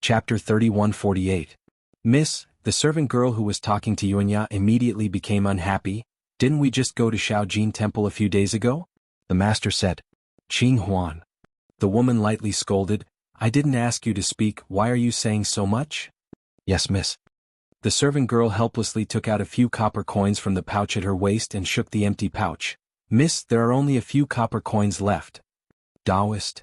Chapter 3148. Miss, the servant girl who was talking to Yuanya immediately became unhappy. Didn't we just go to Shaojin Temple a few days ago? The master said. Qing Huan. The woman lightly scolded. I didn't ask you to speak, why are you saying so much? Yes, miss. The servant girl helplessly took out a few copper coins from the pouch at her waist and shook the empty pouch. Miss, there are only a few copper coins left. Taoist.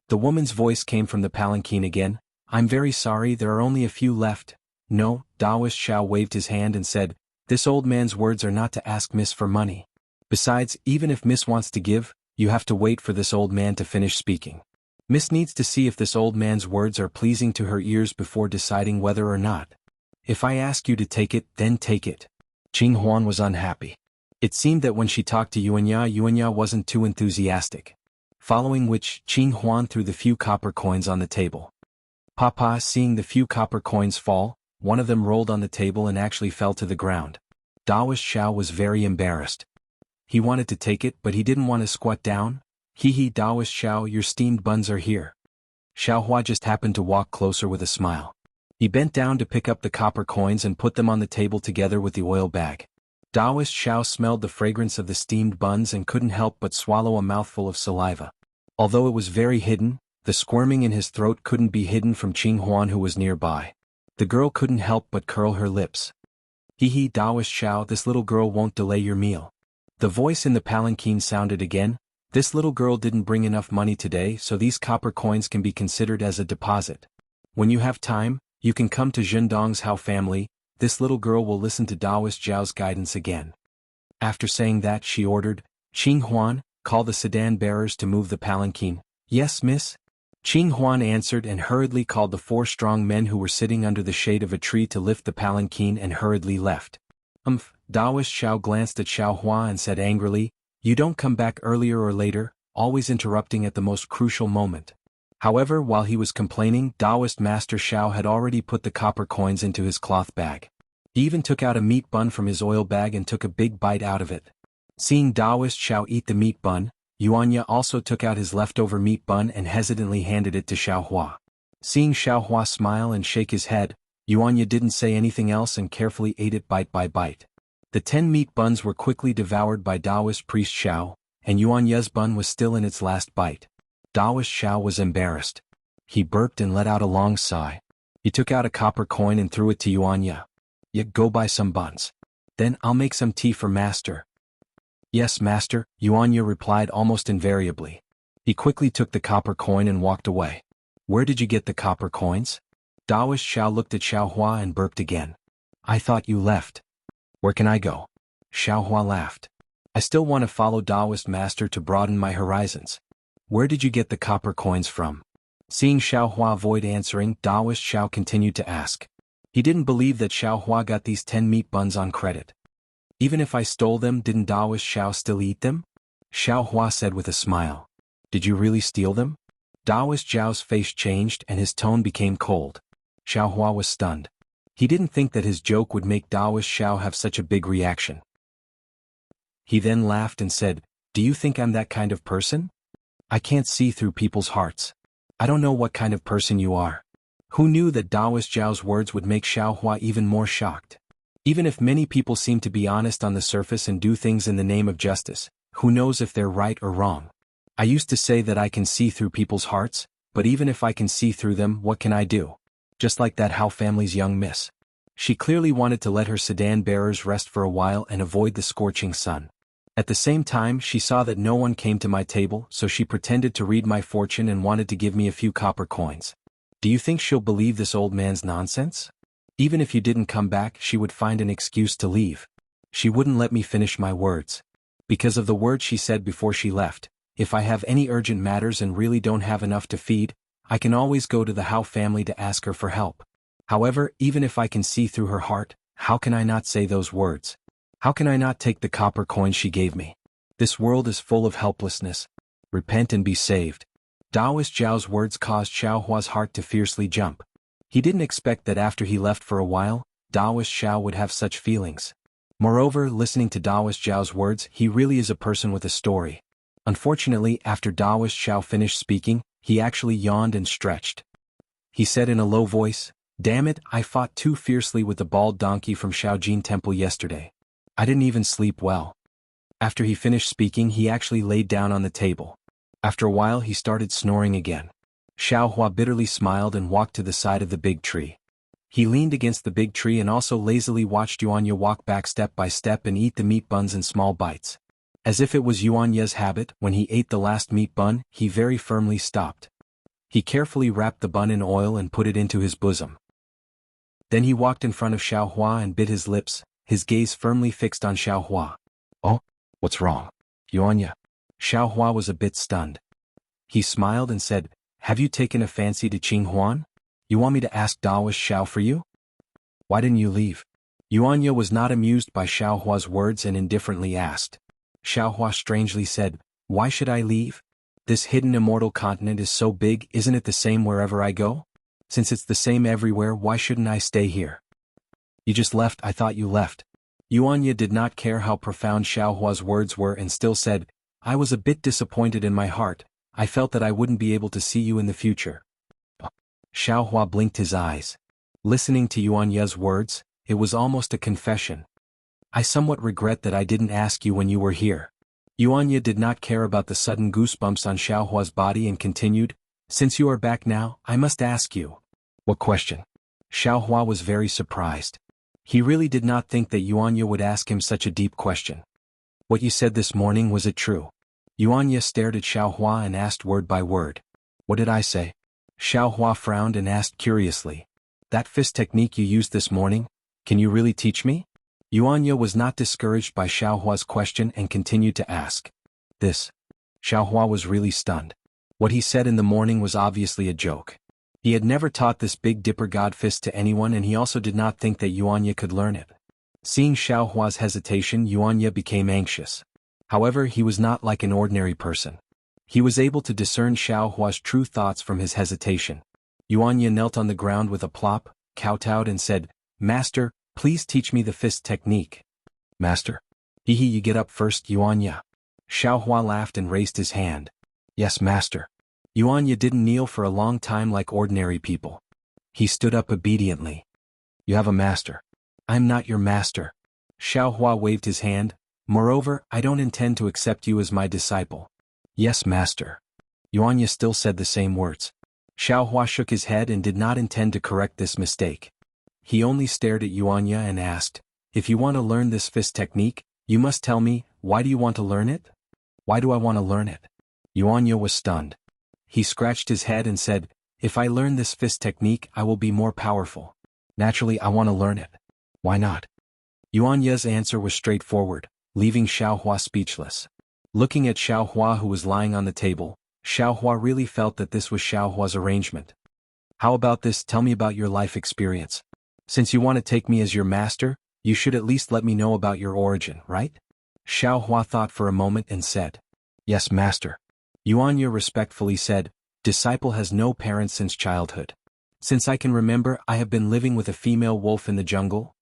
The woman's voice came from the palanquin again. I'm very sorry, there are only a few left. No, Taoist Xiao waved his hand and said, this old man's words are not to ask Miss for money. Besides, even if Miss wants to give, you have to wait for this old man to finish speaking. Miss needs to see if this old man's words are pleasing to her ears before deciding whether or not. If I ask you to take it, then take it. Qing Huan was unhappy. It seemed that when she talked to Yuanya wasn't too enthusiastic. Following which, Qing Huan threw the few copper coins on the table. Papa, seeing the few copper coins fall, one of them rolled on the table and actually fell to the ground. Taoist Xiao was very embarrassed. He wanted to take it, but he didn't want to squat down. Hee, Taoist Xiao, your steamed buns are here. Xiaohua just happened to walk closer with a smile. He bent down to pick up the copper coins and put them on the table together with the oil bag. Taoist Xiao smelled the fragrance of the steamed buns and couldn't help but swallow a mouthful of saliva. Although it was very hidden, the squirming in his throat couldn't be hidden from Qing Huan, who was nearby. The girl couldn't help but curl her lips. Hee, Taoist Xiao, this little girl won't delay your meal. The voice in the palanquin sounded again. This little girl didn't bring enough money today, so these copper coins can be considered as a deposit. When you have time, you can come to Zhendong's Hao family. This little girl will listen to Taoist Zhao's guidance again. After saying that, she ordered, Qing Huan, call the sedan bearers to move the palanquin. Yes, miss. Qing Huan answered and hurriedly called the 4 strong men who were sitting under the shade of a tree to lift the palanquin and hurriedly left. Taoist Xiao glanced at Xiaohua and said angrily, you don't come back earlier or later, always interrupting at the most crucial moment. However, while he was complaining, Taoist Master Xiao had already put the copper coins into his cloth bag. He even took out a meat bun from his oil bag and took a big bite out of it. Seeing Taoist Xiao eat the meat bun, Yuanya also took out his leftover meat bun and hesitantly handed it to Xiaohua. Seeing Xiaohua smile and shake his head, Yuanya didn't say anything else and carefully ate it bite by bite. The 10 meat buns were quickly devoured by Taoist priest Xiao, and Yuanya's bun was still in its last bite. Taoist Xiao was embarrassed. He burped and let out a long sigh. He took out a copper coin and threw it to Yuanya. Yeah, go buy some buns. Then I'll make some tea for master. Yes, master, Yuanya replied almost invariably. He quickly took the copper coin and walked away. Where did you get the copper coins? Taoist Xiao looked at Xiaohua and burped again. I thought you left. Where can I go? Xiaohua laughed. I still want to follow Taoist master to broaden my horizons. Where did you get the copper coins from? Seeing Xiaohua avoid answering, Taoist Xiao continued to ask. He didn't believe that Xiaohua got these 10 meat buns on credit. Even if I stole them, didn't Taoist Xiao still eat them? Xiaohua said with a smile. Did you really steal them? Taoist Zhao's face changed and his tone became cold. Xiaohua was stunned. He didn't think that his joke would make Taoist Xiao have such a big reaction. He then laughed and said, do you think I'm that kind of person? I can't see through people's hearts. I don't know what kind of person you are. Who knew that Taoist Zhao's words would make Xiaohua even more shocked? Even if many people seem to be honest on the surface and do things in the name of justice, who knows if they're right or wrong? I used to say that I can see through people's hearts, but even if I can see through them, what can I do? Just like that Hao family's young miss. She clearly wanted to let her sedan bearers rest for a while and avoid the scorching sun. At the same time, she saw that no one came to my table, so she pretended to read my fortune and wanted to give me a few copper coins. Do you think she'll believe this old man's nonsense? Even if you didn't come back, she would find an excuse to leave. She wouldn't let me finish my words. Because of the words she said before she left, if I have any urgent matters and really don't have enough to feed, I can always go to the Hao family to ask her for help. However, even if I can see through her heart, how can I not say those words? How can I not take the copper coins she gave me? This world is full of helplessness. Repent and be saved. Taoist Zhao's words caused Xiaohua's heart to fiercely jump. He didn't expect that after he left for a while, Taoist Xiao would have such feelings. Moreover, listening to Taoist Zhao's words, he really is a person with a story. Unfortunately, after Taoist Xiao finished speaking, he actually yawned and stretched. he said in a low voice. Damn it, I fought too fiercely with the bald donkey from Shaojin Temple yesterday. I didn't even sleep well. After he finished speaking, he actually laid down on the table. After a while, he started snoring again. Xiaohua bitterly smiled and walked to the side of the big tree. He leaned against the big tree and also lazily watched Yuanya walk back step by step and eat the meat buns in small bites. As if it was Yuanya's habit, when he ate the last meat bun, he very firmly stopped. He carefully wrapped the bun in oil and put it into his bosom. Then he walked in front of Xiaohua and bit his lips, his gaze firmly fixed on Xiaohua. Oh, what's wrong, Yuanya? Xiaohua was a bit stunned. He smiled and said, have you taken a fancy to Qing Huan? You want me to ask Daoist Xiao for you? Why didn't you leave? Yuanya was not amused by Xiaohua's words and indifferently asked. Xiaohua strangely said, why should I leave? This hidden immortal continent is so big, isn't it the same wherever I go? Since it's the same everywhere, why shouldn't I stay here? You just left, I thought you left. Yuanya did not care how profound Xiaohua's words were and still said, I was a bit disappointed in my heart. I felt that I wouldn't be able to see you in the future. Xiaohua blinked his eyes. Listening to Yuanya's words, it was almost a confession. I somewhat regret that I didn't ask you when you were here. Yuanya did not care about the sudden goosebumps on Xiaohua's body and continued, since you are back now, I must ask you. What question? Xiaohua was very surprised. He really did not think that Yuanya would ask him such a deep question. What you said this morning, was it true? Yuanya stared at Xiaohua and asked word by word. What did I say? Xiaohua frowned and asked curiously. That fist technique you used this morning, can you really teach me? Yuanya was not discouraged by Xiaohua's question and continued to ask. This. Xiaohua was really stunned. What he said in the morning was obviously a joke. He had never taught this Big Dipper God fist to anyone, and he also did not think that Yuanya could learn it. Seeing Xiaohua's hesitation, Yuanya became anxious. However, he was not like an ordinary person. He was able to discern Xiaohua's true thoughts from his hesitation. Yuanya knelt on the ground with a plop, kowtowed and said, Master, please teach me the fist technique. Master? Hehe, you get up first, Yuanya. Xiaohua laughed and raised his hand. Yes, master. Yuanya didn't kneel for a long time like ordinary people. He stood up obediently. You have a master. I'm not your master. Xiaohua waved his hand. Moreover, I don't intend to accept you as my disciple. Yes, master. Yuanya still said the same words. Xiaohua shook his head and did not intend to correct this mistake. He only stared at Yuanya and asked, if you want to learn this fist technique, you must tell me, why do you want to learn it? Why do I want to learn it? Yuanya was stunned. He scratched his head and said, if I learn this fist technique, I will be more powerful. Naturally, I want to learn it. Why not? Yuanya's answer was straightforward, leaving Xiaohua speechless. Looking at Xiaohua, who was lying on the table, Xiaohua really felt that this was Xiaohua's arrangement. How about this? Tell me about your life experience. Since you want to take me as your master, you should at least let me know about your origin, right? Xiaohua thought for a moment and said, yes, master. Yuanya respectfully said, disciple has no parents since childhood. Since I can remember, I have been living with a female wolf in the jungle.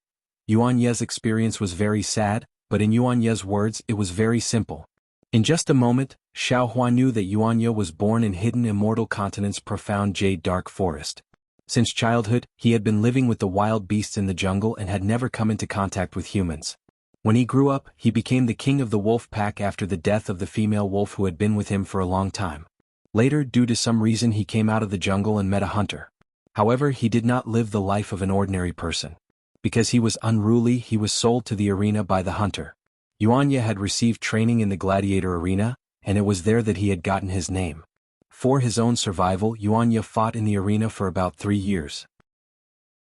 Yuanya's experience was very sad, but in Yuanya's words, it was very simple. In just a moment, Xiaohua knew that Yuanya was born in hidden immortal continent's profound jade dark forest. Since childhood, he had been living with the wild beasts in the jungle and had never come into contact with humans. When he grew up, he became the king of the wolf pack after the death of the female wolf who had been with him for a long time. Later, due to some reason, he came out of the jungle and met a hunter. However, he did not live the life of an ordinary person. Because he was unruly, he was sold to the arena by the hunter. Yuanya had received training in the gladiator arena, and it was there that he had gotten his name. For his own survival, Yuanya fought in the arena for about 3 years.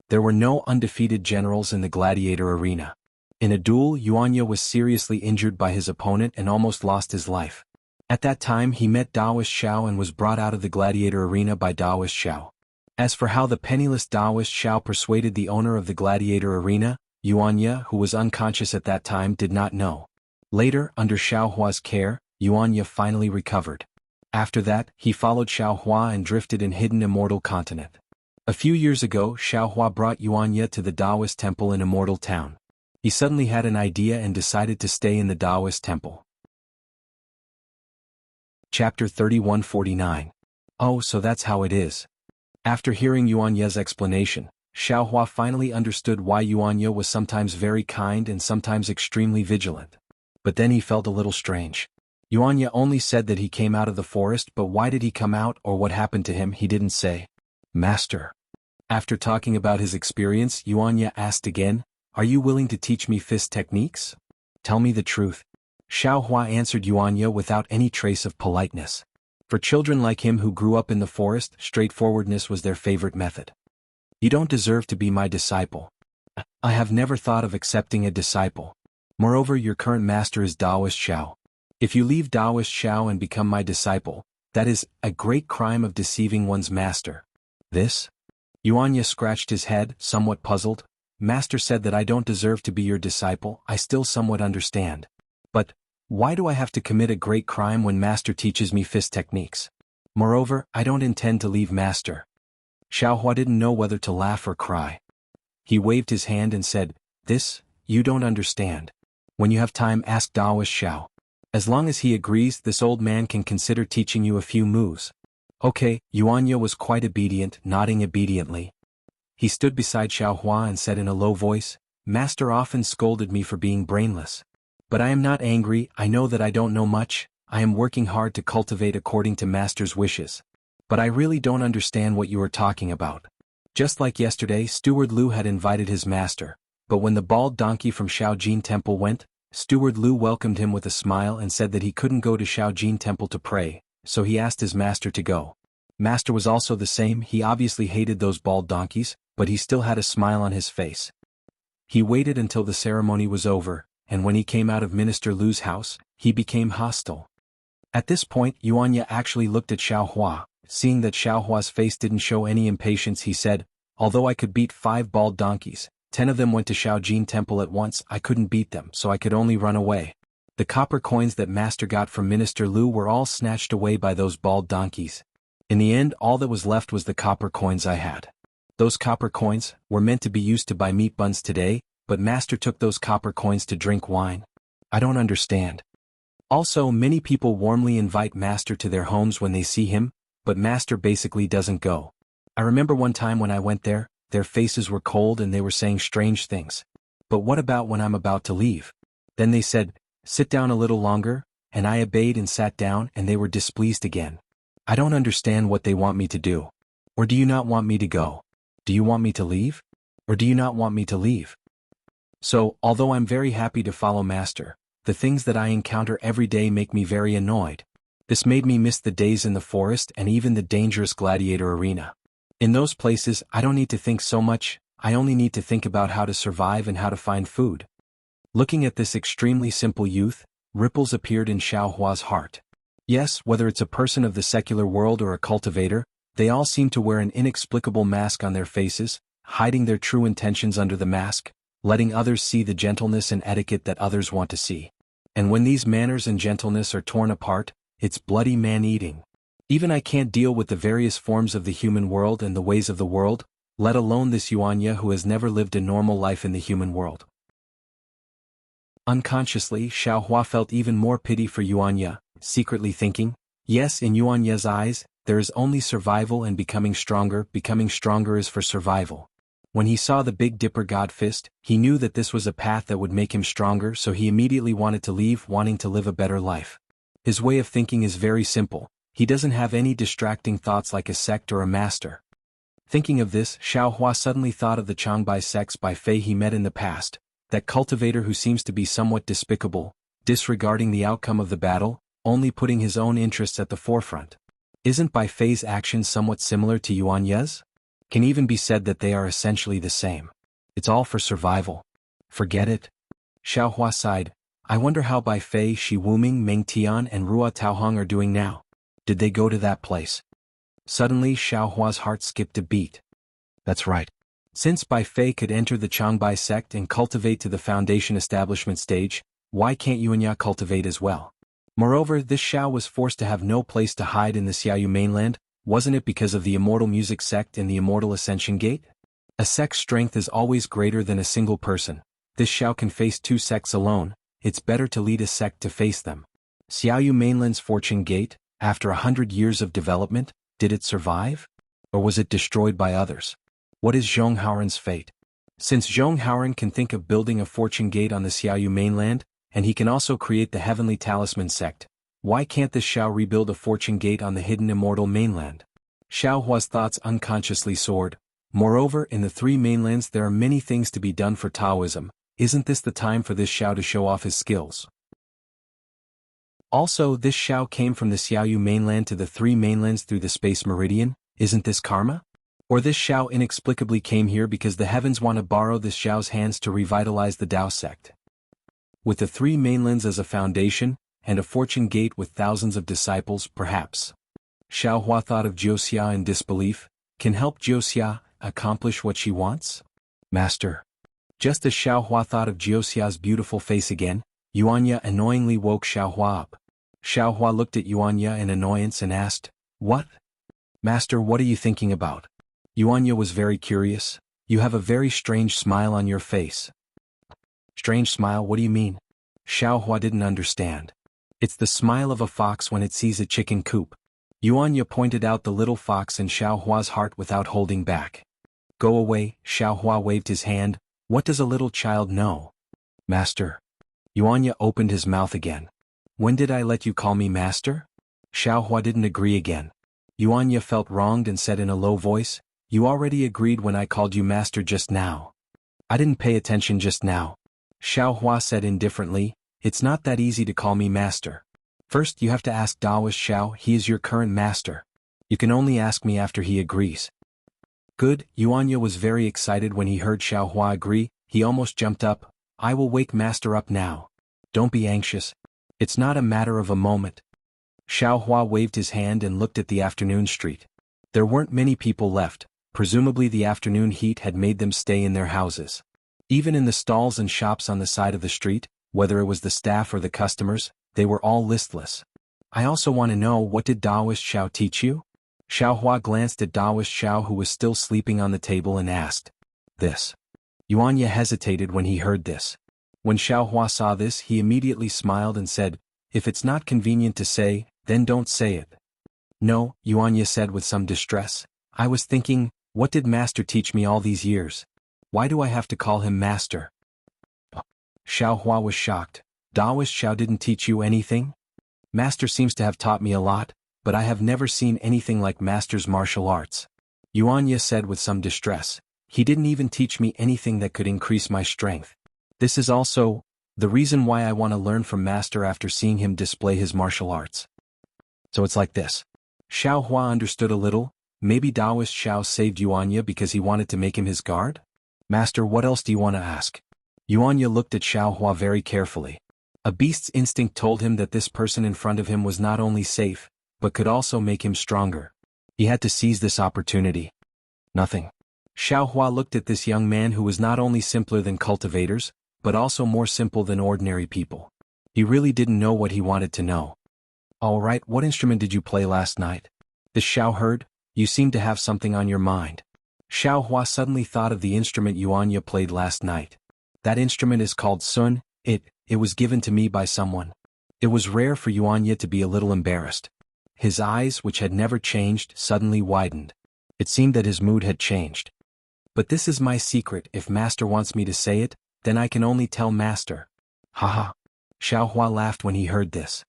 There were no undefeated generals in the gladiator arena. In a duel, Yuanya was seriously injured by his opponent and almost lost his life. At that time, he met Daoist Xiao and was brought out of the gladiator arena by Daoist Xiao. As for how the penniless Daoist Xiao persuaded the owner of the gladiator arena, Yuanya, who was unconscious at that time, did not know. Later, under Xiaohua's care, Yuanya finally recovered. After that, he followed Xiaohua and drifted in hidden immortal continent. A few years ago, Xiaohua brought Yuanya to the Daoist temple in Immortal Town. He suddenly had an idea and decided to stay in the Daoist temple. Chapter 3149. Oh, so that's how it is. After hearing Yuanye's explanation, Xiaohua finally understood why Yuanye was sometimes very kind and sometimes extremely vigilant. But then he felt a little strange. Yuanye only said that he came out of the forest, but why did he come out or what happened to him he didn't say. Master. After talking about his experience, Yuanye asked again, "Are you willing to teach me fist techniques? Tell me the truth." Xiaohua answered Yuanye without any trace of politeness. For children like him who grew up in the forest, straightforwardness was their favorite method. "You don't deserve to be my disciple. I have never thought of accepting a disciple. Moreover, your current master is Taoist Xiao. If you leave Taoist Xiao and become my disciple, that is a great crime of deceiving one's master." This? Yuanye scratched his head, somewhat puzzled. "Master said that I don't deserve to be your disciple. I still somewhat understand. But why do I have to commit a great crime when Master teaches me fist techniques? Moreover, I don't intend to leave Master." Xiaohua didn't know whether to laugh or cry. He waved his hand and said, "This, you don't understand. When you have time, ask Taoist Xiao. As long as he agrees, this old man can consider teaching you a few moves." Okay, Yuanye was quite obedient, nodding obediently. He stood beside Xiaohua and said in a low voice, "Master often scolded me for being brainless. But I am not angry. I know that I don't know much. I am working hard to cultivate according to Master's wishes. But I really don't understand what you are talking about." Just like yesterday, Steward Lu had invited his master, but when the bald donkey from Shaojin Temple went, Steward Lu welcomed him with a smile and said that he couldn't go to Shaojin Temple to pray, so he asked his master to go. Master was also the same. He obviously hated those bald donkeys, but he still had a smile on his face. He waited until the ceremony was over, and when he came out of Minister Lu's house, he became hostile. At this point, Yuanye actually looked at Xiaohua. Seeing that Xiaohua's face didn't show any impatience, he said, "Although I could beat 5 bald donkeys, 10 of them went to Shaojin Temple at once. I couldn't beat them, so I could only run away. The copper coins that Master got from Minister Lu were all snatched away by those bald donkeys. In the end, all that was left was the copper coins I had. Those copper coins were meant to be used to buy meat buns today, but Master took those copper coins to drink wine. I don't understand." Also, many people warmly invite Master to their homes when they see him, but Master basically doesn't go. I remember one time when I went there, their faces were cold and they were saying strange things. "But what about when I'm about to leave?" Then they said, "Sit down a little longer," and I obeyed and sat down and they were displeased again. I don't understand what they want me to do. Or do you not want me to go? Do you want me to leave? Or do you not want me to leave? So, although I'm very happy to follow Master, the things that I encounter every day make me very annoyed. This made me miss the days in the forest and even the dangerous gladiator arena. In those places, I don't need to think so much. I only need to think about how to survive and how to find food. Looking at this extremely simple youth, ripples appeared in Xiaohua's heart. Yes, whether it's a person of the secular world or a cultivator, they all seem to wear an inexplicable mask on their faces, hiding their true intentions under the mask, letting others see the gentleness and etiquette that others want to see. And when these manners and gentleness are torn apart, it's bloody man-eating. Even I can't deal with the various forms of the human world and the ways of the world, let alone this Yuanye who has never lived a normal life in the human world. Unconsciously, Xiaohua felt even more pity for Yuanye, secretly thinking, yes, in Yuanye's eyes, there is only survival and becoming stronger is for survival. When he saw the Big Dipper God Fist, he knew that this was a path that would make him stronger, so he immediately wanted to leave, wanting to live a better life. His way of thinking is very simple. He doesn't have any distracting thoughts like a sect or a master. Thinking of this, Xiaohua suddenly thought of the Changbai sects by Fei he met in the past, that cultivator who seems to be somewhat despicable, disregarding the outcome of the battle, only putting his own interests at the forefront. Isn't Bai Fei's actions somewhat similar to Yuanye's? Can even be said that they are essentially the same. It's all for survival. Forget it. Xiaohua sighed. I wonder how Bai Fei, Shi Wuming, Meng Tian and Rua Taohong are doing now. Did they go to that place? Suddenly Xiaohua's heart skipped a beat. That's right. Since Bai Fei could enter the Changbai sect and cultivate to the foundation establishment stage, why can't Yuanya cultivate as well? Moreover, this Xiao was forced to have no place to hide in the Xiaoyu mainland. Wasn't it because of the Immortal Music sect and the Immortal Ascension Gate? A sect's strength is always greater than a single person. This Xiao can face 2 sects alone. It's better to lead a sect to face them. Xiaoyu mainland's Fortune Gate, after 100 years of development, did it survive? Or was it destroyed by others? What is Zhong Haoren's fate? Since Zhong Haoren can think of building a fortune gate on the Xiaoyu mainland, and he can also create the Heavenly Talisman sect, why can't this Xiao rebuild a fortune gate on the hidden immortal mainland? Xiao Hua's thoughts unconsciously soared. Moreover, in the three mainlands there are many things to be done for Taoism. Isn't this the time for this Xiao to show off his skills? Also, this Xiao came from the Xiaoyu mainland to the three mainlands through the space meridian. Isn't this karma? Or this Xiao inexplicably came here because the heavens want to borrow this Xiao's hands to revitalize the Tao sect. With the three mainlands as a foundation, and a fortune gate with thousands of disciples, perhaps. Xiao Hua thought of Jiuxia in disbelief. Can help Jiuxia accomplish what she wants? Master. Just as Xiao Hua thought of Jiuxia's beautiful face again, Yuanya annoyingly woke Xiao Hua up. Xiao Hua looked at Yuanya in annoyance and asked, "What? Master, what are you thinking about?" Yuanya was very curious. "You have a very strange smile on your face." Strange smile, what do you mean? Xiao Hua didn't understand. It's the smile of a fox when it sees a chicken coop. Yuanya pointed out the little fox in Xiao Hua's heart without holding back. "Go away," Xiao Hua waved his hand. "What does a little child know?" Master. Yuanya opened his mouth again. "When did I let you call me master?" Xiao Hua didn't agree again. Yuanya felt wronged and said in a low voice, "You already agreed when I called you master just now." "I didn't pay attention just now." Xiao Hua said indifferently, "It's not that easy to call me master. First you have to ask Daoist Xiao, he is your current master. You can only ask me after he agrees." Good, Yuanya was very excited when he heard Xiao Hua agree. He almost jumped up. "I will wake master up now. Don't be anxious. It's not a matter of a moment." Xiao Hua waved his hand and looked at the afternoon street. There weren't many people left. Presumably the afternoon heat had made them stay in their houses. Even in the stalls and shops on the side of the street, whether it was the staff or the customers, they were all listless. "I also want to know, what did Daoist Xiao teach you?" Xiao Hua glanced at Daoist Xiao, who was still sleeping on the table, and asked, "This." Yuanya hesitated when he heard this. When Xiao Hua saw this, he immediately smiled and said, "If it's not convenient to say, then don't say it." "No," Yuanya said with some distress. "I was thinking, what did master teach me all these years? Why do I have to call him master?" Xiao Hua was shocked. "Daoist Xiao didn't teach you anything?" "Master seems to have taught me a lot, but I have never seen anything like master's martial arts." Yuanya said with some distress. "He didn't even teach me anything that could increase my strength. This is also the reason why I want to learn from master after seeing him display his martial arts." So it's like this. Xiao Hua understood a little. Maybe Daoist Xiao saved Yuanya because he wanted to make him his guard? "Master, what else do you want to ask?" Yuanya looked at Xiao Hua very carefully. A beast's instinct told him that this person in front of him was not only safe, but could also make him stronger. He had to seize this opportunity. "Nothing." Xiao Hua looked at this young man who was not only simpler than cultivators, but also more simple than ordinary people. He really didn't know what he wanted to know. "All right, what instrument did you play last night?" The Xiao heard. "You seem to have something on your mind." Xiao Hua suddenly thought of the instrument Yuanya played last night. "That instrument is called sun. It was given to me by someone." It was rare for Yuanya to be a little embarrassed. His eyes, which had never changed, suddenly widened. It seemed that his mood had changed. "But this is my secret. If master wants me to say it, then I can only tell master." "Haha." Xiao Hua laughed when he heard this.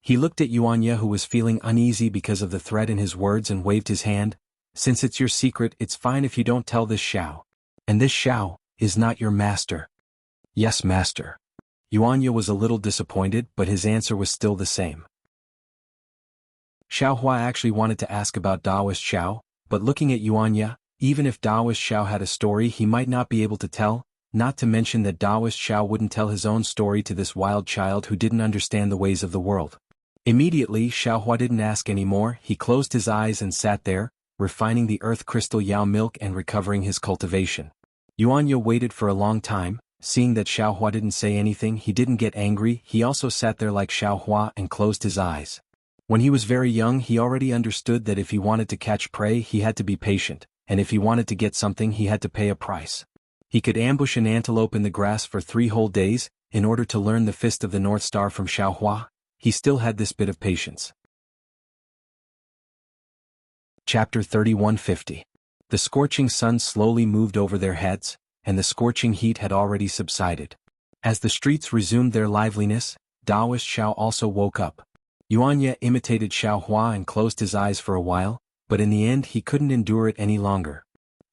He looked at Yuanya, who was feeling uneasy because of the threat in his words, and waved his hand. "Since it's your secret, it's fine if you don't tell this Xiao. And this Xiao is not your master." "Yes, master." Yuanya was a little disappointed, but his answer was still the same. Xiao Hua actually wanted to ask about Daoist Xiao, but looking at Yuanya, even if Daoist Xiao had a story he might not be able to tell, not to mention that Daoist Xiao wouldn't tell his own story to this wild child who didn't understand the ways of the world. Immediately, Xiao Hua didn't ask anymore. He closed his eyes and sat there, refining the earth crystal Yao milk and recovering his cultivation. Yuanya waited for a long time. Seeing that Xiao Hua didn't say anything, he didn't get angry. He also sat there like Xiao Hua and closed his eyes. When he was very young, he already understood that if he wanted to catch prey, he had to be patient, and if he wanted to get something, he had to pay a price. He could ambush an antelope in the grass for 3 whole days, in order to learn the Fist of the North Star from Xiao Hua. He still had this bit of patience. Chapter 3150. The scorching sun slowly moved over their heads, and the scorching heat had already subsided. As the streets resumed their liveliness, Taoist Xiao also woke up. Yuanya imitated Xiao Hua and closed his eyes for a while, but in the end he couldn't endure it any longer.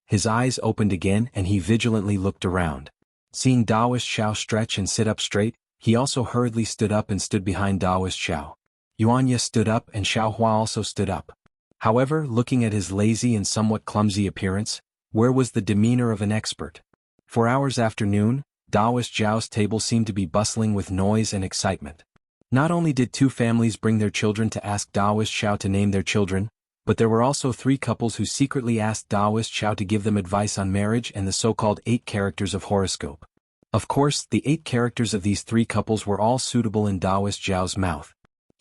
His eyes opened again and he vigilantly looked around. Seeing Taoist Xiao stretch and sit up straight, he also hurriedly stood up and stood behind Taoist Xiao. Yuanya stood up and Xiao Hua also stood up. However, looking at his lazy and somewhat clumsy appearance, where was the demeanor of an expert? 4 hours after noon, Taoist Zhao's table seemed to be bustling with noise and excitement. Not only did 2 families bring their children to ask Taoist Xiao to name their children, but there were also 3 couples who secretly asked Taoist Xiao to give them advice on marriage and the so-called 8 characters of horoscope. Of course, the 8 characters of these 3 couples were all suitable in Taoist Zhao's mouth.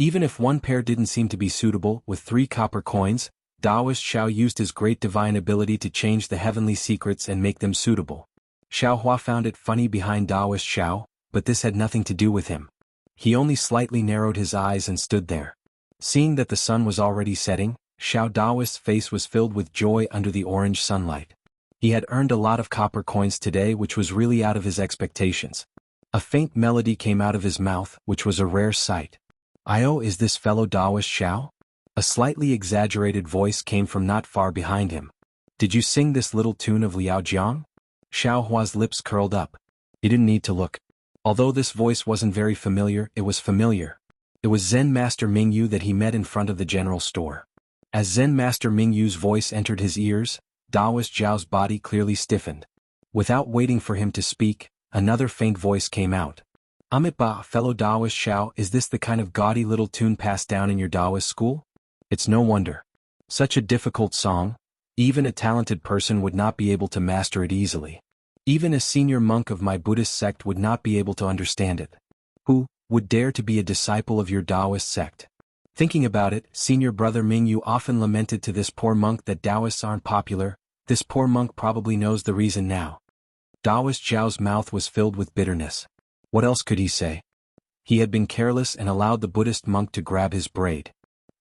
Even if one pair didn't seem to be suitable, with 3 copper coins, Taoist Xiao used his great divine ability to change the heavenly secrets and make them suitable. Xiao Hua found it funny behind Taoist Xiao, but this had nothing to do with him. He only slightly narrowed his eyes and stood there. Seeing that the sun was already setting, Xiao Daoist's face was filled with joy under the orange sunlight. He had earned a lot of copper coins today, which was really out of his expectations. A faint melody came out of his mouth, which was a rare sight. "Io, is this fellow Taoist Xiao?" A slightly exaggerated voice came from not far behind him. "Did you sing this little tune of Liao Jiang?" Xiao Hua's lips curled up. He didn't need to look. Although this voice wasn't very familiar, it was familiar. It was Zen Master Mingyu that he met in front of the general store. As Zen Master Mingyu's voice entered his ears, Taoist Zhao's body clearly stiffened. Without waiting for him to speak, another faint voice came out. "Amit ba, fellow Taoist Xiao, is this the kind of gaudy little tune passed down in your Taoist school? It's no wonder. Such a difficult song, even a talented person would not be able to master it easily. Even a senior monk of my Buddhist sect would not be able to understand it. Who would dare to be a disciple of your Taoist sect?" Thinking about it, senior brother Mingyu often lamented to this poor monk that Taoists aren't popular. This poor monk probably knows the reason now. Taoist Zhao's mouth was filled with bitterness. What else could he say? He had been careless and allowed the Buddhist monk to grab his braid.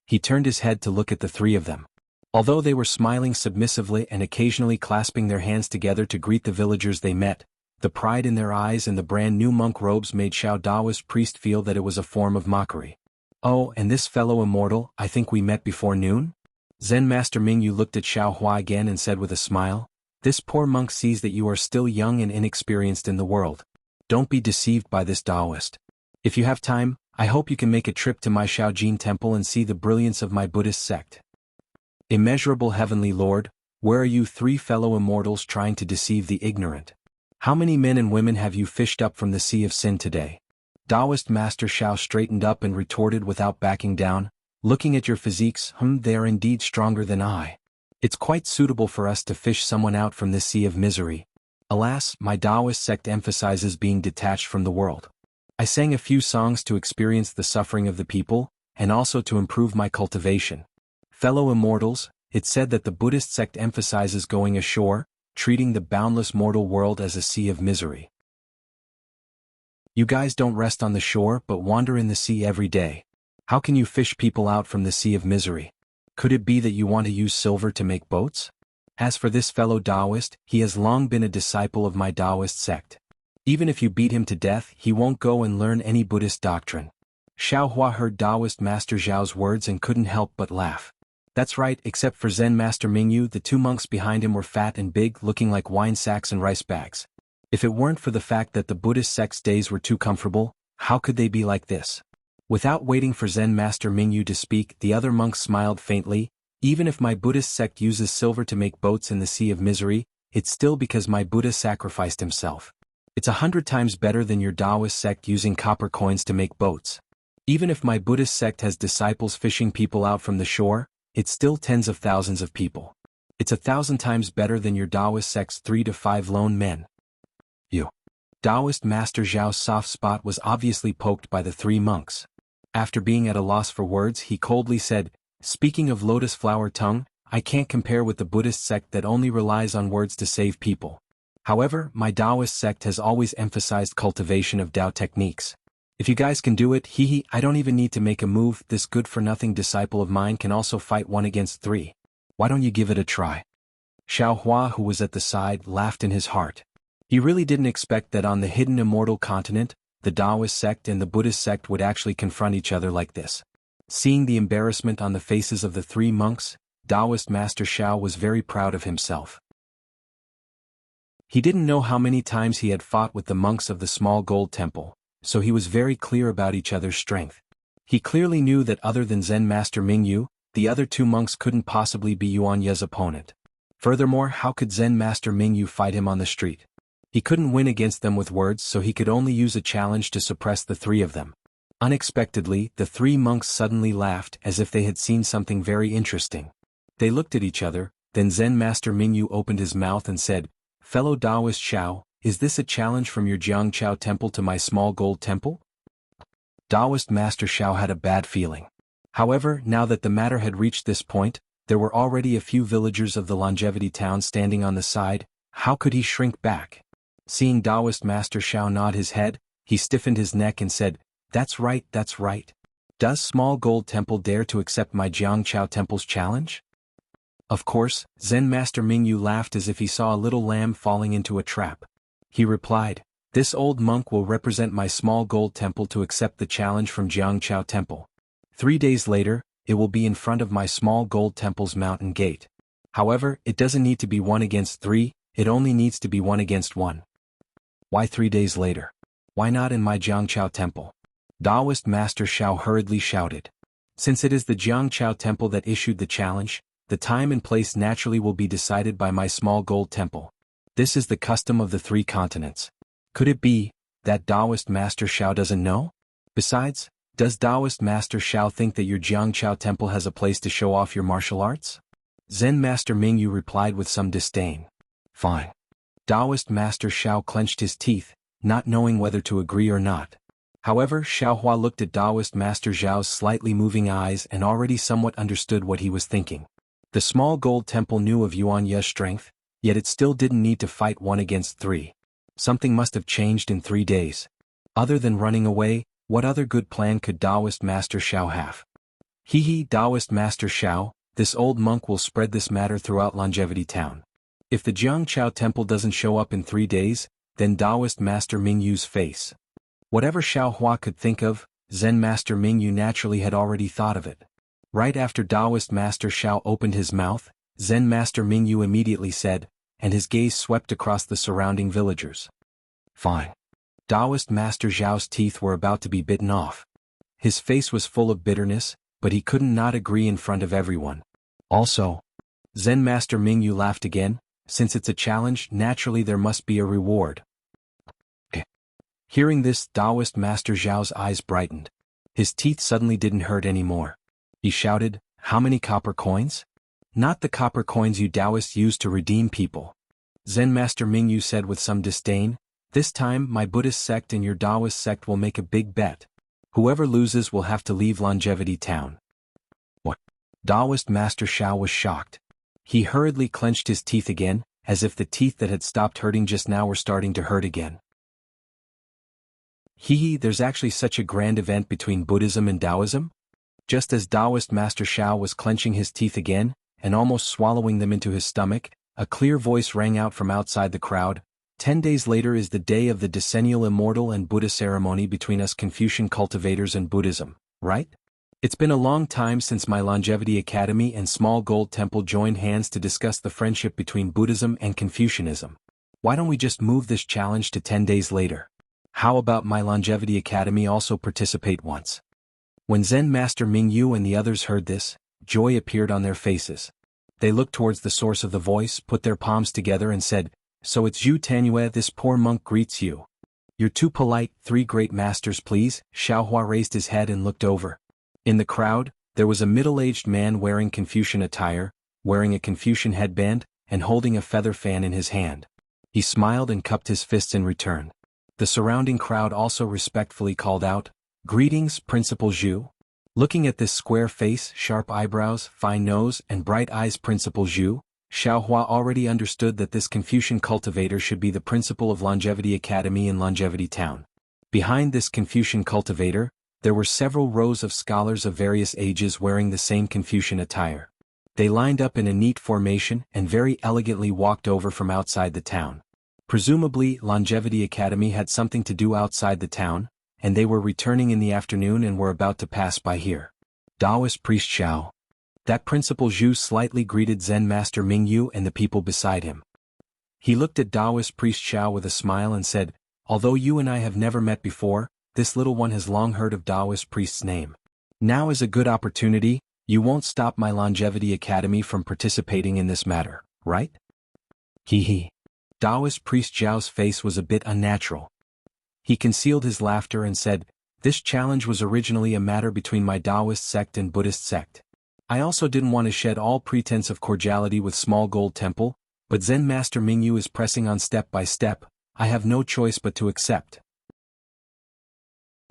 He turned his head to look at the 3 of them. Although they were smiling submissively and occasionally clasping their hands together to greet the villagers they met, the pride in their eyes and the brand new monk robes made Xiao Daoist priest feel that it was a form of mockery. "Oh, and this fellow immortal, I think we met before noon?" Zen Master Mingyu looked at Xiao Hua again and said with a smile, "This poor monk sees that you are still young and inexperienced in the world. Don't be deceived by this Taoist. If you have time, I hope you can make a trip to my Shaojin temple and see the brilliance of my Buddhist sect." Immeasurable Heavenly Lord, where are you 3 fellow immortals trying to deceive the ignorant? How many men and women have you fished up from the sea of sin today? Taoist Master Xiao straightened up and retorted without backing down, "Looking at your physiques, they are indeed stronger than I. It's quite suitable for us to fish someone out from this sea of misery. Alas, my Taoist sect emphasizes being detached from the world. I sang a few songs to experience the suffering of the people, and also to improve my cultivation. Fellow immortals, it's said that the Buddhist sect emphasizes going ashore, treating the boundless mortal world as a sea of misery. You guys don't rest on the shore but wander in the sea every day. How can you fish people out from the sea of misery? Could it be that you want to use silver to make boats? As for this fellow Taoist, he has long been a disciple of my Taoist sect. Even if you beat him to death, he won't go and learn any Buddhist doctrine." Xiao Hua heard Taoist Master Zhao's words and couldn't help but laugh. That's right, except for Zen Master Mingyu, the 2 monks behind him were fat and big, looking like wine sacks and rice bags. If it weren't for the fact that the Buddhist sect's days were too comfortable, how could they be like this? Without waiting for Zen Master Mingyu to speak, the other monks smiled faintly. "Even if my Buddhist sect uses silver to make boats in the sea of misery, it's still because my Buddha sacrificed himself. It's 100 times better than your Taoist sect using copper coins to make boats. Even if my Buddhist sect has disciples fishing people out from the shore, it's still tens of thousands of people. It's 1,000 times better than your Taoist sect's 3 to 5 lone men." You. Taoist Master Zhao's soft spot was obviously poked by the 3 monks. After being at a loss for words, he coldly said, "Speaking of lotus flower tongue, I can't compare with the Buddhist sect that only relies on words to save people. However, my Taoist sect has always emphasized cultivation of Tao techniques. If you guys can do it, I don't even need to make a move. This good-for-nothing disciple of mine can also fight 1 against 3. Why don't you give it a try? Xiao Hua, who was at the side, laughed in his heart. He really didn't expect that on the hidden immortal continent, the Taoist sect and the Buddhist sect would actually confront each other like this. Seeing the embarrassment on the faces of the three monks, Taoist Master Xiao was very proud of himself. He didn't know how many times he had fought with the monks of the small gold temple, so he was very clear about each other's strength. He clearly knew that other than Zen Master Mingyu, the other two monks couldn't possibly be Yuan Ye's opponent. Furthermore, how could Zen Master Mingyu fight him on the street? He couldn't win against them with words, so he could only use a challenge to suppress the three of them. Unexpectedly, the three monks suddenly laughed as if they had seen something very interesting. They looked at each other, then Zen Master Mingyu opened his mouth and said, "Fellow Taoist Xiao, is this a challenge from your Jianghu temple to my small gold temple?" Taoist Master Xiao had a bad feeling. However, now that the matter had reached this point, there were already a few villagers of the Longevity town standing on the side. How could he shrink back? Seeing Taoist Master Xiao nod his head, he stiffened his neck and said, that's right. Does small gold temple dare to accept my Jianghu temple's challenge?" Of course, Zen Master Mingyu laughed as if he saw a little lamb falling into a trap. He replied, "This old monk will represent my small gold temple to accept the challenge from Jianghu temple. 3 days later, it will be in front of my small gold temple's mountain gate. However, it doesn't need to be 1 against 3, it only needs to be 1 against 1. Why 3 days later? Why not in my Jianghu temple?" Taoist Master Xiao hurriedly shouted. "Since it is the Jianghu temple that issued the challenge, the time and place naturally will be decided by my small gold temple. This is the custom of the 3 continents. Could it be that Taoist Master Xiao doesn't know? Besides, does Taoist Master Xiao think that your Jianghu temple has a place to show off your martial arts?" Zen Master Mingyu replied with some disdain. "Fine." Taoist Master Xiao clenched his teeth, not knowing whether to agree or not. However, Xiao Hua looked at Taoist Master Zhao's slightly moving eyes and already somewhat understood what he was thinking. The small gold temple knew of Yuan Ye's strength, yet it still didn't need to fight 1 against 3. Something must have changed in 3 days. Other than running away, what other good plan could Taoist Master Xiao have? Taoist Master Xiao, this old monk will spread this matter throughout Longevity Town. If the Jianghu temple doesn't show up in 3 days, then Taoist Master Mingyu's face. Whatever Xiao Hua could think of, Zen Master Mingyu naturally had already thought of it. Right after Taoist Master Xiao opened his mouth, Zen Master Mingyu immediately said, and his gaze swept across the surrounding villagers. "Fine." Taoist Master Zhao's teeth were about to be bitten off. His face was full of bitterness, but he couldn't not agree in front of everyone. Also, Zen Master Mingyu laughed again, since it's a challenge, naturally there must be a reward. Hearing this, Taoist Master Zhao's eyes brightened. His teeth suddenly didn't hurt anymore. He shouted, "How many copper coins?" "Not the copper coins you Taoists use to redeem people." Zen Master Mingyu said with some disdain, "This time my Buddhist sect and your Taoist sect will make a big bet. Whoever loses will have to leave Longevity Town." What? Taoist Master Xiao was shocked. He hurriedly clenched his teeth again, as if the teeth that had stopped hurting just now were starting to hurt again. There's actually such a grand event between Buddhism and Taoism? Just as Taoist Master Xiao was clenching his teeth again, and almost swallowing them into his stomach, a clear voice rang out from outside the crowd. 10 days later is the day of the decennial immortal and Buddha ceremony between us Confucian cultivators and Buddhism, right? It's been a long time since my Longevity Academy and Small Gold Temple joined hands to discuss the friendship between Buddhism and Confucianism. Why don't we just move this challenge to 10 days later? How about my Longevity Academy also participate once? When Zen Master Mingyu and the others heard this, joy appeared on their faces. They looked towards the source of the voice, put their palms together and said, "So it's you Tanyue, this poor monk greets you. You're too polite, 3 great masters please." Xiao Hua raised his head and looked over. In the crowd, there was a middle-aged man wearing Confucian attire, wearing a Confucian headband, and holding a feather fan in his hand. He smiled and cupped his fists in return. The surrounding crowd also respectfully called out, "Greetings, Principal Zhu." Looking at this square face, sharp eyebrows, fine nose, and bright eyes Principal Zhu, Xiao Hua already understood that this Confucian cultivator should be the principal of Longevity Academy in Longevity Town. Behind this Confucian cultivator, there were several rows of scholars of various ages wearing the same Confucian attire. They lined up in a neat formation and very elegantly walked over from outside the town. Presumably, Longevity Academy had something to do outside the town, and they were returning in the afternoon and were about to pass by here. Taoist Priest Xiao. That Principal Zhu slightly greeted Zen Master Mingyu and the people beside him. He looked at Taoist Priest Xiao with a smile and said, "Although you and I have never met before, this little one has long heard of Taoist Priest's name. Now is a good opportunity. You won't stop my Longevity Academy from participating in this matter, right?" Hee hee. Taoist Priest Zhao's face was a bit unnatural. He concealed his laughter and said, "This challenge was originally a matter between my Taoist sect and Buddhist sect. I also didn't want to shed all pretense of cordiality with Small Gold Temple, but Zen Master Mingyu is pressing on step by step. I have no choice but to accept."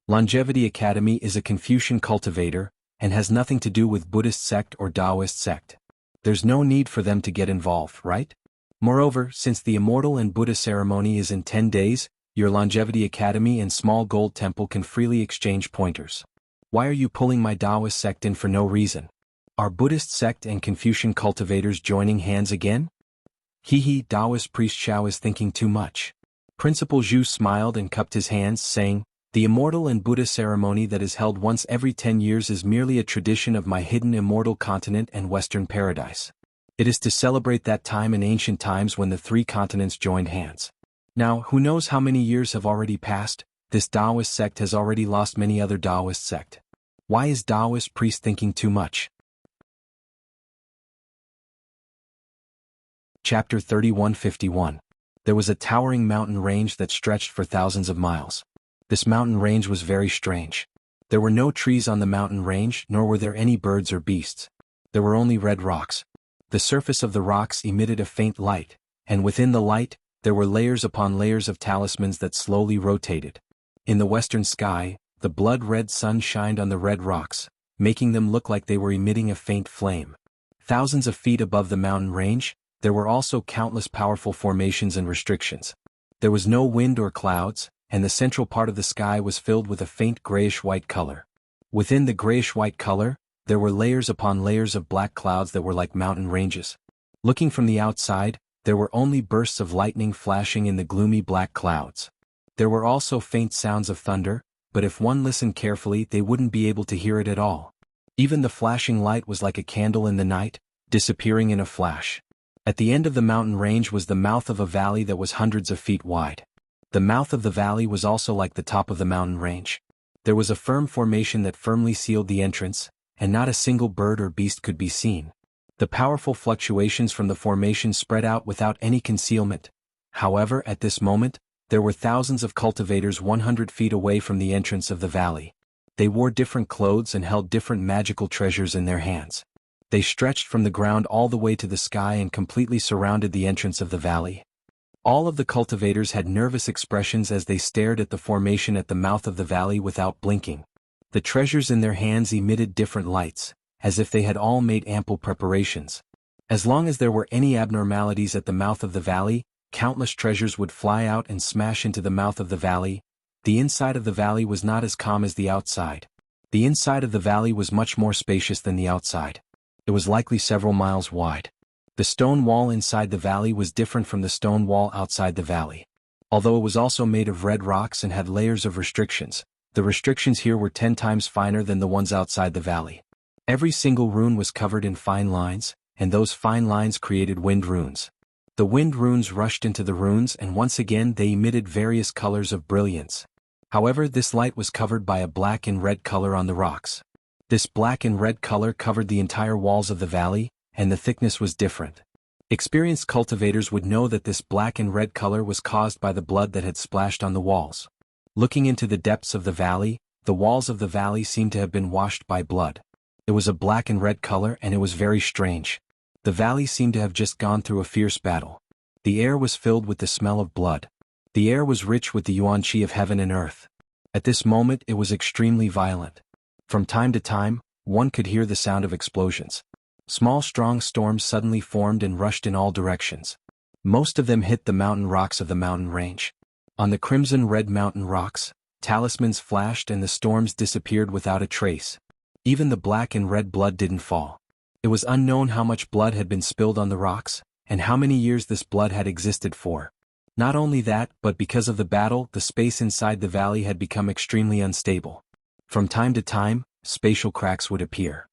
Longevity Academy is a Confucian cultivator, and has nothing to do with Buddhist sect or Taoist sect. There's no need for them to get involved, right? Moreover, since the Immortal and Buddha ceremony is in 10 days, your Longevity Academy and Small Gold Temple can freely exchange pointers. Why are you pulling my Taoist sect in for no reason? Are Buddhist sect and Confucian cultivators joining hands again? Hee hee. Taoist Priest Xiao is thinking too much. Principal Zhu smiled and cupped his hands, saying, "The Immortal and Buddha ceremony that is held once every 10 years is merely a tradition of my hidden immortal continent and Western paradise. It is to celebrate that time in ancient times when the 3 continents joined hands. Now, who knows how many years have already passed? This Taoist sect has already lost many other Taoist sect. Why is Taoist priest thinking too much?" Chapter 3151. There was a towering mountain range that stretched for thousands of miles. This mountain range was very strange. There were no trees on the mountain range, nor were there any birds or beasts. There were only red rocks. The surface of the rocks emitted a faint light, and within the light, there were layers upon layers of talismans that slowly rotated. In the western sky, the blood-red sun shined on the red rocks, making them look like they were emitting a faint flame. Thousands of feet above the mountain range, there were also countless powerful formations and restrictions. There was no wind or clouds, and the central part of the sky was filled with a faint grayish-white color. Within the grayish-white color, there were layers upon layers of black clouds that were like mountain ranges. Looking from the outside, there were only bursts of lightning flashing in the gloomy black clouds. There were also faint sounds of thunder, but if one listened carefully they wouldn't be able to hear it at all. Even the flashing light was like a candle in the night, disappearing in a flash. At the end of the mountain range was the mouth of a valley that was hundreds of feet wide. The mouth of the valley was also like the top of the mountain range. There was a firm formation that firmly sealed the entrance, and not a single bird or beast could be seen. The powerful fluctuations from the formation spread out without any concealment. However, at this moment, there were thousands of cultivators 100 feet away from the entrance of the valley. They wore different clothes and held different magical treasures in their hands. They stretched from the ground all the way to the sky and completely surrounded the entrance of the valley. All of the cultivators had nervous expressions as they stared at the formation at the mouth of the valley without blinking. The treasures in their hands emitted different lights, as if they had all made ample preparations. As long as there were any abnormalities at the mouth of the valley, countless treasures would fly out and smash into the mouth of the valley. The inside of the valley was not as calm as the outside. The inside of the valley was much more spacious than the outside. It was likely several miles wide. The stone wall inside the valley was different from the stone wall outside the valley. Although it was also made of red rocks and had layers of restrictions, the restrictions here were 10 times finer than the ones outside the valley. Every single rune was covered in fine lines, and those fine lines created wind runes. The wind runes rushed into the runes and once again they emitted various colors of brilliance. However, this light was covered by a black and red color on the rocks. This black and red color covered the entire walls of the valley, and the thickness was different. Experienced cultivators would know that this black and red color was caused by the blood that had splashed on the walls. Looking into the depths of the valley, the walls of the valley seemed to have been washed by blood. It was a black and red color and it was very strange. The valley seemed to have just gone through a fierce battle. The air was filled with the smell of blood. The air was rich with the yuan qi of heaven and earth. At this moment it was extremely violent. From time to time, one could hear the sound of explosions. Small strong storms suddenly formed and rushed in all directions. Most of them hit the mountain rocks of the mountain range. On the crimson-red mountain rocks, talismans flashed and the storms disappeared without a trace. Even the black and red blood didn't fall. It was unknown how much blood had been spilled on the rocks, and how many years this blood had existed for. Not only that, but because of the battle, the space inside the valley had become extremely unstable. From time to time, spatial cracks would appear.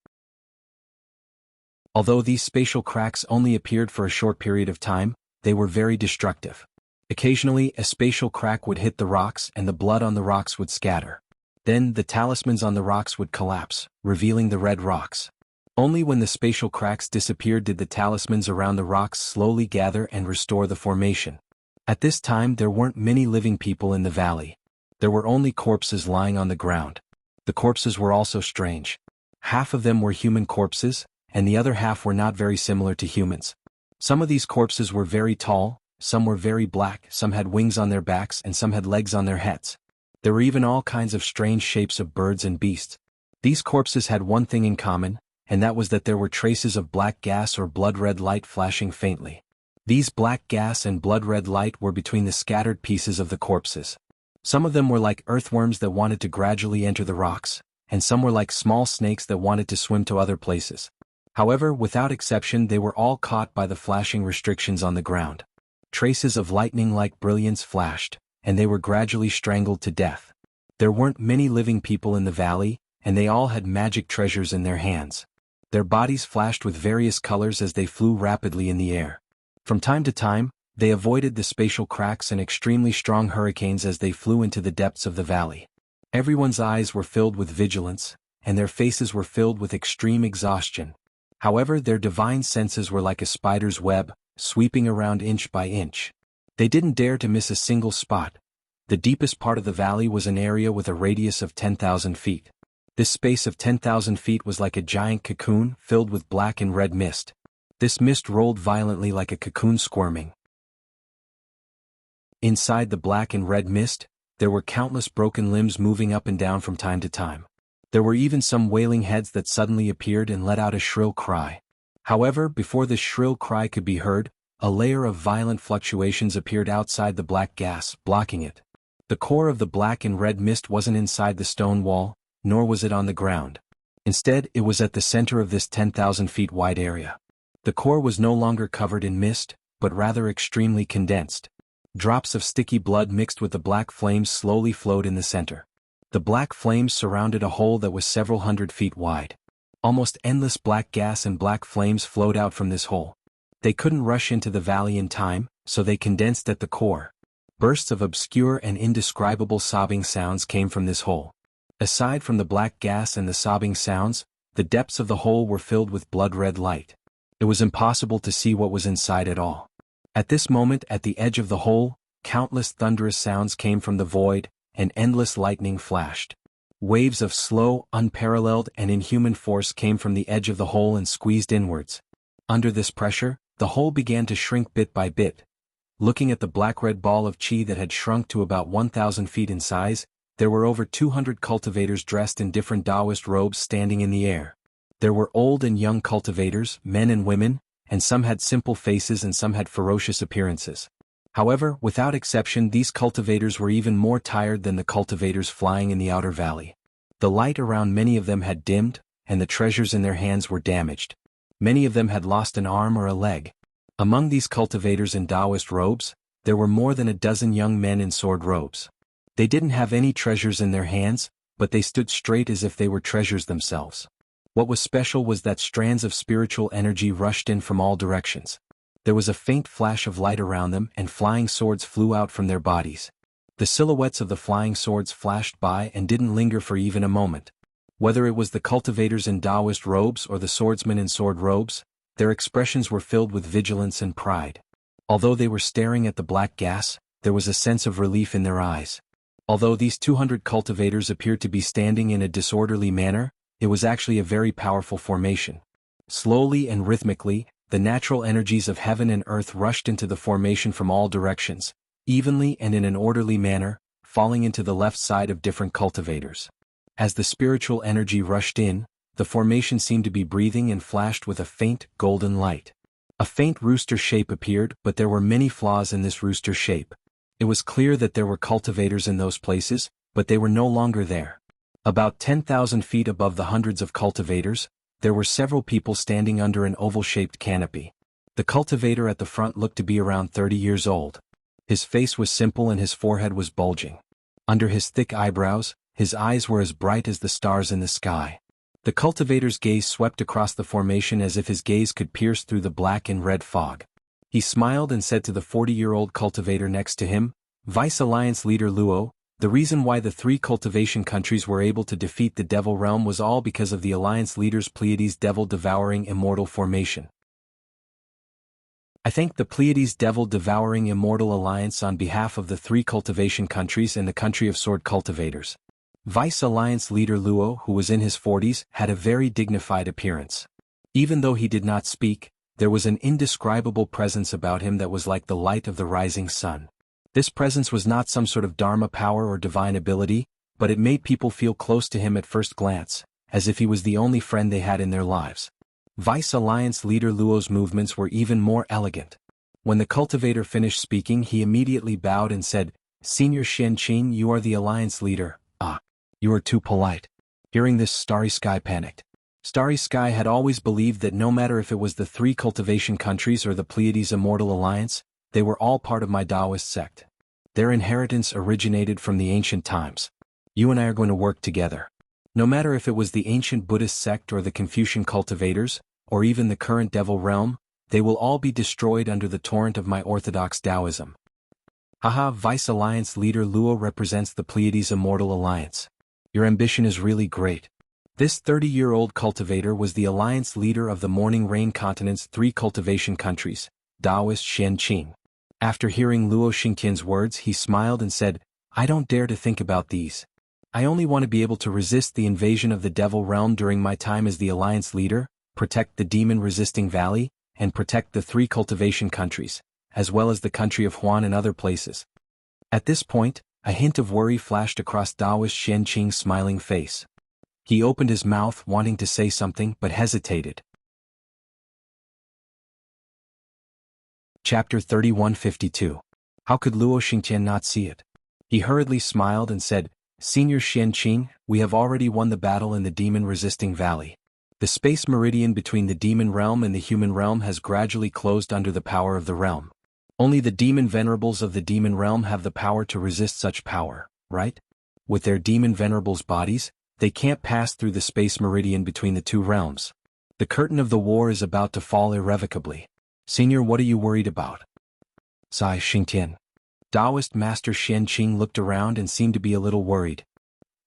Although these spatial cracks only appeared for a short period of time, they were very destructive. Occasionally, a spatial crack would hit the rocks and the blood on the rocks would scatter. Then, the talismans on the rocks would collapse, revealing the red rocks. Only when the spatial cracks disappeared did the talismans around the rocks slowly gather and restore the formation. At this time there weren't many living people in the valley. There were only corpses lying on the ground. The corpses were also strange. Half of them were human corpses, and the other half were not very similar to humans. Some of these corpses were very tall, some were very black, some had wings on their backs and some had legs on their heads. There were even all kinds of strange shapes of birds and beasts. These corpses had one thing in common, and that was that there were traces of black gas or blood-red light flashing faintly. These black gas and blood-red light were between the scattered pieces of the corpses. Some of them were like earthworms that wanted to gradually enter the rocks, and some were like small snakes that wanted to swim to other places. However, without exception they were all caught by the flashing restrictions on the ground. Traces of lightning-like brilliance flashed, and they were gradually strangled to death. There weren't many living people in the valley, and they all had magic treasures in their hands. Their bodies flashed with various colors as they flew rapidly in the air. From time to time, they avoided the spatial cracks and extremely strong hurricanes as they flew into the depths of the valley. Everyone's eyes were filled with vigilance, and their faces were filled with extreme exhaustion. However, their divine senses were like a spider's web, sweeping around inch by inch. They didn't dare to miss a single spot. The deepest part of the valley was an area with a radius of 10,000 feet. This space of 10,000 feet was like a giant cocoon filled with black and red mist. This mist rolled violently like a cocoon squirming. Inside the black and red mist, there were countless broken limbs moving up and down from time to time. There were even some wailing heads that suddenly appeared and let out a shrill cry. However, before this shrill cry could be heard, a layer of violent fluctuations appeared outside the black gas, blocking it. The core of the black and red mist wasn't inside the stone wall, nor was it on the ground. Instead, it was at the center of this 10,000 feet wide area. The core was no longer covered in mist, but rather extremely condensed. Drops of sticky blood mixed with the black flames slowly flowed in the center. The black flames surrounded a hole that was several hundred feet wide. Almost endless black gas and black flames flowed out from this hole. They couldn't rush into the valley in time, so they condensed at the core. Bursts of obscure and indescribable sobbing sounds came from this hole. Aside from the black gas and the sobbing sounds, the depths of the hole were filled with blood-red light. It was impossible to see what was inside at all. At this moment, at the edge of the hole, countless thunderous sounds came from the void, and endless lightning flashed. Waves of slow, unparalleled, and inhuman force came from the edge of the hole and squeezed inwards. Under this pressure, the hole began to shrink bit by bit. Looking at the black-red ball of chi that had shrunk to about 1,000 feet in size, there were over 200 cultivators dressed in different Taoist robes standing in the air. There were old and young cultivators, men and women, and some had simple faces and some had ferocious appearances. However, without exception, these cultivators were even more tired than the cultivators flying in the outer valley. The light around many of them had dimmed, and the treasures in their hands were damaged. Many of them had lost an arm or a leg. Among these cultivators in Taoist robes, there were more than a dozen young men in sword robes. They didn't have any treasures in their hands, but they stood straight as if they were treasures themselves. What was special was that strands of spiritual energy rushed in from all directions. There was a faint flash of light around them and flying swords flew out from their bodies. The silhouettes of the flying swords flashed by and didn't linger for even a moment. Whether it was the cultivators in Taoist robes or the swordsmen in sword robes, their expressions were filled with vigilance and pride. Although they were staring at the black gas, there was a sense of relief in their eyes. Although these 200 cultivators appeared to be standing in a disorderly manner, it was actually a very powerful formation. Slowly and rhythmically, the natural energies of heaven and earth rushed into the formation from all directions, evenly and in an orderly manner, falling into the left side of different cultivators. As the spiritual energy rushed in, the formation seemed to be breathing and flashed with a faint, golden light. A faint rooster shape appeared, but there were many flaws in this rooster shape. It was clear that there were cultivators in those places, but they were no longer there. About 10,000 feet above the hundreds of cultivators, There were several people standing under an oval-shaped canopy. The cultivator at the front looked to be around 30 years old. His face was simple and his forehead was bulging. Under his thick eyebrows, his eyes were as bright as the stars in the sky. The cultivator's gaze swept across the formation as if his gaze could pierce through the black and red fog. He smiled and said to the 40-year-old cultivator next to him, "Vice Alliance Leader Luo, the reason why the 3 cultivation countries were able to defeat the Devil Realm was all because of the Alliance Leader's Pleiades Devil-Devouring Immortal Formation. I thank the Pleiades Devil-Devouring Immortal Alliance on behalf of the 3 cultivation countries and the country of sword cultivators." Vice Alliance Leader Luo, who was in his 40s, had a very dignified appearance. Even though he did not speak, there was an indescribable presence about him that was like the light of the rising sun. This presence was not some sort of Dharma power or divine ability, but it made people feel close to him at first glance, as if he was the only friend they had in their lives. Vice Alliance Leader Luo's movements were even more elegant. When the cultivator finished speaking, he immediately bowed and said, "Senior Xianqing, you are the Alliance Leader." "Ah, you are too polite." Hearing this, Starry Sky panicked. Starry Sky had always believed that no matter if it was the 3 cultivation countries or the Pleiades Immortal Alliance, they were all part of my Taoist sect. Their inheritance originated from the ancient times. You and I are going to work together. No matter if it was the ancient Buddhist sect or the Confucian cultivators, or even the current Devil Realm, they will all be destroyed under the torrent of my orthodox Taoism. Haha, Vice Alliance Leader Luo represents the Pleiades Immortal Alliance. Your ambition is really great. This 30-year-old cultivator was the alliance leader of the Morning Rain Continent's 3 cultivation countries, Taoist Xianqing. After hearing Luo Xingtian's words, he smiled and said, "I don't dare to think about these. I only want to be able to resist the invasion of the Devil Realm during my time as the alliance leader, protect the demon-resisting valley, and protect the 3 cultivation countries, as well as the country of Huan and other places." At this point, a hint of worry flashed across Taoist Xianqing's smiling face. He opened his mouth wanting to say something but hesitated. Chapter 3152. How could Luo Xingtian not see it? He hurriedly smiled and said, "Senior Xianqing, we have already won the battle in the demon-resisting valley. The space meridian between the demon realm and the human realm has gradually closed under the power of the realm. Only the demon venerables of the demon realm have the power to resist such power, right? With their demon venerables' bodies, they can't pass through the space meridian between the 2 realms. The curtain of the war is about to fall irrevocably. Senior, what are you worried about?" Sighed Xingtian. Taoist Master Xianqing looked around and seemed to be a little worried.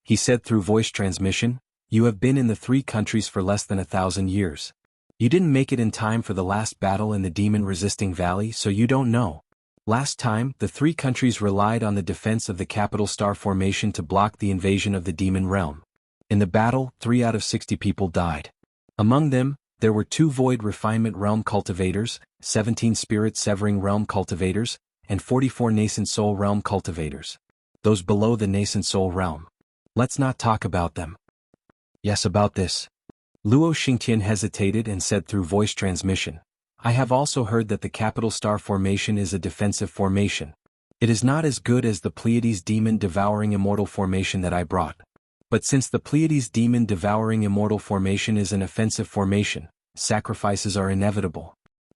He said through voice transmission, "You have been in the 3 countries for less than 1,000 years. You didn't make it in time for the last battle in the demon-resisting valley, so you don't know. Last time, the 3 countries relied on the defense of the Capital Star Formation to block the invasion of the demon realm. In the battle, 3 out of 60 people died. Among them, there were 2 Void Refinement Realm cultivators, 17 Spirit Severing Realm cultivators, and 44 Nascent Soul Realm cultivators. Those below the Nascent Soul Realm. Let's not talk about them." "Yes, about this." Luo Xingtian hesitated and said through voice transmission, "I have also heard that the Capital Star Formation is a defensive formation. It is not as good as the Pleiades Demon Devouring Immortal Formation that I brought. But since the Pleiades Demon Devouring Immortal Formation is an offensive formation, sacrifices are inevitable."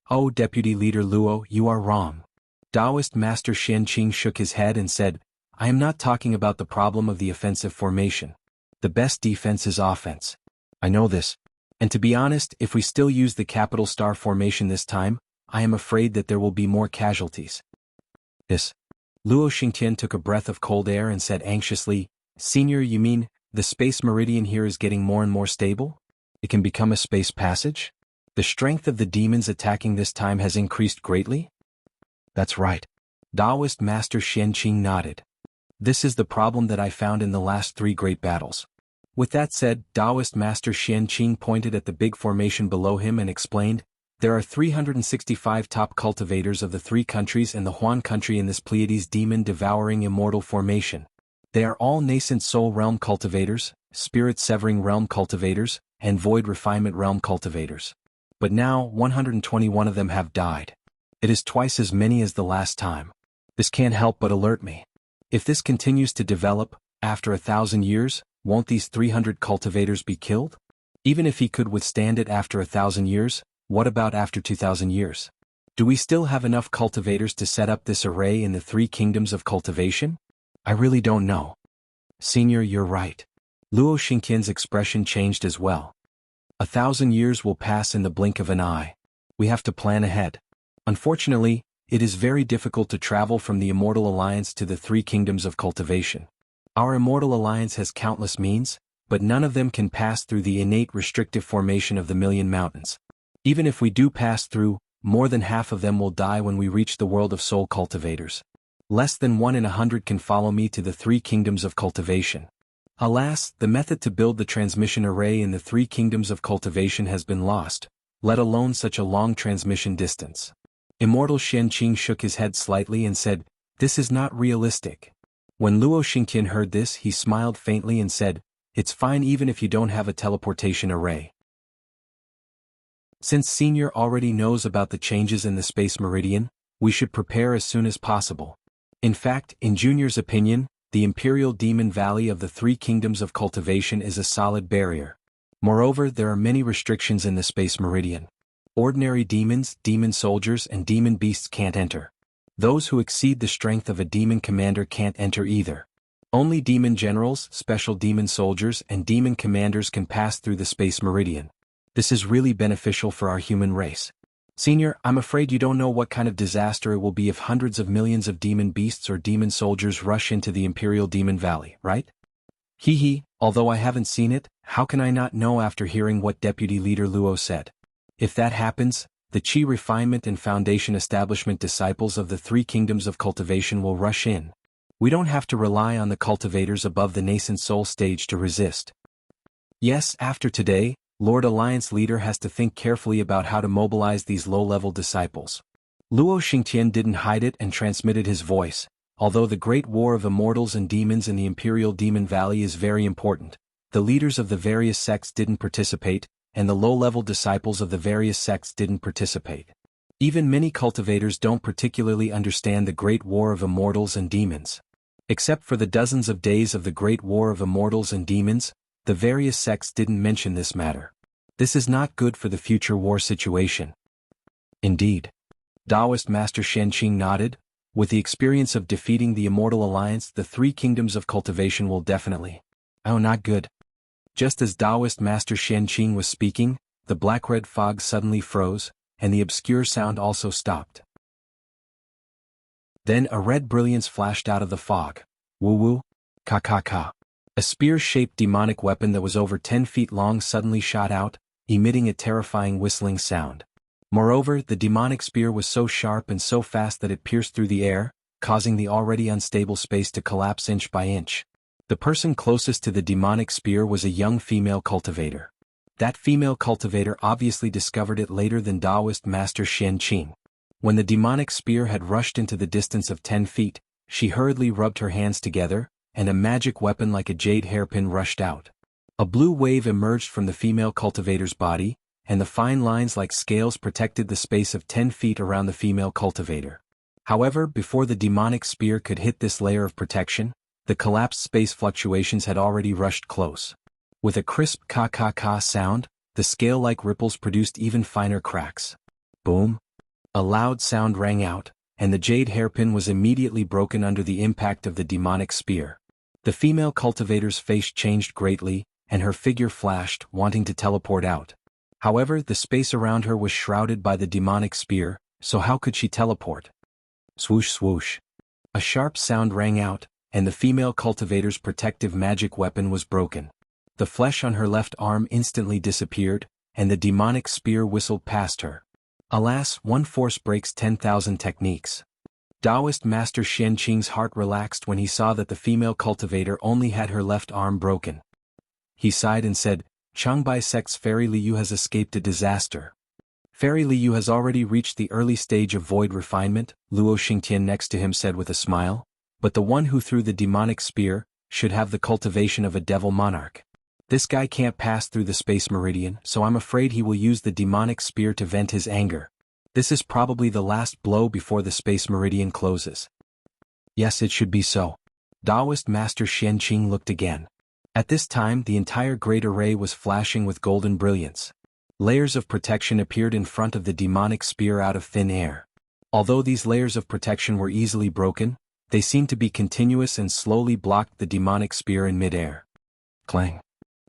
"Oh, Deputy Leader Luo, you are wrong." Taoist Master Xianqing shook his head and said, "I am not talking about the problem of the offensive formation. The best defense is offense. I know this. And to be honest, if we still use the Capital Star Formation this time, I am afraid that there will be more casualties." "Yes." Luo Xingtian took a breath of cold air and said anxiously, "Senior, you mean, the space meridian here is getting more and more stable? It can become a space passage? The strength of the demons attacking this time has increased greatly?" "That's right." Taoist Master Xianqing nodded. "This is the problem that I found in the last 3 great battles." With that said, Taoist Master Xianqing pointed at the big formation below him and explained, "There are 365 top cultivators of the 3 countries and the Huan country in this Pleiades Demon Devouring Immortal Formation. They are all Nascent Soul Realm cultivators, Spirit Severing Realm cultivators, and Void Refinement Realm cultivators. But now, 121 of them have died. It is twice as many as the last time. This can't help but alert me. If this continues to develop, after 1,000 years, won't these 300 cultivators be killed? Even if he could withstand it after 1,000 years, what about after 2,000 years? Do we still have enough cultivators to set up this array in the 3 kingdoms of cultivation? I really don't know. Senior, you're right. Luo Xingqian's expression changed as well. 1,000 years will pass in the blink of an eye. We have to plan ahead. Unfortunately, it is very difficult to travel from the Immortal Alliance to the 3 kingdoms of cultivation. Our Immortal Alliance has countless means, but none of them can pass through the innate restrictive formation of the Million Mountains. Even if we do pass through, more than half of them will die when we reach the world of soul cultivators. Less than 1 in 100 can follow me to the 3 kingdoms of cultivation. Alas, the method to build the transmission array in the 3 kingdoms of cultivation has been lost, let alone such a long transmission distance. Immortal Xianqing shook his head slightly and said, "This is not realistic." When Luo Xingqian heard this, he smiled faintly and said, "It's fine even if you don't have a teleportation array. Since Senior already knows about the changes in the space meridian, we should prepare as soon as possible." In fact, in Junior's opinion, the Imperial Demon Valley of the 3 kingdoms of cultivation is a solid barrier. Moreover, there are many restrictions in the space meridian. Ordinary demons, demon soldiers, and demon beasts can't enter. Those who exceed the strength of a demon commander can't enter either. Only demon generals, special demon soldiers, and demon commanders can pass through the space meridian. This is really beneficial for our human race. Senior, I'm afraid you don't know what kind of disaster it will be if hundreds of millions of demon beasts or demon soldiers rush into the Imperial Demon Valley, right? Hee, although I haven't seen it, how can I not know after hearing what Deputy Leader Luo said? If that happens, the Qi Refinement and Foundation Establishment disciples of the 3 kingdoms of cultivation will rush in. We don't have to rely on the cultivators above the nascent soul stage to resist. Yes, after today, Lord Alliance Leader has to think carefully about how to mobilize these low-level disciples. Luo Xingqian didn't hide it and transmitted his voice. Although the great war of immortals and demons in the Imperial Demon Valley is very important, the leaders of the various sects didn't participate, and the low-level disciples of the various sects didn't participate. Even many cultivators don't particularly understand the Great War of Immortals and Demons. Except for the dozens of days of the Great War of Immortals and Demons, the various sects didn't mention this matter. This is not good for the future war situation. Indeed. Taoist Master Xianqing nodded. With the experience of defeating the Immortal Alliance, the 3 kingdoms of cultivation will definitely. Oh, not good. Just as Taoist Master Xianqing was speaking, the black-red fog suddenly froze, and the obscure sound also stopped. Then a red brilliance flashed out of the fog. Woo-woo, ka-ka-ka. A spear-shaped demonic weapon that was over 10 feet long suddenly shot out, emitting a terrifying whistling sound. Moreover, the demonic spear was so sharp and so fast that it pierced through the air, causing the already unstable space to collapse inch by inch. The person closest to the demonic spear was a young female cultivator. That female cultivator obviously discovered it later than Taoist Master Xianqing. When the demonic spear had rushed into the distance of 10 feet, she hurriedly rubbed her hands together, and a magic weapon like a jade hairpin rushed out. A blue wave emerged from the female cultivator's body, and the fine lines like scales protected the space of 10 feet around the female cultivator. However, before the demonic spear could hit this layer of protection, the collapsed space fluctuations had already rushed close. With a crisp ka-ka-ka sound, the scale-like ripples produced even finer cracks. Boom! A loud sound rang out, and the jade hairpin was immediately broken under the impact of the demonic spear. The female cultivator's face changed greatly, and her figure flashed, wanting to teleport out. However, the space around her was shrouded by the demonic spear, so how could she teleport? Swoosh swoosh. A sharp sound rang out, and the female cultivator's protective magic weapon was broken. The flesh on her left arm instantly disappeared, and the demonic spear whistled past her. Alas, one force breaks 10,000 techniques. Taoist Master Xianqing's heart relaxed when he saw that the female cultivator only had her left arm broken. He sighed and said, "Changbai sect's Fairy Liu has escaped a disaster." Fairy Liu has already reached the early stage of void refinement, Luo Xingqian next to him said with a smile. But the one who threw the demonic spear should have the cultivation of a devil monarch. This guy can't pass through the space meridian, so I'm afraid he will use the demonic spear to vent his anger. This is probably the last blow before the space meridian closes. Yes, it should be so. Taoist Master Xianqing looked again. At this time the entire great array was flashing with golden brilliance. Layers of protection appeared in front of the demonic spear out of thin air. Although these layers of protection were easily broken, they seemed to be continuous and slowly blocked the demonic spear in mid-air. Clang.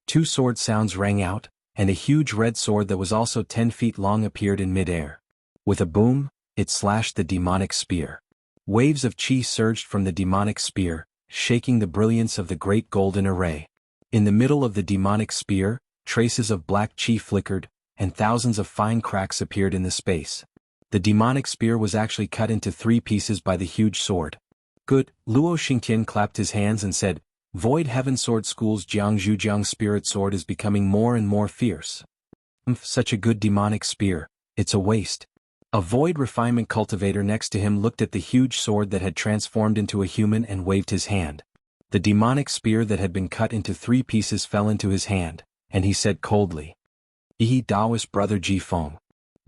Two sword sounds rang out, and a huge red sword that was also 10 feet long appeared in mid-air. With a boom, it slashed the demonic spear. Waves of chi surged from the demonic spear, shaking the brilliance of the great golden array. In the middle of the demonic spear, traces of black chi flickered, and thousands of fine cracks appeared in the space. The demonic spear was actually cut into 3 pieces by the huge sword. Good, Luo Xingtian clapped his hands and said, Void Heaven Sword School's Jianghu Spirit Sword is becoming more and more fierce. Such a good demonic spear, it's a waste. A void refinement cultivator next to him looked at the huge sword that had transformed into a human and waved his hand. The demonic spear that had been cut into 3 pieces fell into his hand, and he said coldly, Yi Daoist brother Ji Feng.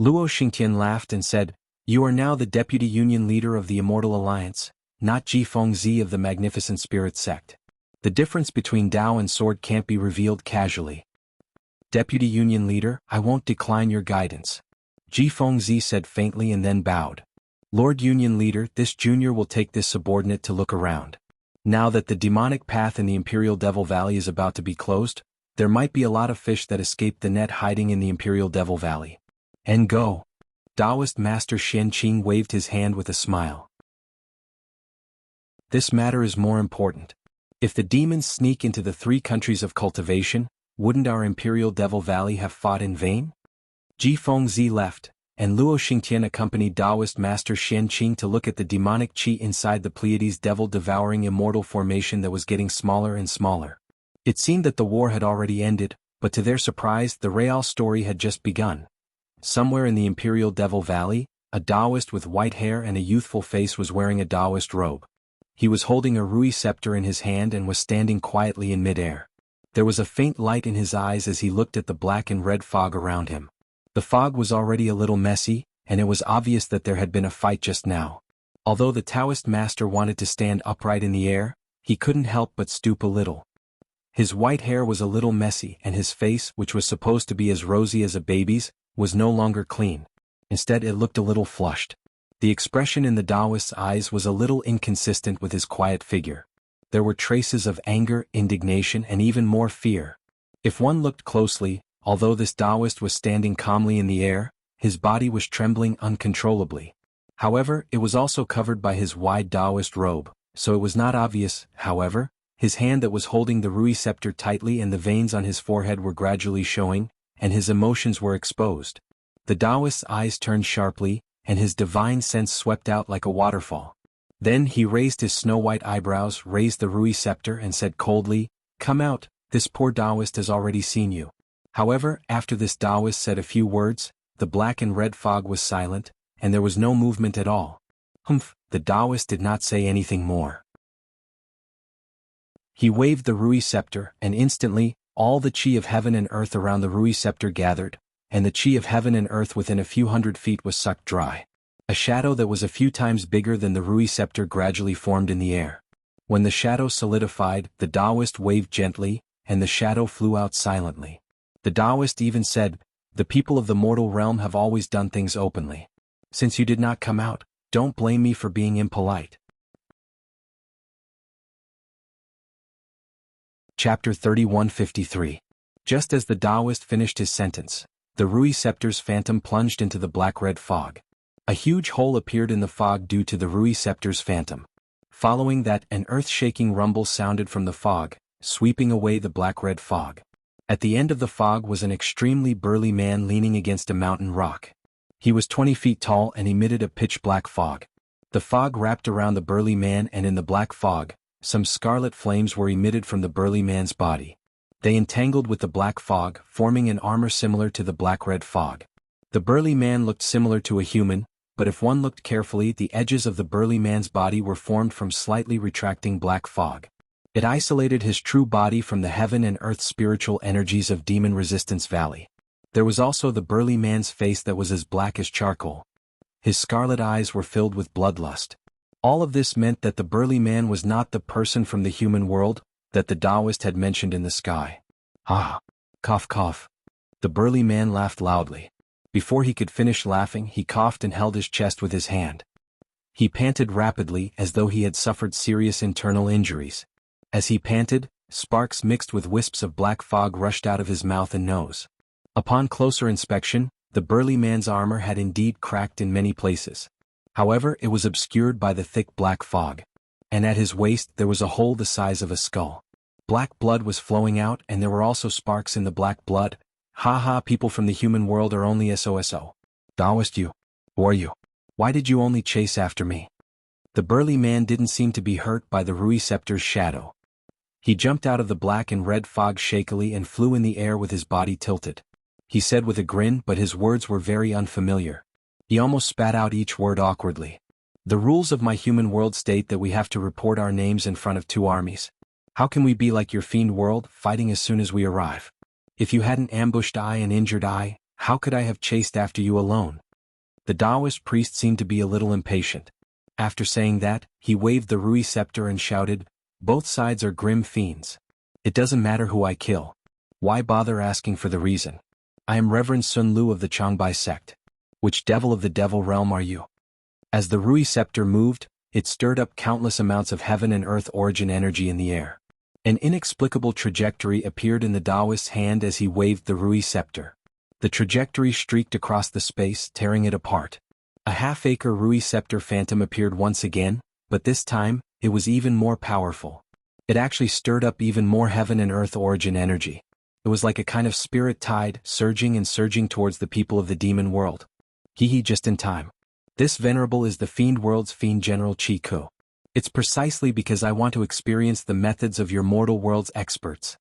Luo Xingtian laughed and said, You are now the deputy union leader of the Immortal Alliance, not Ji Feng Zi of the Magnificent Spirit Sect. The difference between Dao and sword can't be revealed casually. Deputy union leader, I won't decline your guidance. Ji Feng Zi said faintly and then bowed. Lord Union Leader, this junior will take this subordinate to look around. Now that the demonic path in the Imperial Devil Valley is about to be closed, there might be a lot of fish that escaped the net hiding in the Imperial Devil Valley. And go. Taoist Master Shen Qing waved his hand with a smile. This matter is more important. If the demons sneak into the 3 countries of cultivation, wouldn't our Imperial Devil Valley have fought in vain? Ji Feng Zi left, and Luo Xingtian accompanied Taoist Master Shen Qing to look at the demonic chi inside the Pleiades devil-devouring immortal formation that was getting smaller and smaller. It seemed that the war had already ended, but to their surprise the real story had just begun. Somewhere in the Imperial Devil Valley, a Taoist with white hair and a youthful face was wearing a Taoist robe. He was holding a Rui scepter in his hand and was standing quietly in mid-air. There was a faint light in his eyes as he looked at the black and red fog around him. The fog was already a little messy, and it was obvious that there had been a fight just now. Although the Taoist master wanted to stand upright in the air, he couldn't help but stoop a little. His white hair was a little messy and his face, which was supposed to be as rosy as a baby's, was no longer clean. Instead it looked a little flushed. The expression in the Taoist's eyes was a little inconsistent with his quiet figure. There were traces of anger, indignation, and even more fear. If one looked closely, although this Taoist was standing calmly in the air, his body was trembling uncontrollably. However, it was also covered by his wide Taoist robe, so it was not obvious. However, his hand that was holding the Rui scepter tightly and the veins on his forehead were gradually showing, and his emotions were exposed. The Taoist's eyes turned sharply, and his divine sense swept out like a waterfall. Then he raised his snow-white eyebrows, raised the Rui scepter and said coldly, Come out, this poor Taoist has already seen you. However, after this Taoist said a few words, the black and red fog was silent, and there was no movement at all. The Taoist did not say anything more. He waved the Rui scepter, and instantly, all the chi of heaven and earth around the Rui scepter gathered, and the chi of heaven and earth within a few hundred feet was sucked dry. A shadow that was a few times bigger than the Rui scepter gradually formed in the air. When the shadow solidified, the Taoist waved gently, and the shadow flew out silently. The Taoist even said, The people of the mortal realm have always done things openly. Since you did not come out, don't blame me for being impolite. Chapter 3153. Just as the Taoist finished his sentence, the Rui scepter's phantom plunged into the black-red fog. A huge hole appeared in the fog due to the Rui scepter's phantom. Following that, an earth-shaking rumble sounded from the fog, sweeping away the black-red fog. At the end of the fog was an extremely burly man leaning against a mountain rock. He was 20 feet tall and emitted a pitch-black fog. The fog wrapped around the burly man, and in the black fog, some scarlet flames were emitted from the burly man's body. They entangled with the black fog, forming an armor similar to the black-red fog. The burly man looked similar to a human, but if one looked carefully, the edges of the burly man's body were formed from slightly retracting black fog. It isolated his true body from the heaven and earth spiritual energies of Demon Resistance Valley. There was also the burly man's face that was as black as charcoal. His scarlet eyes were filled with bloodlust. All of this meant that the burly man was not the person from the human world, that the Taoist had mentioned in the sky. Ah! Cough cough. The burly man laughed loudly. Before he could finish laughing, he coughed and held his chest with his hand. He panted rapidly as though he had suffered serious internal injuries. As he panted, sparks mixed with wisps of black fog rushed out of his mouth and nose. Upon closer inspection, the burly man's armor had indeed cracked in many places. However, it was obscured by the thick black fog. And at his waist there was a hole the size of a skull. Black blood was flowing out, and there were also sparks in the black blood. Ha ha, people from the human world are only SOSO. Taoist, you. Who are you? Why did you only chase after me? The burly man didn't seem to be hurt by the Rui Scepter's shadow. He jumped out of the black and red fog shakily and flew in the air with his body tilted. He said with a grin, but his words were very unfamiliar. He almost spat out each word awkwardly. The rules of my human world state that we have to report our names in front of 2 armies. How can we be like your fiend world, fighting as soon as we arrive? If you hadn't ambushed I and injured I, how could I have chased after you alone? The Taoist priest seemed to be a little impatient. After saying that, he waved the Rui Scepter and shouted, "Both sides are grim fiends. It doesn't matter who I kill. Why bother asking for the reason? I am Reverend Sun Lu of the Changbai sect. Which devil of the devil realm are you?" As the Rui Scepter moved, it stirred up countless amounts of heaven and earth origin energy in the air. An inexplicable trajectory appeared in the Taoist's hand as he waved the Rui Scepter. The trajectory streaked across the space, tearing it apart. A half-acre Rui Scepter phantom appeared once again, but this time, it was even more powerful. It actually stirred up even more heaven and earth origin energy. It was like a kind of spirit tide, surging and surging towards the people of the demon world. Hee just in time. This venerable is the fiend world's fiend general Chi Ku. It's precisely because I want to experience the methods of your mortal world's experts.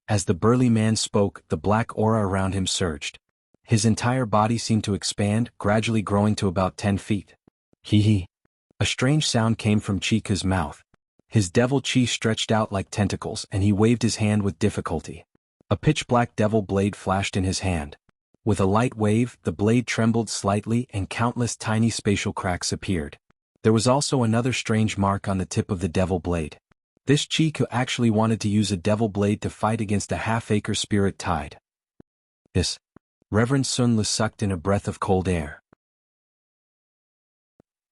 As the burly man spoke, the black aura around him surged. His entire body seemed to expand, gradually growing to about 10 feet. Hee. A strange sound came from Chi Ku's mouth. His devil chi stretched out like tentacles, and he waved his hand with difficulty. A pitch-black devil blade flashed in his hand. With a light wave, the blade trembled slightly and countless tiny spatial cracks appeared. There was also another strange mark on the tip of the devil blade. This Chi Ku actually wanted to use a devil blade to fight against a half-acre spirit tide. This. Reverend Sun Lu sucked in a breath of cold air.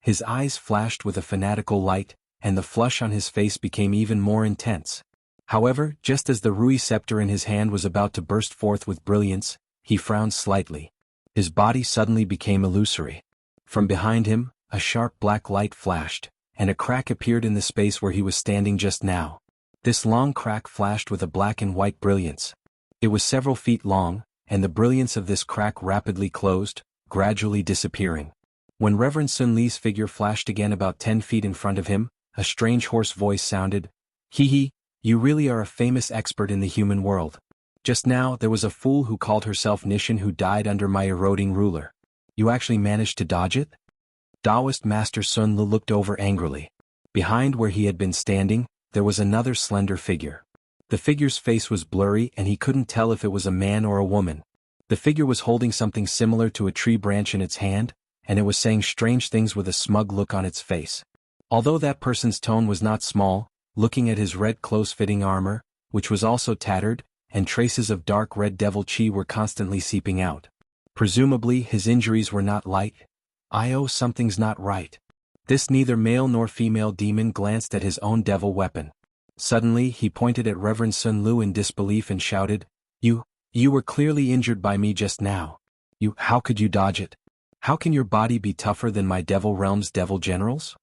His eyes flashed with a fanatical light, and the flush on his face became even more intense. However, just as the Rui Scepter in his hand was about to burst forth with brilliance, he frowned slightly. His body suddenly became illusory. From behind him, a sharp black light flashed, and a crack appeared in the space where he was standing just now. This long crack flashed with a black and white brilliance. It was several feet long, and the brilliance of this crack rapidly closed, gradually disappearing. When Reverend Sun Li's figure flashed again about 10 feet in front of him, a strange hoarse voice sounded, "Hee, you really are a famous expert in the human world. Just now there was a fool who called herself Nishin who died under my eroding ruler. You actually managed to dodge it?" Taoist Master Sun Lu looked over angrily. Behind where he had been standing, there was another slender figure. The figure's face was blurry and he couldn't tell if it was a man or a woman. The figure was holding something similar to a tree branch in its hand, and it was saying strange things with a smug look on its face. Although that person's tone was not small, looking at his red close-fitting armor, which was also tattered, and traces of dark red devil chi were constantly seeping out. Presumably his injuries were not light. Something's not right. This neither male nor female demon glanced at his own devil weapon. Suddenly he pointed at Reverend Sun Lu in disbelief and shouted, You were clearly injured by me just now. How could you dodge it? How can your body be tougher than my devil realm's devil generals?"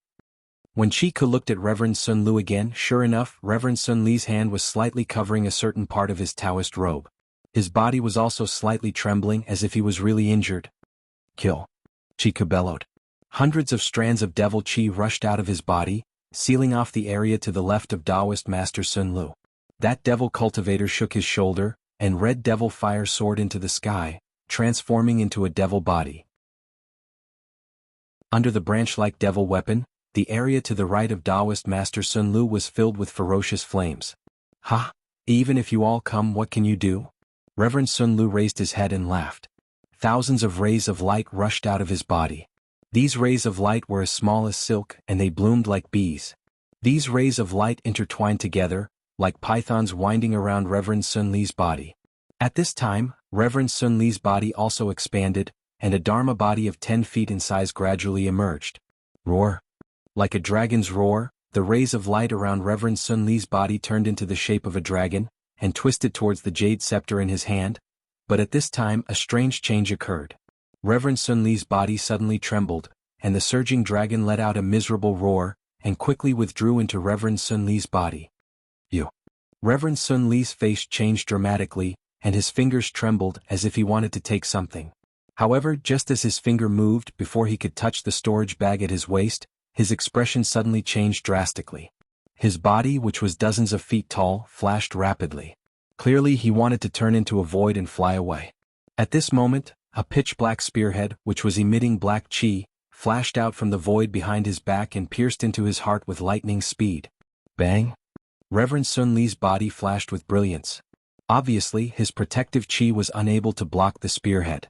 When Chi Ku looked at Reverend Sun Lu again, sure enough, Reverend Sun Li's hand was slightly covering a certain part of his Taoist robe. His body was also slightly trembling as if he was really injured. "Kill!" Chi Ku bellowed. Hundreds of strands of devil chi rushed out of his body, sealing off the area to the left of Taoist Master Sun Lu. That devil cultivator shook his shoulder, and red devil fire soared into the sky, transforming into a devil body. Under the branch-like devil weapon, the area to the right of Taoist Master Sun Lu was filled with ferocious flames. "Ha! Even if you all come, what can you do?" Reverend Sun Lu raised his head and laughed. Thousands of rays of light rushed out of his body. These rays of light were as small as silk, and they bloomed like bees. These rays of light intertwined together, like pythons winding around Reverend Sun Li's body. At this time, Reverend Sun Li's body also expanded, and a Dharma body of 10 feet in size gradually emerged. Roar! Like a dragon's roar, the rays of light around Reverend Sun Li's body turned into the shape of a dragon, and twisted towards the jade scepter in his hand. But at this time a strange change occurred. Reverend Sun Li's body suddenly trembled, and the surging dragon let out a miserable roar, and quickly withdrew into Reverend Sun Li's body. You! Reverend Sun Li's face changed dramatically, and his fingers trembled as if he wanted to take something. However, just as his finger moved before he could touch the storage bag at his waist, his expression suddenly changed drastically. His body, which was dozens of feet tall, flashed rapidly. Clearly he wanted to turn into a void and fly away. At this moment, a pitch-black spearhead, which was emitting black chi, flashed out from the void behind his back and pierced into his heart with lightning speed. Bang! Reverend Sun Li's body flashed with brilliance. Obviously, his protective chi was unable to block the spearhead.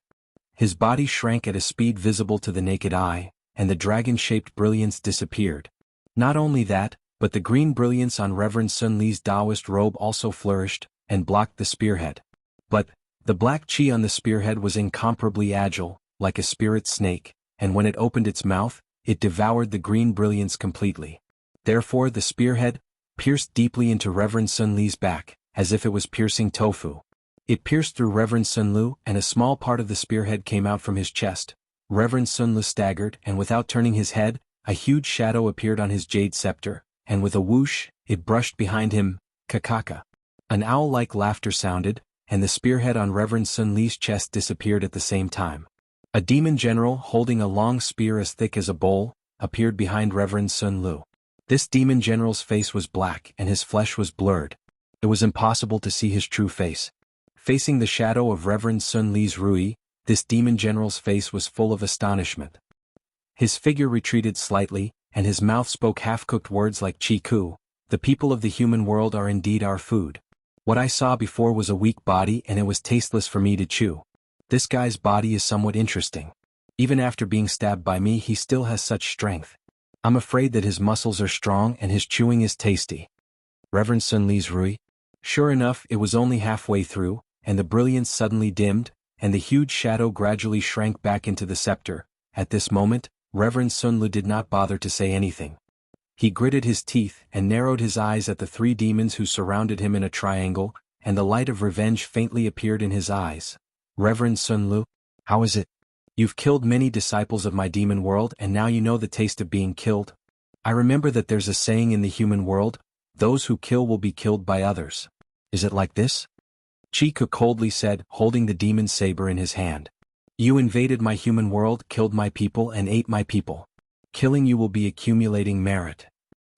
His body shrank at a speed visible to the naked eye, and the dragon-shaped brilliance disappeared. Not only that, but the green brilliance on Reverend Sun Li's Taoist robe also flourished, and blocked the spearhead. But the black chi on the spearhead was incomparably agile, like a spirit snake, and when it opened its mouth, it devoured the green brilliance completely. Therefore the spearhead pierced deeply into Reverend Sun Li's back, as if it was piercing tofu. It pierced through Reverend Sun Lu, and a small part of the spearhead came out from his chest. Reverend Sun Lu staggered, and without turning his head, a huge shadow appeared on his jade scepter, and with a whoosh, it brushed behind him. Kakaka. An owl-like laughter sounded, and the spearhead on Reverend Sun Li's chest disappeared at the same time. A demon general holding a long spear as thick as a bowl appeared behind Reverend Sun Lu. This demon general's face was black and his flesh was blurred. It was impossible to see his true face. Facing the shadow of Reverend Sun Li's Rui, this demon general's face was full of astonishment. His figure retreated slightly, and his mouth spoke half-cooked words like Chi-Ku. The people of the human world are indeed our food. What I saw before was a weak body and it was tasteless for me to chew. This guy's body is somewhat interesting. Even after being stabbed by me he still has such strength. I'm afraid that his muscles are strong and his chewing is tasty. Reverend Sun Li's Rui? Sure enough, it was only halfway through, and the brilliance suddenly dimmed, and the huge shadow gradually shrank back into the scepter. At this moment, Reverend Sun Lu did not bother to say anything. He gritted his teeth and narrowed his eyes at the three demons who surrounded him in a triangle, and the light of revenge faintly appeared in his eyes. Reverend Sun Lu, how is it? You've killed many disciples of my demon world and now you know the taste of being killed. I remember that there's a saying in the human world, those who kill will be killed by others. Is it like this? Chi-Ku coldly said, holding the demon saber in his hand. You invaded my human world, killed my people and ate my people. Killing you will be accumulating merit.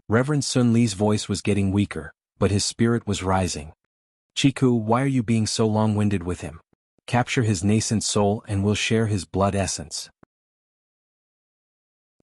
Reverend Sun Li's voice was getting weaker, but his spirit was rising. Chi-Ku, why are you being so long-winded with him? Capture his nascent soul and we'll share his blood essence.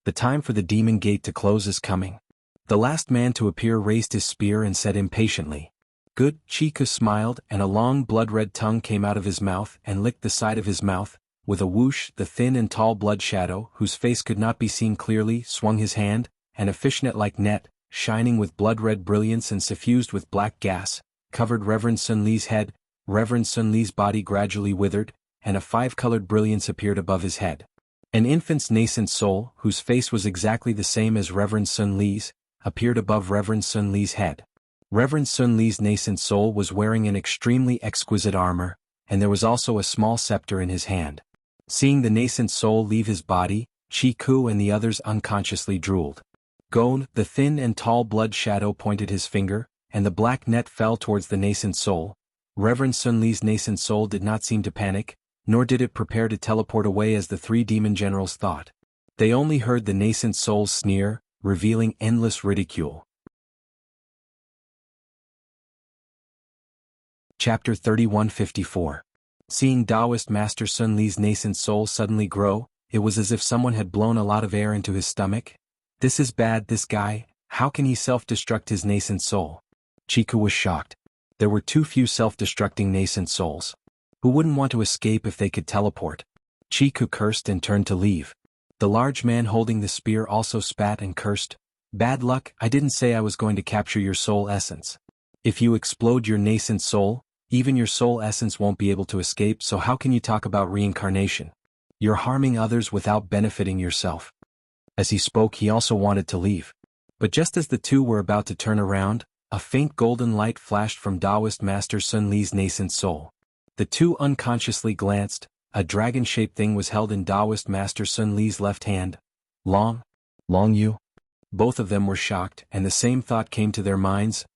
The time for the demon gate to close is coming. The last man to appear raised his spear and said impatiently. Good. Chi-Ku smiled and a long blood-red tongue came out of his mouth and licked the side of his mouth. With a whoosh, the thin and tall blood shadow, whose face could not be seen clearly, swung his hand, and a fishnet-like net, shining with blood-red brilliance and suffused with black gas, covered Reverend Sun Li's head. Reverend Sun Li's body gradually withered, and a five-colored brilliance appeared above his head. An infant's nascent soul, whose face was exactly the same as Reverend Sun Li's, appeared above Reverend Sun Li's head. Reverend Sun Li's nascent soul was wearing an extremely exquisite armor, and there was also a small scepter in his hand. Seeing the nascent soul leave his body, Chi-Ku and the others unconsciously drooled. Gon, the thin and tall blood shadow, pointed his finger, and the black net fell towards the nascent soul. Reverend Sun Li's nascent soul did not seem to panic, nor did it prepare to teleport away as the three demon generals thought. They only heard the nascent soul's sneer, revealing endless ridicule. Chapter 3154. Seeing Taoist Master Sun Li's nascent soul suddenly grow, it was as if someone had blown a lot of air into his stomach. This is bad, this guy, how can he self-destruct his nascent soul? Chi-Ku was shocked. There were too few self-destructing nascent souls. Who wouldn't want to escape if they could teleport? Chi-Ku cursed and turned to leave. The large man holding the spear also spat and cursed. Bad luck, I didn't say I was going to capture your soul essence. If you explode your nascent soul, even your soul essence won't be able to escape, so how can you talk about reincarnation? You're harming others without benefiting yourself. As he spoke, he also wanted to leave. But just as the two were about to turn around, a faint golden light flashed from Taoist Master Sun Li's nascent soul. The two unconsciously glanced. A dragon-shaped thing was held in Taoist Master Sun Li's left hand. Long Yu? Both of them were shocked, and the same thought came to their minds.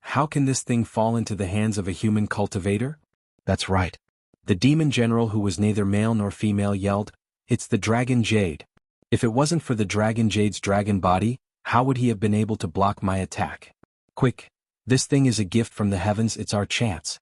How can this thing fall into the hands of a human cultivator? That's right. The demon general, who was neither male nor female, yelled, "It's the dragon jade. If it wasn't for the dragon jade's dragon body, how would he have been able to block my attack? Quick! This thing is a gift from the heavens, it's our chance."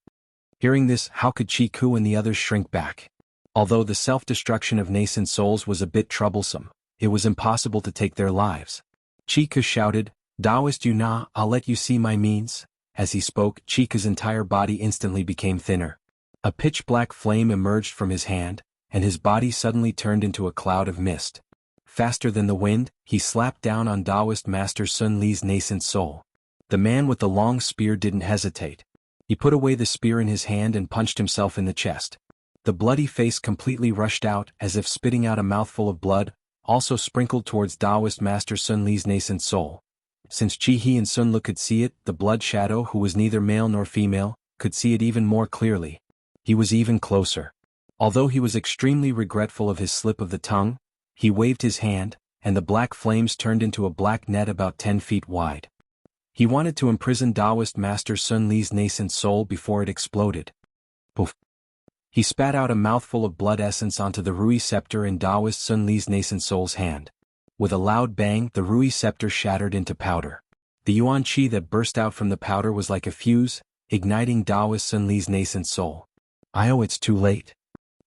Hearing this, how could Chiku and the others shrink back? Although the self-destruction of nascent souls was a bit troublesome, it was impossible to take their lives. Chiku shouted, "Taoist Yuna, I'll let you see my means." As he spoke, Chiku's entire body instantly became thinner. A pitch-black flame emerged from his hand, and his body suddenly turned into a cloud of mist. Faster than the wind, he slapped down on Taoist Master Sun Li's nascent soul. The man with the long spear didn't hesitate. He put away the spear in his hand and punched himself in the chest. The bloody face completely rushed out, as if spitting out a mouthful of blood, also sprinkled towards Taoist Master Sun Li's nascent soul. Since Chi-He and Sun Lu could see it, the blood shadow, who was neither male nor female, could see it even more clearly. He was even closer. Although he was extremely regretful of his slip of the tongue, he waved his hand, and the black flames turned into a black net about 10 feet wide. He wanted to imprison Taoist Master Sun Li's nascent soul before it exploded. Poof! He spat out a mouthful of blood essence onto the Rui scepter in Taoist Sun Li's nascent soul's hand. With a loud bang, the Rui scepter shattered into powder. The Yuan Qi that burst out from the powder was like a fuse, igniting Taoist Sun Li's nascent soul. It's too late.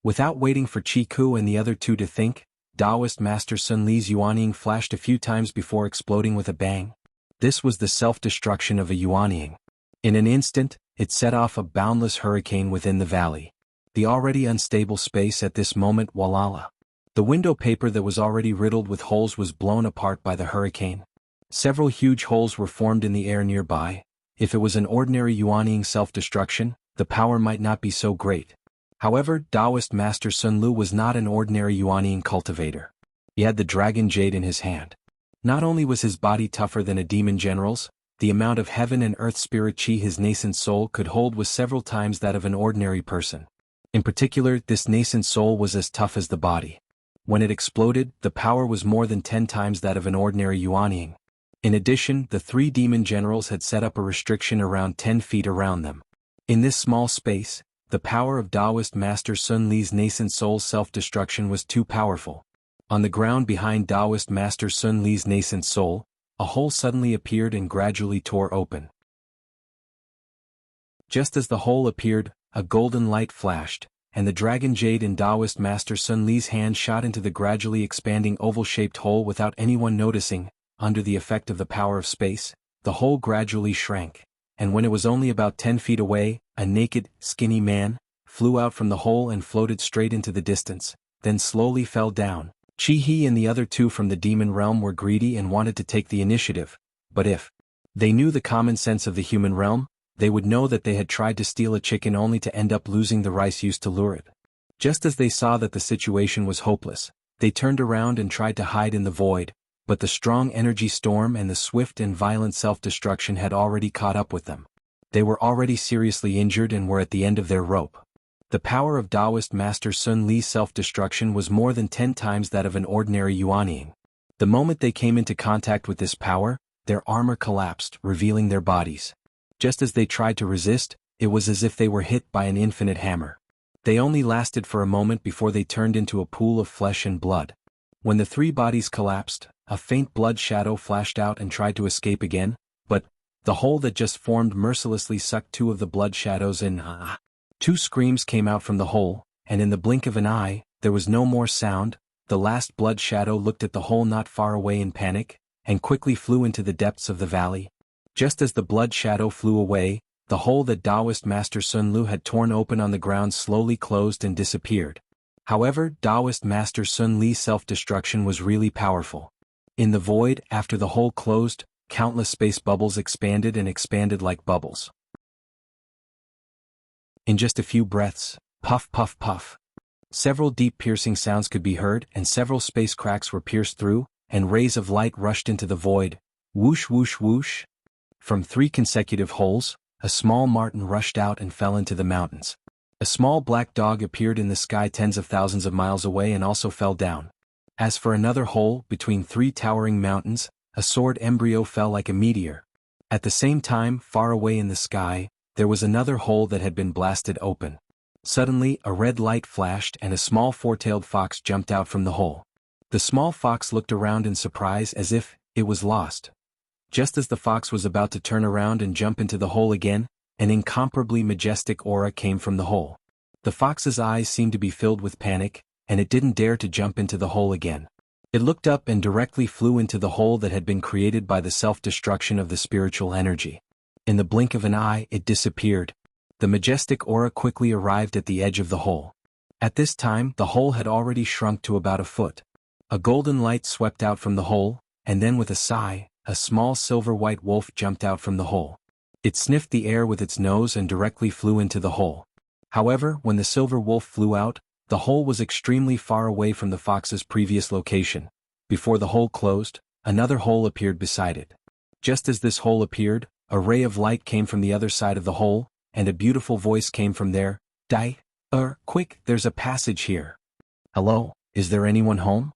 Without waiting for Chiku and the other two to think, Taoist Master Sun Li's Yuanying flashed a few times before exploding with a bang. This was the self-destruction of a Yuanying. In an instant, it set off a boundless hurricane within the valley. The already unstable space at this moment, walala. The window paper that was already riddled with holes was blown apart by the hurricane. Several huge holes were formed in the air nearby. If it was an ordinary Yuanying self-destruction, the power might not be so great. However, Taoist Master Sun Lu was not an ordinary Yuanying cultivator. He had the dragon jade in his hand. Not only was his body tougher than a demon general's, the amount of heaven and earth spirit chi his nascent soul could hold was several times that of an ordinary person. In particular, this nascent soul was as tough as the body. When it exploded, the power was more than 10 times that of an ordinary Yuanying. In addition, the three demon generals had set up a restriction around 10 feet around them. In this small space, the power of Taoist Master Sun Li's nascent soul's self-destruction was too powerful. On the ground behind Taoist Master Sun Li's nascent soul, a hole suddenly appeared and gradually tore open. Just as the hole appeared, a golden light flashed, and the dragon jade in Taoist Master Sun Li's hand shot into the gradually expanding oval-shaped hole without anyone noticing. Under the effect of the power of space, the hole gradually shrank, and when it was only about 10 feet away, a naked, skinny man flew out from the hole and floated straight into the distance, then slowly fell down. Chi-He and the other two from the demon realm were greedy and wanted to take the initiative, but if they knew the common sense of the human realm, they would know that they had tried to steal a chicken only to end up losing the rice used to lure it. Just as they saw that the situation was hopeless, they turned around and tried to hide in the void, but the strong energy storm and the swift and violent self-destruction had already caught up with them. They were already seriously injured and were at the end of their rope. The power of Taoist Master Sun Li's self-destruction was more than 10 times that of an ordinary Yuanying. The moment they came into contact with this power, their armor collapsed, revealing their bodies. Just as they tried to resist, it was as if they were hit by an infinite hammer. They only lasted for a moment before they turned into a pool of flesh and blood. When the three bodies collapsed, a faint blood shadow flashed out and tried to escape again, but the hole that just formed mercilessly sucked two of the blood shadows in. Two screams came out from the hole, and in the blink of an eye, there was no more sound. The last blood shadow looked at the hole not far away in panic, and quickly flew into the depths of the valley. Just as the blood shadow flew away, the hole that Taoist Master Sun Lu had torn open on the ground slowly closed and disappeared. However, Taoist Master Sun Li's self-destruction was really powerful. In the void, after the hole closed, countless space bubbles expanded and expanded like bubbles. In just a few breaths, puff puff puff. Several deep piercing sounds could be heard, and several space cracks were pierced through, and rays of light rushed into the void. Whoosh whoosh whoosh. From 3 consecutive holes, a small marten rushed out and fell into the mountains. A small black dog appeared in the sky tens of thousands of miles away and also fell down. As for another hole, between 3 towering mountains, a sword embryo fell like a meteor. At the same time, far away in the sky, there was another hole that had been blasted open. Suddenly, a red light flashed and a small 4-tailed fox jumped out from the hole. The small fox looked around in surprise as if it was lost. Just as the fox was about to turn around and jump into the hole again, an incomparably majestic aura came from the hole. The fox's eyes seemed to be filled with panic, and it didn't dare to jump into the hole again. It looked up and directly flew into the hole that had been created by the self-destruction of the spiritual energy. In the blink of an eye, it disappeared. The majestic aura quickly arrived at the edge of the hole. At this time, the hole had already shrunk to about a foot. A golden light swept out from the hole, and then with a sigh, a small silver-white wolf jumped out from the hole. It sniffed the air with its nose and directly flew into the hole. However, when the silver wolf flew out, the hole was extremely far away from the fox's previous location. Before the hole closed, another hole appeared beside it. Just as this hole appeared, a ray of light came from the other side of the hole, and a beautiful voice came from there. Quick, there's a passage here. Hello, is there anyone home?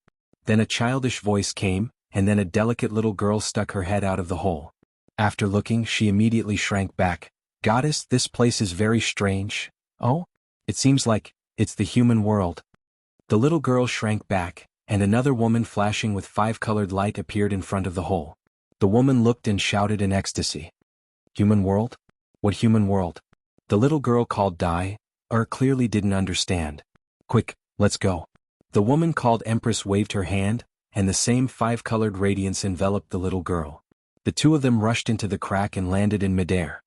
Then a childish voice came, and then a delicate little girl stuck her head out of the hole. After looking, she immediately shrank back. Goddess, this place is very strange. Oh? It seems like it's the human world. The little girl shrank back, and another woman flashing with 5-colored light appeared in front of the hole. The woman looked and shouted in ecstasy. Human world? What human world? The little girl called clearly didn't understand. Quick, let's go. The woman called Empress waved her hand, and the same 5-colored radiance enveloped the little girl. The two of them rushed into the crack and landed in midair.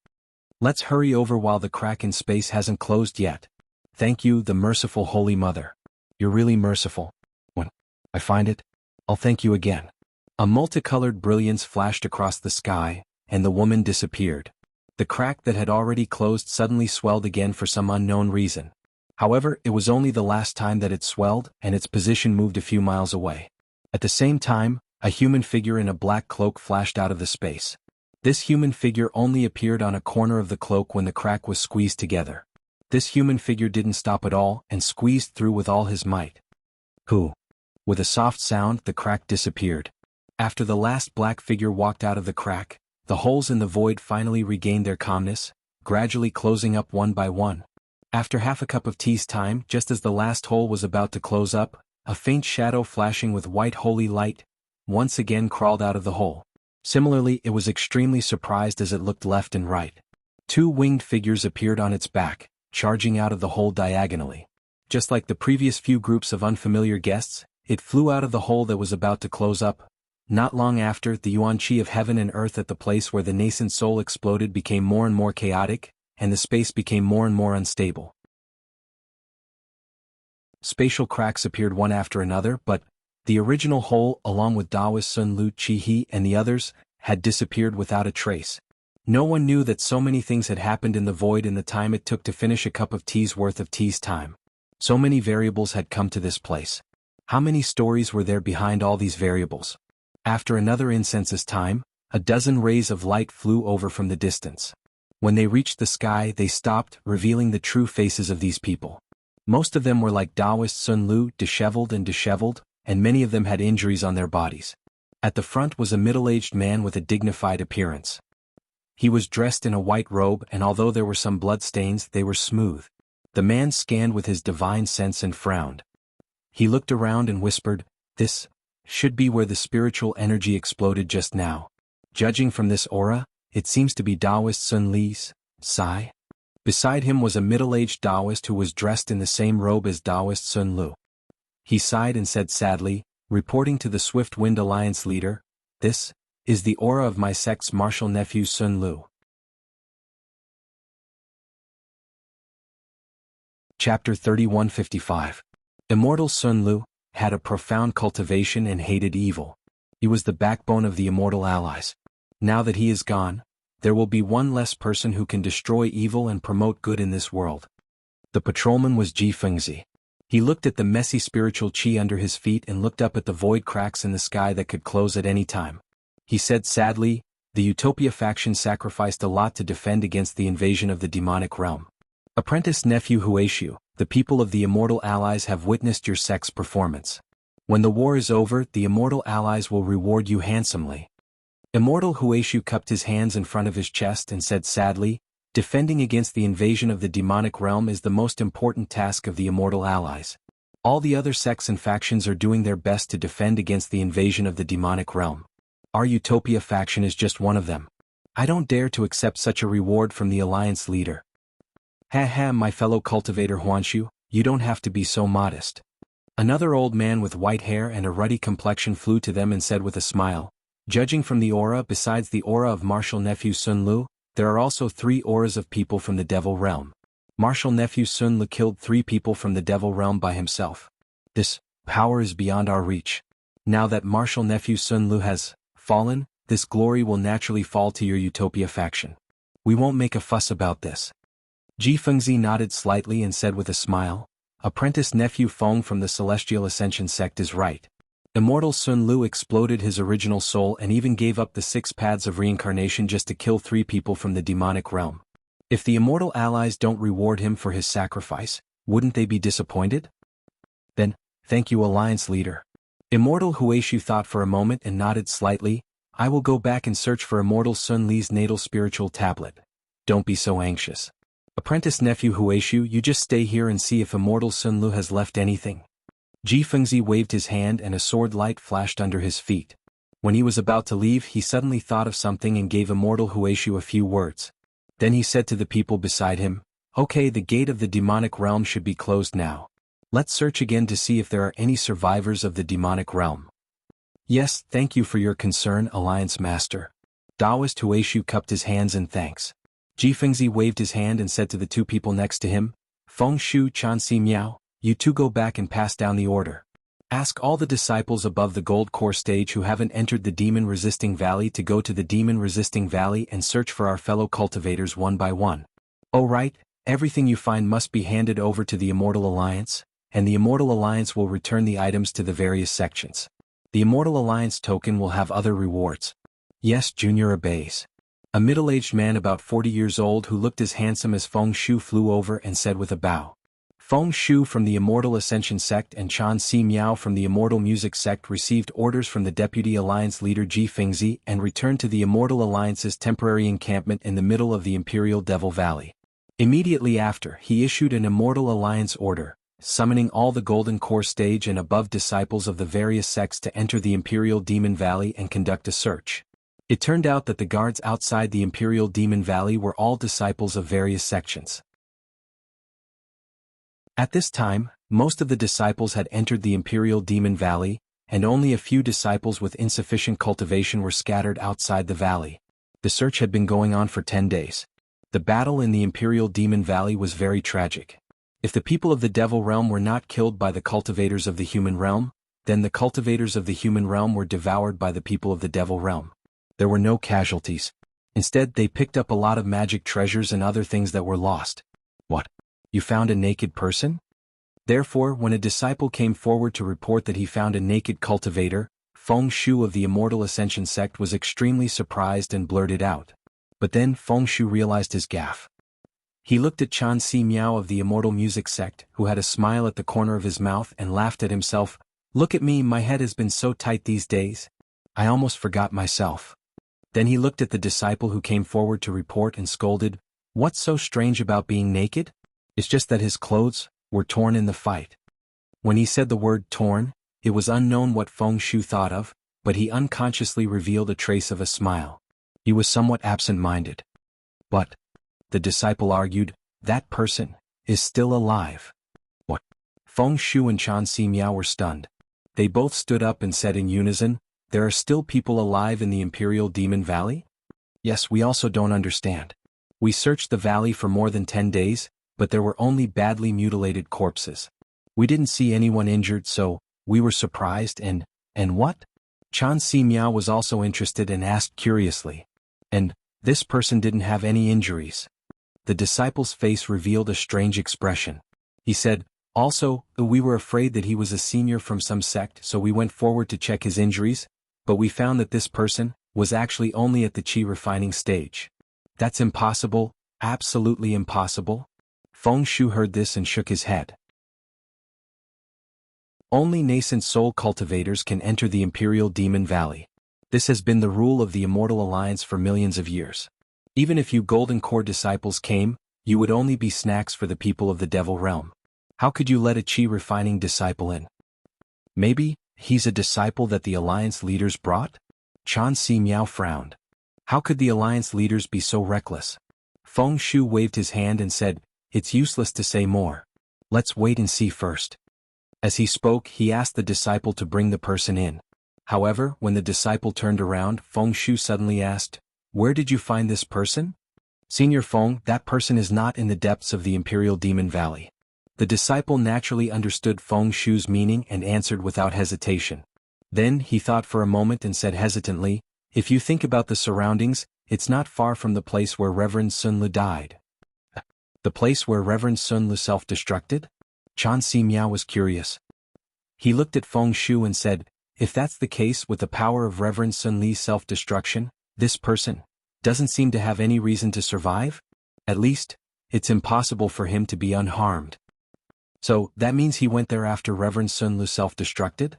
Let's hurry over while the crack in space hasn't closed yet. Thank you, the merciful Holy Mother. You're really merciful. When I find it, I'll thank you again. A multicolored brilliance flashed across the sky, and the woman disappeared. The crack that had already closed suddenly swelled again for some unknown reason. However, it was only the last time that it swelled, and its position moved a few miles away. At the same time, a human figure in a black cloak flashed out of the space. This human figure only appeared on a corner of the cloak when the crack was squeezed together. This human figure didn't stop at all and squeezed through with all his might. Who? With a soft sound, the crack disappeared. After the last black figure walked out of the crack, the holes in the void finally regained their calmness, gradually closing up one by one. After half a cup of tea's time, just as the last hole was about to close up, a faint shadow flashing with white holy light once again crawled out of the hole. Similarly, it was extremely surprised as it looked left and right. 2 winged figures appeared on its back, charging out of the hole diagonally. Just like the previous few groups of unfamiliar guests, it flew out of the hole that was about to close up. Not long after, the yuan qi of heaven and earth at the place where the nascent soul exploded became more and more chaotic, and the space became more and more unstable. Spatial cracks appeared one after another, but the original hole, along with Daoist Sun Lu Chi He and the others, had disappeared without a trace. No one knew that so many things had happened in the void in the time it took to finish a cup of tea's worth of tea's time. So many variables had come to this place. How many stories were there behind all these variables? After another incense's time, a dozen rays of light flew over from the distance. When they reached the sky, they stopped, revealing the true faces of these people. Most of them were like Daoist Sun Lu, disheveled, and many of them had injuries on their bodies. At the front was a middle-aged man with a dignified appearance. He was dressed in a white robe, and although there were some blood stains, they were smooth. The man scanned with his divine sense and frowned. He looked around and whispered, "This should be where the spiritual energy exploded just now. Judging from this aura, it seems to be Daoist Sun Li's Sai." Beside him was a middle-aged Daoist who was dressed in the same robe as Daoist Sun Lu. He sighed and said sadly, reporting to the Swift Wind Alliance leader, "This is the aura of my sect's martial nephew Sun Lu." Chapter 3155. Immortal Sun Lu had a profound cultivation and hated evil. He was the backbone of the Immortal Allies. Now that he is gone, there will be one less person who can destroy evil and promote good in this world. The patrolman was Ji Fengzi. He looked at the messy spiritual qi under his feet and looked up at the void cracks in the sky that could close at any time. He said sadly, "The Utopia faction sacrificed a lot to defend against the invasion of the demonic realm. Apprentice nephew Huaishu, the people of the Immortal Allies have witnessed your sect's performance. When the war is over, the Immortal Allies will reward you handsomely." Immortal Huaishu cupped his hands in front of his chest and said sadly, "Defending against the invasion of the demonic realm is the most important task of the Immortal Allies. All the other sects and factions are doing their best to defend against the invasion of the demonic realm. Our Utopia faction is just one of them. I don't dare to accept such a reward from the Alliance leader." "Ha ha, my fellow cultivator Huanshu, you don't have to be so modest." Another old man with white hair and a ruddy complexion flew to them and said with a smile, "Judging from the aura, besides the aura of Martial Nephew Sun Lu, there are also 3 auras of people from the Devil Realm. Martial Nephew Sun Lu killed 3 people from the Devil Realm by himself. This power is beyond our reach. Now that Martial Nephew Sun Lu has fallen, this glory will naturally fall to your Utopia faction. We won't make a fuss about this." Ji Fengzi nodded slightly and said with a smile, "Apprentice nephew Feng from the Celestial Ascension sect is right. Immortal Sun Lu exploded his original soul and even gave up the 6 paths of reincarnation just to kill 3 people from the demonic realm. If the Immortal Allies don't reward him for his sacrifice, wouldn't they be disappointed? Then, thank you Alliance leader." Immortal Huaishu thought for a moment and nodded slightly, "I will go back and search for Immortal Sun Li's natal spiritual tablet. Don't be so anxious. Apprentice nephew Huaishu, you just stay here and see if Immortal Sun Lu has left anything." Ji Fengzi waved his hand and a sword light flashed under his feet. When he was about to leave, he suddenly thought of something and gave Immortal Huaishu a few words. Then he said to the people beside him, "Okay, the gate of the demonic realm should be closed now. Let's search again to see if there are any survivors of the demonic realm." "Yes, thank you for your concern, Alliance Master." Taoist Huaishu cupped his hands in thanks. Ji Fengzi waved his hand and said to the 2 people next to him, "Feng Shu Chan Si Miao, you 2 go back and pass down the order. Ask all the disciples above the gold core stage who haven't entered the demon-resisting valley to go to the demon-resisting valley and search for our fellow cultivators one by one. Oh right, everything you find must be handed over to the Immortal Alliance, and the Immortal Alliance will return the items to the various sections. The Immortal Alliance token will have other rewards." "Yes, Junior obeys." A middle-aged man about 40 years old who looked as handsome as Feng Shu flew over and said with a bow. Feng Shu from the Immortal Ascension sect and Chan Si Miao from the Immortal Music sect received orders from the Deputy Alliance leader Ji Fengzi and returned to the Immortal Alliance's temporary encampment in the middle of the Imperial Devil Valley. Immediately after, he issued an Immortal Alliance order, summoning all the Golden Core stage and above disciples of the various sects to enter the Imperial Demon Valley and conduct a search. It turned out that the guards outside the Imperial Demon Valley were all disciples of various sections. At this time, most of the disciples had entered the Imperial Demon Valley, and only a few disciples with insufficient cultivation were scattered outside the valley. The search had been going on for 10 days. The battle in the Imperial Demon Valley was very tragic. If the people of the Devil Realm were not killed by the cultivators of the human realm, then the cultivators of the human realm were devoured by the people of the Devil Realm. There were no casualties. Instead, they picked up a lot of magic treasures and other things that were lost. What? You found a naked person? Therefore, when a disciple came forward to report that he found a naked cultivator, Feng Shu of the Immortal Ascension sect was extremely surprised and blurted out. But then Feng Shu realized his gaffe. He looked at Chan Si Miao of the Immortal Music sect, who had a smile at the corner of his mouth and laughed at himself. "Look at me, my head has been so tight these days. I almost forgot myself." Then he looked at the disciple who came forward to report and scolded, "What's so strange about being naked? It's just that his clothes were torn in the fight." When he said the word torn, it was unknown what Feng Shu thought of, but he unconsciously revealed a trace of a smile. He was somewhat absent-minded. "But," the disciple argued, "that person is still alive." "What?" Feng Shu and Chan Si Miao were stunned. They both stood up and said in unison, "There are still people alive in the Imperial Demon Valley?" "Yes, we also don't understand. We searched the valley for more than 10 days, but there were only badly mutilated corpses. We didn't see anyone injured, so we were surprised and what?" Chan Si Miao was also interested and asked curiously, And this person didn't have any injuries. The disciple's face revealed a strange expression. He said, also, we were afraid that he was a senior from some sect, so we went forward to check his injuries, but we found that this person was actually only at the qi refining stage. That's impossible, absolutely impossible. Feng Shu heard this and shook his head. Only nascent soul cultivators can enter the Imperial Demon Valley. This has been the rule of the Immortal Alliance for millions of years. Even if you Golden Core disciples came, you would only be snacks for the people of the Devil Realm. How could you let a qi refining disciple in? Maybe he's a disciple that the Alliance leaders brought? Chan Si Miao frowned. How could the Alliance leaders be so reckless? Feng Shu waved his hand and said, it's useless to say more. Let's wait and see first. As he spoke, he asked the disciple to bring the person in. However, when the disciple turned around, Feng Shu suddenly asked, where did you find this person? Senior Feng, that person is not in the depths of the Imperial Demon Valley. The disciple naturally understood Feng Shu's meaning and answered without hesitation. Then he thought for a moment and said hesitantly, if you think about the surroundings, it's not far from the place where Reverend Sun Lu died. The place where Reverend Sun Lu self-destructed? Chan Si Miao was curious. He looked at Feng Shu and said, if that's the case with the power of Reverend Sun Li's self-destruction, this person doesn't seem to have any reason to survive? At least, it's impossible for him to be unharmed. So, that means he went there after Reverend Sun Lu self-destructed?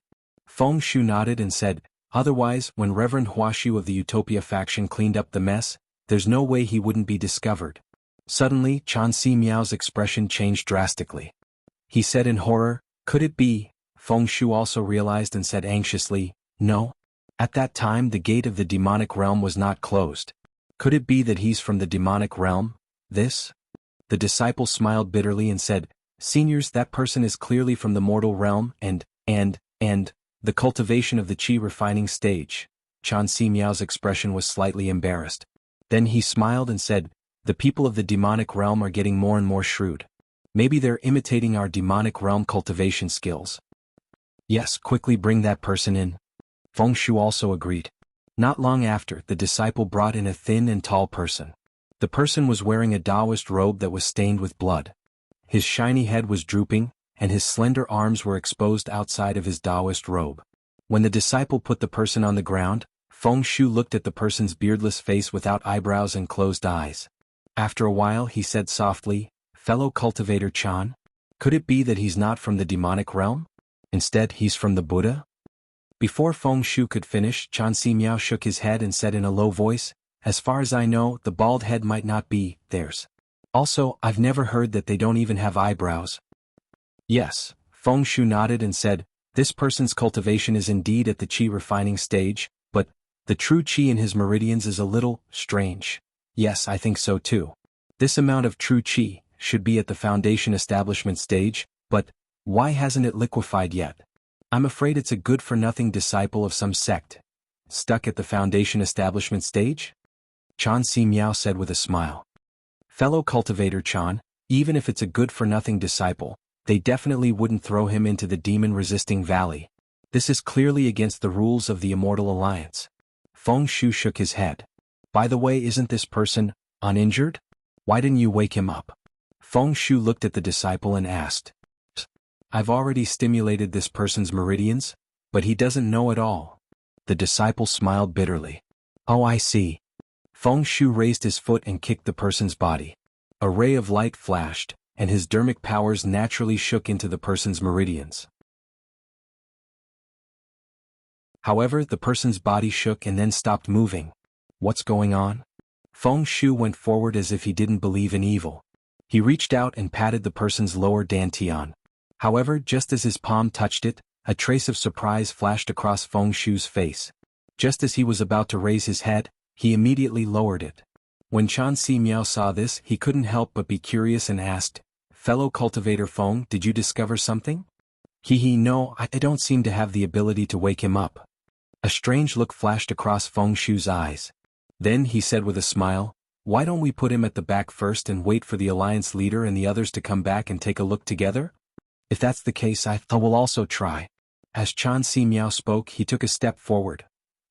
Feng Shu nodded and said, otherwise, when Reverend Huashu of the Utopia faction cleaned up the mess, there's no way he wouldn't be discovered. Suddenly, Chan Si Miao's expression changed drastically. He said in horror, could it be? Feng Shu also realized and said anxiously, no. At that time the gate of the demonic realm was not closed. Could it be that he's from the demonic realm? This? The disciple smiled bitterly and said, seniors, that person is clearly from the mortal realm and the cultivation of the qi refining stage. Chan Si Miao's expression was slightly embarrassed. Then he smiled and said, the people of the demonic realm are getting more and more shrewd. Maybe they're imitating our demonic realm cultivation skills. Yes, quickly bring that person in. Feng Shu also agreed. Not long after, the disciple brought in a thin and tall person. The person was wearing a Taoist robe that was stained with blood. His shiny head was drooping, and his slender arms were exposed outside of his Taoist robe. When the disciple put the person on the ground, Feng Shu looked at the person's beardless face without eyebrows and closed eyes. After a while he said softly, fellow Cultivator Chan? Could it be that he's not from the demonic realm? Instead, he's from the Buddha? Before Feng Shu could finish, Chan Si Miao shook his head and said in a low voice, as far as I know, the bald head might not be theirs. Also, I've never heard that they don't even have eyebrows. Yes, Feng Shu nodded and said, this person's cultivation is indeed at the qi refining stage, but the true qi in his meridians is a little strange. Yes, I think so too. This amount of true qi should be at the foundation establishment stage, but why hasn't it liquefied yet? I'm afraid it's a good-for-nothing disciple of some sect. Stuck at the foundation establishment stage? Chan Si Miao said with a smile. Fellow Cultivator Chan, even if it's a good-for-nothing disciple, they definitely wouldn't throw him into the demon-resisting valley. This is clearly against the rules of the Immortal Alliance. Feng Shu shook his head. By the way, isn't this person uninjured? Why didn't you wake him up? Feng Shu looked at the disciple and asked. I've already stimulated this person's meridians, but he doesn't know at all. The disciple smiled bitterly. Oh, I see. Feng Shu raised his foot and kicked the person's body. A ray of light flashed, and his dermic powers naturally shook into the person's meridians. However, the person's body shook and then stopped moving. What's going on? Feng Shu went forward as if he didn't believe in evil. He reached out and patted the person's lower dantian. However, just as his palm touched it, a trace of surprise flashed across Feng Shu's face. Just as he was about to raise his head, he immediately lowered it. When Chan Si Miao saw this, he couldn't help but be curious and asked, Fellow Cultivator Feng, did you discover something? No, I don't seem to have the ability to wake him up. A strange look flashed across Feng Shu's eyes. Then he said with a smile, why don't we put him at the back first and wait for the alliance leader and the others to come back and take a look together? If that's the case, I will also try. As Chan Si Miao spoke, he took a step forward.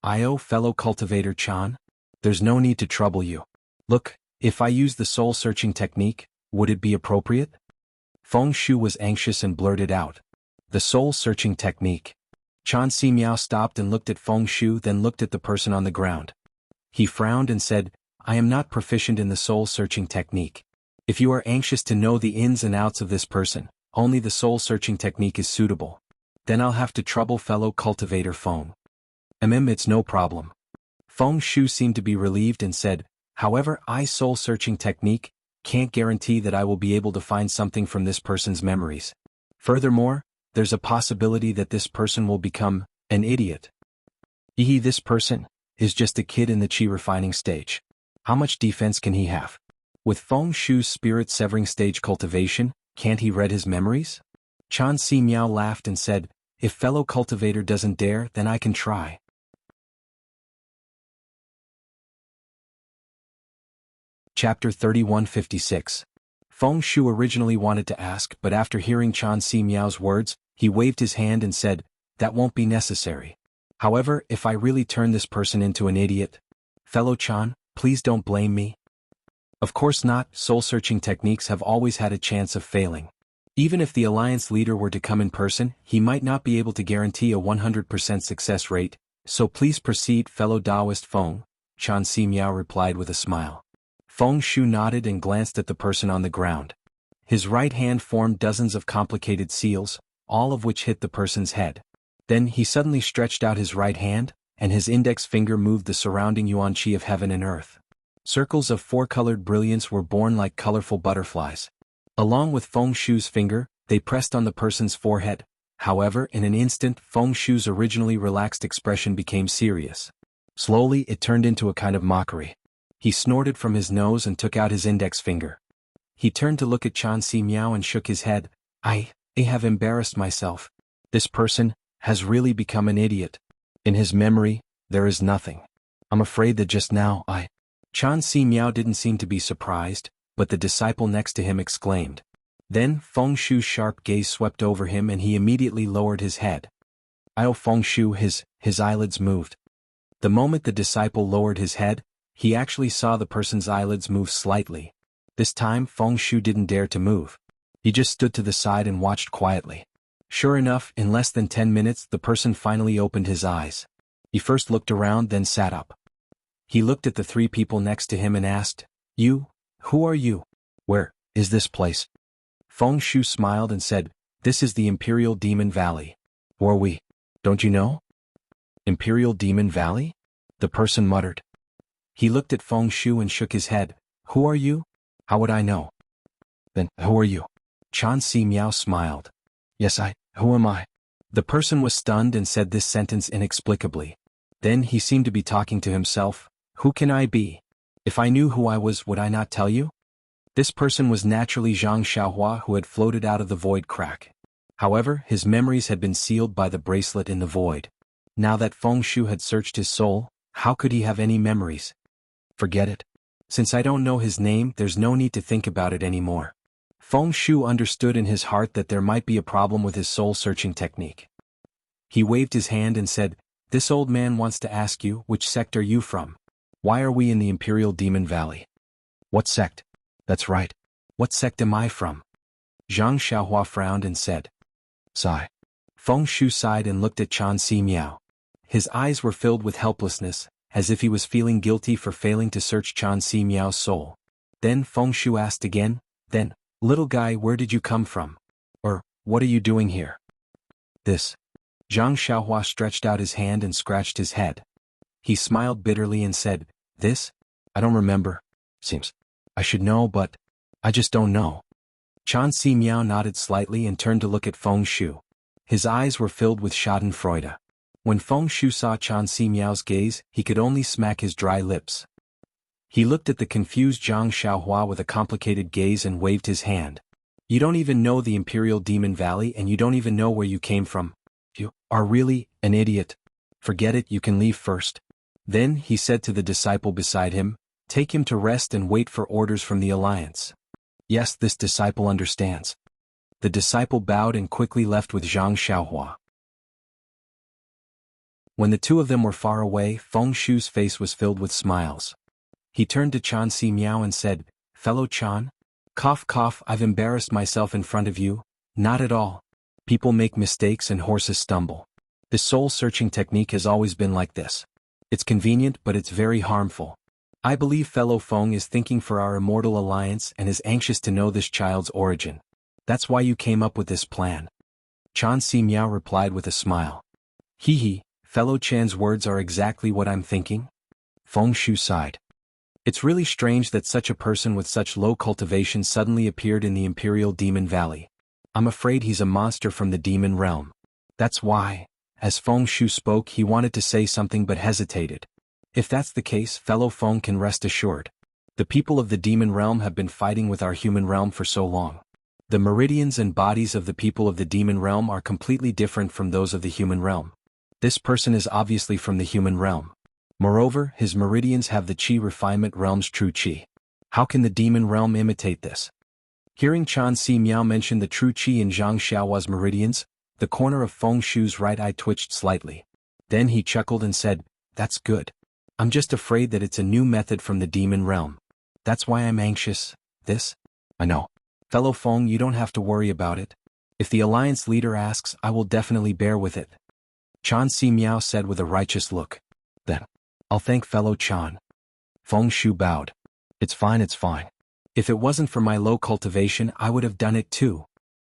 Fellow Cultivator Chan? There's no need to trouble you. Look, if I use the soul-searching technique, would it be appropriate? Feng Shu was anxious and blurted out. The soul-searching technique. Chan Si Miao stopped and looked at Feng Shu, then looked at the person on the ground. He frowned and said, I am not proficient in the soul-searching technique. If you are anxious to know the ins and outs of this person, only the soul-searching technique is suitable. Then I'll have to trouble fellow cultivator Feng. It's no problem. Feng Shu seemed to be relieved and said, however, soul-searching technique can't guarantee that I will be able to find something from this person's memories. Furthermore, there's a possibility that this person will become an idiot. This person is just a kid in the chi refining stage. How much defense can he have? With Feng Shu's spirit-severing stage cultivation, can't he read his memories? Chan Si Miao laughed and said, if fellow cultivator doesn't dare, then I can try. Chapter 3156. Feng Shu originally wanted to ask, but after hearing Chan Si Miao's words, he waved his hand and said, that won't be necessary. However, if I really turn this person into an idiot, fellow Chan, please don't blame me. Of course not, soul-searching techniques have always had a chance of failing. Even if the alliance leader were to come in person, he might not be able to guarantee a 100% success rate, so please proceed, fellow Taoist Feng, Chan Si Miao replied with a smile. Feng Shu nodded and glanced at the person on the ground. His right hand formed dozens of complicated seals, all of which hit the person's head. Then he suddenly stretched out his right hand, and his index finger moved the surrounding yuan qi of heaven and earth. Circles of four-colored brilliance were born like colorful butterflies. Along with Feng Shu's finger, they pressed on the person's forehead. However, in an instant, Feng Shu's originally relaxed expression became serious. Slowly, it turned into a kind of mockery. He snorted from his nose and took out his index finger. He turned to look at Chan Si Miao and shook his head. I have embarrassed myself. This person has really become an idiot. In his memory, there is nothing. I'm afraid that just now Chan Si Miao didn't seem to be surprised, but the disciple next to him exclaimed. Then Feng Shu's sharp gaze swept over him and he immediately lowered his head. Feng Shu, his eyelids moved. The moment the disciple lowered his head, he actually saw the person's eyelids move slightly. This time Feng Shu didn't dare to move. He just stood to the side and watched quietly. Sure enough, in less than 10 minutes the person finally opened his eyes. He first looked around, then sat up. He looked at the three people next to him and asked, You? Who are you? Where is this place? Feng Shu smiled and said, This is the Imperial Demon Valley. Who are we? Don't you know? Imperial Demon Valley? The person muttered. He looked at Feng Shu and shook his head. Who are you? How would I know? Then, who are you? Chan Si Miao smiled. Yes, who am I? The person was stunned and said this sentence inexplicably. Then he seemed to be talking to himself. Who can I be? If I knew who I was, would I not tell you? This person was naturally Zhang Xiaohua, who had floated out of the void crack. However, his memories had been sealed by the bracelet in the void. Now that Feng Shu had searched his soul, how could he have any memories? Forget it. Since I don't know his name, there's no need to think about it anymore. Feng Shu understood in his heart that there might be a problem with his soul-searching technique. He waved his hand and said, This old man wants to ask you, which sect are you from? Why are we in the Imperial Demon Valley? What sect? That's right. What sect am I from? Zhang Xiaohua frowned and said. Sigh. Feng Shu sighed and looked at Chan Si Miao. His eyes were filled with helplessness, as if he was feeling guilty for failing to search Chan Si Miao's soul. Then Feng Shu asked again, Then, little guy, where did you come from? Or, what are you doing here? This. Zhang Xiaohua stretched out his hand and scratched his head. He smiled bitterly and said, This? I don't remember. Seems I should know, but I just don't know. Chan Si Miao nodded slightly and turned to look at Feng Shu. His eyes were filled with schadenfreude. When Feng Shu saw Chan Si Miao's gaze, he could only smack his dry lips. He looked at the confused Zhang Xiaohua with a complicated gaze and waved his hand. You don't even know the Imperial Demon Valley and you don't even know where you came from. You are really an idiot. Forget it, you can leave first. Then he said to the disciple beside him, Take him to rest and wait for orders from the Alliance. Yes, this disciple understands. The disciple bowed and quickly left with Zhang Xiaohua. When the two of them were far away, Feng Shu's face was filled with smiles. He turned to Chan Si Miao and said, "Fellow Chan? Cough cough, I've embarrassed myself in front of you." "Not at all. People make mistakes and horses stumble. The soul-searching technique has always been like this. It's convenient but it's very harmful. I believe fellow Feng is thinking for our immortal alliance and is anxious to know this child's origin. That's why you came up with this plan." Chan Si Miao replied with a smile. "Hee hee, fellow Chan's words are exactly what I'm thinking." Feng Shu sighed. It's really strange that such a person with such low cultivation suddenly appeared in the Imperial Demon Valley. I'm afraid he's a monster from the demon realm. That's why, as Feng Shu spoke, he wanted to say something but hesitated. If that's the case, fellow Feng can rest assured. The people of the demon realm have been fighting with our human realm for so long. The meridians and bodies of the people of the demon realm are completely different from those of the human realm. This person is obviously from the human realm. Moreover, his meridians have the Qi refinement realm's true Qi. How can the demon realm imitate this? Hearing Chan Si Miao mention the true Qi in Zhang Xiaohua's meridians, the corner of Feng Shu's right eye twitched slightly. Then he chuckled and said, "That's good. I'm just afraid that it's a new method from the demon realm. That's why I'm anxious. This? I know. Fellow Feng, you don't have to worry about it. If the alliance leader asks, I will definitely bear with it." Chan Si Miao said with a righteous look. "Then, I'll thank fellow Chan." Feng Shu bowed. It's fine. If it wasn't for my low cultivation, I would have done it too."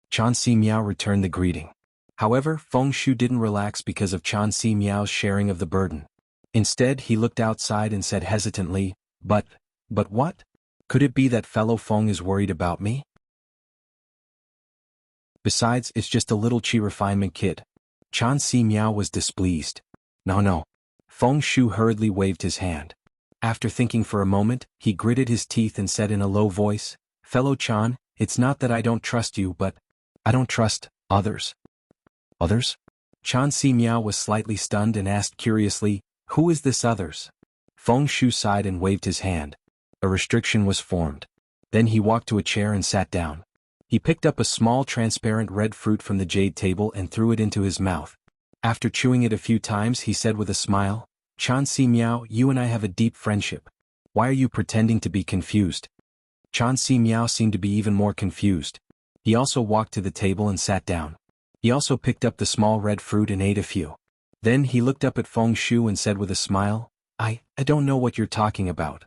Chan Si Miao returned the greeting. However, Feng Shu didn't relax because of Chan Si Miao's sharing of the burden. Instead, he looked outside and said hesitantly, But what? Could it be that fellow Feng is worried about me? Besides, it's just a little Qi refinement kid." Chan Si Miao was displeased. No. Feng Shu hurriedly waved his hand. After thinking for a moment, he gritted his teeth and said in a low voice, "Fellow Chan, it's not that I don't trust you, but I don't trust others." "Others?" Chan Si Miao was slightly stunned and asked curiously, "Who is this others?" Feng Shu sighed and waved his hand. A restriction was formed. Then he walked to a chair and sat down. He picked up a small transparent red fruit from the jade table and threw it into his mouth. After chewing it a few times, he said with a smile, "Chan Si Miao, you and I have a deep friendship. Why are you pretending to be confused?" Chan Si Miao seemed to be even more confused. He also walked to the table and sat down. He also picked up the small red fruit and ate a few. Then he looked up at Feng Shu and said with a smile, I don't know what you're talking about.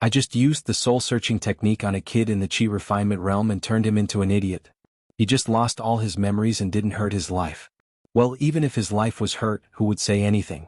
I just used the soul-searching technique on a kid in the Qi refinement realm and turned him into an idiot. He just lost all his memories and didn't hurt his life. Well, even if his life was hurt, who would say anything?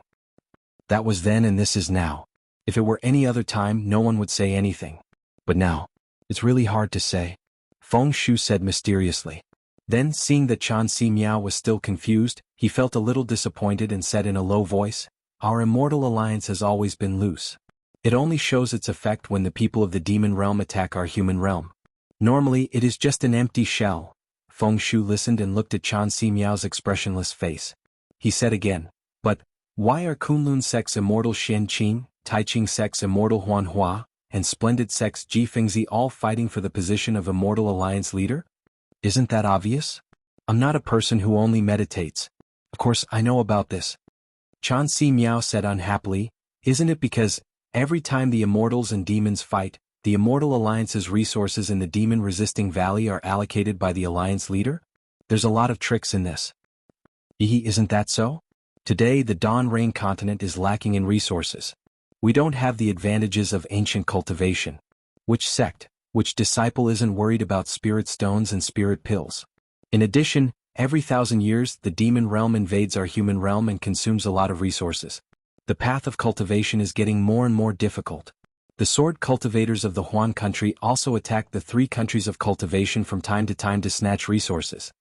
That was then and this is now. If it were any other time, no one would say anything. But now, it's really hard to say," Feng Shu said mysteriously. Then, seeing that Chan Si Miao was still confused, he felt a little disappointed and said in a low voice, "Our immortal alliance has always been loose. It only shows its effect when the people of the demon realm attack our human realm. Normally, it is just an empty shell." Feng Shu listened and looked at Chan Si Miao's expressionless face. He said again, "But why are Kunlun sect's immortal Xian Qing, Taiqing sect's immortal Huan Hua, and Splendid sect's Ji Fengzi all fighting for the position of immortal alliance leader? Isn't that obvious? I'm not a person who only meditates. Of course, I know about this." Chan Si Miao said unhappily, "Isn't it because every time the immortals and demons fight, the Immortal Alliance's resources in the demon-resisting valley are allocated by the alliance leader? There's a lot of tricks in this." Isn't that so? Today the Dawn Rain continent is lacking in resources. We don't have the advantages of ancient cultivation. Which sect, which disciple isn't worried about spirit stones and spirit pills? In addition, every 1,000 years the demon realm invades our human realm and consumes a lot of resources. The path of cultivation is getting more and more difficult. The sword cultivators of the Huan country also attack the 3 countries of cultivation from time to snatch resources.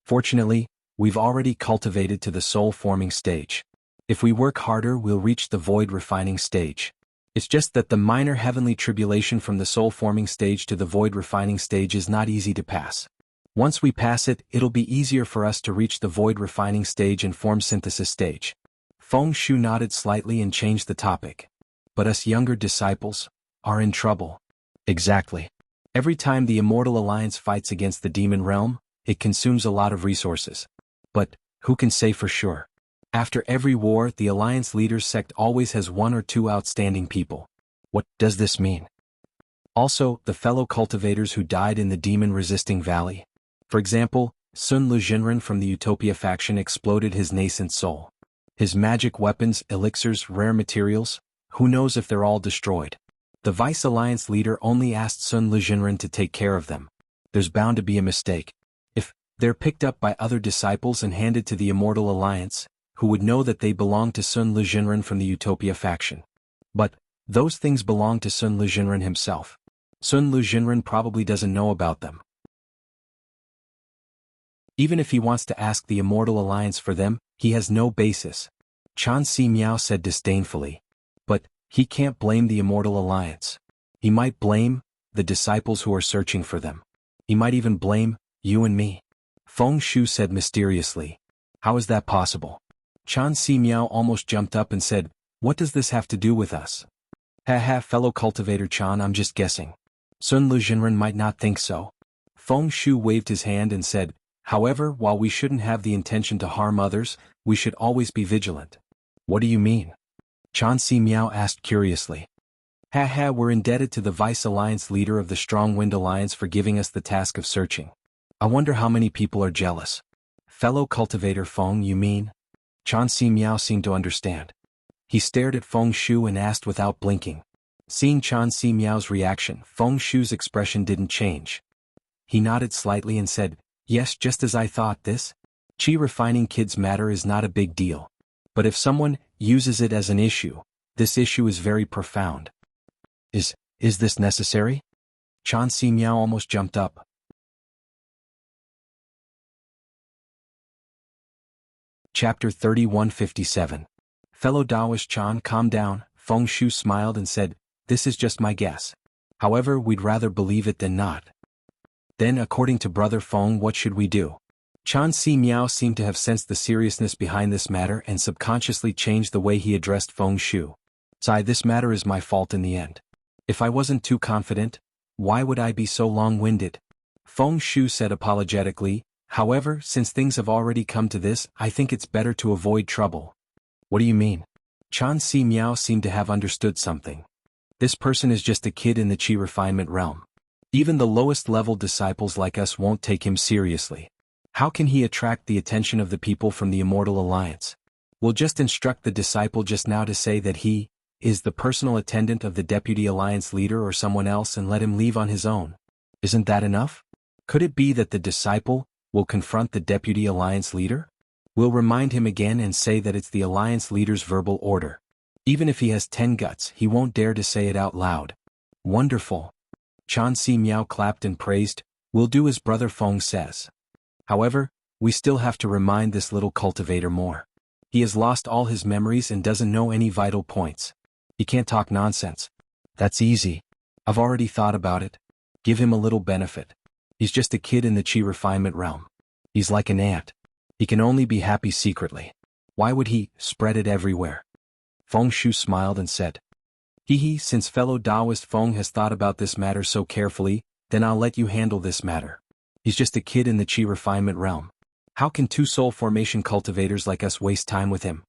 Fortunately, we've already cultivated to the soul-forming stage. If we work harder, we'll reach the void refining stage. It's just that the minor heavenly tribulation from the soul-forming stage to the void refining stage is not easy to pass. Once we pass it, it'll be easier for us to reach the void refining stage and form synthesis stage." Feng Shu nodded slightly and changed the topic. "But us younger disciples are in trouble." "Exactly. Every time the Immortal Alliance fights against the demon realm, it consumes a lot of resources. But who can say for sure? After every war, the Alliance Leaders sect always has one or two outstanding people. What does this mean? Also, the fellow cultivators who died in the demon-resisting valley. For example, Sun Lujinren from the Utopia faction exploded his nascent soul. His magic weapons, elixirs, rare materials, who knows if they're all destroyed. The Vice Alliance leader only asked Sun Lujinren to take care of them. There's bound to be a mistake. If they're picked up by other disciples and handed to the Immortal Alliance, who would know that they belong to Sun Lujinren from the Utopia faction. But those things belong to Sun Lujinren himself. Sun Lujinren probably doesn't know about them. Even if he wants to ask the Immortal Alliance for them, he has no basis. Chan Si Miao said disdainfully. But he can't blame the Immortal Alliance. He might blame the disciples who are searching for them. He might even blame you and me. Feng Shu said mysteriously. How is that possible? Chan Si Miao almost jumped up and said, what does this have to do with us? Ha, fellow cultivator Chan, I'm just guessing. Sun Lujinren might not think so. Feng Shu waved his hand and said, however, while we shouldn't have the intention to harm others, we should always be vigilant. What do you mean? Chan Si Miao asked curiously. We're indebted to the Vice Alliance leader of the Strong Wind Alliance for giving us the task of searching. I wonder how many people are jealous. Fellow cultivator Feng, you mean? Chan Si Miao seemed to understand. He stared at Feng Shu and asked without blinking. Seeing Chan Si Miao's reaction, Feng Shu's expression didn't change. He nodded slightly and said, yes, just as I thought. This Qi refining kids matter is not a big deal. But if someone uses it as an issue, this issue is very profound. Is this necessary? Chan Si Miao almost jumped up. Chapter 3157. Fellow Taoist Chan, calm down. Feng Shu smiled and said, this is just my guess. However, we'd rather believe it than not. Then, according to Brother Feng, what should we do? Chan Si Miao seemed to have sensed the seriousness behind this matter and subconsciously changed the way he addressed Feng Shu. Sai, this matter is my fault in the end. If I wasn't too confident, why would I be so long-winded? Feng Shu said apologetically, however, since things have already come to this, I think it's better to avoid trouble. What do you mean? Chan Si Miao seemed to have understood something. This person is just a kid in the Qi refinement realm. Even the lowest level disciples like us won't take him seriously. How can he attract the attention of the people from the Immortal Alliance? We'll just instruct the disciple just now to say that he is the personal attendant of the Deputy Alliance leader or someone else and let him leave on his own. Isn't that enough? Could it be that the disciple will confront the Deputy Alliance leader? We'll remind him again and say that it's the Alliance leader's verbal order. Even if he has 10 guts, he won't dare to say it out loud. Wonderful. Chan Si Miao clapped and praised, we'll do as Brother Feng says. However, we still have to remind this little cultivator more. He has lost all his memories and doesn't know any vital points. He can't talk nonsense. That's easy. I've already thought about it. Give him a little benefit. He's just a kid in the Qi refinement realm. He's like an ant. He can only be happy secretly. Why would he spread it everywhere? Feng Shu smiled and said, since fellow Taoist Feng has thought about this matter so carefully, then I'll let you handle this matter. He's just a kid in the Qi refinement realm. How can two soul formation cultivators like us waste time with him?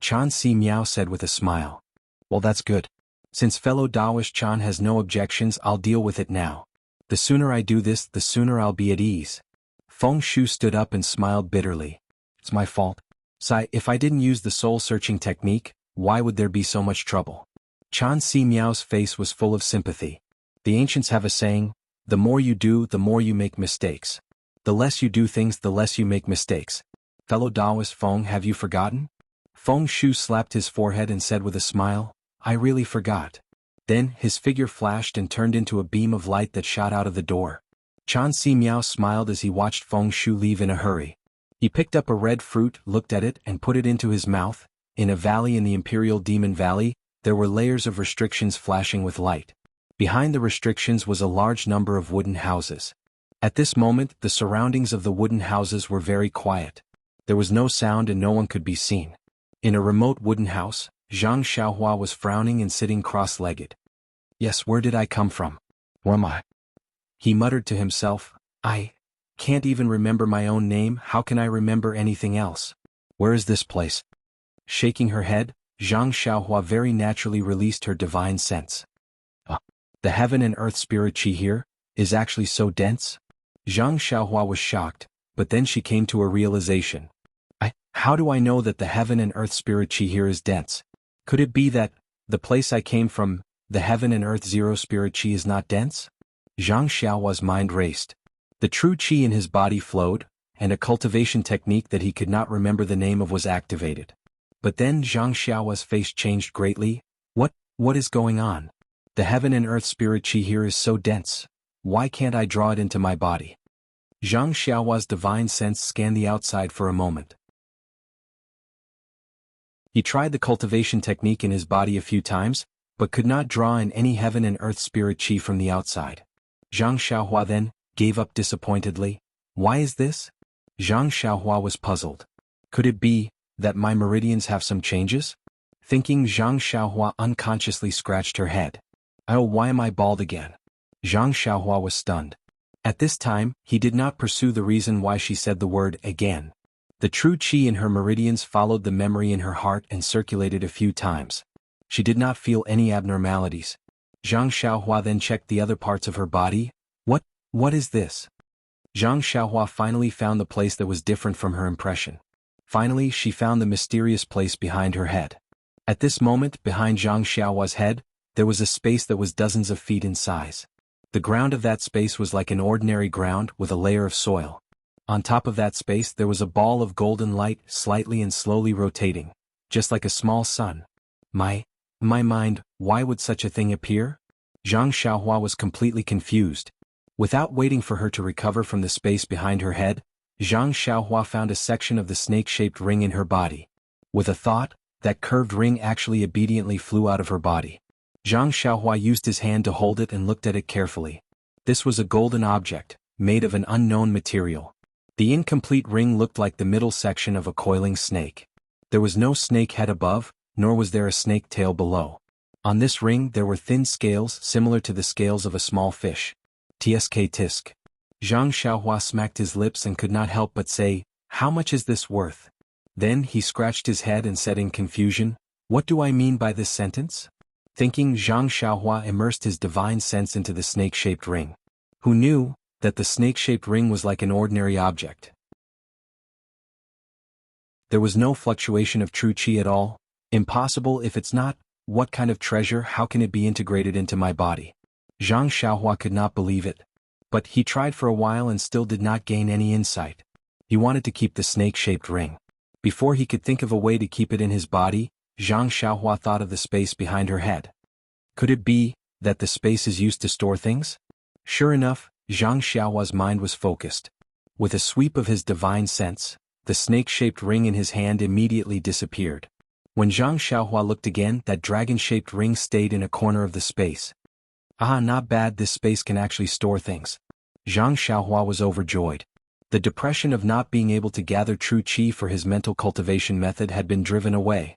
Chan Si Miao said with a smile. Well, that's good. Since fellow Taoist Chan has no objections, I'll deal with it now. The sooner I do this, the sooner I'll be at ease. Feng Shu stood up and smiled bitterly. It's my fault. Sai, if I didn't use the soul-searching technique, why would there be so much trouble? Chan Si Miao's face was full of sympathy. The ancients have a saying, the more you do, the more you make mistakes. The less you do things, the less you make mistakes. Fellow Taoist Feng, have you forgotten? Feng Shu slapped his forehead and said with a smile, I really forgot. Then, his figure flashed and turned into a beam of light that shot out of the door. Chan Si Miao smiled as he watched Feng Shu leave in a hurry. He picked up a red fruit, looked at it, and put it into his mouth. In a valley in the Imperial Demon Valley, there were layers of restrictions flashing with light. Behind the restrictions was a large number of wooden houses. At this moment, the surroundings of the wooden houses were very quiet. There was no sound and no one could be seen. In a remote wooden house, Zhang Xiaohua was frowning and sitting cross-legged. Yes, where did I come from? Who am I? He muttered to himself, I can't even remember my own name, how can I remember anything else? Where is this place? Shaking her head, Zhang Xiaohua very naturally released her divine sense. The heaven and earth spirit qi here is actually so dense? Zhang Xiaohua was shocked, but then she came to a realization. How do I know that the heaven and earth spirit qi here is dense? Could it be that the place I came from, the heaven and earth zero spirit qi is not dense? Zhang Xiaohua's mind raced. The true qi in his body flowed, and a cultivation technique that he could not remember the name of was activated. But then Zhang Xiaohua's face changed greatly. What is going on? The heaven and earth spirit qi here is so dense. Why can't I draw it into my body? Zhang Xiaohua's divine sense scanned the outside for a moment. He tried the cultivation technique in his body a few times, but could not draw in any heaven and earth spirit qi from the outside. Zhang Xiaohua then gave up disappointedly. Why is this? Zhang Xiaohua was puzzled. Could it be that my meridians have some changes? Thinking, Zhang Xiaohua unconsciously scratched her head. Oh, why am I bald again? Zhang Xiaohua was stunned. At this time, he did not pursue the reason why she said the word again. The true qi in her meridians followed the memory in her heart and circulated a few times. She did not feel any abnormalities. Zhang Xiaohua then checked the other parts of her body. What is this? Zhang Xiaohua finally found the place that was different from her impression. Finally, she found the mysterious place behind her head. At this moment, behind Zhang Xiaohua's head, there was a space that was dozens of feet in size. The ground of that space was like an ordinary ground with a layer of soil. On top of that space there was a ball of golden light slightly and slowly rotating, just like a small sun. My mind, why would such a thing appear? Zhang Xiaohua was completely confused. Without waiting for her to recover from the space behind her head, Zhang Xiaohua found a section of the snake-shaped ring in her body. With a thought, that curved ring actually obediently flew out of her body. Zhang Xiaohua used his hand to hold it and looked at it carefully. This was a golden object, made of an unknown material. The incomplete ring looked like the middle section of a coiling snake. There was no snake head above, nor was there a snake tail below. On this ring there were thin scales similar to the scales of a small fish. Tsk tisk. Zhang Xiaohua smacked his lips and could not help but say, "How much is this worth?" Then he scratched his head and said in confusion, "What do I mean by this sentence?" Thinking, Zhang Xiaohua immersed his divine sense into the snake-shaped ring. Who knew that the snake-shaped ring was like an ordinary object? There was no fluctuation of true qi at all. Impossible if it's not. What kind of treasure? How can it be integrated into my body? Zhang Xiaohua could not believe it. But he tried for a while and still did not gain any insight. He wanted to keep the snake-shaped ring. Before he could think of a way to keep it in his body, Zhang Xiaohua thought of the space behind her head. Could it be that the space is used to store things? Sure enough, Zhang Xiaohua's mind was focused. With a sweep of his divine sense, the snake-shaped ring in his hand immediately disappeared. When Zhang Xiaohua looked again, that dragon-shaped ring stayed in a corner of the space. Ah, not bad, this space can actually store things. Zhang Xiaohua was overjoyed. The depression of not being able to gather true qi for his mental cultivation method had been driven away.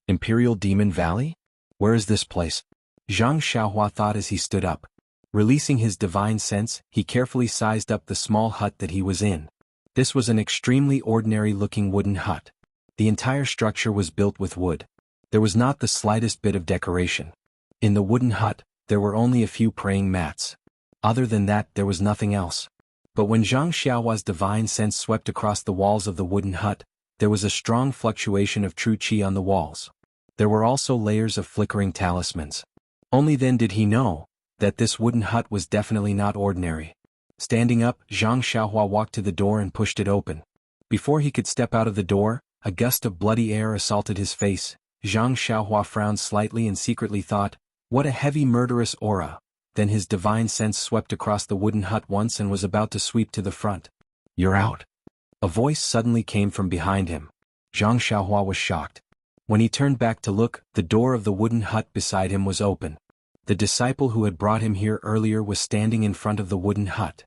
Imperial Demon Valley? Where is this place? Zhang Xiaohua thought as he stood up. Releasing his divine sense, he carefully sized up the small hut that he was in. This was an extremely ordinary-looking wooden hut. The entire structure was built with wood. There was not the slightest bit of decoration. In the wooden hut, there were only a few praying mats. Other than that, there was nothing else. But when Zhang Xiaohua's divine sense swept across the walls of the wooden hut, there was a strong fluctuation of true qi on the walls. There were also layers of flickering talismans. Only then did he know that this wooden hut was definitely not ordinary. Standing up, Zhang Xiaohua walked to the door and pushed it open. Before he could step out of the door, a gust of bloody air assaulted his face. Zhang Xiaohua frowned slightly and secretly thought, "What a heavy murderous aura." Then his divine sense swept across the wooden hut once and was about to sweep to the front. "You're out." A voice suddenly came from behind him. Zhang Xiaohua was shocked. When he turned back to look, the door of the wooden hut beside him was open. The disciple who had brought him here earlier was standing in front of the wooden hut.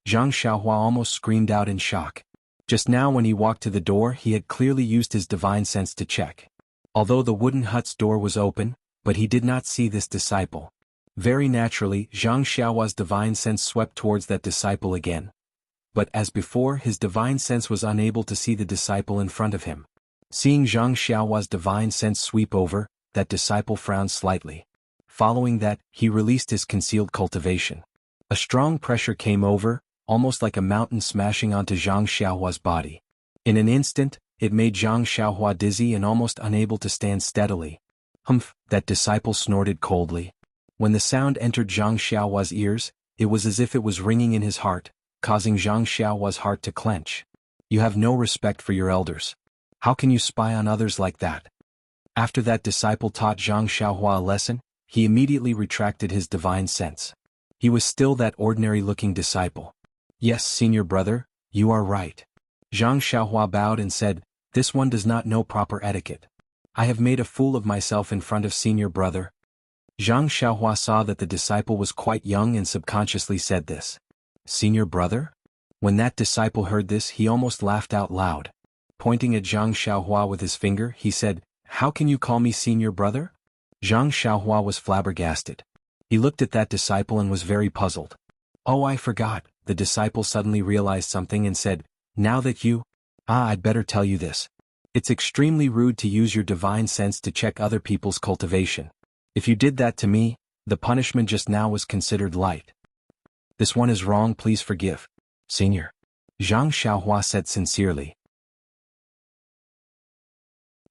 Zhang Xiaohua almost screamed out in shock. Just now when he walked to the door, he had clearly used his divine sense to check. Although the wooden hut's door was open, but he did not see this disciple. Very naturally, Zhang Xiaohua's divine sense swept towards that disciple again. But as before, his divine sense was unable to see the disciple in front of him. Seeing Zhang Xiaohua's divine sense sweep over, that disciple frowned slightly. Following that, he released his concealed cultivation. A strong pressure came over, almost like a mountain smashing onto Zhang Xiaohua's body. In an instant, it made Zhang Xiaohua dizzy and almost unable to stand steadily. Humph, that disciple snorted coldly. When the sound entered Zhang Xiaohua's ears, it was as if it was ringing in his heart, causing Zhang Xiaohua's heart to clench. You have no respect for your elders. How can you spy on others like that? After that disciple taught Zhang Xiaohua a lesson, he immediately retracted his divine sense. He was still that ordinary-looking disciple. Yes, senior brother, you are right. Zhang Xiaohua bowed and said, this one does not know proper etiquette. I have made a fool of myself in front of senior brother. Zhang Xiaohua saw that the disciple was quite young and subconsciously said this. Senior brother? When that disciple heard this, he almost laughed out loud. Pointing at Zhang Xiaohua with his finger, he said, how can you call me senior brother? Zhang Xiaohua was flabbergasted. He looked at that disciple and was very puzzled. Oh, I forgot. The disciple suddenly realized something and said, now that you... I'd better tell you this. It's extremely rude to use your divine sense to check other people's cultivation. If you did that to me, the punishment just now was considered light. This one is wrong, please forgive. Senior. Zhang Xiaohua said sincerely.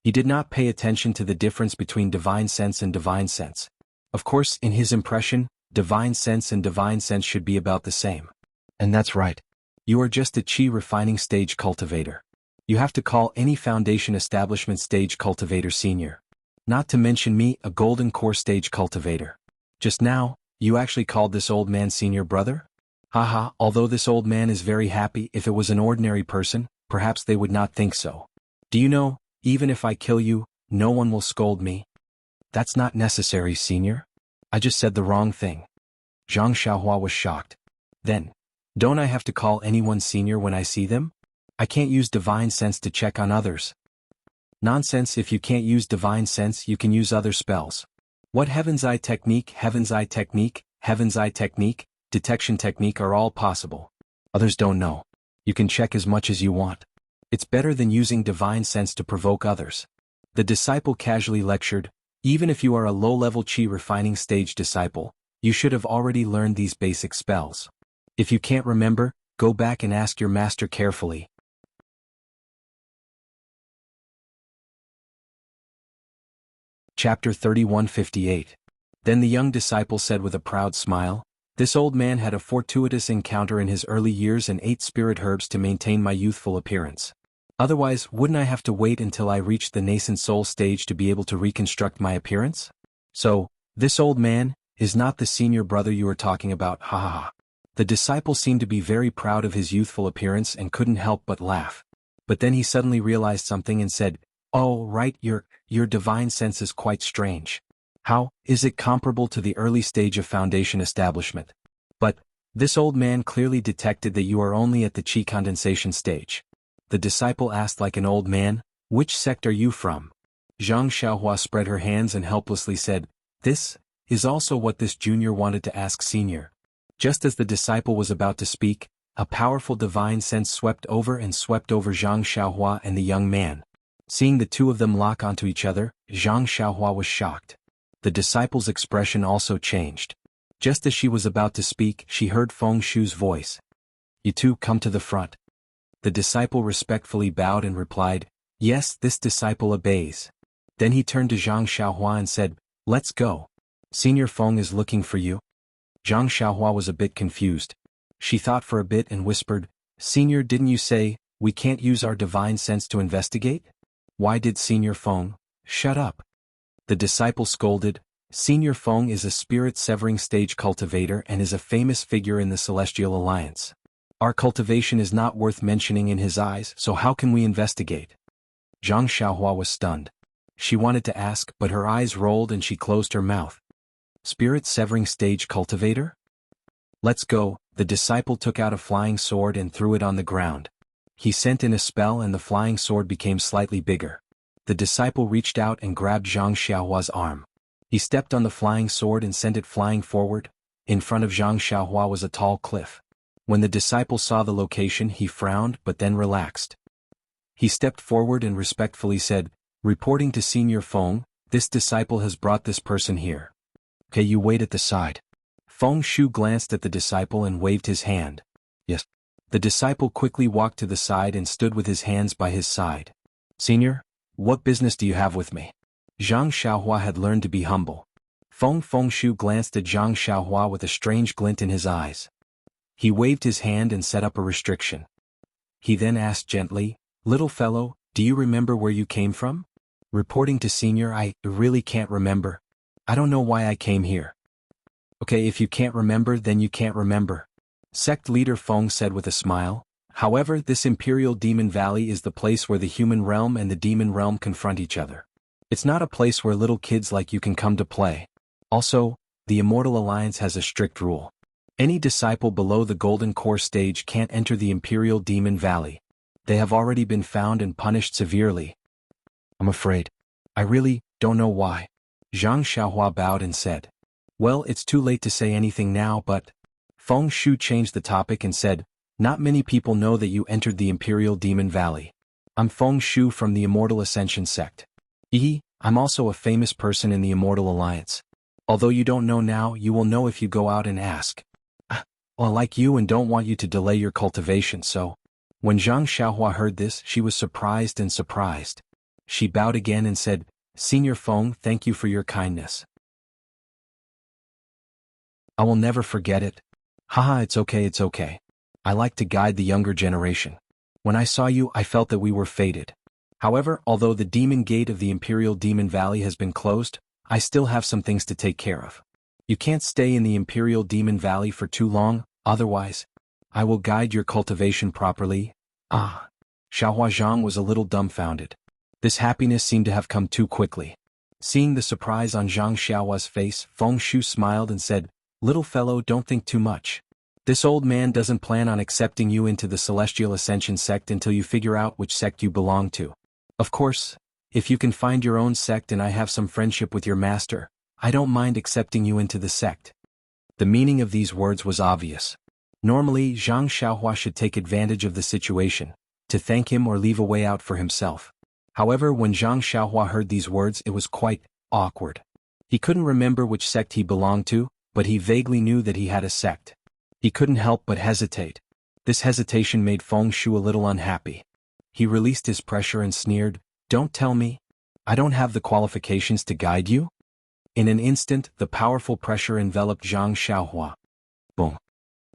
He did not pay attention to the difference between divine sense and divine sense. Of course, in his impression, divine sense and divine sense should be about the same. And that's right. You are just a chi refining stage cultivator. You have to call any foundation establishment stage cultivator senior. Not to mention me, a golden core stage cultivator. Just now, you actually called this old man senior brother? Haha, although this old man is very happy, if it was an ordinary person, perhaps they would not think so. Do you know, even if I kill you, no one will scold me. That's not necessary, senior. I just said the wrong thing. Zhang Xiaohua was shocked. Then, don't I have to call anyone senior when I see them? I can't use divine sense to check on others. Nonsense, if you can't use divine sense, you can use other spells. What Heaven's Eye technique, Heaven's Eye technique, Heaven's Eye technique, detection technique are all possible. Others don't know. You can check as much as you want. It's better than using divine sense to provoke others. The disciple casually lectured, even if you are a low-level chi refining stage disciple, you should have already learned these basic spells. If you can't remember, go back and ask your master carefully. Chapter 3158. Then the young disciple said with a proud smile, this old man had a fortuitous encounter in his early years and ate spirit herbs to maintain my youthful appearance. Otherwise, wouldn't I have to wait until I reached the nascent soul stage to be able to reconstruct my appearance? So, this old man is not the senior brother you were talking about, ha ha ha. The disciple seemed to be very proud of his youthful appearance and couldn't help but laugh. But then he suddenly realized something and said, oh, right, your divine sense is quite strange. How is it comparable to the early stage of foundation establishment? But this old man clearly detected that you are only at the chi condensation stage. The disciple asked like an old man, which sect are you from? Zhang Xiaohua spread her hands and helplessly said, this is also what this junior wanted to ask senior. Just as the disciple was about to speak, a powerful divine sense swept over Zhang Xiaohua and the young man. Seeing the two of them lock onto each other, Zhang Xiaohua was shocked. The disciple's expression also changed. Just as she was about to speak, she heard Feng Shu's voice. You two come to the front. The disciple respectfully bowed and replied, yes, this disciple obeys. Then he turned to Zhang Xiaohua and said, let's go. Senior Feng is looking for you. Zhang Xiaohua was a bit confused. She thought for a bit and whispered, Senior, didn't you say, we can't use our divine sense to investigate? Why did Senior Feng? Shut up. The disciple scolded, Senior Feng is a spirit-severing stage cultivator and is a famous figure in the Celestial Alliance. Our cultivation is not worth mentioning in his eyes, so how can we investigate? Zhang Xiaohua was stunned. She wanted to ask, but her eyes rolled and she closed her mouth. Spirit-severing stage cultivator? Let's go. The disciple took out a flying sword and threw it on the ground. He sent in a spell and the flying sword became slightly bigger. The disciple reached out and grabbed Zhang Xiaohua's arm. He stepped on the flying sword and sent it flying forward. In front of Zhang Xiaohua was a tall cliff. When the disciple saw the location, he frowned but then relaxed. He stepped forward and respectfully said, "Reporting to Senior Feng, this disciple has brought this person here. Okay, you wait at the side." Feng Shu glanced at the disciple and waved his hand. "Yes." The disciple quickly walked to the side and stood with his hands by his side. "Senior, what business do you have with me?" Zhang Xiaohua had learned to be humble. Feng Shu glanced at Zhang Xiaohua with a strange glint in his eyes. He waved his hand and set up a restriction. He then asked gently, "Little fellow, do you remember where you came from?" "Reporting to Senior, I really can't remember. I don't know why I came here." "Okay, if you can't remember, then you can't remember," Sect leader Feng said with a smile. "However, this Imperial Demon Valley is the place where the human realm and the demon realm confront each other. It's not a place where little kids like you can come to play. Also, the Immortal Alliance has a strict rule. Any disciple below the Golden Core stage can't enter the Imperial Demon Valley. They have already been found and punished severely." "I'm afraid. I really don't know why." Zhang Xiaohua bowed and said. "Well, it's too late to say anything now, but..." Feng Shu changed the topic and said, "Not many people know that you entered the Imperial Demon Valley. I'm Feng Shu from the Immortal Ascension sect. I'm also a famous person in the Immortal Alliance. Although you don't know now, you will know if you go out and ask. Well, I like you and don't want you to delay your cultivation, so..." When Zhang Xiaohua heard this, she was surprised. She bowed again and said, "Senior Feng, thank you for your kindness. I will never forget it." "Haha, it's okay. I like to guide the younger generation. When I saw you, I felt that we were fated. However, although the Demon Gate of the Imperial Demon Valley has been closed, I still have some things to take care of. You can't stay in the Imperial Demon Valley for too long, otherwise, I will guide your cultivation properly." Xiaohua Zhang was a little dumbfounded. This happiness seemed to have come too quickly. Seeing the surprise on Zhang Xiaohua's face, Feng Shu smiled and said, "Little fellow, don't think too much. This old man doesn't plan on accepting you into the Celestial Ascension sect until you figure out which sect you belong to. Of course, if you can find your own sect and I have some friendship with your master, I don't mind accepting you into the sect." The meaning of these words was obvious. Normally, Zhang Xiaohua should take advantage of the situation, to thank him or leave a way out for himself. However, when Zhang Xiaohua heard these words, it was quite awkward. He couldn't remember which sect he belonged to, but he vaguely knew that he had a sect. He couldn't help but hesitate. This hesitation made Feng Shu a little unhappy. He released his pressure and sneered, "Don't tell me. I don't have the qualifications to guide you?" In an instant, the powerful pressure enveloped Zhang Xiaohua. Boom.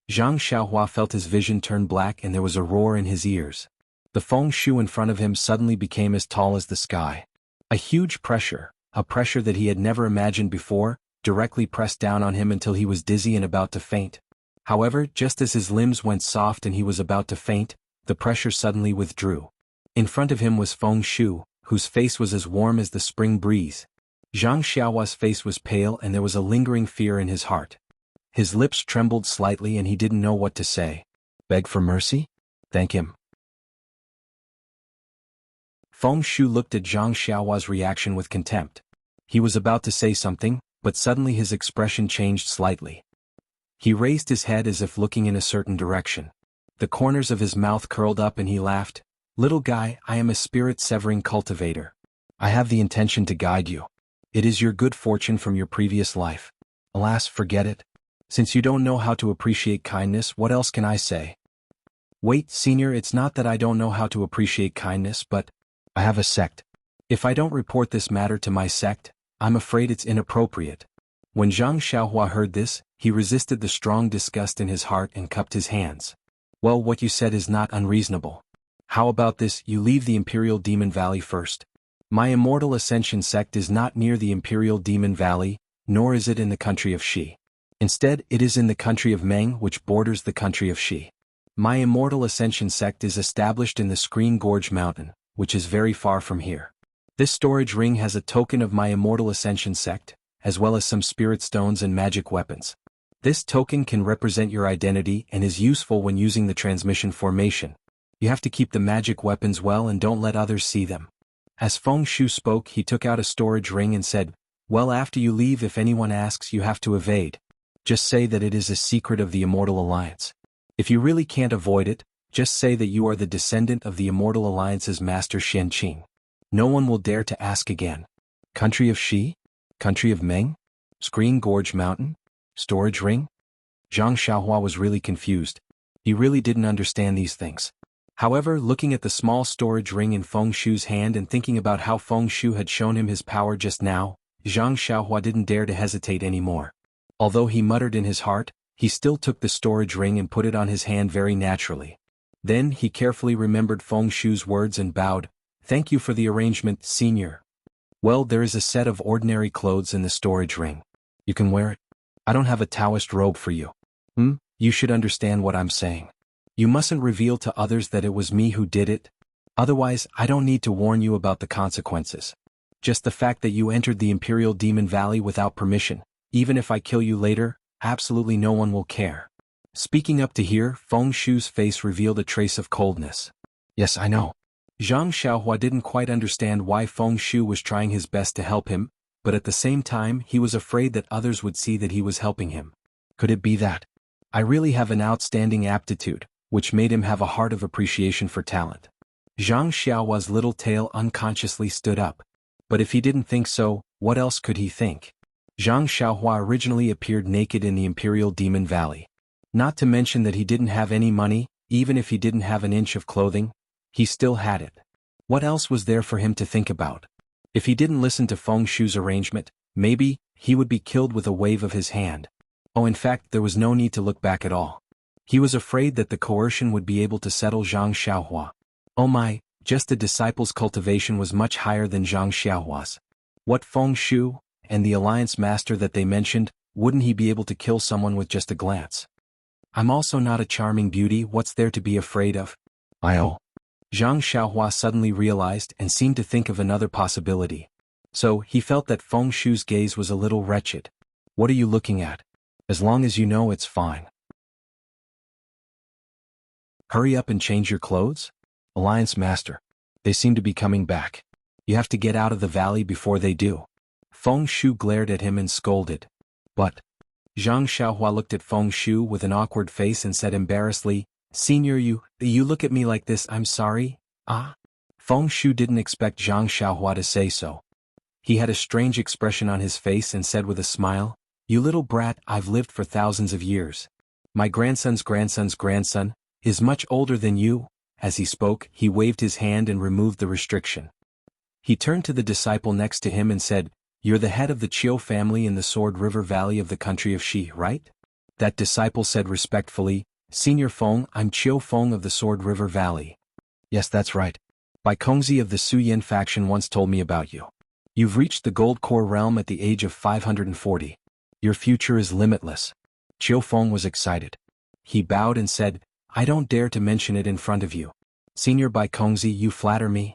Zhang Xiaohua felt his vision turn black and there was a roar in his ears. The Feng Shu in front of him suddenly became as tall as the sky. A huge pressure, a pressure that he had never imagined before, directly pressed down on him until he was dizzy and about to faint. However, just as his limbs went soft and he was about to faint, the pressure suddenly withdrew. In front of him was Feng Shu, whose face was as warm as the spring breeze. Zhang Xiaohua's face was pale and there was a lingering fear in his heart. His lips trembled slightly and he didn't know what to say. Beg for mercy? Thank him. Feng Shu looked at Zhang Xiaohua's reaction with contempt. He was about to say something, but suddenly his expression changed slightly. He raised his head as if looking in a certain direction. The corners of his mouth curled up and he laughed. "Little guy, I am a spirit-severing cultivator. I have the intention to guide you. It is your good fortune from your previous life. Alas, forget it. Since you don't know how to appreciate kindness, what else can I say?" "Wait, senior, it's not that I don't know how to appreciate kindness, but I have a sect. If I don't report this matter to my sect, I'm afraid it's inappropriate." When Zhang Xiaohua heard this, he resisted the strong disgust in his heart and cupped his hands. "Well, what you said is not unreasonable. How about this, you leave the Imperial Demon Valley first? My Immortal Ascension sect is not near the Imperial Demon Valley, nor is it in the country of Shi. Instead, it is in the country of Meng, which borders the country of Shi. My Immortal Ascension sect is established in the Screen Gorge Mountain, which is very far from here. This storage ring has a token of my Immortal Ascension sect, as well as some spirit stones and magic weapons. This token can represent your identity and is useful when using the transmission formation. You have to keep the magic weapons well and don't let others see them." As Feng Shu spoke, he took out a storage ring and said, "Well, after you leave, if anyone asks, you have to evade. Just say that it is a secret of the Immortal Alliance. If you really can't avoid it, Just say that you are the descendant of the Immortal Alliance's Master Xian Qing. No one will dare to ask again. Country of Shi? Country of Meng? Screen Gorge Mountain? Storage Ring? Zhang Xiaohua was really confused. He really didn't understand these things. However, looking at the small storage ring in Feng Shu's hand and thinking about how Feng Shu had shown him his power just now, Zhang Xiaohua didn't dare to hesitate anymore. Although he muttered in his heart, he still took the storage ring and put it on his hand very naturally. Then he carefully remembered Feng Shu's words and bowed. Thank you for the arrangement, Senior. Well, there is a set of ordinary clothes in the storage ring. You can wear it. I don't have a Taoist robe for you. You should understand what I'm saying. You mustn't reveal to others that it was me who did it. Otherwise, I don't need to warn you about the consequences. Just the fact that you entered the Imperial Demon Valley without permission, even if I kill you later, absolutely no one will care. Speaking up to here, Feng Shu's face revealed a trace of coldness. Yes, I know. Zhang Xiaohua didn't quite understand why Feng Shu was trying his best to help him, but at the same time he was afraid that others would see that he was helping him. Could it be that I really have an outstanding aptitude, which made him have a heart of appreciation for talent? Zhang Xiaohua's little tail unconsciously stood up. But if he didn't think so, what else could he think? Zhang Xiaohua originally appeared naked in the Imperial Demon Valley. Not to mention that he didn't have any money, even if he didn't have an inch of clothing, he still had it. What else was there for him to think about? If he didn't listen to Feng Shu's arrangement, maybe he would be killed with a wave of his hand. Oh, in fact, there was no need to look back at all. He was afraid that the coercion would be able to settle Zhang Xiaohua. Oh my, just the disciple's cultivation was much higher than Zhang Xiaohua's. What Feng Shu, and the Alliance Master that they mentioned, wouldn't he be able to kill someone with just a glance? I'm also not a charming beauty, what's there to be afraid of? Zhang Xiaohua suddenly realized and seemed to think of another possibility. So, he felt that Feng Shu's gaze was a little wretched. What are you looking at? As long as you know it's fine. Hurry up and change your clothes? Alliance Master. They seem to be coming back. You have to get out of the valley before they do. Feng Shu glared at him and scolded. But Zhang Xiaohua looked at Feng Shu with an awkward face and said embarrassedly, Senior, you look at me like this, I'm sorry? Feng Shu didn't expect Zhang Xiaohua to say so. He had a strange expression on his face and said with a smile, You little brat, I've lived for thousands of years. My grandson's grandson's grandson is much older than you. As he spoke, he waved his hand and removed the restriction. He turned to the disciple next to him and said, You're the head of the Qiu family in the Sword River Valley of the country of Shi, right? That disciple said respectfully, Senior Feng, I'm Qiu Feng of the Sword River Valley. Yes, that's right. Bai Kongzi of the Su Yin faction once told me about you. You've reached the Gold Core realm at the age of 540. Your future is limitless. Qiu Feng was excited. He bowed and said, I don't dare to mention it in front of you. Senior Bai Kongzi, you flatter me.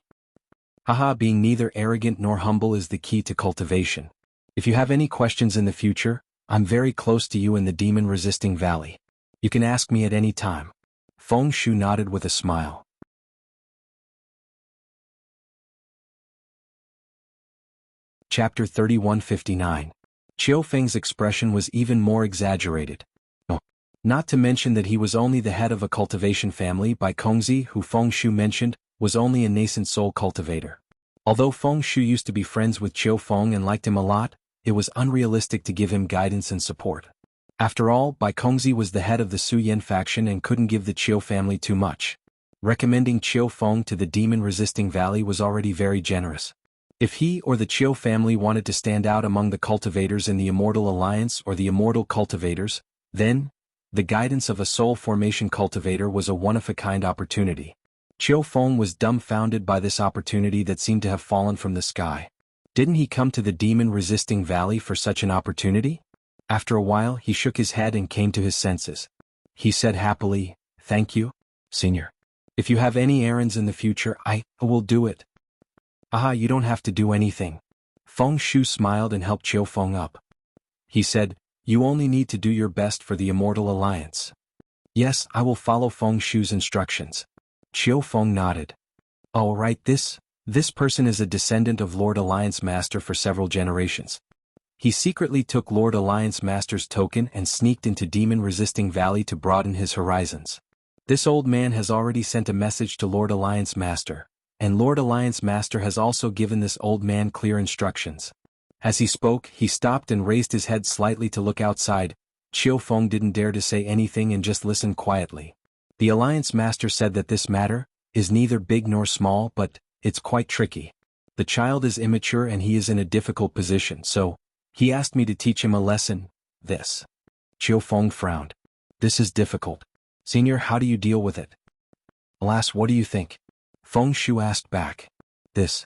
Haha, being neither arrogant nor humble is the key to cultivation. If you have any questions in the future, I'm very close to you in the demon-resisting valley. You can ask me at any time. Feng Shu nodded with a smile. Chapter 3159. Qiu Feng's expression was even more exaggerated. Not to mention that he was only the head of a cultivation family. Bai Kongzi, who Feng Shu mentioned, was only a nascent soul cultivator. Although Feng Shu used to be friends with Qiu Feng and liked him a lot, it was unrealistic to give him guidance and support. After all, Bai Kongzi was the head of the Su Yin faction and couldn't give the Qiu family too much. Recommending Qiu Feng to the demon-resisting valley was already very generous. If he or the Qiu family wanted to stand out among the cultivators in the Immortal Alliance or the Immortal Cultivators, then the guidance of a soul formation cultivator was a one-of-a-kind opportunity. Qiu Feng was dumbfounded by this opportunity that seemed to have fallen from the sky. Didn't he come to the demon-resisting valley for such an opportunity? After a while he shook his head and came to his senses. He said happily, Thank you, Senior. If you have any errands in the future, I will do it. You don't have to do anything. Feng Shu smiled and helped Qiu Feng up. He said, You only need to do your best for the Immortal Alliance. Yes, I will follow Feng Shu's instructions. Qiu Feng nodded. Oh right, this person is a descendant of Lord Alliance Master for several generations. He secretly took Lord Alliance Master's token and sneaked into demon-resisting valley to broaden his horizons. This old man has already sent a message to Lord Alliance Master, and Lord Alliance Master has also given this old man clear instructions. As he spoke, he stopped and raised his head slightly to look outside. Chiu Feng didn't dare to say anything and just listened quietly. The Alliance Master said that this matter is neither big nor small, but it's quite tricky. The child is immature and he is in a difficult position, so he asked me to teach him a lesson. This. Chiu Feng frowned. This is difficult. Senior, how do you deal with it? Alas, what do you think? Feng Shu asked back. This.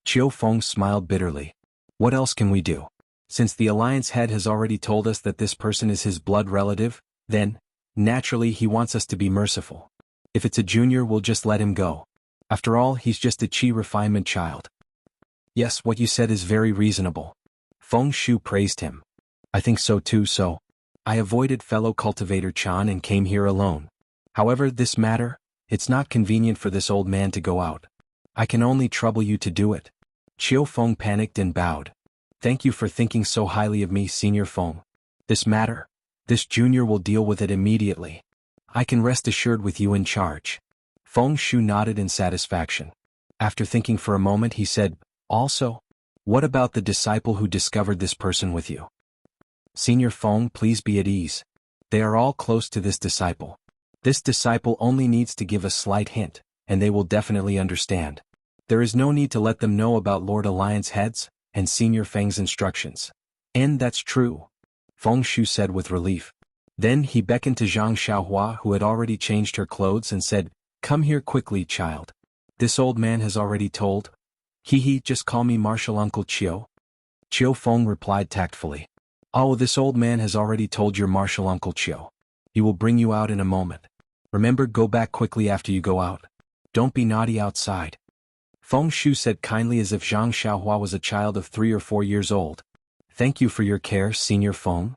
Chiu Feng smiled bitterly. What else can we do? Since the Alliance head has already told us that this person is his blood relative, then, naturally he wants us to be merciful. If it's a junior, we'll just let him go. After all, he's just a chi refinement child. Yes, what you said is very reasonable. Feng Shu praised him. I think so too, so I avoided fellow Cultivator Chan and came here alone. However, this matter, it's not convenient for this old man to go out. I can only trouble you to do it. Chiu Feng panicked and bowed. Thank you for thinking so highly of me, Senior Feng. This matter, this junior will deal with it immediately. I can rest assured with you in charge. Feng Shu nodded in satisfaction. After thinking for a moment, he said, also, what about the disciple who discovered this person with you? Senior Feng, please be at ease. They are all close to this disciple. This disciple only needs to give a slight hint, and they will definitely understand. There is no need to let them know about Lord Alliance heads and Senior Feng's instructions. And that's true, Feng Shu said with relief. Then he beckoned to Zhang Xiaohua, who had already changed her clothes, and said, Come here quickly, child. This old man has already told. Just call me Martial Uncle Chiu. Chiu Feng replied tactfully. Oh, this old man has already told your Martial Uncle Chiu. He will bring you out in a moment. Remember, go back quickly after you go out. Don't be naughty outside. Feng Shu said kindly, as if Zhang Xiaohua was a child of 3 or 4 years old. Thank you for your care, Senior Feng.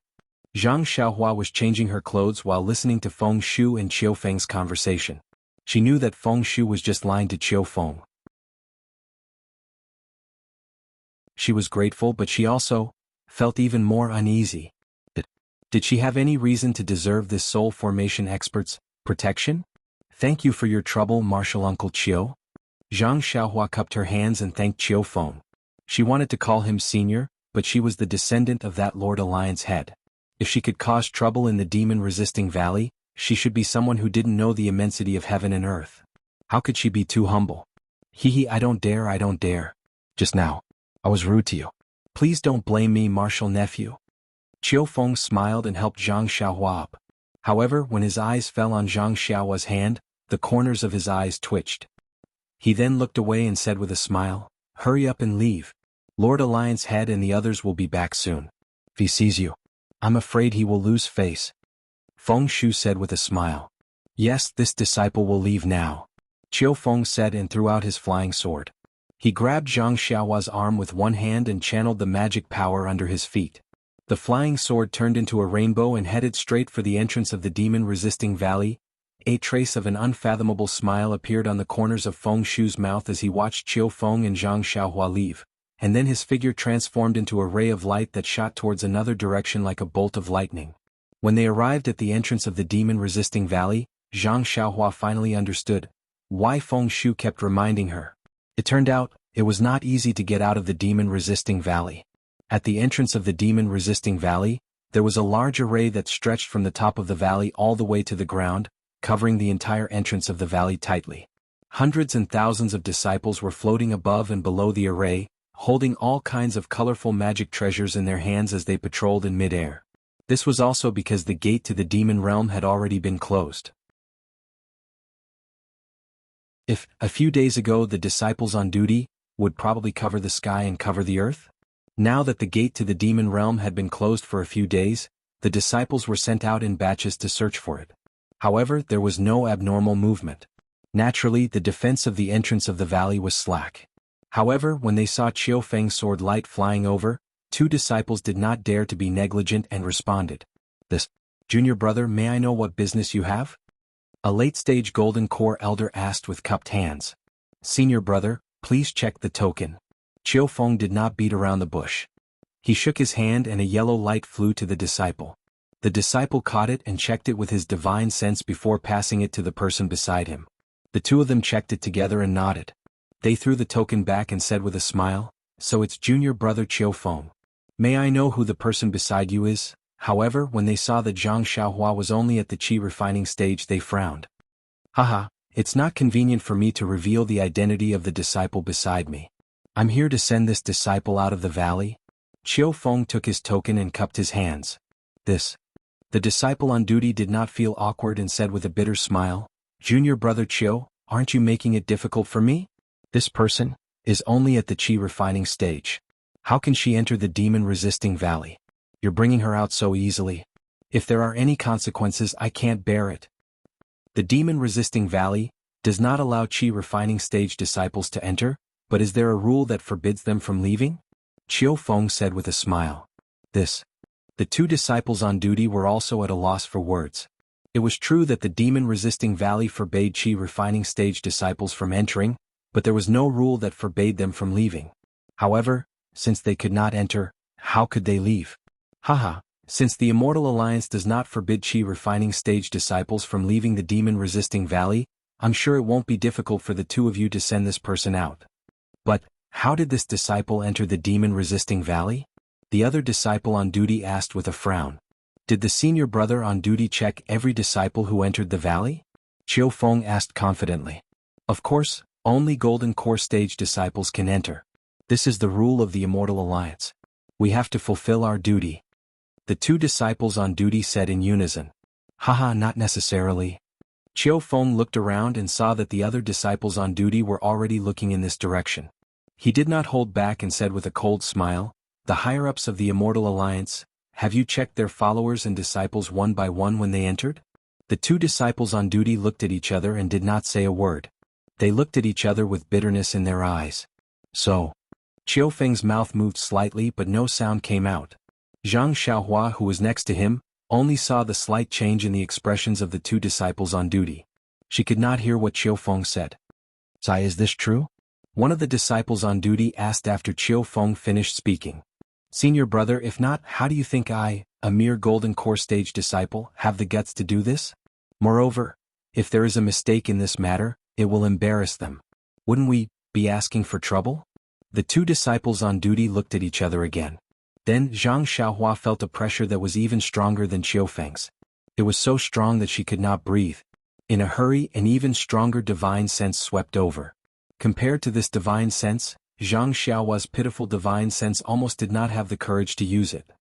Zhang Xiaohua was changing her clothes while listening to Feng Shu and Chiu Feng's conversation. She knew that Feng Shu was just lying to Chiu Feng. She was grateful, but she also felt even more uneasy. Did she have any reason to deserve this soul formation expert's protection? Thank you for your trouble, Martial Uncle Chiu. Zhang Xiaohua cupped her hands and thanked Chiu Feng. She wanted to call him senior, but she was the descendant of that Lord Alliance head. If she could cause trouble in the demon-resisting valley, she should be someone who didn't know the immensity of heaven and earth. How could she be too humble? I don't dare. Just now, I was rude to you. Please don't blame me, Martial Nephew. Chiu Feng smiled and helped Zhang Xiaohua up. However, when his eyes fell on Zhang Xiaohua's hand, the corners of his eyes twitched. He then looked away and said with a smile, Hurry up and leave. Lord Alliance head and the others will be back soon. If he sees you, I'm afraid he will lose face. Feng Shu said with a smile. Yes, this disciple will leave now. Chiu Feng said and threw out his flying sword. He grabbed Zhang Xiaohua's arm with one hand and channeled the magic power under his feet. The flying sword turned into a rainbow and headed straight for the entrance of the demon-resisting valley. A trace of an unfathomable smile appeared on the corners of Feng Shu's mouth as he watched Chiu Feng and Zhang Xiaohua leave, and then his figure transformed into a ray of light that shot towards another direction like a bolt of lightning. When they arrived at the entrance of the demon-resisting valley, Zhang Xiaohua finally understood why Feng Shu kept reminding her. It turned out, it was not easy to get out of the demon-resisting valley. At the entrance of the demon-resisting valley, there was a large array that stretched from the top of the valley all the way to the ground, covering the entire entrance of the valley tightly. Hundreds and thousands of disciples were floating above and below the array, holding all kinds of colorful magic treasures in their hands as they patrolled in mid-air. This was also because the gate to the demon realm had already been closed. If, a few days ago, the disciples on duty would probably cover the sky and cover the earth, now that the gate to the demon realm had been closed for a few days, the disciples were sent out in batches to search for it. However, there was no abnormal movement. Naturally, the defense of the entrance of the valley was slack. However, when they saw Chiu Feng's sword light flying over, 2 disciples did not dare to be negligent and responded. This, Junior brother, may I know what business you have? A late-stage Golden Core elder asked with cupped hands. Senior brother, please check the token. Chiu Feng did not beat around the bush. He shook his hand and a yellow light flew to the disciple. The disciple caught it and checked it with his divine sense before passing it to the person beside him. The two of them checked it together and nodded. They threw the token back and said with a smile, "So it's junior brother Qiu Feng. May I know who the person beside you is?" However, when they saw that Zhang Xiaohua was only at the qi refining stage, they frowned. "Haha, it's not convenient for me to reveal the identity of the disciple beside me. I'm here to send this disciple out of the valley." Qiu Feng took his token and cupped his hands. "This." The disciple on duty did not feel awkward and said with a bitter smile, "Junior brother Qiu, aren't you making it difficult for me? This person is only at the qi refining stage. How can she enter the demon-resisting valley? You're bringing her out so easily. If there are any consequences, I can't bear it." The demon-resisting valley does not allow qi refining stage disciples to enter, but is there a rule that forbids them from leaving? Qiu Feng said with a smile. "This." The two disciples on duty were also at a loss for words. It was true that the demon-resisting valley forbade qi refining stage disciples from entering, but there was no rule that forbade them from leaving. However, since they could not enter, how could they leave? Haha, since the Immortal Alliance does not forbid qi refining stage disciples from leaving the demon-resisting valley, I'm sure it won't be difficult for the two of you to send this person out. But, how did this disciple enter the demon-resisting valley? The other disciple on duty asked with a frown. Did the senior brother on duty check every disciple who entered the valley? Qiu Feng asked confidently. Of course, only Golden Core stage disciples can enter. This is the rule of the Immortal Alliance. We have to fulfill our duty. The two disciples on duty said in unison. Haha, not necessarily. Qiu Feng looked around and saw that the other disciples on duty were already looking in this direction. He did not hold back and said with a cold smile, "The higher-ups of the Immortal Alliance, have you checked their followers and disciples one by one when they entered?" The two disciples on duty looked at each other and did not say a word. They looked at each other with bitterness in their eyes. So. Qiu Feng's mouth moved slightly but no sound came out. Zhang Xiaohua, who was next to him, only saw the slight change in the expressions of the two disciples on duty. She could not hear what Qiu Feng said. "Sai, is this true?" One of the disciples on duty asked after Qiu Feng finished speaking. "Senior brother, if not, how do you think I, a mere Golden Core stage disciple, have the guts to do this? Moreover, if there is a mistake in this matter, it will embarrass them. Wouldn't we be asking for trouble?" The two disciples on duty looked at each other again. Then Zhang Xiaohua felt a pressure that was even stronger than Qiu Feng's. It was so strong that she could not breathe. In a hurry, an even stronger divine sense swept over. Compared to this divine sense, Zhang Xiaohua's pitiful divine sense almost did not have the courage to use it.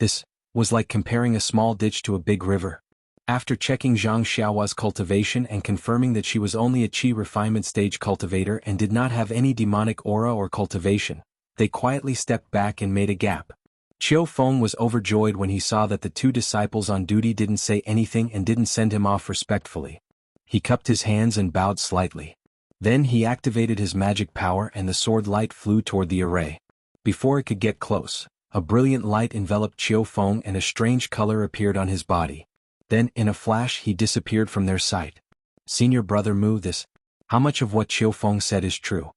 This was like comparing a small ditch to a big river. After checking Zhang Xiaohua's cultivation and confirming that she was only a qi refinement stage cultivator and did not have any demonic aura or cultivation, they quietly stepped back and made a gap. Qiu Feng was overjoyed when he saw that the two disciples on duty didn't say anything and didn't send him off respectfully. He cupped his hands and bowed slightly. Then he activated his magic power and the sword light flew toward the array. Before it could get close, a brilliant light enveloped Qiu Feng and a strange color appeared on his body. Then, in a flash, he disappeared from their sight. "Senior brother Mu, how much of what Qiu Feng said is true?"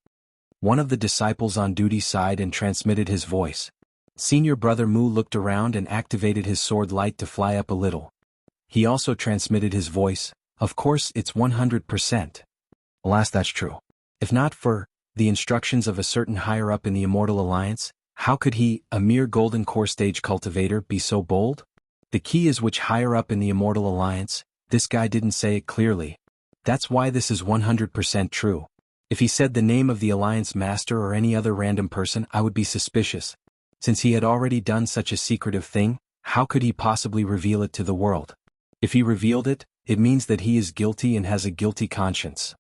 One of the disciples on duty sighed and transmitted his voice. Senior brother Mu looked around and activated his sword light to fly up a little. He also transmitted his voice. "Of course, it's 100%. Alas, that's true. If not for the instructions of a certain higher-up in the Immortal Alliance, how could he, a mere Golden Core stage cultivator, be so bold? The key is which higher-up in the Immortal Alliance. This guy didn't say it clearly. That's why this is 100% true. If he said the name of the Alliance Master or any other random person, I would be suspicious. Since he had already done such a secretive thing, how could he possibly reveal it to the world? If he revealed it, it means that he is guilty and has a guilty conscience."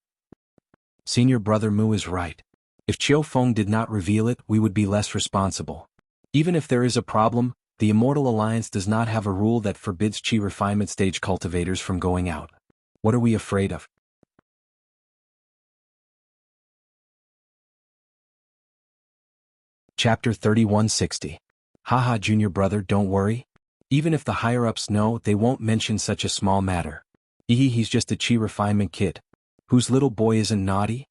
Senior brother Mu is right. If Qiu Feng did not reveal it, we would be less responsible. Even if there is a problem, the Immortal Alliance does not have a rule that forbids qi refinement stage cultivators from going out. What are we afraid of? Chapter 3160. Haha, junior brother, don't worry. Even if the higher-ups know, they won't mention such a small matter. He's just a qi refinement kid. Whose little boy isn't naughty?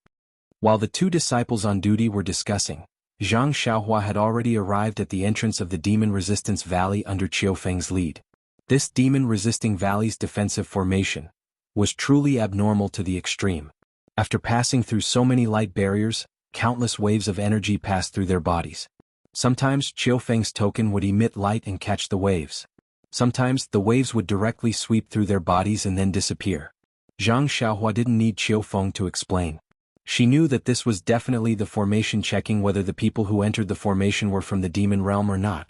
While the two disciples on duty were discussing, Zhang Xiaohua had already arrived at the entrance of the Demon Resistance Valley under Qiu Feng's lead. This demon-resisting valley's defensive formation was truly abnormal to the extreme. After passing through so many light barriers, countless waves of energy passed through their bodies. Sometimes Qiu Feng's token would emit light and catch the waves. Sometimes the waves would directly sweep through their bodies and then disappear. Zhang Xiaohua didn't need Qiu Feng to explain. She knew that this was definitely the formation, checking whether the people who entered the formation were from the demon realm or not.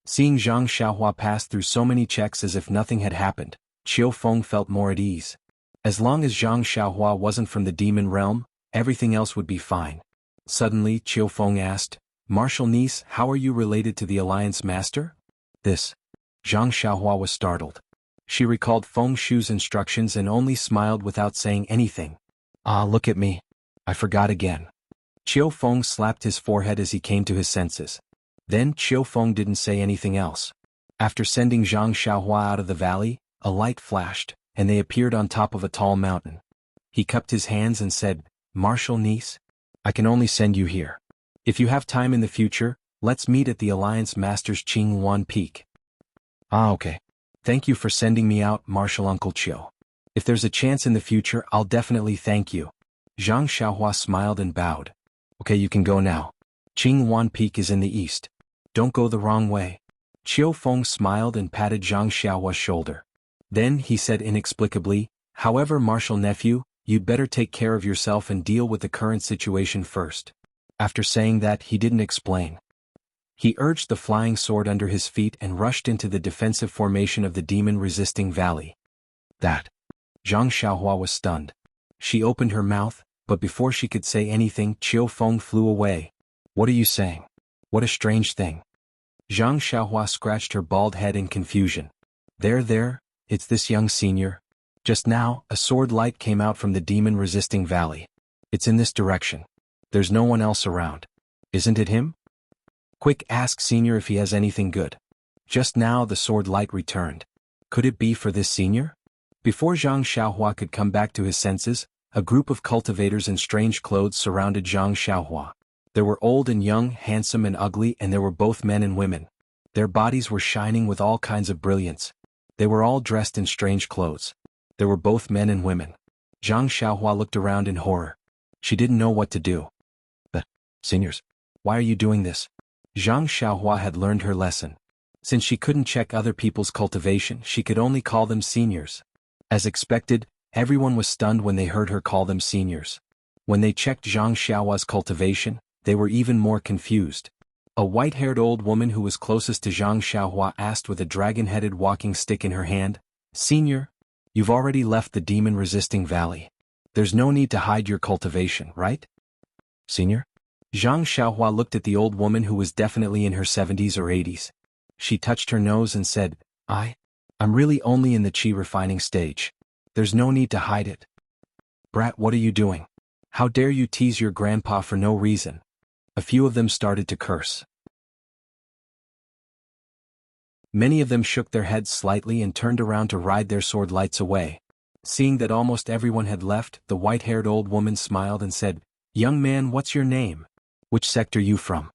Seeing Zhang Xiaohua pass through so many checks as if nothing had happened, Qiu Feng felt more at ease. As long as Zhang Xiaohua wasn't from the demon realm, everything else would be fine. Suddenly, Qiu Feng asked, "Martial niece, how are you related to the Alliance Master?" This. Zhang Xiaohua was startled. She recalled Feng Shu's instructions and only smiled without saying anything. "Ah, look at me. I forgot again." Qiu Feng slapped his forehead as he came to his senses. Then Qiu Feng didn't say anything else. After sending Zhang Xiaohua out of the valley, a light flashed, and they appeared on top of a tall mountain. He cupped his hands and said, "Martial niece, I can only send you here. If you have time in the future, let's meet at the Alliance Master's Qinghuan Peak." "Ah, okay. Thank you for sending me out, Martial Uncle Qiu. If there's a chance in the future, I'll definitely thank you." Zhang Xiaohua smiled and bowed. "Okay, you can go now. Qinghuan Peak is in the east. Don't go the wrong way." Qiu Feng smiled and patted Zhang Xiaohua's shoulder. Then he said inexplicably, "However, Martial nephew, you'd better take care of yourself and deal with the current situation first." After saying that, he didn't explain. He urged the flying sword under his feet and rushed into the defensive formation of the demon-resisting valley. That. Zhang Xiaohua was stunned. She opened her mouth, but before she could say anything, Qiu Feng flew away. "What are you saying? What a strange thing." Zhang Xiaohua scratched her bald head in confusion. There, it's this young senior. Just now, a sword light came out from the demon-resisting valley. It's in this direction. There's no one else around. Isn't it him? Quick, ask senior if he has anything good." Just now the sword light returned. Could it be for this senior? Before Zhang Xiaohua could come back to his senses, a group of cultivators in strange clothes surrounded Zhang Xiaohua. There were old and young, handsome and ugly, and there were both men and women. Their bodies were shining with all kinds of brilliance. They were all dressed in strange clothes. There were both men and women. Zhang Xiaohua looked around in horror. She didn't know what to do. "But, seniors, why are you doing this?" Zhang Xiaohua had learned her lesson. Since she couldn't check other people's cultivation, she could only call them seniors. As expected, everyone was stunned when they heard her call them seniors. When they checked Zhang Xiaohua's cultivation, they were even more confused. A white-haired old woman who was closest to Zhang Xiaohua asked with a dragon-headed walking stick in her hand, "Senior, you've already left the demon-resisting valley. There's no need to hide your cultivation, right?" "Senior?" Zhang Xiaohua looked at the old woman who was definitely in her 70s or 80s. She touched her nose and said, I'm really only in the qi refining stage. There's no need to hide it." "Brat, what are you doing? How dare you tease your grandpa for no reason?" A few of them started to curse. Many of them shook their heads slightly and turned around to ride their sword lights away. Seeing that almost everyone had left, the white-haired old woman smiled and said, "Young man, what's your name? Which sector you from?"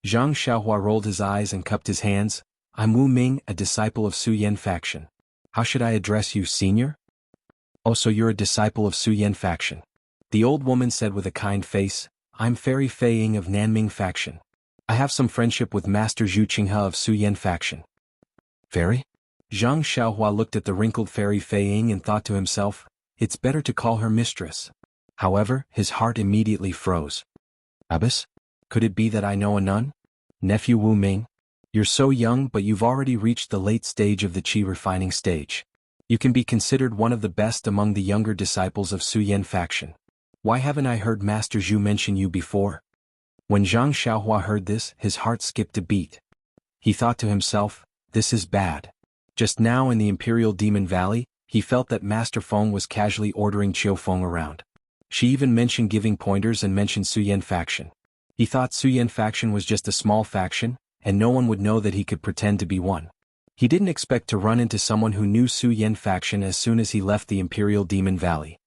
Zhang Xiaohua rolled his eyes and cupped his hands. "I'm Wu Ming, a disciple of Su Yan faction. How should I address you, senior?" "Oh, so you're a disciple of Su Yan faction," the old woman said with a kind face. "I'm Fairy Fei Ying of Nanming faction. I have some friendship with Master Zhu Qinghe of Su Yan faction." "Fairy?" Zhang Xiaohua looked at the wrinkled Fairy Fei Ying and thought to himself, it's better to call her mistress. However, his heart immediately froze. "Abbess? Could it be that I know a nun? Nephew Wu Ming? You're so young, but you've already reached the late stage of the qi refining stage. You can be considered one of the best among the younger disciples of Su Yan faction. Why haven't I heard Master Zhu mention you before?" When Zhang Xiaohua heard this, his heart skipped a beat. He thought to himself, this is bad. Just now in the Imperial Demon Valley, he felt that Master Feng was casually ordering Qiu Feng around. She even mentioned giving pointers and mentioned Su Yan faction. He thought Su Yan faction was just a small faction, and no one would know that he could pretend to be one. He didn't expect to run into someone who knew Su Yan faction as soon as he left the Imperial Demon Valley.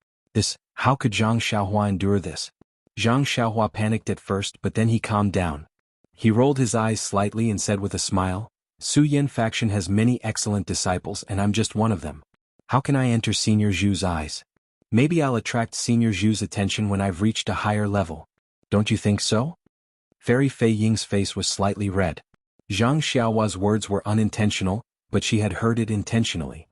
How could Zhang Xiaohua endure this? Zhang Xiaohua panicked at first, but then he calmed down. He rolled his eyes slightly and said with a smile, Su Yan faction has many excellent disciples and I'm just one of them. How can I enter Senior Zhu's eyes? Maybe I'll attract Senior Zhu's attention when I've reached a higher level. Don't you think so? Fairy Fei Ying's face was slightly red. Zhang Xiaohua's words were unintentional, but she had heard it intentionally.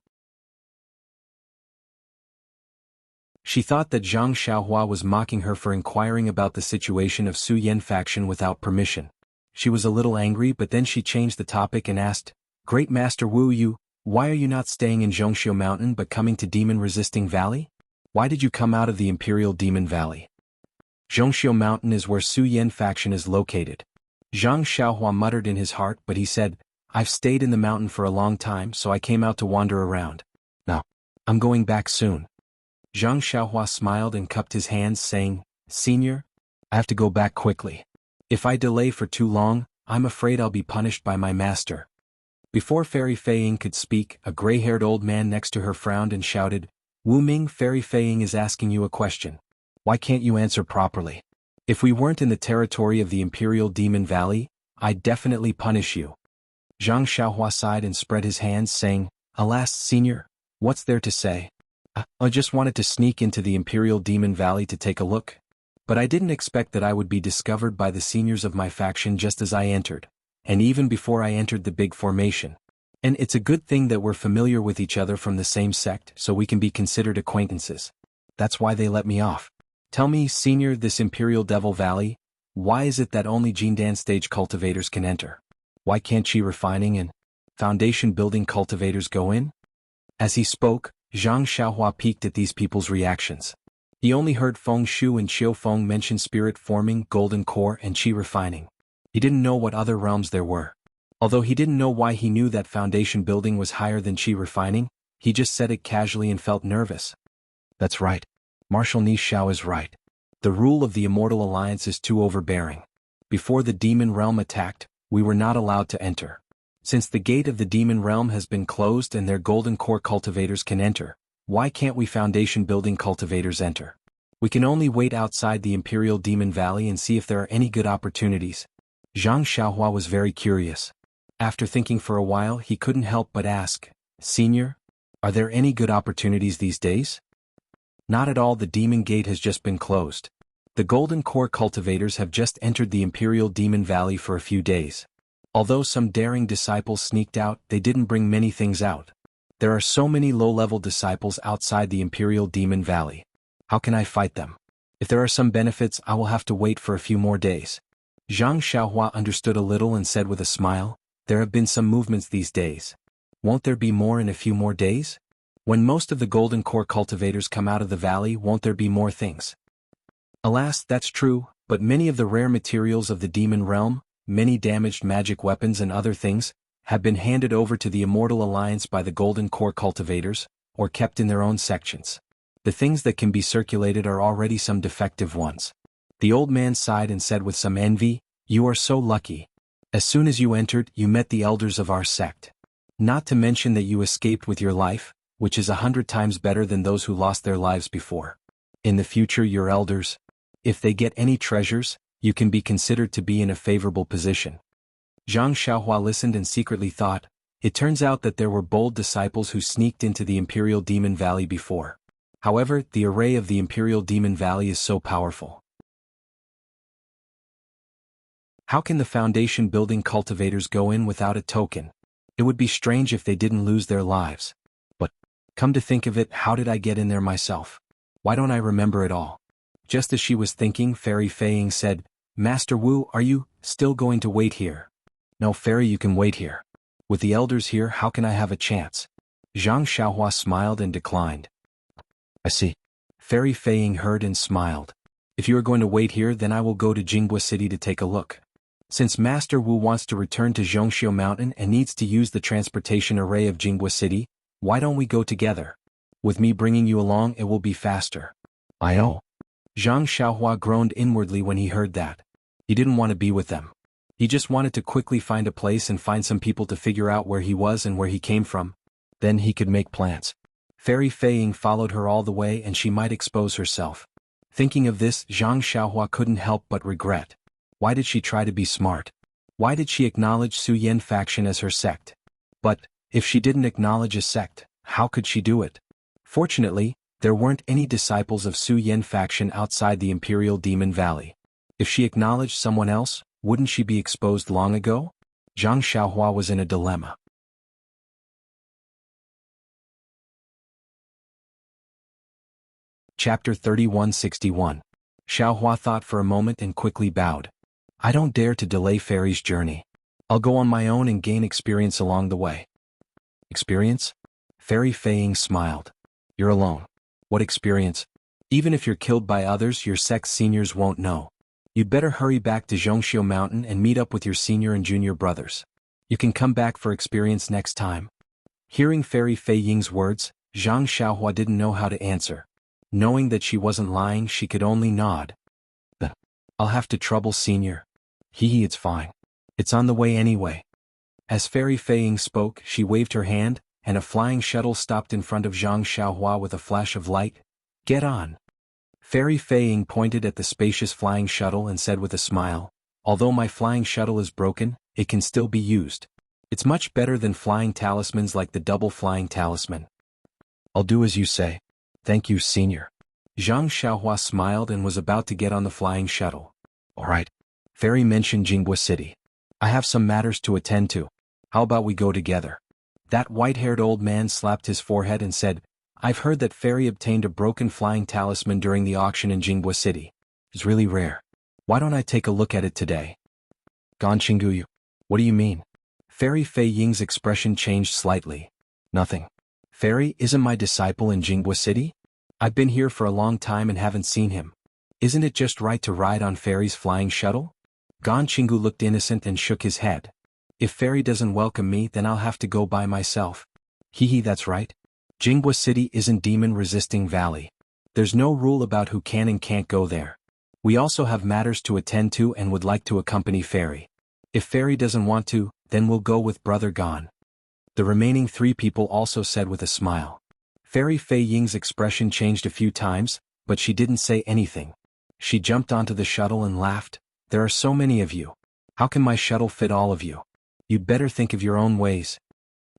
She thought that Zhang Xiaohua was mocking her for inquiring about the situation of Su Yan faction without permission. She was a little angry, but then she changed the topic and asked, Great Master Wu Yu, why are you not staying in Zhongxiu Mountain but coming to Demon-Resisting Valley? Why did you come out of the Imperial Demon Valley? Zhongxiu Mountain is where Su Yan faction is located. Zhang Xiaohua muttered in his heart, but he said, I've stayed in the mountain for a long time, so I came out to wander around. Now, I'm going back soon. Zhang Xiaohua smiled and cupped his hands, saying, Senior, I have to go back quickly. If I delay for too long, I'm afraid I'll be punished by my master. Before Fairy Fei Ying could speak, a gray-haired old man next to her frowned and shouted, Wu Ming, Fairy Fei Ying is asking you a question. Why can't you answer properly? If we weren't in the territory of the Imperial Demon Valley, I'd definitely punish you. Zhang Xiaohua sighed and spread his hands, saying, Alas, Senior, what's there to say? I just wanted to sneak into the Imperial Demon Valley to take a look. But I didn't expect that I would be discovered by the seniors of my faction just as I entered, and even before I entered the big formation. And it's a good thing that we're familiar with each other from the same sect, so we can be considered acquaintances. That's why they let me off. Tell me, Senior, this Imperial Devil Valley, why is it that only Jindan stage cultivators can enter? Why can't Qi refining and foundation building cultivators go in? As he spoke, Zhang Xiaohua peeked at these people's reactions. He only heard Feng Shu and Qiu Feng mention spirit forming, golden core, and Qi refining. He didn't know what other realms there were. Although he didn't know why he knew that foundation building was higher than Qi refining, he just said it casually and felt nervous. That's right. Marshal Ni Xiao is right. The rule of the Immortal Alliance is too overbearing. Before the demon realm attacked, we were not allowed to enter. Since the gate of the demon realm has been closed and their golden core cultivators can enter, why can't we foundation building cultivators enter? We can only wait outside the Imperial Demon Valley and see if there are any good opportunities. Zhang Xiaohua was very curious. After thinking for a while, he couldn't help but ask, Senior, are there any good opportunities these days? Not at all. The demon gate has just been closed. The golden core cultivators have just entered the Imperial Demon Valley for a few days. Although some daring disciples sneaked out, they didn't bring many things out. There are so many low-level disciples outside the Imperial Demon Valley. How can I fight them? If there are some benefits, I will have to wait for a few more days. Zhang Xiaohua understood a little and said with a smile, There have been some movements these days. Won't there be more in a few more days? When most of the golden core cultivators come out of the valley, won't there be more things? Alas, that's true, but many of the rare materials of the demon realm, many damaged magic weapons and other things, have been handed over to the Immortal Alliance by the golden core cultivators, or kept in their own sections. The things that can be circulated are already some defective ones. The old man sighed and said with some envy, You are so lucky. As soon as you entered, you met the elders of our sect. Not to mention that you escaped with your life, which is 100 times better than those who lost their lives before. In the future, your elders, if they get any treasures, you can be considered to be in a favorable position. Zhang Xiaohua listened and secretly thought, It turns out that there were bold disciples who sneaked into the Imperial Demon Valley before. However, the array of the Imperial Demon Valley is so powerful. How can the foundation building cultivators go in without a token? It would be strange if they didn't lose their lives. But, come to think of it, how did I get in there myself? Why don't I remember it all? Just as she was thinking, Fairy Fei Ying said, Master Wu, are you still going to wait here? No, Fairy, you can wait here. With the elders here, how can I have a chance? Zhang Xiaohua smiled and declined. I see. Fairy Fei Ying heard and smiled. If you are going to wait here, then I will go to Jianghu City to take a look. Since Master Wu wants to return to Zhongxiu Mountain and needs to use the transportation array of Jianghu City, why don't we go together? With me bringing you along, it will be faster. I know. Zhang Xiaohua groaned inwardly when he heard that. He didn't want to be with them. He just wanted to quickly find a place and find some people to figure out where he was and where he came from. Then he could make plans. Fairy Fei Ying followed her all the way and she might expose herself. Thinking of this, Zhang Xiaohua couldn't help but regret. Why did she try to be smart? Why did she acknowledge Su Yan faction as her sect? But, if she didn't acknowledge a sect, how could she do it? Fortunately, there weren't any disciples of Su Yan faction outside the Imperial Demon Valley. If she acknowledged someone else, wouldn't she be exposed long ago? Zhang Xiaohua was in a dilemma. Chapter 3161. Xiaohua thought for a moment and quickly bowed. I don't dare to delay Fairy's journey. I'll go on my own and gain experience along the way. Experience? Fairy Fei Ying smiled. You're alone. What experience? Even if you're killed by others, your sect's seniors won't know. You'd better hurry back to Zhongxiu Mountain and meet up with your senior and junior brothers. You can come back for experience next time. Hearing Fairy Fei Ying's words, Zhang Xiaohua didn't know how to answer. Knowing that she wasn't lying, she could only nod. I'll have to trouble senior. It's fine. It's on the way anyway. As Fairy Fei Ying spoke, she waved her hand, and a flying shuttle stopped in front of Zhang Xiaohua with a flash of light. Get on. Fairy Fei Ying pointed at the spacious flying shuttle and said with a smile, although my flying shuttle is broken, it can still be used. It's much better than flying talismans like the double flying talisman. I'll do as you say. Thank you, senior. Zhang Xiaohua smiled and was about to get on the flying shuttle. All right. Fairy mentioned Jianghu City. I have some matters to attend to. How about we go together? That white-haired old man slapped his forehead and said, I've heard that Fairy obtained a broken flying talisman during the auction in Jianghu City. It's really rare. Why don't I take a look at it today? Ganqingguyu. What do you mean? Fairy Fei Ying's expression changed slightly. Nothing. Fairy isn't my disciple in Jianghu City? I've been here for a long time and haven't seen him. Isn't it just right to ride on Fairy's flying shuttle? Ganqinggu looked innocent and shook his head. If Fairy doesn't welcome me, then I'll have to go by myself. That's right. Jianghu City isn't demon-resisting valley. There's no rule about who can and can't go there. We also have matters to attend to and would like to accompany Fairy. If Fairy doesn't want to, then we'll go with Brother Gan. The remaining 3 people also said with a smile. Fairy Fei Ying's expression changed a few times, but she didn't say anything. She jumped onto the shuttle and laughed. There are so many of you. How can my shuttle fit all of you? You'd better think of your own ways.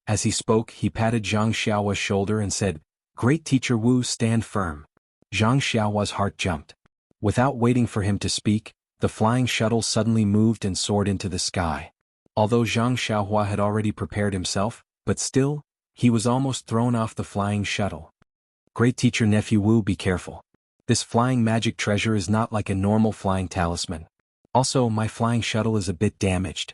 As he spoke, he patted Zhang Xiaohua's shoulder and said, Great Teacher Wu, stand firm. Zhang Xiaohua's heart jumped. Without waiting for him to speak, the flying shuttle suddenly moved and soared into the sky. Although Zhang Xiaohua had already prepared himself, but still, he was almost thrown off the flying shuttle. Great Teacher Nephew Wu, be careful. This flying magic treasure is not like a normal flying talisman. Also, my flying shuttle is a bit damaged.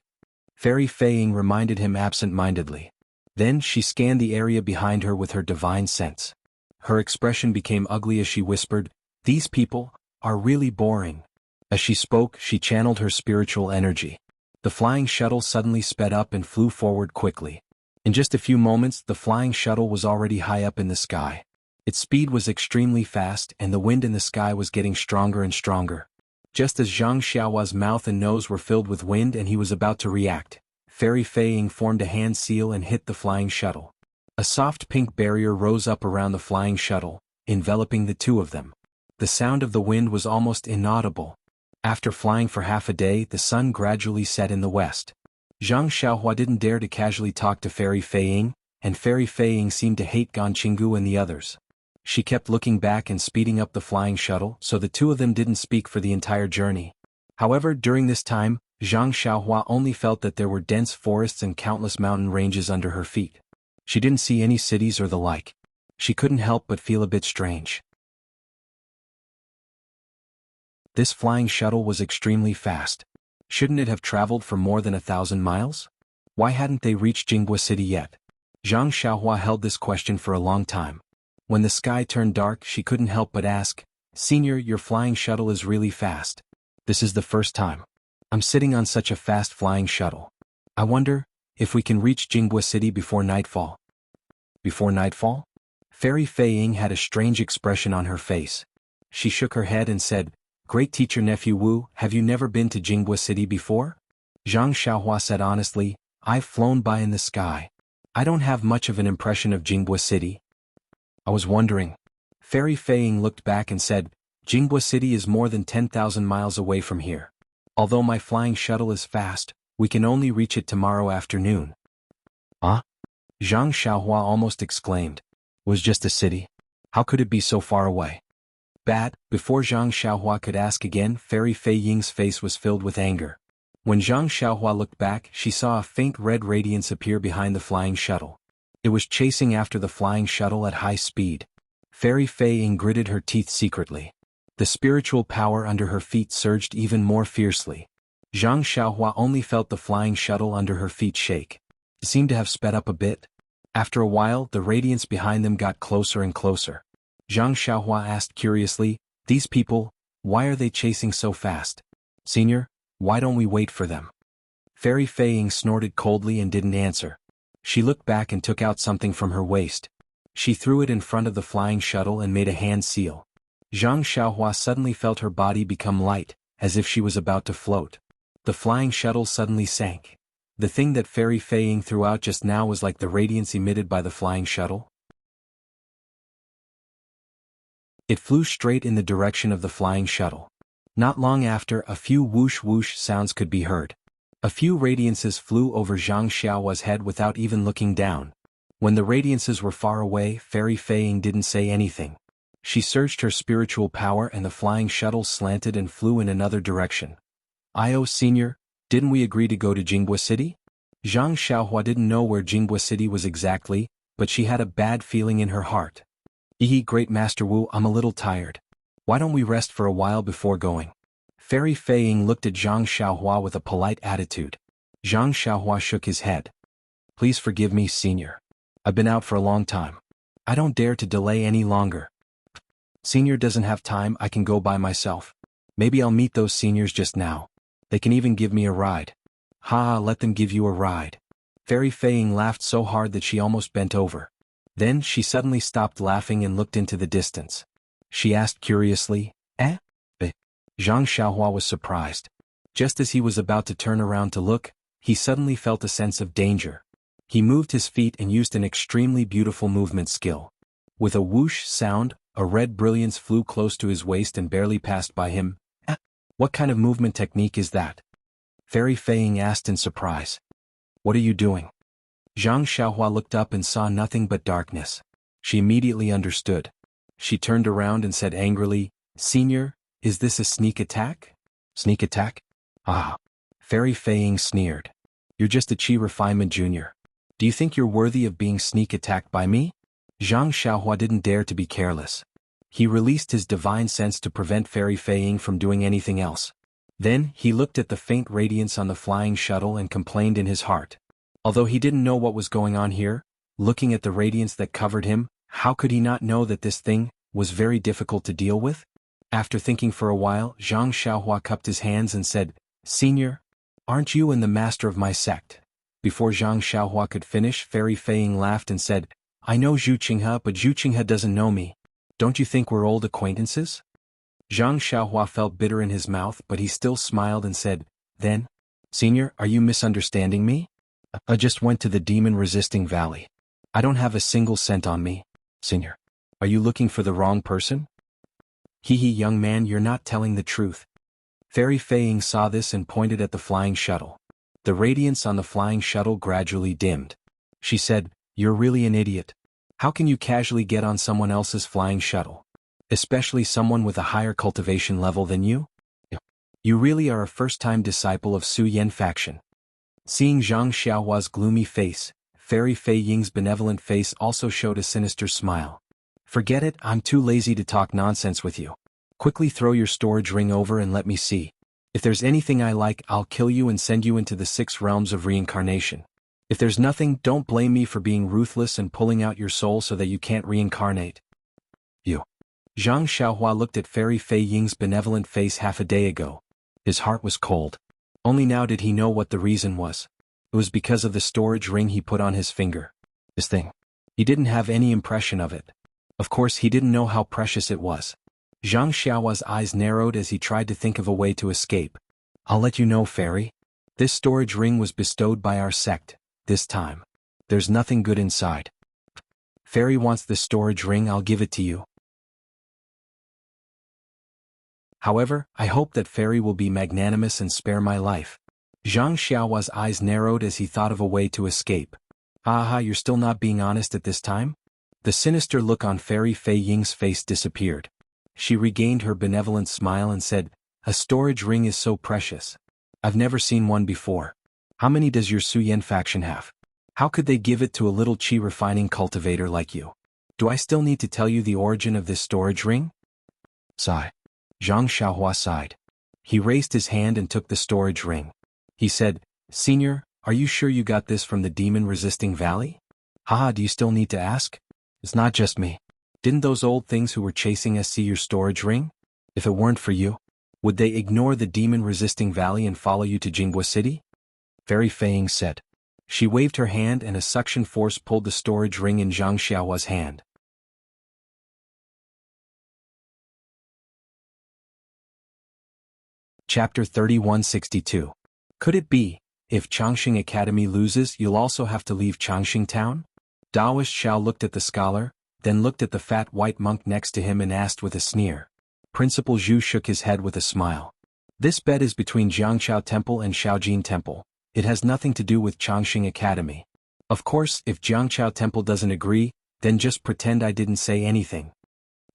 Fairy Fei Ying reminded him absent-mindedly. Then she scanned the area behind her with her divine sense. Her expression became ugly as she whispered, These people are really boring. As she spoke, she channeled her spiritual energy. The flying shuttle suddenly sped up and flew forward quickly. In just a few moments, the flying shuttle was already high up in the sky. Its speed was extremely fast and the wind in the sky was getting stronger and stronger. Just as Zhang Xiaohua's mouth and nose were filled with wind and he was about to react, Fairy Fei Ying formed a hand seal and hit the flying shuttle. A soft pink barrier rose up around the flying shuttle, enveloping the two of them. The sound of the wind was almost inaudible. After flying for half a day, the sun gradually set in the west. Zhang Xiaohua didn't dare to casually talk to Fairy Fei Ying, and Fairy Fei Ying seemed to hate Ganqinggu and the others. She kept looking back and speeding up the flying shuttle, so the two of them didn't speak for the entire journey. However, during this time, Zhang Xiaohua only felt that there were dense forests and countless mountain ranges under her feet. She didn't see any cities or the like. She couldn't help but feel a bit strange. This flying shuttle was extremely fast. Shouldn't it have traveled for more than 1,000 miles? Why hadn't they reached Jianghu City yet? Zhang Xiaohua held this question for a long time. When the sky turned dark, she couldn't help but ask, Senior, your flying shuttle is really fast. This is the first time I'm sitting on such a fast flying shuttle. I wonder if we can reach Jianghu City before nightfall. Before nightfall? Fairy Fei Ying had a strange expression on her face. She shook her head and said, Great Teacher Nephew Wu, have you never been to Jianghu City before? Zhang Xiaohua said honestly, I've flown by in the sky. I don't have much of an impression of Jianghu City. I was wondering. Fairy Fei Ying looked back and said, Jinghua City is more than 10,000 miles away from here. Although my flying shuttle is fast, we can only reach it tomorrow afternoon. Huh? Zhang Xiaohua almost exclaimed. Was just a city? How could it be so far away? Bad. Before Zhang Xiaohua could ask again, Fairy Fei Ying's face was filled with anger. When Zhang Xiaohua looked back, she saw a faint red radiance appear behind the flying shuttle. It was chasing after the flying shuttle at high speed. Fairy Fei Ying gritted her teeth secretly. The spiritual power under her feet surged even more fiercely. Zhang Xiaohua only felt the flying shuttle under her feet shake. It seemed to have sped up a bit. After a while, the radiance behind them got closer and closer. Zhang Xiaohua asked curiously, "These people, why are they chasing so fast? Senior, why don't we wait for them?" Fairy Fei Ying snorted coldly and didn't answer. She looked back and took out something from her waist. She threw it in front of the flying shuttle and made a hand seal. Zhang Xiaohua suddenly felt her body become light, as if she was about to float. The flying shuttle suddenly sank. The thing that Fairy Fei Ying threw out just now was like the radiance emitted by the flying shuttle. It flew straight in the direction of the flying shuttle. Not long after, a few whoosh-whoosh sounds could be heard. A few radiances flew over Zhang Xiaohua's head without even looking down. When the radiances were far away, Fairy Fei Ying didn't say anything. She surged her spiritual power and the flying shuttle slanted and flew in another direction. "Io, Senior, didn't we agree to go to Jinghua City?" Zhang Xiaohua didn't know where Jinghua City was exactly, but she had a bad feeling in her heart. Great Master Wu, I'm a little tired. Why don't we rest for a while before going?" Fairy Fei Ying looked at Zhang Xiaohua with a polite attitude. Zhang Xiaohua shook his head. "Please forgive me, Senior. I've been out for a long time. I don't dare to delay any longer. Senior doesn't have time, I can go by myself. Maybe I'll meet those seniors just now. They can even give me a ride." "Ha, let them give you a ride." Fairy Fei Ying laughed so hard that she almost bent over. Then she suddenly stopped laughing and looked into the distance. She asked curiously, "Eh?" Zhang Xiaohua was surprised. Just as he was about to turn around to look, he suddenly felt a sense of danger. He moved his feet and used an extremely beautiful movement skill. With a whoosh sound, a red brilliance flew close to his waist and barely passed by him. What kind of movement technique is that?" Fairy Fei Ying asked in surprise. "What are you doing?" Zhang Xiaohua looked up and saw nothing but darkness. She immediately understood. She turned around and said angrily, "Senior, is this a sneak attack?" "Sneak attack? Ah." Fairy Fei Ying sneered. "You're just a Qi Refinement Junior. Do you think you're worthy of being sneak attacked by me?" Zhang Xiaohua didn't dare to be careless. He released his divine sense to prevent Fairy Fei Ying from doing anything else. Then, he looked at the faint radiance on the flying shuttle and complained in his heart. Although he didn't know what was going on here, looking at the radiance that covered him, how could he not know that this thing was very difficult to deal with? After thinking for a while, Zhang Xiaohua cupped his hands and said, "Senior, aren't you and the master of my sect?" Before Zhang Xiaohua could finish, Fairy Fei Ying laughed and said, "I know Zhu Qinghe, but Zhu Qinghe doesn't know me. Don't you think we're old acquaintances?" Zhang Xiaohua felt bitter in his mouth, but he still smiled and said, "Then, Senior, are you misunderstanding me? I just went to the demon-resisting valley. I don't have a single cent on me. Senior, are you looking for the wrong person?" Young man, you're not telling the truth." Fairy Fei Ying saw this and pointed at the flying shuttle. The radiance on the flying shuttle gradually dimmed. She said, "You're really an idiot. How can you casually get on someone else's flying shuttle? Especially someone with a higher cultivation level than you? You really are a first-time disciple of Su Yan faction." Seeing Zhang Xiaohua's gloomy face, Fairy Fei Ying's benevolent face also showed a sinister smile. "Forget it, I'm too lazy to talk nonsense with you. Quickly throw your storage ring over and let me see. If there's anything I like, I'll kill you and send you into the 6 realms of reincarnation. If there's nothing, don't blame me for being ruthless and pulling out your soul so that you can't reincarnate." "You." Zhang Xiaohua looked at Fairy Fei Ying's benevolent face half a day ago. His heart was cold. Only now did he know what the reason was. It was because of the storage ring he put on his finger. This thing. He didn't have any impression of it. Of course, he didn't know how precious it was. Zhang Xiaohua's eyes narrowed as he tried to think of a way to escape. "I'll let you know, Fairy. This storage ring was bestowed by our sect, this time. There's nothing good inside. Fairy wants this storage ring, I'll give it to you." However, I hope that fairy will be magnanimous and spare my life. Zhang Xiaohua's eyes narrowed as he thought of a way to escape. Aha, you're still not being honest at this time? The sinister look on Fairy Fei Ying's face disappeared. She regained her benevolent smile and said, a storage ring is so precious. I've never seen one before. How many does your Su Yan faction have? How could they give it to a little qi refining cultivator like you? Do I still need to tell you the origin of this storage ring? Sigh. Zhang Xiaohua sighed. He raised his hand and took the storage ring. He said, Senior, are you sure you got this from the demon-resisting valley? Haha, do you still need to ask? It's not just me. Didn't those old things who were chasing us see your storage ring? If it weren't for you, would they ignore the demon-resisting valley and follow you to Jianghu City? Fairy Fei Ying said. She waved her hand and a suction force pulled the storage ring in Zhang Xiaohua's hand. Chapter 3162. Could it be, if Changxing Academy loses you'll also have to leave Changxing Town? Daoist Xiao looked at the scholar, then looked at the fat white monk next to him and asked with a sneer. Principal Zhu shook his head with a smile. This bet is between Jiangchao Temple and Shaojin Temple. It has nothing to do with Changxing Academy. Of course, if Jiangchao Temple doesn't agree, then just pretend I didn't say anything.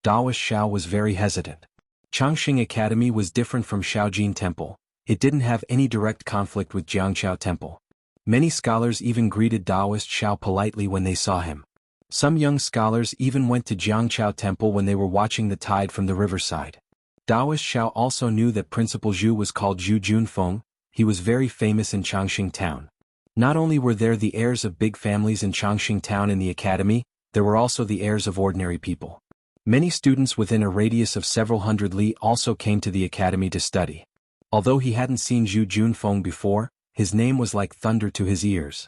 Daoist Xiao was very hesitant. Changxing Academy was different from Shaojin Temple. It didn't have any direct conflict with Jiangchao Temple. Many scholars even greeted Daoist Xiao politely when they saw him. Some young scholars even went to Jiangchao Temple when they were watching the tide from the riverside. Daoist Xiao also knew that Principal Zhu was called Zhu Junfeng. He was very famous in Changxing Town. Not only were there the heirs of big families in Changxing Town in the academy, there were also the heirs of ordinary people. Many students within a radius of several hundred li also came to the academy to study. Although he hadn't seen Zhu Junfeng before, his name was like thunder to his ears.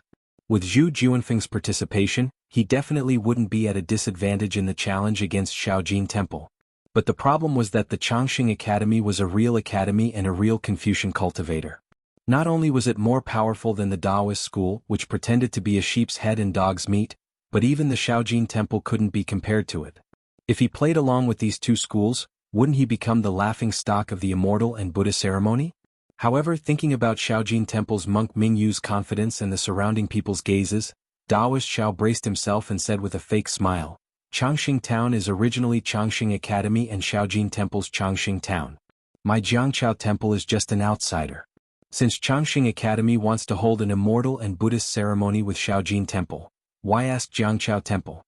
With Zhu Junfeng's participation, he definitely wouldn't be at a disadvantage in the challenge against Shaojin Temple. But the problem was that the Changxing Academy was a real academy and a real Confucian cultivator. Not only was it more powerful than the Taoist school, which pretended to be a sheep's head and dog's meat, but even the Shaojin Temple couldn't be compared to it. If he played along with these two schools, wouldn't he become the laughing stock of the immortal and Buddha ceremony? However, thinking about Shaojin Temple's monk Mingyu's confidence and the surrounding people's gazes, Daoist Xiao braced himself and said with a fake smile, Changxing Town is originally Changxing Academy and Shaojin Temple's Changxing Town. My Jiangchao Temple is just an outsider. Since Changxing Academy wants to hold an immortal and Buddhist ceremony with Shaojin Temple, why ask Jiangchao Temple?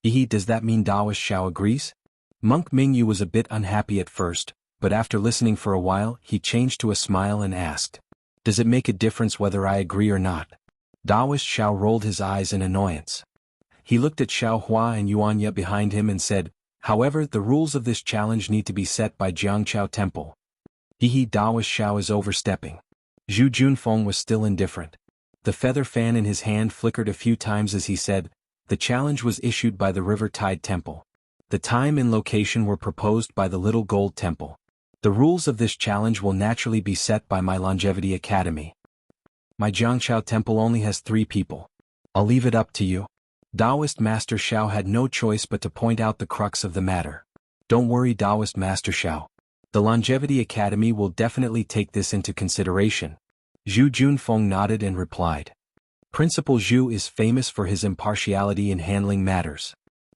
Does that mean Daoist Xiao agrees? Monk Mingyu was a bit unhappy at first, but after listening for a while he changed to a smile and asked, does it make a difference whether I agree or not? Daoist Xiao rolled his eyes in annoyance. He looked at Xiao Hua and Yuanya behind him and said, however, the rules of this challenge need to be set by Jiangchao Temple. Daoist Xiao is overstepping. Zhu Junfeng was still indifferent. The feather fan in his hand flickered a few times as he said, the challenge was issued by the River Tide Temple. The time and location were proposed by the Little Gold Temple. The rules of this challenge will naturally be set by my Longevity Academy. My Jiangchao Temple only has 3 people. I'll leave it up to you. Daoist Master Xiao had no choice but to point out the crux of the matter. Don't worry, Daoist Master Xiao. The Longevity Academy will definitely take this into consideration. Zhu Junfeng nodded and replied. Principal Zhu is famous for his impartiality in handling matters.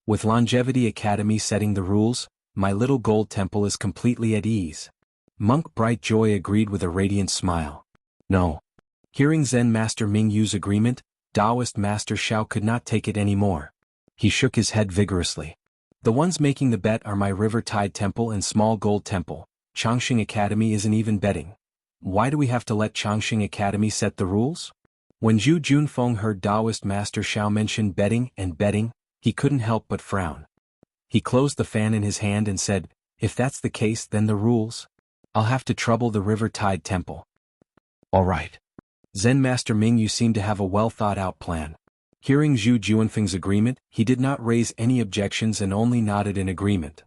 With Longevity Academy setting the rules, my Little Gold Temple is completely at ease. Monk Bright Joy agreed with a radiant smile. No. Hearing Zen Master Mingyu's agreement, Daoist Master Xiao could not take it anymore. He shook his head vigorously. The ones making the bet are my River Tide Temple and Small Gold Temple. Changxing Academy isn't even betting. Why do we have to let Changxing Academy set the rules? When Zhu Junfeng heard Daoist Master Xiao mention betting, he couldn't help but frown. He closed the fan in his hand and said, if that's the case then the rules. I'll have to trouble the River Tide Temple. All right. Zen Master Mingyu seemed to have a well-thought-out plan. Hearing Zhu Junfeng's agreement, he did not raise any objections and only nodded in agreement.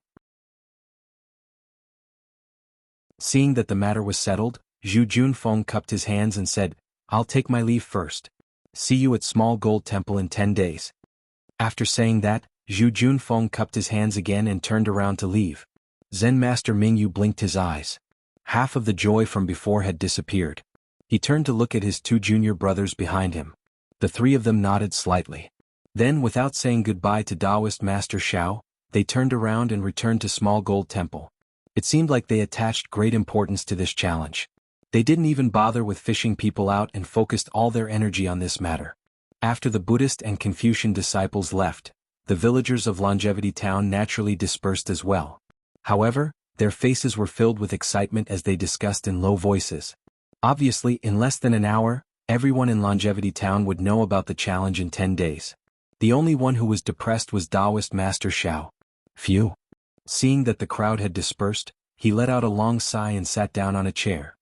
Seeing that the matter was settled, Zhu Junfeng cupped his hands and said, I'll take my leave first. See you at Small Gold Temple in 10 days. After saying that, Zhu Junfeng cupped his hands again and turned around to leave. Zen Master Mingyu blinked his eyes. Half of the joy from before had disappeared. He turned to look at his two junior brothers behind him. The three of them nodded slightly. Then, without saying goodbye to Taoist Master Xiao, they turned around and returned to Small Gold Temple. It seemed like they attached great importance to this challenge. They didn't even bother with fishing people out and focused all their energy on this matter. After the Buddhist and Confucian disciples left, the villagers of Longevity Town naturally dispersed as well. However, their faces were filled with excitement as they discussed in low voices. Obviously, in less than an hour, everyone in Longevity Town would know about the challenge in 10 days. The only one who was depressed was Taoist Master Xiao. Phew. Seeing that the crowd had dispersed, he let out a long sigh and sat down on a chair.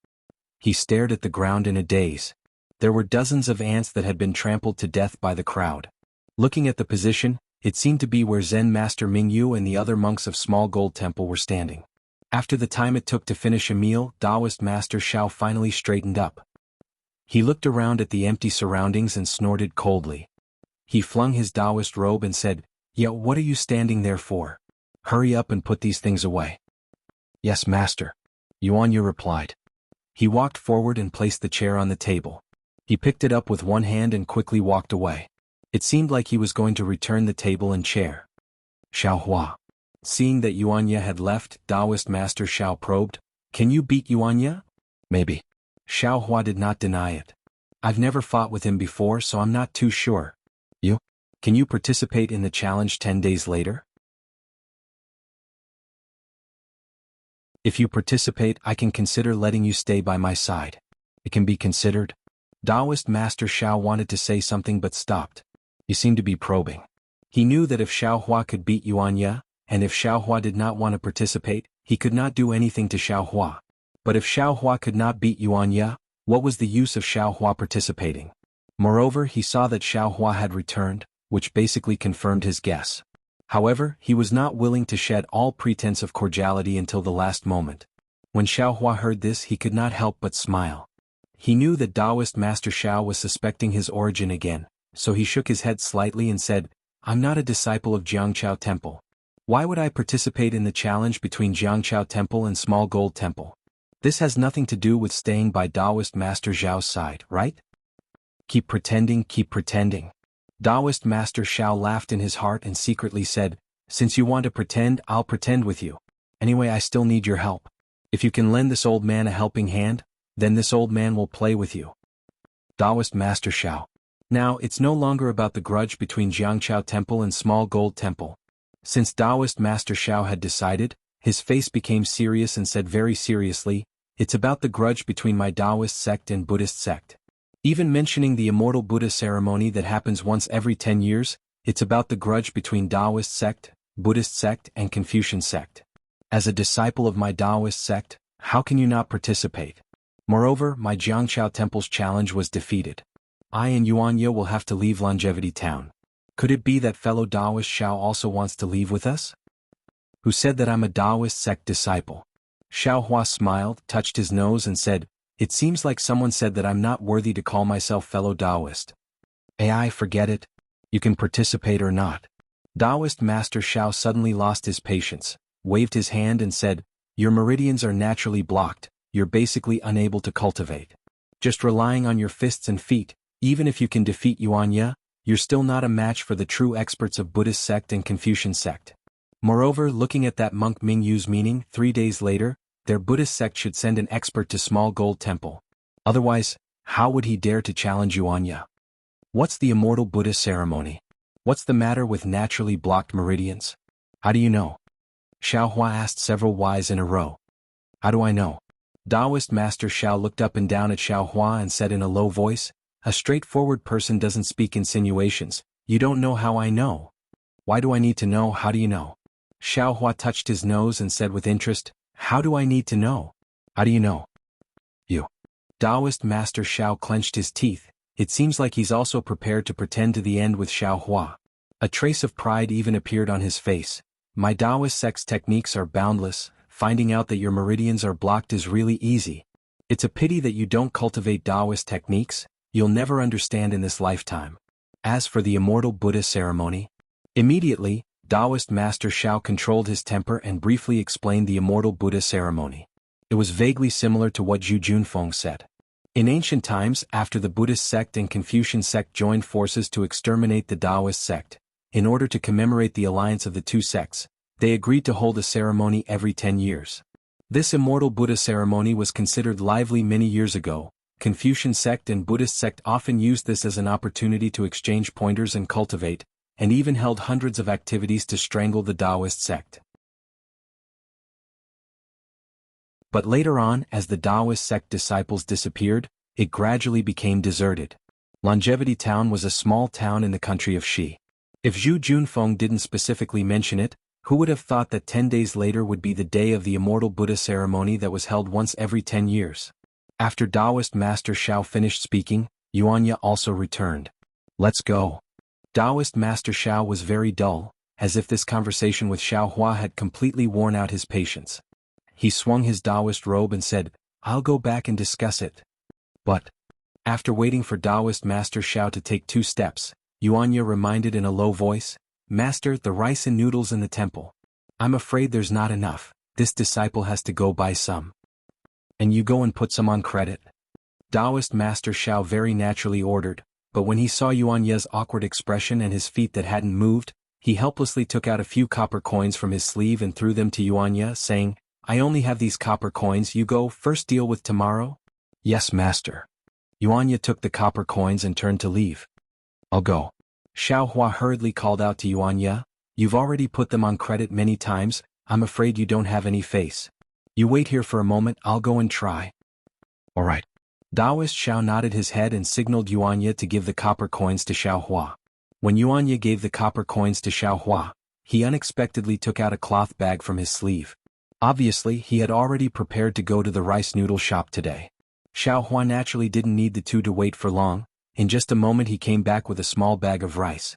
He stared at the ground in a daze. There were dozens of ants that had been trampled to death by the crowd. Looking at the position, it seemed to be where Zen Master Mingyu and the other monks of Small Gold Temple were standing. After the time it took to finish a meal, Taoist Master Xiao finally straightened up. He looked around at the empty surroundings and snorted coldly. He flung his Taoist robe and said, "Yeah, what are you standing there for? Hurry up and put these things away." "Yes, Master," Yuanya replied. He walked forward and placed the chair on the table. He picked it up with one hand and quickly walked away. It seemed like he was going to return the table and chair. Xiaohua. Seeing that Yuanya had left, Taoist Master Xiao probed, "Can you beat Yuanya?" "Maybe." Xiaohua did not deny it. "I've never fought with him before, so I'm not too sure." "You? Can you participate in the challenge 10 days later?" "If you participate, I can consider letting you stay by my side." "It can be considered." Taoist Master Xiao wanted to say something but stopped. He seemed to be probing. He knew that if Xiaohua could beat Yuanya, and if Xiaohua did not want to participate, he could not do anything to Xiaohua. But if Xiaohua could not beat Yuanya, what was the use of Xiaohua participating? Moreover, he saw that Xiaohua had returned, which basically confirmed his guess. However, he was not willing to shed all pretense of cordiality until the last moment. When Xiaohua heard this, he could not help but smile. He knew that Taoist Master Xiao was suspecting his origin again, so he shook his head slightly and said, "I'm not a disciple of Jianghu Temple. Why would I participate in the challenge between Jianghu Temple and Small Gold Temple? This has nothing to do with staying by Taoist Master Xiao's side, right?" Keep pretending, keep pretending." Taoist Master Xiao laughed in his heart and secretly said, "Since you want to pretend, I'll pretend with you. Anyway, I still need your help. If you can lend this old man a helping hand, then this old man will play with you." Taoist Master Xiao. Now, it's no longer about the grudge between Jianghu Temple and Small Gold Temple. Since Taoist Master Xiao had decided, his face became serious and said very seriously, "It's about the grudge between my Taoist sect and Buddhist sect. Even mentioning the immortal Buddha ceremony that happens once every 10 years, it's about the grudge between Taoist sect, Buddhist sect and Confucian sect. As a disciple of my Taoist sect, how can you not participate? Moreover, my Jianghu Temple's challenge was defeated. I and Yuanya will have to leave Longevity Town. Could it be that fellow Taoist Xiao also wants to leave with us?" "Who said that I'm a Taoist sect disciple?" Xiaohua smiled, touched his nose and said, "It seems like someone said that I'm not worthy to call myself fellow Taoist." "AI, forget it. You can participate or not." Taoist Master Xiao suddenly lost his patience, waved his hand and said, "Your meridians are naturally blocked, you're basically unable to cultivate. Just relying on your fists and feet, even if you can defeat Yuanya, you're still not a match for the true experts of Buddhist sect and Confucian sect. Moreover, looking at that monk Mingyu's meaning, 3 days later, their Buddhist sect should send an expert to Small Gold Temple. Otherwise, how would he dare to challenge Yuanya? What's the immortal Buddha ceremony? What's the matter with naturally blocked meridians? How do you know?" Xiaohua asked several whys in a row. "How do I know?" Taoist Master Xiao looked up and down at Xiaohua and said in a low voice, "A straightforward person doesn't speak insinuations. You don't know how I know." "Why do I need to know? How do you know?" Xiaohua touched his nose and said with interest, "How do I need to know? How do you know?" "You." Taoist Master Xiao clenched his teeth. It seems like he's also prepared to pretend to the end with Xiaohua. A trace of pride even appeared on his face. "My Taoist sect's techniques are boundless. Finding out that your meridians are blocked is really easy. It's a pity that you don't cultivate Taoist techniques. You'll never understand in this lifetime. As for the immortal Buddha ceremony..." Immediately, Taoist Master Xiao controlled his temper and briefly explained the immortal Buddha ceremony. It was vaguely similar to what Zhu Junfeng said. In ancient times, after the Buddhist sect and Confucian sect joined forces to exterminate the Taoist sect, in order to commemorate the alliance of the two sects, they agreed to hold a ceremony every 10 years. This immortal Buddha ceremony was considered lively many years ago. Confucian sect and Buddhist sect often used this as an opportunity to exchange pointers and cultivate, and even held hundreds of activities to strangle the Taoist sect. But later on, as the Taoist sect disciples disappeared, it gradually became deserted. Longevity Town was a small town in the country of Shi. If Zhu Junfeng didn't specifically mention it, who would have thought that 10 days later would be the day of the immortal Buddha ceremony that was held once every 10 years? After Taoist Master Xiao finished speaking, Yuanya also returned. "Let's go." Taoist Master Xiao was very dull, as if this conversation with Xiao Hua had completely worn out his patience. He swung his Taoist robe and said, "I'll go back and discuss it." But, after waiting for Taoist Master Xiao to take 2 steps, Yuanya reminded in a low voice, "Master, the rice and noodles in the temple. I'm afraid there's not enough. This disciple has to go buy some. And you go and put some on credit." Taoist Master Xiao very naturally ordered, but when he saw Yuanya's awkward expression and his feet that hadn't moved, he helplessly took out a few copper coins from his sleeve and threw them to Yuanya, saying, "I only have these copper coins. You go first, deal with tomorrow." "Yes, master." Yuanya took the copper coins and turned to leave. "I'll go." Xiao Hua hurriedly called out to Yuanya, "You've already put them on credit many times. I'm afraid you don't have any face. You wait here for a moment, I'll go and try." "All right." Taoist Xiao nodded his head and signaled Yuanya to give the copper coins to Xiao Hua. When Yuanya gave the copper coins to Xiao Hua, he unexpectedly took out a cloth bag from his sleeve. Obviously, he had already prepared to go to the rice noodle shop today. Xiao Hua naturally didn't need the two to wait for long. In just a moment he came back with a small bag of rice.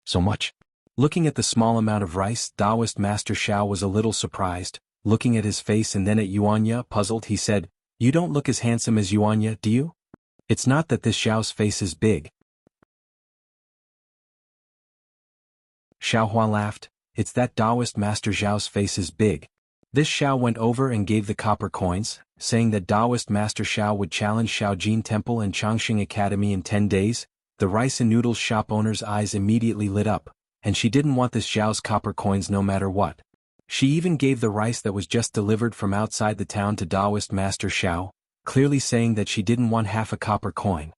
"So much?" Looking at the small amount of rice, Taoist Master Xiao was a little surprised. Looking at his face and then at Yuanya, puzzled, he said, "You don't look as handsome as Yuanya, do you?" "It's not that this Xiao's face is big." Xiao Hua laughed, "It's that Taoist Master Xiao's face is big." This Xiao went over and gave the copper coins, saying that Taoist Master Xiao would challenge Shaojin Temple and Changxing Academy in 10 days. The rice and noodles shop owner's eyes immediately lit up, and she didn't want this Xiao's copper coins no matter what. She even gave the rice that was just delivered from outside the town to Taoist Master Xiao, clearly saying that she didn't want half a copper coin.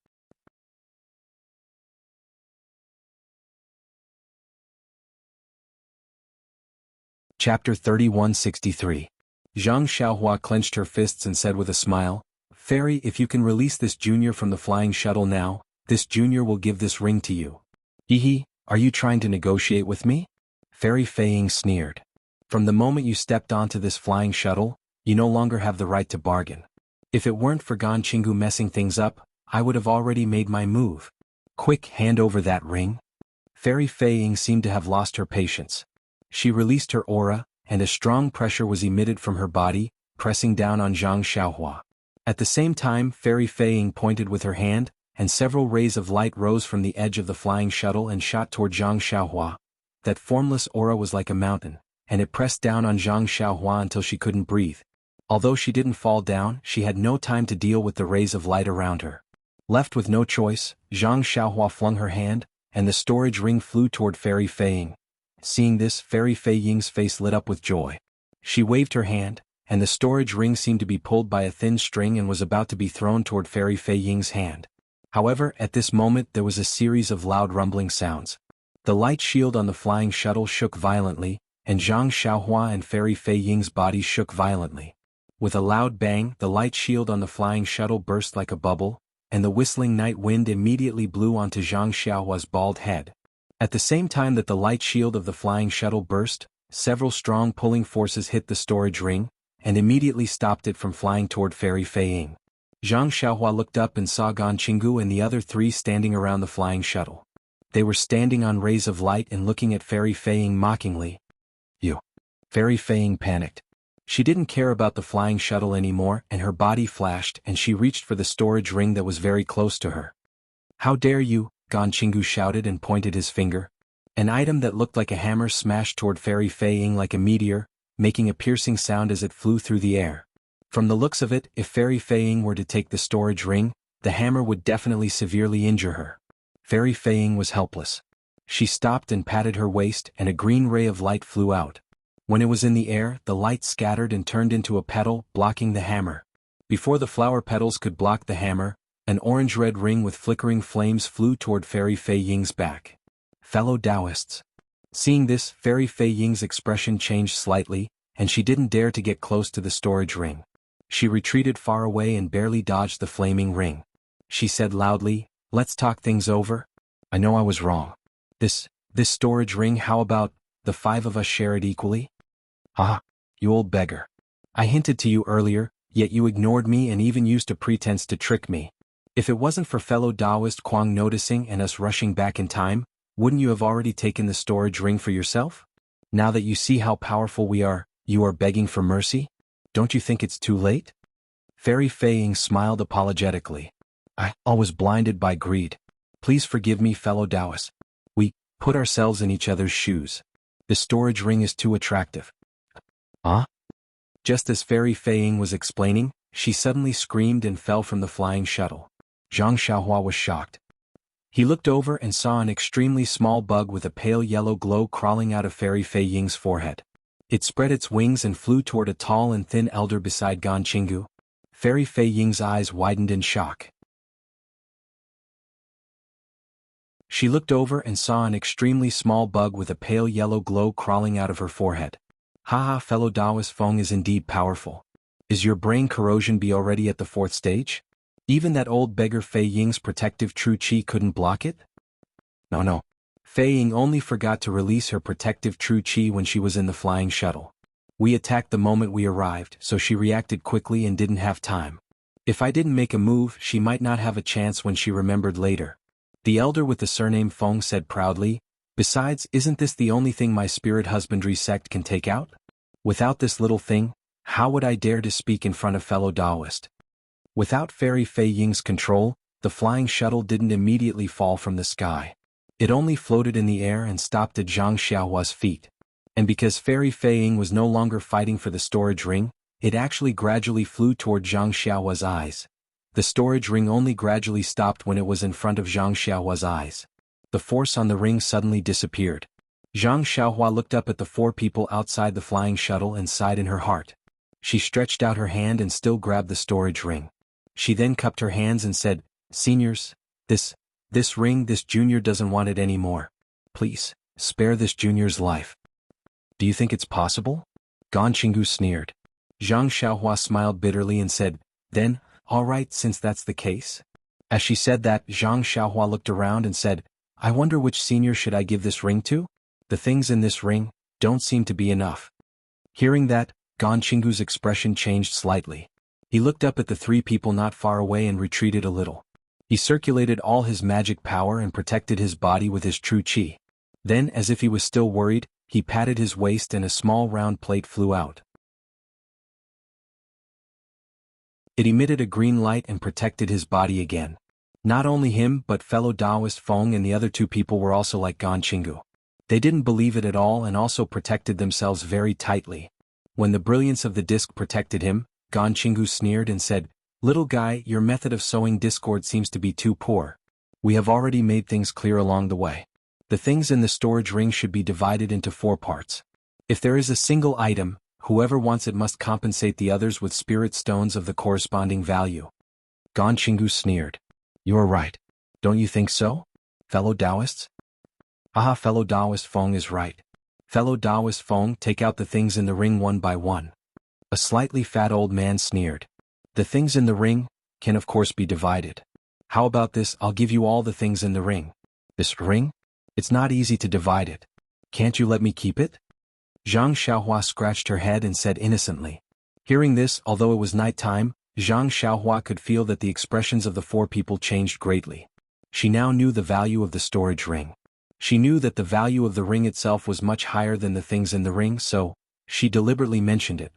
Chapter 3163. Zhang Xiaohua clenched her fists and said with a smile, "Fairy, if you can release this junior from the flying shuttle now, this junior will give this ring to you." "Hehe, are you trying to negotiate with me?" Fairy Feiying sneered. "From the moment you stepped onto this flying shuttle, you no longer have the right to bargain. If it weren't for Gan Qinggu messing things up, I would have already made my move. Quick, hand over that ring." Fairy Feiying seemed to have lost her patience. She released her aura, and a strong pressure was emitted from her body, pressing down on Zhang Xiaohua. At the same time, Fairy Feiying pointed with her hand, and several rays of light rose from the edge of the flying shuttle and shot toward Zhang Xiaohua. That formless aura was like a mountain, and it pressed down on Zhang Xiaohua until she couldn't breathe. Although she didn't fall down, she had no time to deal with the rays of light around her. Left with no choice, Zhang Xiaohua flung her hand, and the storage ring flew toward Fairy Feiying. Seeing this, Fairy Feiying's face lit up with joy. She waved her hand, and the storage ring seemed to be pulled by a thin string and was about to be thrown toward Fairy Feiying's hand. However, at this moment there was a series of loud rumbling sounds. The light shield on the flying shuttle shook violently, and Zhang Xiaohua and Fairy Feiying's bodies shook violently. With a loud bang, the light shield on the flying shuttle burst like a bubble, and the whistling night wind immediately blew onto Zhang Xiaohua's bald head. At the same time that the light shield of the flying shuttle burst, several strong pulling forces hit the storage ring, and immediately stopped it from flying toward Fairy Feiying. Zhang Xiaohua looked up and saw Gan Qinggu and the other three standing around the flying shuttle. They were standing on rays of light and looking at Fairy Feiying mockingly. "You." Fairy Feiying panicked. She didn't care about the flying shuttle anymore, and her body flashed and she reached for the storage ring that was very close to her. "How dare you?" Gan Qinggu shouted and pointed his finger. An item that looked like a hammer smashed toward Fairy Fei Ying like a meteor, making a piercing sound as it flew through the air. From the looks of it, if Fairy Fei Ying were to take the storage ring, the hammer would definitely severely injure her. Fairy Fei Ying was helpless. She stopped and patted her waist, and a green ray of light flew out. When it was in the air, the light scattered and turned into a petal, blocking the hammer. Before the flower petals could block the hammer, an orange-red ring with flickering flames flew toward Fairy Fei Ying's back. Fellow Taoists. Seeing this, Fairy Fei Ying's expression changed slightly, and she didn't dare to get close to the storage ring. She retreated far away and barely dodged the flaming ring. She said loudly, "Let's talk things over. I know I was wrong. This storage ring, how about the 5 of us share it equally?" "Ah, you old beggar. I hinted to you earlier, yet you ignored me and even used a pretense to trick me. If it wasn't for fellow Taoist Kwang noticing and us rushing back in time, wouldn't you have already taken the storage ring for yourself? Now that you see how powerful we are, you are begging for mercy? Don't you think it's too late?" Fairy Fei Ying smiled apologetically. "I was blinded by greed. Please forgive me, fellow Taoists. We put ourselves in each other's shoes. The storage ring is too attractive." "Huh?" Just as Fairy Fei Ying was explaining, she suddenly screamed and fell from the flying shuttle. Zhang Xiaohua was shocked. He looked over and saw an extremely small bug with a pale yellow glow crawling out of Fairy Fei Ying's forehead. It spread its wings and flew toward a tall and thin elder beside Jianghu. Fairy Fei Ying's eyes widened in shock. She looked over and saw an extremely small bug with a pale yellow glow crawling out of her forehead. "Haha, fellow Taoist Feng is indeed powerful. Is your brain corrosion be already at the 4th stage? Even that old beggar Fei Ying's protective true qi couldn't block it?" No. Fei Ying only forgot to release her protective true qi when she was in the flying shuttle. We attacked the moment we arrived, so she reacted quickly and didn't have time. If I didn't make a move, she might not have a chance when she remembered later. The elder with the surname Feng said proudly, "Besides, isn't this the only thing my spirit husbandry sect can take out? Without this little thing, how would I dare to speak in front of fellow Taoist?" Without Fairy Fei Ying's control, the flying shuttle didn't immediately fall from the sky. It only floated in the air and stopped at Zhang Xiaohua's feet. And because Fairy Fei Ying was no longer fighting for the storage ring, it actually gradually flew toward Zhang Xiaohua's eyes. The storage ring only gradually stopped when it was in front of Zhang Xiaohua's eyes. The force on the ring suddenly disappeared. Zhang Xiaohua looked up at the 4 people outside the flying shuttle and sighed in her heart. She stretched out her hand and still grabbed the storage ring. She then cupped her hands and said, "Seniors, this ring, this junior doesn't want it anymore. Please, spare this junior's life." "Do you think it's possible?" Jianghu sneered. Zhang Xiaohua smiled bitterly and said, "Then, all right, since that's the case." As she said that, Zhang Xiaohua looked around and said, "I wonder which senior should I give this ring to? The things in this ring don't seem to be enough." Hearing that, Jianghu's expression changed slightly. He looked up at the 3 people not far away and retreated a little. He circulated all his magic power and protected his body with his true qi. Then, as if he was still worried, he patted his waist and a small round plate flew out. It emitted a green light and protected his body again. Not only him but fellow Taoist Feng and the other 2 people were also like Jianghu. They didn't believe it at all and also protected themselves very tightly. When the brilliance of the disc protected him, Jianghu sneered and said, "Little guy, your method of sowing discord seems to be too poor. We have already made things clear along the way. The things in the storage ring should be divided into 4 parts. If there is a single item, whoever wants it must compensate the others with spirit stones of the corresponding value." Jianghu sneered. "You're right. Don't you think so, fellow Taoists?" "Aha, fellow Taoist Feng is right. Fellow Taoist Feng, take out the things in the ring one by one." A slightly fat old man sneered. "The things in the ring can of course be divided. How about this, I'll give you all the things in the ring." "This ring? It's not easy to divide it. Can't you let me keep it?" Zhang Xiaohua scratched her head and said innocently. Hearing this, although it was night time, Zhang Xiaohua could feel that the expressions of the 4 people changed greatly. She now knew the value of the storage ring. She knew that the value of the ring itself was much higher than the things in the ring, so she deliberately mentioned it.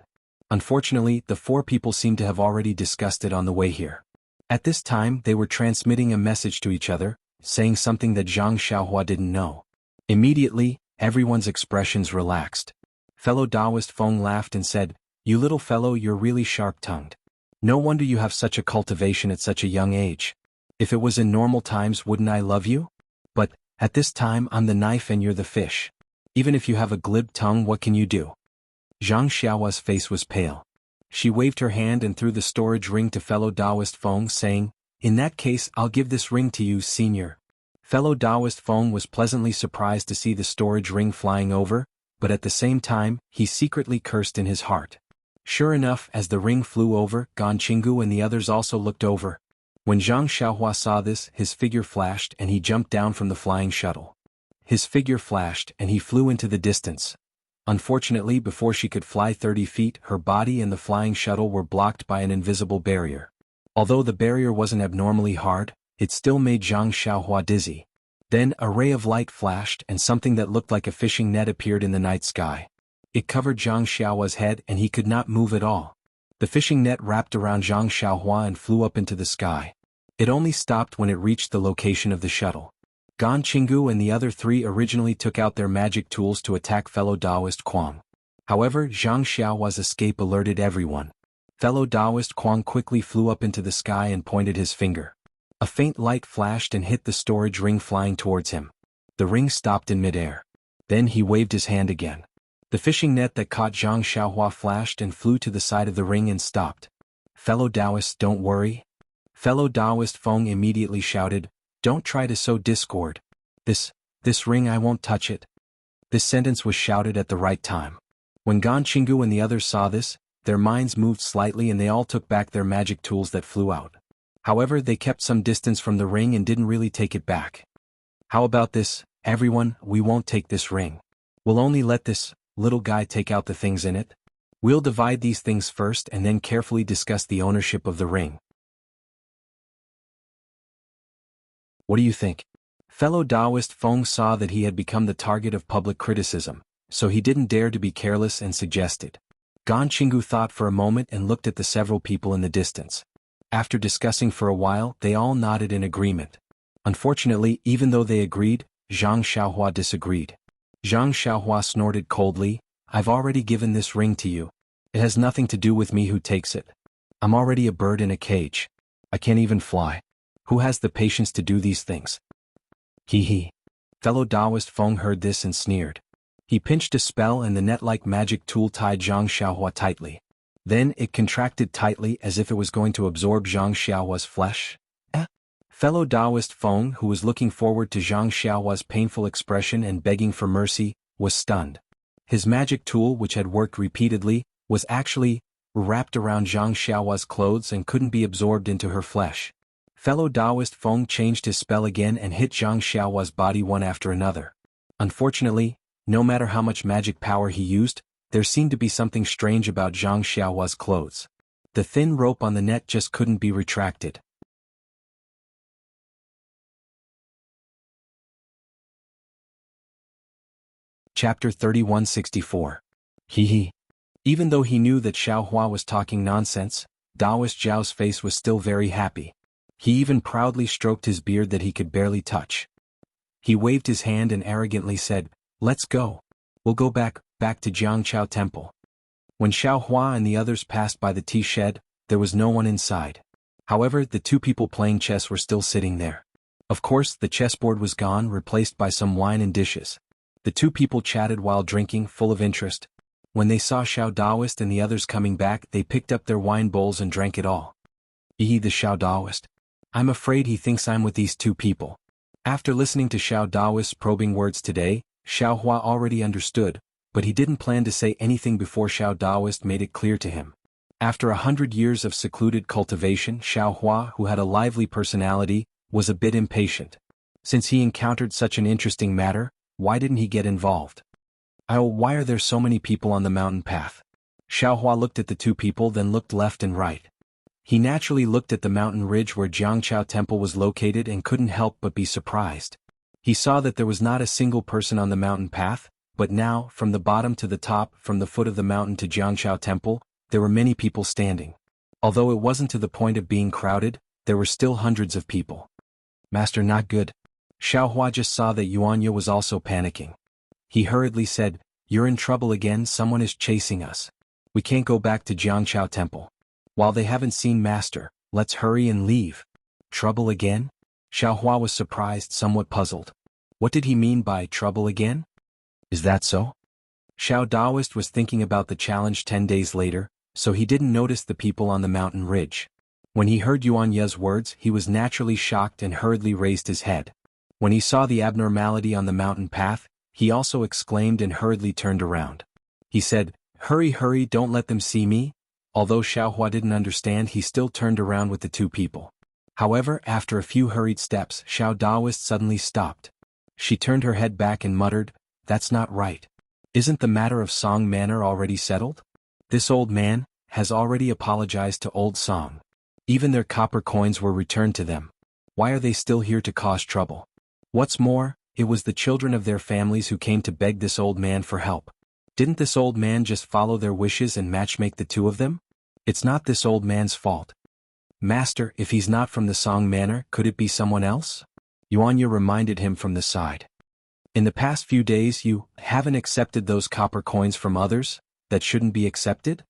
Unfortunately, the 4 people seemed to have already discussed it on the way here. At this time, they were transmitting a message to each other, saying something that Zhang Xiaohua didn't know. Immediately, everyone's expressions relaxed. Fellow Taoist Feng laughed and said, "You little fellow, you're really sharp-tongued. No wonder you have such a cultivation at such a young age. If it was in normal times, wouldn't I love you? But, at this time, I'm the knife and you're the fish. Even if you have a glib tongue, what can you do?" Zhang Xiaohua's face was pale. She waved her hand and threw the storage ring to fellow Taoist Feng, saying, "In that case, I'll give this ring to you, senior." Fellow Taoist Feng was pleasantly surprised to see the storage ring flying over, but at the same time, he secretly cursed in his heart. Sure enough, as the ring flew over, Gan Qinggu and the others also looked over. When Zhang Xiaohua saw this, his figure flashed and he jumped down from the flying shuttle. His figure flashed and he flew into the distance. Unfortunately, before she could fly 30 feet, her body and the flying shuttle were blocked by an invisible barrier. Although the barrier wasn't abnormally hard, it still made Zhang Xiaohua dizzy. Then a ray of light flashed and something that looked like a fishing net appeared in the night sky. It covered Zhang Xiaohua's head and he could not move at all. The fishing net wrapped around Zhang Xiaohua and flew up into the sky. It only stopped when it reached the location of the shuttle. Gan Qinggu and the other three originally took out their magic tools to attack fellow Taoist Kuang. However, Zhang Xiaohua's escape alerted everyone. Fellow Taoist Kuang quickly flew up into the sky and pointed his finger. A faint light flashed and hit the storage ring flying towards him. The ring stopped in midair. Then he waved his hand again. The fishing net that caught Zhang Xiaohua flashed and flew to the side of the ring and stopped. "Fellow Taoists, don't worry." Fellow Taoist Feng immediately shouted, "Don't try to sow discord. This ring, I won't touch it." This sentence was shouted at the right time. When Gan Qinggu and the others saw this, their minds moved slightly and they all took back their magic tools that flew out. However, they kept some distance from the ring and didn't really take it back. "How about this, everyone? We won't take this ring. We'll only let this little guy take out the things in it. We'll divide these things first and then carefully discuss the ownership of the ring. What do you think?" Fellow Taoist Feng saw that he had become the target of public criticism, so he didn't dare to be careless and suggested. Gan Qinggu thought for a moment and looked at the several people in the distance. After discussing for a while, they all nodded in agreement. Unfortunately, even though they agreed, Zhang Xiaohua disagreed. Zhang Xiaohua snorted coldly, "I've already given this ring to you. It has nothing to do with me who takes it. I'm already a bird in a cage. I can't even fly. Who has the patience to do these things?" Hee hee. Fellow Taoist Feng heard this and sneered. He pinched a spell and the net-like magic tool tied Zhang Xiaohua tightly. Then it contracted tightly as if it was going to absorb Zhang Xiaohua's flesh. Fellow Taoist Feng, who was looking forward to Zhang Xiaohua's painful expression and begging for mercy, was stunned. His magic tool, which had worked repeatedly, was actually wrapped around Zhang Xiaohua's clothes and couldn't be absorbed into her flesh. Fellow Taoist Feng changed his spell again and hit Zhang Xiaohua's body one after another. Unfortunately, no matter how much magic power he used, there seemed to be something strange about Zhang Xiaohua's clothes. The thin rope on the net just couldn't be retracted. Chapter 3164. Hee hee. Even though he knew that Xiaohua was talking nonsense, Taoist Zhao's face was still very happy. He even proudly stroked his beard that he could barely touch. He waved his hand and arrogantly said, "Let's go. We'll go back to Jiangchao Temple." When Xiaohua and the others passed by the tea shed, there was no one inside. However, the two people playing chess were still sitting there. Of course, the chessboard was gone, replaced by some wine and dishes. The two people chatted while drinking, full of interest. When they saw Xiao Taoist and the others coming back, they picked up their wine bowls and drank it all. The Xiao Taoist. I'm afraid he thinks I'm with these two people. After listening to Xiao Taoist's probing words today, Xiaohua already understood, but he didn't plan to say anything before Xiao Taoist made it clear to him. After 100 years of secluded cultivation, Xiaohua, who had a lively personality, was a bit impatient. Since he encountered such an interesting matter, why didn't he get involved? Why are there so many people on the mountain path? Xiaohua looked at the two people, then looked left and right. He naturally looked at the mountain ridge where Jiangchao Temple was located and couldn't help but be surprised. He saw that there was not a single person on the mountain path, but now, from the bottom to the top, from the foot of the mountain to Jiangchao Temple, there were many people standing. Although it wasn't to the point of being crowded, there were still hundreds of people. "Master, not good." Xiaohua just saw that Yuanya was also panicking. He hurriedly said, "You're in trouble again, someone is chasing us. We can't go back to Jianghu Temple. While they haven't seen Master, let's hurry and leave." Trouble again? Xiaohua was surprised, somewhat puzzled. What did he mean by trouble again? Is that so? Xiao Daoist was thinking about the challenge 10 days later, so he didn't notice the people on the mountain ridge. When he heard Yuanya's words, he was naturally shocked and hurriedly raised his head. When he saw the abnormality on the mountain path, he also exclaimed and hurriedly turned around. He said, "Hurry, hurry, don't let them see me." Although Xiaohua didn't understand, he still turned around with the two people. However, after a few hurried steps, Xiao Daoist suddenly stopped. She turned her head back and muttered, "That's not right. Isn't the matter of Song Manor already settled? This old man has already apologized to Old Song. Even their copper coins were returned to them. Why are they still here to cause trouble? What's more, it was the children of their families who came to beg this old man for help. Didn't this old man just follow their wishes and matchmake the two of them? It's not this old man's fault. Master, if he's not from the Song Manor, could it be someone else?" Yuanya reminded him from the side. "In the past few days you haven't accepted those copper coins from others that shouldn't be accepted?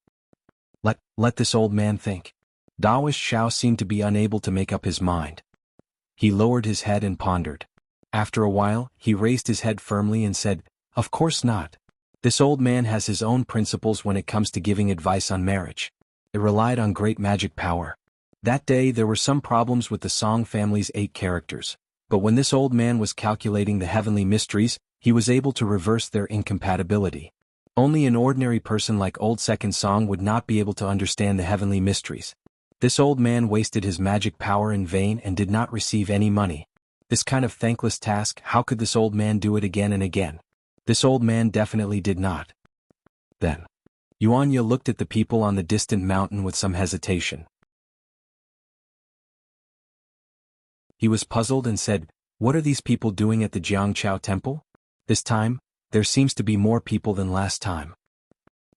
Let this old man think." Daoist Xiao seemed to be unable to make up his mind. He lowered his head and pondered. After a while, he raised his head firmly and said, "Of course not. This old man has his own principles when it comes to giving advice on marriage. It relied on great magic power. That day there were some problems with the Song family's 8 characters, but when this old man was calculating the heavenly mysteries, he was able to reverse their incompatibility. Only an ordinary person like Old Second Song would not be able to understand the heavenly mysteries. This old man wasted his magic power in vain and did not receive any money. This kind of thankless task, how could this old man do it again and again? This old man definitely did not." Then, Yuanya looked at the people on the distant mountain with some hesitation. He was puzzled and said, "What are these people doing at the Jianghu Temple? This time, there seems to be more people than last time."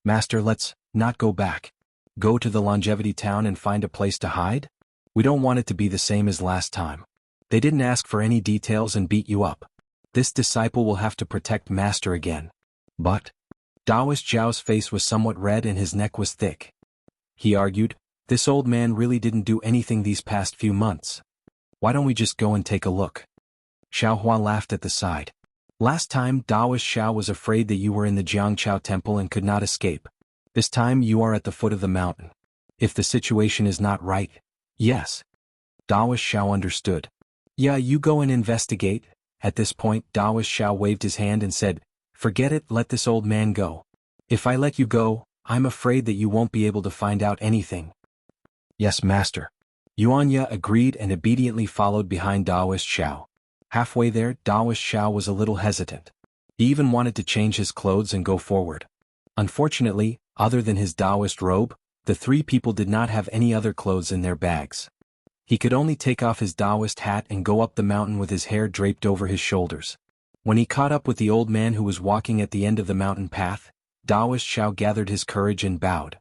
"Master, let's not go back. Go to the Longevity Town and find a place to hide? We don't want it to be the same as last time. They didn't ask for any details and beat you up. This disciple will have to protect Master again." "But..." Daoist Zhao's face was somewhat red and his neck was thick. He argued, "This old man really didn't do anything these past few months. Why don't we just go and take a look?" Xiaohua laughed at the side. "Last time Daoist Xiao was afraid that you were in the Jianghu Temple and could not escape. This time you are at the foot of the mountain. If the situation is not right..." "Yes." Daoist Xiao understood. "Yeah, you go and investigate." At this point, Daoist Xiao waved his hand and said, "Forget it, let this old man go. If I let you go, I'm afraid that you won't be able to find out anything." "Yes, Master." Yuanya agreed and obediently followed behind Daoist Xiao. Halfway there, Daoist Xiao was a little hesitant. He even wanted to change his clothes and go forward. Unfortunately, other than his Daoist robe, the 3 people did not have any other clothes in their bags. He could only take off his Daoist hat and go up the mountain with his hair draped over his shoulders. When he caught up with the old man who was walking at the end of the mountain path, Daoist Xiao gathered his courage and bowed.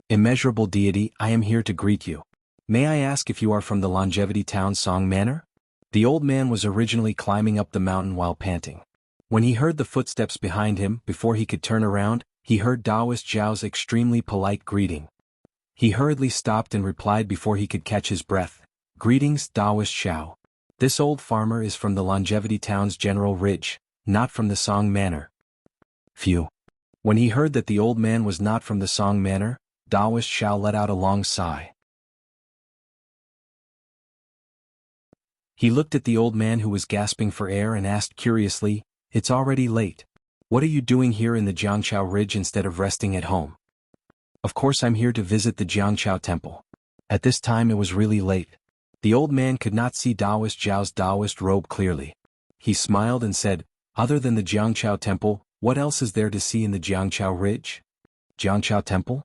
"Immeasurable deity, I am here to greet you. May I ask if you are from the Longevity Town Song Manor?" The old man was originally climbing up the mountain while panting. When he heard the footsteps behind him, before he could turn around, he heard Daoist Zhao's extremely polite greeting. He hurriedly stopped and replied before he could catch his breath, "Greetings, Daoist Xiao. This old farmer is from the Longevity Town's General Ridge, not from the Song Manor." Phew. When he heard that the old man was not from the Song Manor, Daoist Xiao let out a long sigh. He looked at the old man who was gasping for air and asked curiously, "It's already late. What are you doing here in the Jianghu Ridge instead of resting at home?" "Of course I'm here to visit the Jianghu Temple." At this time it was really late. The old man could not see Daoist Zhao's Daoist robe clearly. He smiled and said, "Other than the Jianghu Temple, what else is there to see in the Jianghu Ridge?" "Jianghu Temple?"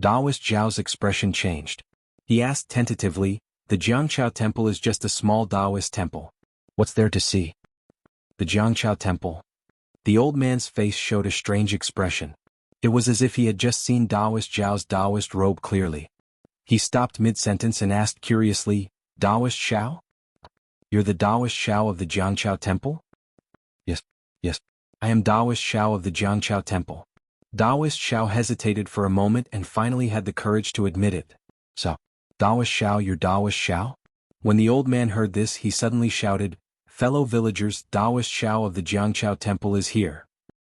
Daoist Zhao's expression changed. He asked tentatively, "The Jianghu Temple is just a small Daoist temple. What's there to see?" "The Jianghu Temple." The old man's face showed a strange expression. It was as if he had just seen Daoist Zhao's Daoist robe clearly. He stopped mid-sentence and asked curiously, "Daoist Xiao?" You're the Taoist Shao of the Jianghu Temple? Yes, yes. I am Taoist Shao of the Jianghu Temple. Taoist Shao hesitated for a moment and finally had the courage to admit it. So, Taoist Shao, you're Taoist Shao? When the old man heard this, he suddenly shouted, "Fellow villagers, Taoist Shao of the Jianghu Temple is here."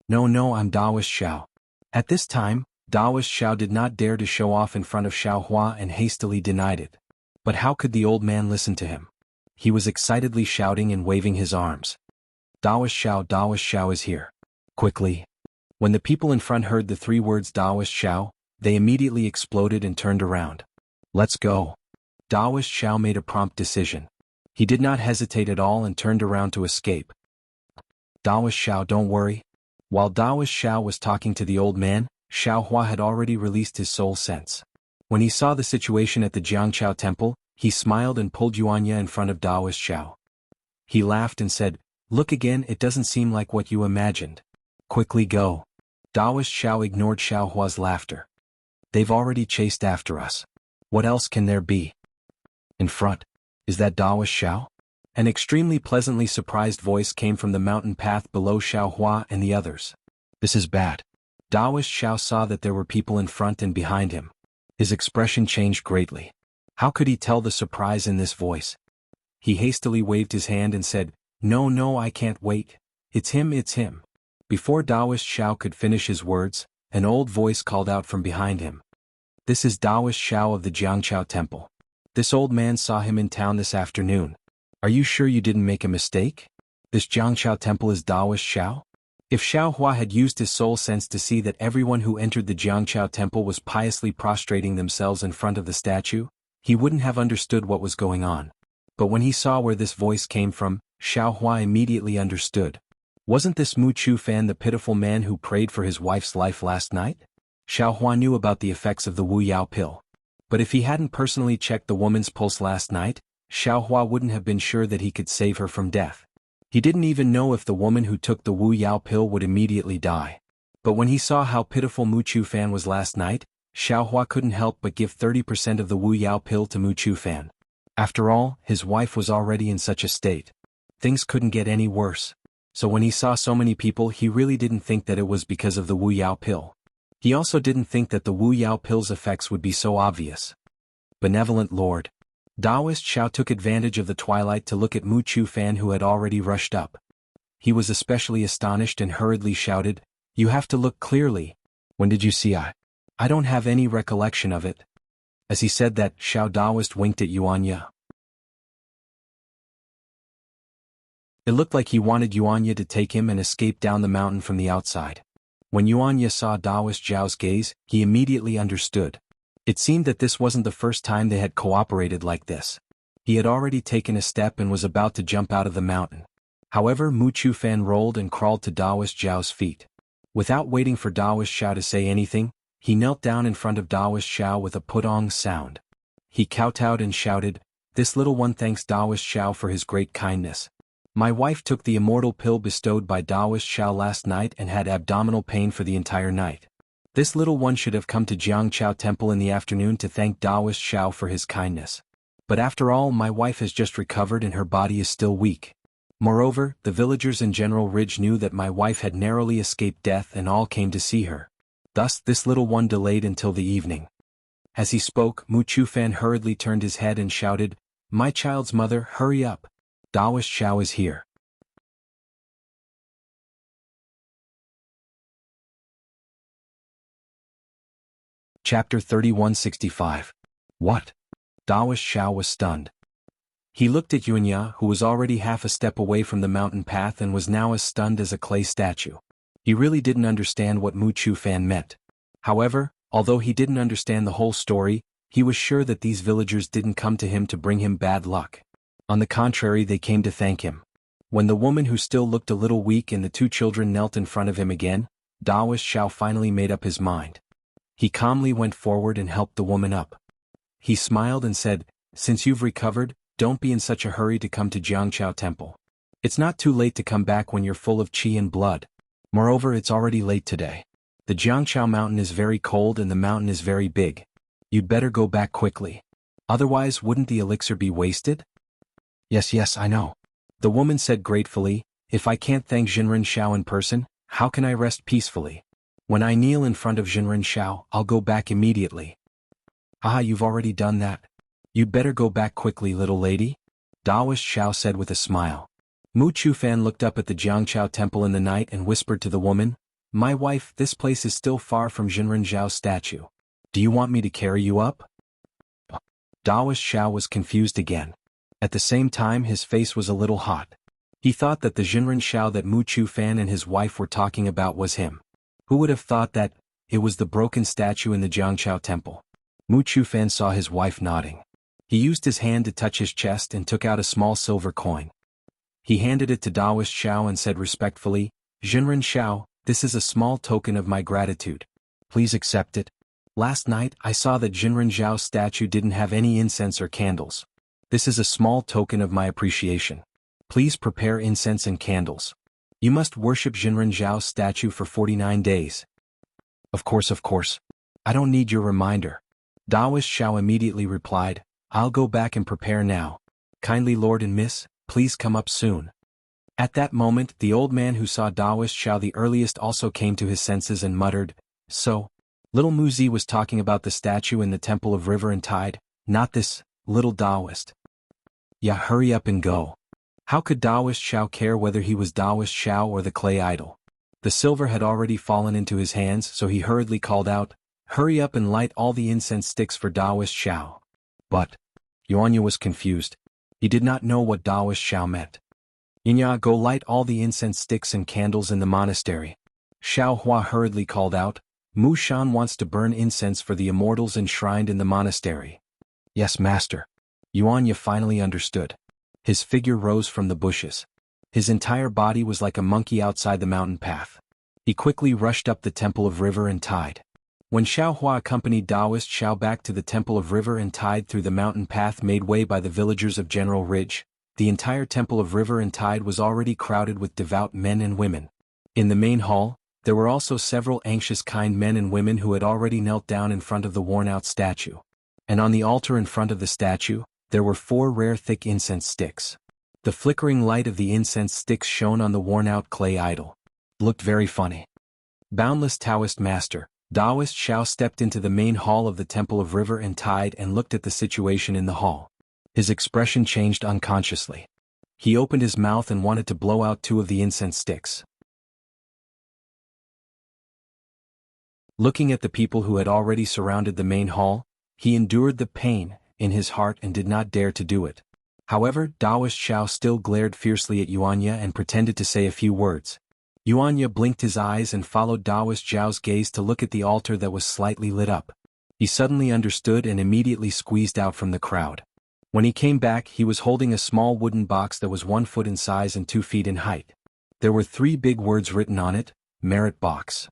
No, I'm Taoist Shao. At this time, Taoist Shao did not dare to show off in front of Xiao Hua and hastily denied it. But how could the old man listen to him? He was excitedly shouting and waving his arms. Taoist Shao is here. Quickly. When the people in front heard the 3 words Taoist Shao, they immediately exploded and turned around. Let's go. Taoist Shao made a prompt decision. He did not hesitate at all and turned around to escape. Taoist Shao, don't worry. While Taoist Shao was talking to the old man, Xiao Hua had already released his soul sense. When he saw the situation at the Jianghu Temple, he smiled and pulled Yuanya in front of Taoist Shao. He laughed and said, "Look again, it doesn't seem like what you imagined. Quickly go." Taoist Shao ignored Xiao Hua's laughter. They've already chased after us. What else can there be? In front. Is that Taoist Shao? An extremely pleasantly surprised voice came from the mountain path below Xiao Hua and the others. This is bad. Taoist Shao saw that there were people in front and behind him. His expression changed greatly. How could he tell the surprise in this voice? He hastily waved his hand and said, No, I can't wait. It's him. Before Taoist Shao could finish his words, an old voice called out from behind him. This is Taoist Shao of the Jianghu Temple. This old man saw him in town this afternoon. Are you sure you didn't make a mistake? This Jianghu Temple is Taoist Shao? If Xiao Hua had used his soul sense to see that everyone who entered the Jianghu Temple was piously prostrating themselves in front of the statue, he wouldn't have understood what was going on. But when he saw where this voice came from, Xiao Hua immediately understood. Wasn't this Mu Chu Fan the pitiful man who prayed for his wife's life last night? Xiao Hua knew about the effects of the Wu Yao pill. But if he hadn't personally checked the woman's pulse last night, Xiao Hua wouldn't have been sure that he could save her from death. He didn't even know if the woman who took the Wu Yao pill would immediately die. But when he saw how pitiful Mu Chu Fan was last night, Xiao Hua couldn't help but give 30% of the Wu Yao pill to Mu Chu Fan. After all, his wife was already in such a state. Things couldn't get any worse. So when he saw so many people, he really didn't think that it was because of the Wu Yao pill. He also didn't think that the Wu Yao pill's effects would be so obvious. Benevolent Lord. Taoist Shao took advantage of the twilight to look at Mu Chu Fan, who had already rushed up. He was especially astonished and hurriedly shouted, "You have to look clearly. When did you see I don't have any recollection of it." As he said that, Xiao Taoist winked at Yuanya. It looked like he wanted Yuanya to take him and escape down the mountain from the outside. When Yuanya saw Taoist Zhao's gaze, he immediately understood. It seemed that this wasn't the first time they had cooperated like this. He had already taken a step and was about to jump out of the mountain. However, Mu Chu Fan rolled and crawled to Taoist Zhao's feet. Without waiting for Taoist Shao to say anything, he knelt down in front of Taoist Shao with a putong sound. He kowtowed and shouted, "This little one thanks Taoist Shao for his great kindness. My wife took the immortal pill bestowed by Taoist Shao last night and had abdominal pain for the entire night. This little one should have come to Jianghu Temple in the afternoon to thank Taoist Shao for his kindness. But after all, my wife has just recovered and her body is still weak. Moreover, the villagers in General Ridge knew that my wife had narrowly escaped death and all came to see her. Thus, this little one delayed until the evening." As he spoke, Mu Chu Fan hurriedly turned his head and shouted, "My child's mother, hurry up. Taoist Shao is here." Chapter 3165. What? Taoist Shao was stunned. He looked at Yuanya, who was already half a step away from the mountain path and was now as stunned as a clay statue. He really didn't understand what Mu Chu Fan meant. However, although he didn't understand the whole story, he was sure that these villagers didn't come to him to bring him bad luck. On the contrary, they came to thank him. When the woman who still looked a little weak and the 2 children knelt in front of him again, Taoist Shao finally made up his mind. He calmly went forward and helped the woman up. He smiled and said, "Since you've recovered, don't be in such a hurry to come to Jianghu Temple. It's not too late to come back when you're full of qi and blood. Moreover, it's already late today. The Jianghu mountain is very cold and the mountain is very big. You'd better go back quickly. Otherwise, wouldn't the elixir be wasted?" Yes, I know. The woman said gratefully, if I can't thank Jinren Xiao in person, how can I rest peacefully? When I kneel in front of Jinren Xiao, I'll go back immediately. Ah, you've already done that. You'd better go back quickly, little lady, Daoist Xiao said with a smile. Mu Chufan looked up at the Jiangchao temple in the night and whispered to the woman, my wife, this place is still far from Jinren Zhao's statue. Do you want me to carry you up? Daoist Xiao was confused again. At the same time his face was a little hot. He thought that the Jinren Xiao that Mu Chufan and his wife were talking about was him. Who would have thought that it was the broken statue in the Jiangchao temple? Mu Chufan saw his wife nodding. He used his hand to touch his chest and took out a small silver coin. He handed it to Daoist Xiao and said respectfully, Jinren Xiao, this is a small token of my gratitude. Please accept it. Last night I saw that Jinren Zhao's statue didn't have any incense or candles. This is a small token of my appreciation. Please prepare incense and candles. You must worship Jinren Zhao's statue for 49 days. Of course. I don't need your reminder. Daoist Xiao immediately replied, I'll go back and prepare now. Kindly Lord and Miss, please come up soon. At that moment the old man who saw Daoist Xiao the earliest also came to his senses and muttered, so, little Muzi was talking about the statue in the Temple of River and Tide, not this, little Daoist. Yeah, hurry up and go. How could Daoist Xiao care whether he was Daoist Xiao or the clay idol? The silver had already fallen into his hands, so he hurriedly called out, hurry up and light all the incense sticks for Daoist Xiao. But Yuanya was confused. He did not know what Daoist Xiao meant. Yinya, go light all the incense sticks and candles in the monastery. Xiao Hua hurriedly called out, Mu Shan wants to burn incense for the immortals enshrined in the monastery. Yes, master. Yuanya finally understood. His figure rose from the bushes. His entire body was like a monkey outside the mountain path. He quickly rushed up the Temple of River and Tide. When Xiao Hua accompanied Daoist Xiao back to the Temple of River and Tide through the mountain path made way by the villagers of General Ridge, the entire Temple of River and Tide was already crowded with devout men and women. In the main hall, there were also several anxious kind men and women who had already knelt down in front of the worn-out statue. And on the altar in front of the statue, there were 4 rare thick incense sticks. The flickering light of the incense sticks shone on the worn-out clay idol. Looked very funny. Boundless Taoist master, Daoist Xiao stepped into the main hall of the Temple of River and Tide and looked at the situation in the hall. His expression changed unconsciously. He opened his mouth and wanted to blow out 2 of the incense sticks. Looking at the people who had already surrounded the main hall, he endured the pain in his heart and did not dare to do it. However, Daoist Xiao still glared fiercely at Yuanya and pretended to say a few words. Yuanya blinked his eyes and followed Daoist Xiao's gaze to look at the altar that was slightly lit up. He suddenly understood and immediately squeezed out from the crowd. When he came back, he was holding a small wooden box that was 1 foot in size and 2 feet in height. There were 3 big words written on it, Merit Box.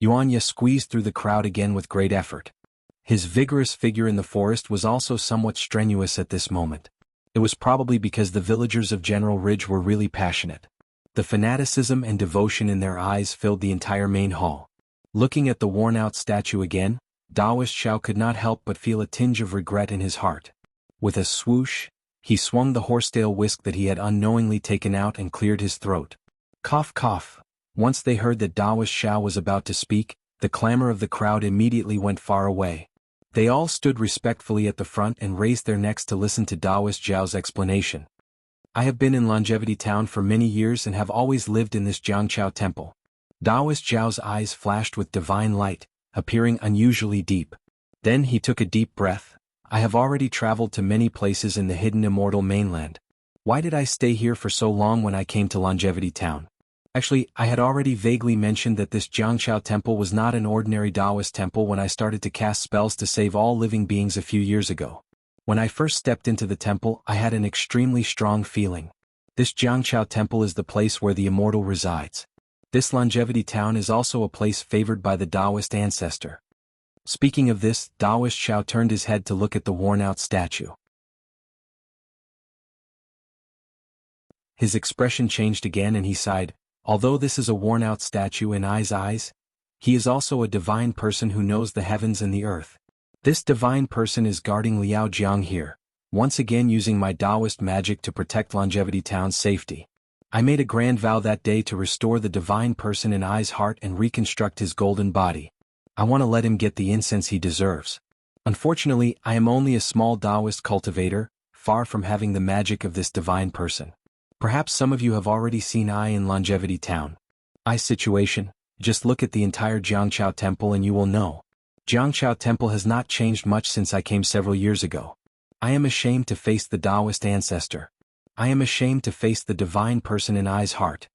Yuanya squeezed through the crowd again with great effort. His vigorous figure in the forest was also somewhat strenuous at this moment. It was probably because the villagers of General Ridge were really passionate. The fanaticism and devotion in their eyes filled the entire main hall. Looking at the worn-out statue again, Daoist Xiao could not help but feel a tinge of regret in his heart. With a swoosh, he swung the horsetail whisk that he had unknowingly taken out and cleared his throat. Cough cough. Once they heard that Daoist Xiao was about to speak, the clamor of the crowd immediately went far away. They all stood respectfully at the front and raised their necks to listen to Daoist Zhao's explanation. I have been in Longevity Town for many years and have always lived in this Jiangchao temple. Daoist Zhao's eyes flashed with divine light, appearing unusually deep. Then he took a deep breath. I have already traveled to many places in the hidden immortal mainland. Why did I stay here for so long when I came to Longevity Town? Actually, I had already vaguely mentioned that this Jiangchao temple was not an ordinary Taoist temple when I started to cast spells to save all living beings a few years ago. When I first stepped into the temple, I had an extremely strong feeling. This Jiangchao temple is the place where the immortal resides. This Longevity Town is also a place favored by the Taoist ancestor. Speaking of this, Daoist Xiao turned his head to look at the worn-out statue. His expression changed again and he sighed. Although this is a worn-out statue in Ai's eyes, he is also a divine person who knows the heavens and the earth. This divine person is guarding Liao Jiang here. once again using my Taoist magic to protect Longevity Town's safety. I made a grand vow that day to restore the divine person in Ai's heart and reconstruct his golden body. I want to let him get the incense he deserves. Unfortunately, I am only a small Taoist cultivator, far from having the magic of this divine person. Perhaps some of you have already seen Ai in Longevity Town. Ai's situation, just look at the entire Jianghu temple and you will know. Jianghu temple has not changed much since I came several years ago. I am ashamed to face the Taoist ancestor. I am ashamed to face the divine person in Ai's heart.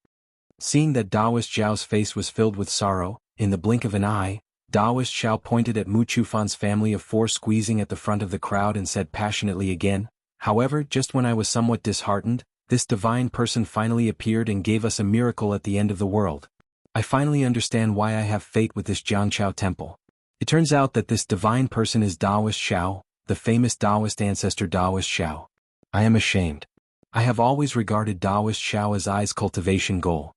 Seeing that Taoist Zhao's face was filled with sorrow, in the blink of an eye, Taoist Zhao pointed at Mu Chufan's family of 4 squeezing at the front of the crowd and said passionately again, however, just when I was somewhat disheartened, this divine person finally appeared and gave us a miracle at the end of the world. I finally understand why I have fate with this Jianghu temple. It turns out that this divine person is Taoist Zhao, the famous Taoist ancestor Taoist Zhao. I am ashamed. I have always regarded Taoist Zhao as Ai's cultivation goal.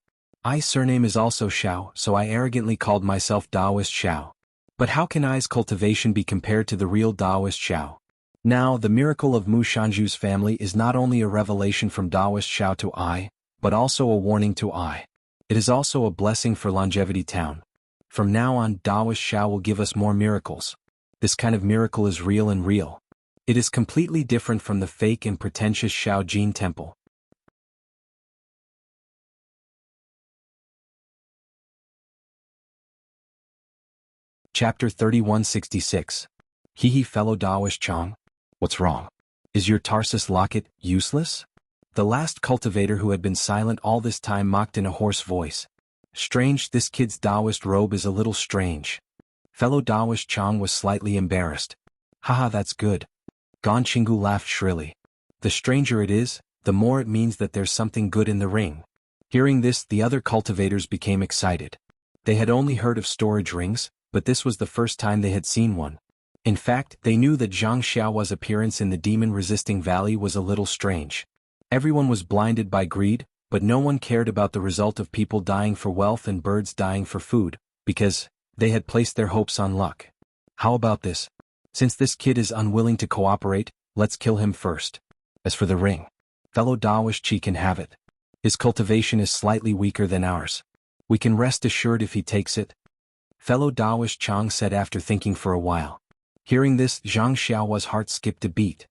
Ai's surname is also Zhao, so I arrogantly called myself Taoist Zhao. But how can Ai's cultivation be compared to the real Taoist Zhao? Now, the miracle of Mu Shanju's family is not only a revelation from Taoist Zhao to Ai, but also a warning to Ai. It is also a blessing for Longevity Town. From now on, Taoist Zhao will give us more miracles. This kind of miracle is real and real. It is completely different from the fake and pretentious Shao Jin temple. Chapter 3166. Hee fellow Taoist Chong. What's wrong? Is your Tarsus locket useless? The last cultivator who had been silent all this time mocked in a hoarse voice. Strange, this kid's Taoist robe is a little strange. Fellow Taoist Chong was slightly embarrassed. Haha, that's good. Gon Qinggu laughed shrilly. The stranger it is, the more it means that there's something good in the ring. Hearing this, the other cultivators became excited. They had only heard of storage rings, but this was the first time they had seen one. In fact, they knew that Zhang Xiaohua's appearance in the demon-resisting valley was a little strange. Everyone was blinded by greed, but no one cared about the result of people dying for wealth and birds dying for food, because they had placed their hopes on luck. How about this? Since this kid is unwilling to cooperate, let's kill him first. As for the ring, fellow Taoist Chi can have it. His cultivation is slightly weaker than ours. We can rest assured if he takes it. Fellow Taoist Chong said after thinking for a while. Hearing this, Zhang Xiaohua's heart skipped a beat.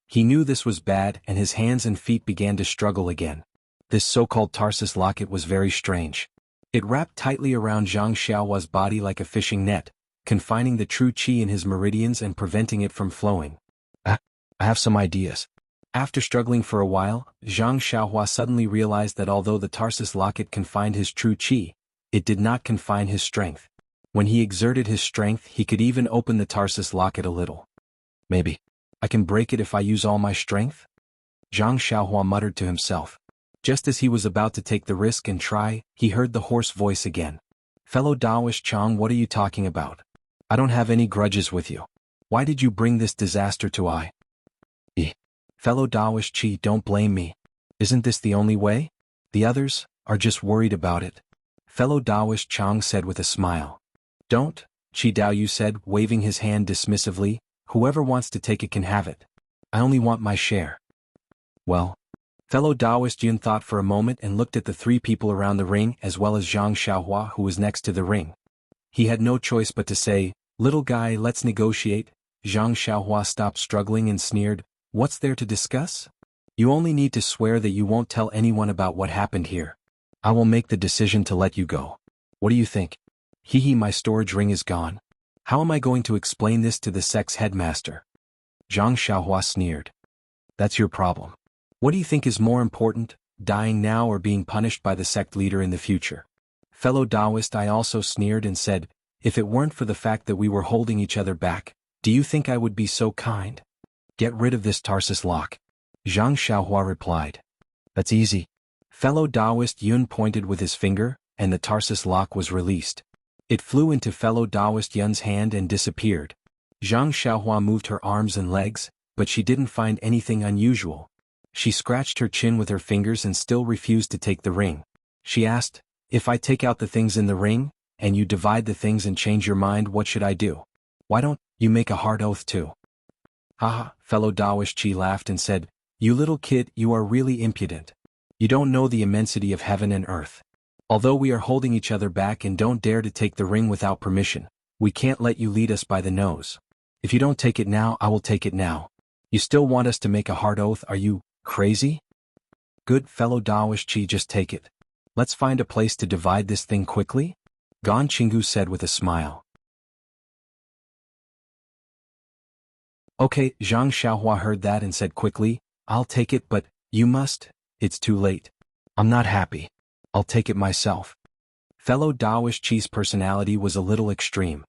He knew this was bad and his hands and feet began to struggle again. This so-called Tarsus locket was very strange. It wrapped tightly around Zhang Xiaohua's body like a fishing net, confining the true qi in his meridians and preventing it from flowing. I have some ideas. After struggling for a while, Zhang Xiaohua suddenly realized that although the Tarsus locket confined his true qi, it did not confine his strength. When he exerted his strength, he could even open the Tarsus locket a little. Maybe I can break it if I use all my strength? Zhang Xiaohua muttered to himself. Just as he was about to take the risk and try, he heard the hoarse voice again. Fellow Taoist Chong, what are you talking about? I don't have any grudges with you. Why did you bring this disaster to Ai? Fellow Taoist Chi, don't blame me. Isn't this the only way? The others are just worried about it. Fellow Taoist Chong said with a smile. Don't, Chi Daoyu said, waving his hand dismissively. Whoever wants to take it can have it. I only want my share. Well, fellow Taoist Yun thought for a moment and looked at the 3 people around the ring as well as Zhang Xiaohua who was next to the ring. He had no choice but to say, little guy, let's negotiate. Zhang Xiaohua stopped struggling and sneered, what's there to discuss? You only need to swear that you won't tell anyone about what happened here. I will make the decision to let you go. What do you think? My storage ring is gone. How am I going to explain this to the sect's headmaster? Zhang Xiaohua sneered. That's your problem. What do you think is more important, dying now or being punished by the sect leader in the future? Fellow Taoist, I also sneered and said, if it weren't for the fact that we were holding each other back, do you think I would be so kind? Get rid of this Tarsus lock. Zhang Xiaohua replied. That's easy. Fellow Taoist Yun pointed with his finger, and the Tarsus lock was released. It flew into fellow Taoist Yun's hand and disappeared. Zhang Xiaohua moved her arms and legs, but she didn't find anything unusual. She scratched her chin with her fingers and still refused to take the ring. She asked, if I take out the things in the ring, and you divide the things and change your mind, what should I do? Why don't you make a hard oath too? Haha, fellow Daoist Chi laughed and said, "You little kid, you are really impudent. You don't know the immensity of heaven and earth. Although we are holding each other back and don't dare to take the ring without permission, we can't let you lead us by the nose. If you don't take it now, I will take it now. You still want us to make a hard oath? Are you crazy?" "Good, fellow Daoist Chi, just take it. Let's find a place to divide this thing quickly," Gan Qinggu said with a smile. "Okay," Zhang Xiaohua heard that and said quickly, "I'll take it, but you must." "It's too late. I'm not happy. I'll take it myself." Fellow Daoist Chi's personality was a little extreme.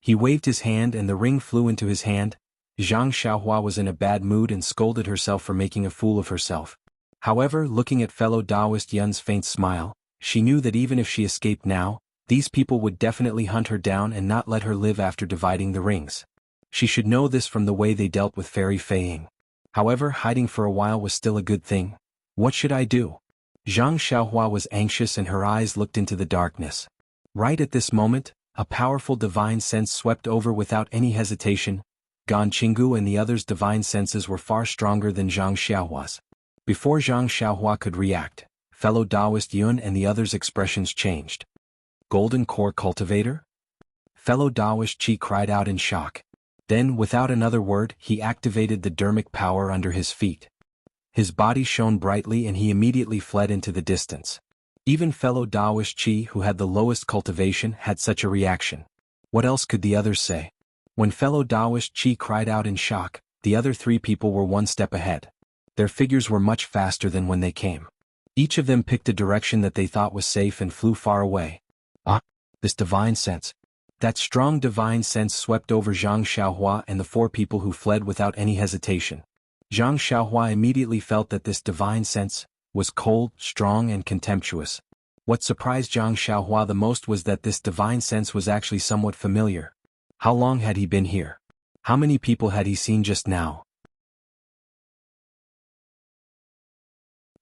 He waved his hand and the ring flew into his hand. Zhang Xiaohua was in a bad mood and scolded herself for making a fool of herself. However, looking at fellow Daoist Yun's faint smile, she knew that even if she escaped now, these people would definitely hunt her down and not let her live after dividing the rings. She should know this from the way they dealt with Fairy Fei Ying. However, hiding for a while was still a good thing. What should I do? Zhang Xiaohua was anxious and her eyes looked into the darkness. Right at this moment, a powerful divine sense swept over without any hesitation. Gan Qinggu and the others' divine senses were far stronger than Zhang Xiaohua's. Before Zhang Xiaohua could react, fellow Daoist Yun and the others' expressions changed. "Golden Core Cultivator?" Fellow Daoist Chi cried out in shock. Then, without another word, he activated the dermic power under his feet. His body shone brightly and he immediately fled into the distance. Even fellow Daoist Chi who had the lowest cultivation had such a reaction. What else could the others say? When fellow Daoist Chi cried out in shock, the other three people were one step ahead. Their figures were much faster than when they came. Each of them picked a direction that they thought was safe and flew far away. Ah, this divine sense. That strong divine sense swept over Zhang Xiaohua and the four people who fled without any hesitation. Zhang Xiaohua immediately felt that this divine sense was cold, strong and contemptuous. What surprised Zhang Xiaohua the most was that this divine sense was actually somewhat familiar. How long had he been here? How many people had he seen just now?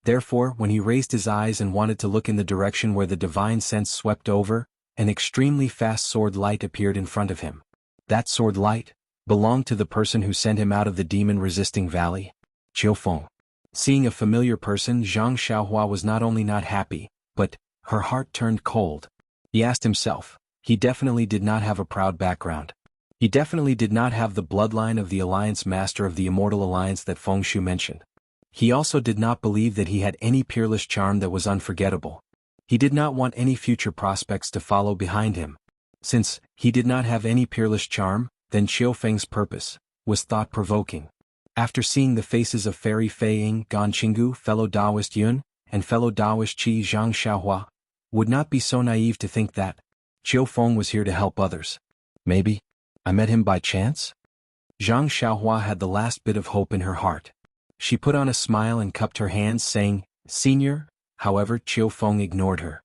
Therefore, when he raised his eyes and wanted to look in the direction where the divine sense swept over, an extremely fast sword light appeared in front of him. That sword light belonged to the person who sent him out of the demon-resisting valley, Qiu Feng. Seeing a familiar person, Zhang Xiaohua was not only not happy, but her heart turned cold. He asked himself, he definitely did not have a proud background. He definitely did not have the bloodline of the Alliance Master of the Immortal Alliance that Feng Shu mentioned. He also did not believe that he had any peerless charm that was unforgettable. He did not want any future prospects to follow behind him. Since he did not have any peerless charm, then Qiu Feng's purpose was thought-provoking. After seeing the faces of Fairy Fei Ying, Gan Qinggu, fellow Daoist Yun, and fellow Daoist Chi Zhang Xiaohua, would not be so naive to think that Qiu Feng was here to help others. Maybe I met him by chance? Zhang Xiaohua had the last bit of hope in her heart. She put on a smile and cupped her hands, saying, "Senior." However, Qiu Feng ignored her.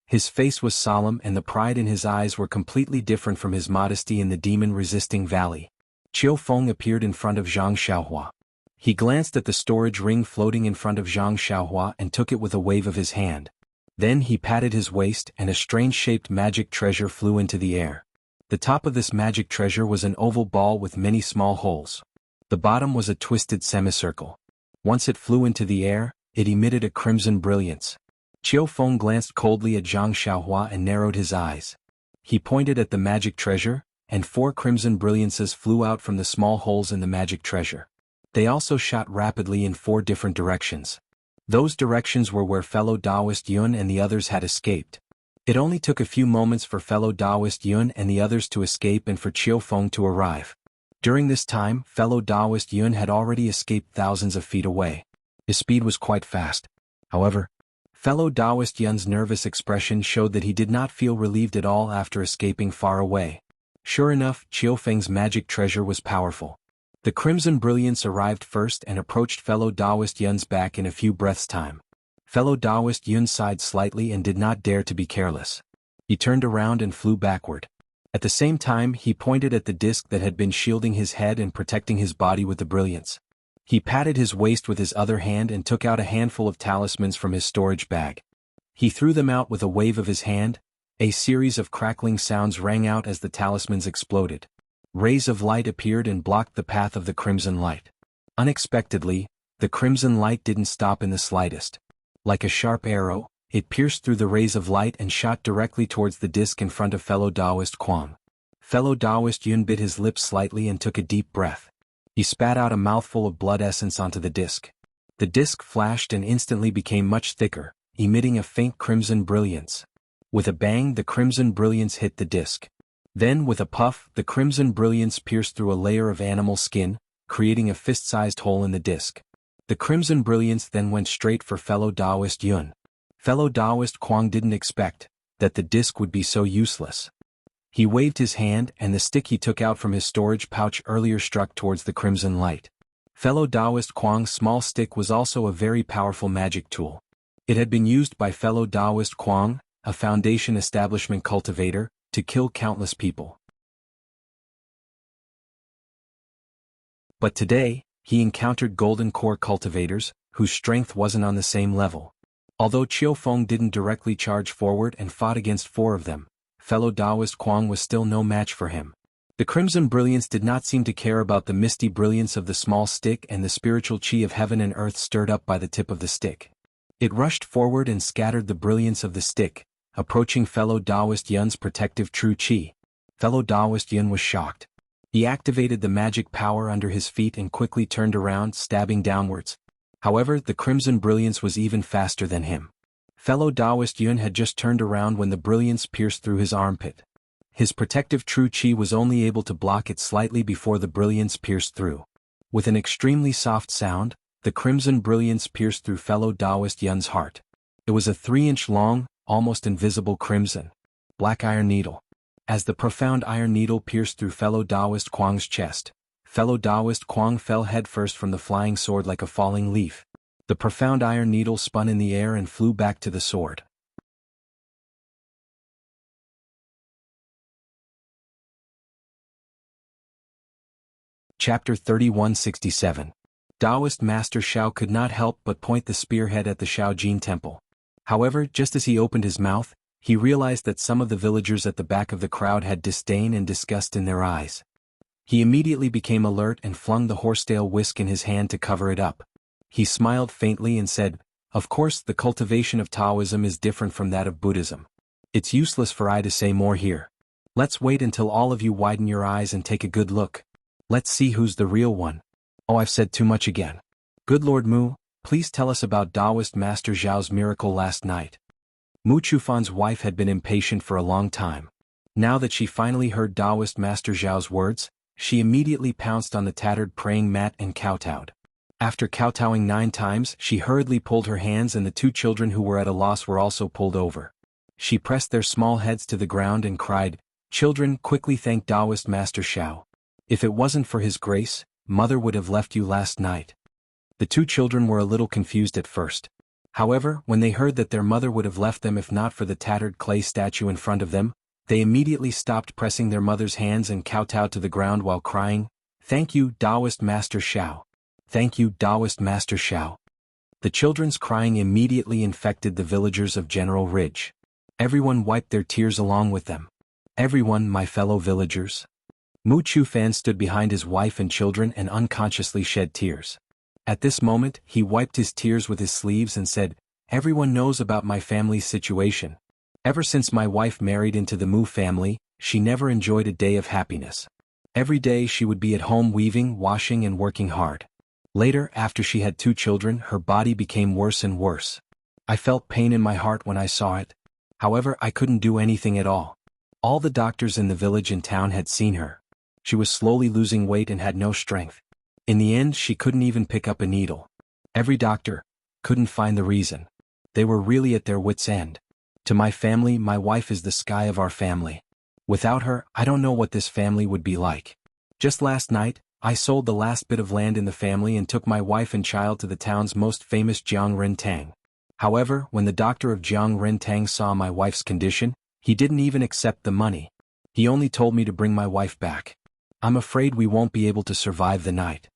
His face was solemn and the pride in his eyes were completely different from his modesty in the demon-resisting valley. Qiu Feng appeared in front of Zhang Xiaohua. He glanced at the storage ring floating in front of Zhang Xiaohua and took it with a wave of his hand. Then he patted his waist and a strange-shaped magic treasure flew into the air. The top of this magic treasure was an oval ball with many small holes. The bottom was a twisted semicircle. Once it flew into the air, it emitted a crimson brilliance. Qiu Feng glanced coldly at Zhang Xiaohua and narrowed his eyes. He pointed at the magic treasure, and 4 crimson brilliances flew out from the small holes in the magic treasure. They also shot rapidly in 4 different directions. Those directions were where fellow Daoist Yun and the others had escaped. It only took a few moments for fellow Daoist Yun and the others to escape and for Qiu Feng to arrive. During this time, fellow Daoist Yun had already escaped thousands of feet away. His speed was quite fast. However, fellow Daoist Yun's nervous expression showed that he did not feel relieved at all after escaping far away. Sure enough, Qiu Feng's magic treasure was powerful. The crimson brilliance arrived first and approached fellow Daoist Yun's back in a few breaths' time. Fellow Daoist Yun sighed slightly and did not dare to be careless. He turned around and flew backward. At the same time, he pointed at the disc that had been shielding his head and protecting his body with the brilliance. He patted his waist with his other hand and took out a handful of talismans from his storage bag. He threw them out with a wave of his hand. A series of crackling sounds rang out as the talismans exploded. Rays of light appeared and blocked the path of the crimson light. Unexpectedly, the crimson light didn't stop in the slightest. Like a sharp arrow, it pierced through the rays of light and shot directly towards the disc in front of fellow Taoist Kuang. Fellow Taoist Yun bit his lips slightly and took a deep breath. He spat out a mouthful of blood essence onto the disc. The disc flashed and instantly became much thicker, emitting a faint crimson brilliance. With a bang, the crimson brilliance hit the disc. Then, with a puff, the crimson brilliance pierced through a layer of animal skin, creating a fist-sized hole in the disc. The crimson brilliance then went straight for fellow Taoist Yun. Fellow Taoist Kuang didn't expect that the disc would be so useless. He waved his hand and the stick he took out from his storage pouch earlier struck towards the crimson light. Fellow Taoist Kuang's small stick was also a very powerful magic tool. It had been used by fellow Taoist Kuang, a Foundation establishment cultivator, to kill countless people. But today, he encountered golden core cultivators, whose strength wasn't on the same level. Although Qiu Feng didn't directly charge forward and fought against 4 of them, fellow Taoist Kuang was still no match for him. The crimson brilliance did not seem to care about the misty brilliance of the small stick and the spiritual qi of heaven and earth stirred up by the tip of the stick. It rushed forward and scattered the brilliance of the stick, approaching fellow Taoist Yun's protective true qi. Fellow Taoist Yun was shocked. He activated the magic power under his feet and quickly turned around, stabbing downwards. However, the crimson brilliance was even faster than him. Fellow Taoist Yun had just turned around when the brilliance pierced through his armpit. His protective true qi was only able to block it slightly before the brilliance pierced through. With an extremely soft sound, the crimson brilliance pierced through fellow Taoist Yun's heart. It was a 3-inch long, almost invisible crimson, black iron needle. As the profound iron needle pierced through fellow Taoist Kuang's chest, fellow Taoist Kuang fell headfirst from the flying sword like a falling leaf. The profound iron needle spun in the air and flew back to the sword. Chapter 3167. Taoist Master Xiao could not help but point the spearhead at the Shaojin temple. However, just as he opened his mouth, he realized that some of the villagers at the back of the crowd had disdain and disgust in their eyes. He immediately became alert and flung the horsetail whisk in his hand to cover it up. He smiled faintly and said, "Of course, the cultivation of Taoism is different from that of Buddhism. It's useless for I to say more here. Let's wait until all of you widen your eyes and take a good look. Let's see who's the real one." "Oh, I've said too much again. Good Lord Mu, please tell us about Taoist Master Zhao's miracle last night." Mu Chufan's wife had been impatient for a long time. Now that she finally heard Taoist Master Zhao's words, she immediately pounced on the tattered praying mat and kowtowed. After kowtowing 9 times, she hurriedly pulled her hands and the 2 children who were at a loss were also pulled over. She pressed their small heads to the ground and cried, "Children, quickly thank Taoist Master Xiao. If it wasn't for his grace, Mother would have left you last night." The 2 children were a little confused at first. However, when they heard that their mother would have left them if not for the tattered clay statue in front of them, they immediately stopped pressing their mother's hands and kowtowed to the ground while crying, "Thank you, Taoist Master Xiao. Thank you, Taoist Master Xiao." The children's crying immediately infected the villagers of General Ridge. Everyone wiped their tears along with them. "Everyone, my fellow villagers." Mu Chufan stood behind his wife and children and unconsciously shed tears. At this moment, he wiped his tears with his sleeves and said, "Everyone knows about my family's situation. Ever since my wife married into the Mu family, she never enjoyed a day of happiness. Every day she would be at home weaving, washing and working hard. Later, after she had 2 children, her body became worse and worse. I felt pain in my heart when I saw it. However, I couldn't do anything at all. All the doctors in the village and town had seen her. She was slowly losing weight and had no strength. In the end, she couldn't even pick up a needle. Every doctor couldn't find the reason. They were really at their wits' end. To my family, my wife is the sky of our family. Without her, I don't know what this family would be like. Just last night, I sold the last bit of land in the family and took my wife and child to the town's most famous Jiang Rentang. However, when the doctor of Jiang Rentang saw my wife's condition, he didn't even accept the money. He only told me to bring my wife back. I'm afraid we won't be able to survive the night.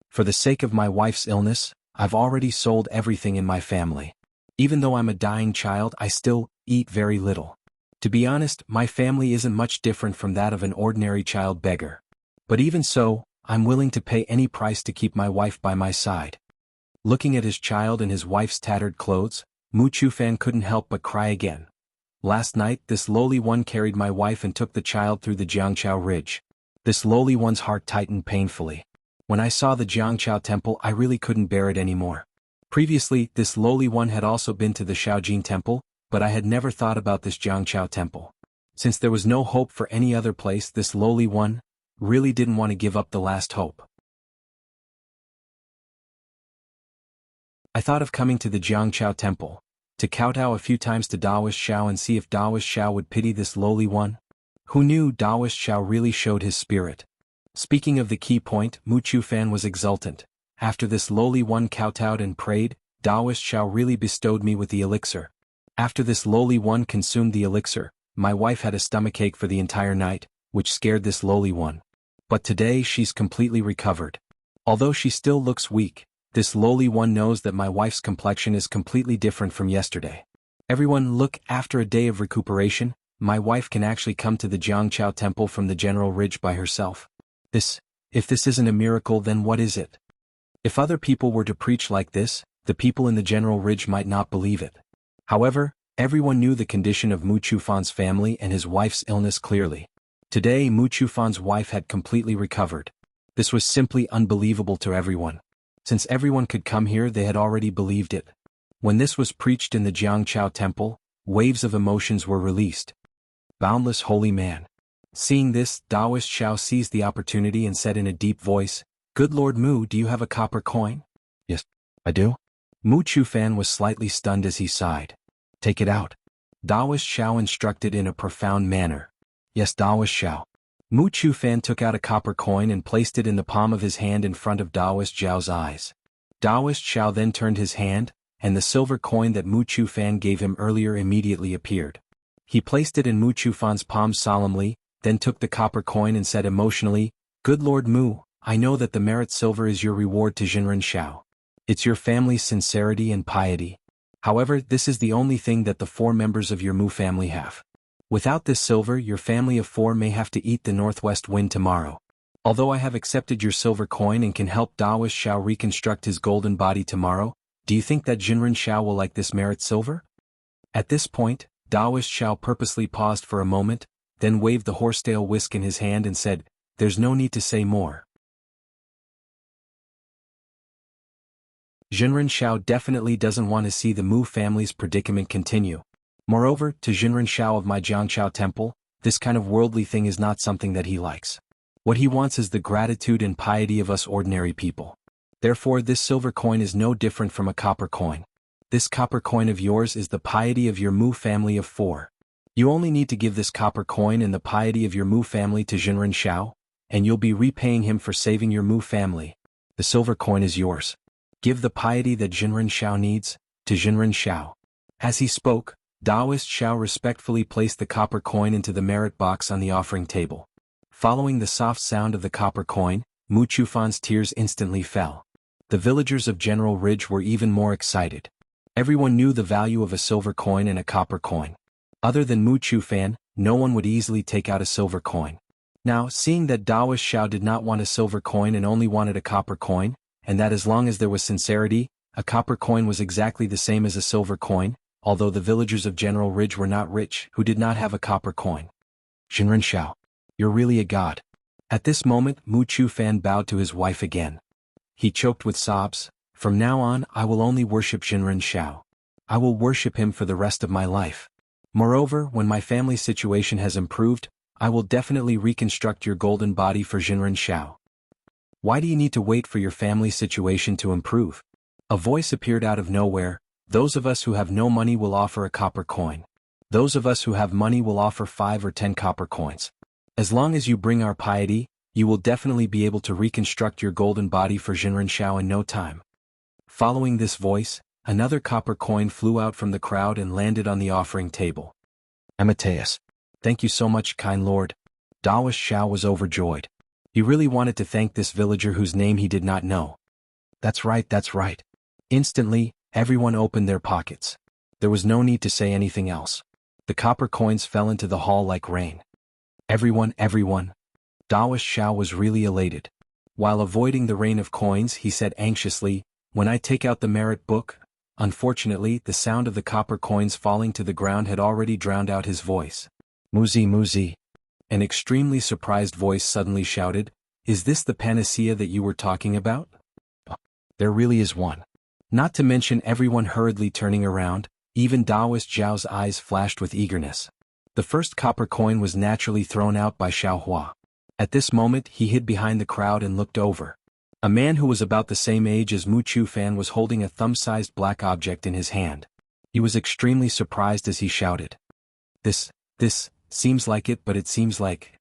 For the sake of my wife's illness, I've already sold everything in my family. Even though I'm a dying child, I still eat very little. To be honest, my family isn't much different from that of an ordinary child beggar. But even so, I'm willing to pay any price to keep my wife by my side. Looking at his child and his wife's tattered clothes, Mu Chufan couldn't help but cry again. Last night, this lowly one carried my wife and took the child through the Jianghu ridge. This lowly one's heart tightened painfully. When I saw the Jianghu temple, I really couldn't bear it anymore. Previously, this lowly one had also been to the Shaojin temple, but I had never thought about this Jianghu temple. Since there was no hope for any other place, this lowly one really didn't want to give up the last hope. I thought of coming to the Jianghu temple, to kowtow a few times to Daoist Xiao and see if Daoist Xiao would pity this lowly one. Who knew Daoist Xiao really showed his spirit. Speaking of the key point, Mu Chufan was exultant. After this lowly one kowtowed and prayed, Daoist Xiao really bestowed me with the elixir. After this lowly one consumed the elixir, my wife had a stomachache for the entire night, which scared this lowly one. But today she's completely recovered. Although she still looks weak, this lowly one knows that my wife's complexion is completely different from yesterday. Everyone look, after a day of recuperation, my wife can actually come to the Jianghu temple from the General Ridge by herself. If this isn't a miracle, then what is it? If other people were to preach like this, the people in the General Ridge might not believe it. However, everyone knew the condition of Mu Chufan's family and his wife's illness clearly. Today Mu Chufan's wife had completely recovered. This was simply unbelievable to everyone. Since everyone could come here, they had already believed it. When this was preached in the Jianghu temple, waves of emotions were released. Boundless holy man. Seeing this, Daoist Xiao seized the opportunity and said in a deep voice, "Good Lord Mu, do you have a copper coin?" "Yes, I do." Mu Chufan was slightly stunned as he sighed. "Take it out." Daoist Xiao instructed in a profound manner. "Yes, Daoist Xiao." Mu Chufan took out a copper coin and placed it in the palm of his hand in front of Daoist Xiao's eyes. Daoist Xiao then turned his hand, and the silver coin that Mu Chufan gave him earlier immediately appeared. He placed it in Mu Chufan's palm solemnly, then took the copper coin and said emotionally, "Good Lord Mu, I know that the merit silver is your reward to Jinren Xiao. It's your family's sincerity and piety. However, this is the only thing that the 4 members of your Mu family have. Without this silver, your family of 4 may have to eat the northwest wind tomorrow. Although I have accepted your silver coin and can help Daoist Xiao reconstruct his golden body tomorrow, do you think that Jinren Xiao will like this merit silver?" At this point, Daoist Xiao purposely paused for a moment, then waved the horsetail whisk in his hand and said, "There's no need to say more. Jinren Xiao definitely doesn't want to see the Mu family's predicament continue. Moreover, to Jinren Xiao of my Jianghu temple, this kind of worldly thing is not something that he likes. What he wants is the gratitude and piety of us ordinary people. Therefore this silver coin is no different from a copper coin. This copper coin of yours is the piety of your Mu family of 4. You only need to give this copper coin and the piety of your Mu family to Jinren Xiao, and you'll be repaying him for saving your Mu family. The silver coin is yours. Give the piety that Jinren Xiao needs, to Jinren Xiao." As he spoke, Daoist Xiao respectfully placed the copper coin into the merit box on the offering table. Following the soft sound of the copper coin, Mu Chufan's tears instantly fell. The villagers of General Ridge were even more excited. Everyone knew the value of a silver coin and a copper coin. Other than Mu Chufan, no one would easily take out a silver coin. Now, seeing that Daoist Xiao did not want a silver coin and only wanted a copper coin, and that as long as there was sincerity, a copper coin was exactly the same as a silver coin, although the villagers of General Ridge were not rich who did not have a copper coin. "Jinren Xiao, you're really a god." At this moment, Mu Chufan bowed to his wife again. He choked with sobs. "From now on, I will only worship Jinren Xiao. I will worship him for the rest of my life. Moreover, when my family's situation has improved, I will definitely reconstruct your golden body for Jinren Xiao." "Why do you need to wait for your family's situation to improve?" A voice appeared out of nowhere. "Those of us who have no money will offer a copper coin. Those of us who have money will offer 5 or 10 copper coins. As long as you bring our piety, you will definitely be able to reconstruct your golden body for Jinren Xiao in no time." Following this voice, another copper coin flew out from the crowd and landed on the offering table. "Amateus. Thank you so much, kind lord." Daoist Xiao was overjoyed. He really wanted to thank this villager whose name he did not know. That's right, that's right. Instantly, everyone opened their pockets. There was no need to say anything else. The copper coins fell into the hall like rain. Everyone. Daoist Xiao was really elated. While avoiding the rain of coins, he said anxiously, "When I take out the merit book?" Unfortunately, the sound of the copper coins falling to the ground had already drowned out his voice. "Muzi Muzi." An extremely surprised voice suddenly shouted, "Is this the panacea that you were talking about?" There really is one. Not to mention everyone hurriedly turning around, even Daoist Zhao's eyes flashed with eagerness. The first copper coin was naturally thrown out by Xiao Hua. At this moment he hid behind the crowd and looked over. A man who was about the same age as Mu Chufan was holding a thumb-sized black object in his hand. He was extremely surprised as he shouted. This seems like it, but it seems like..."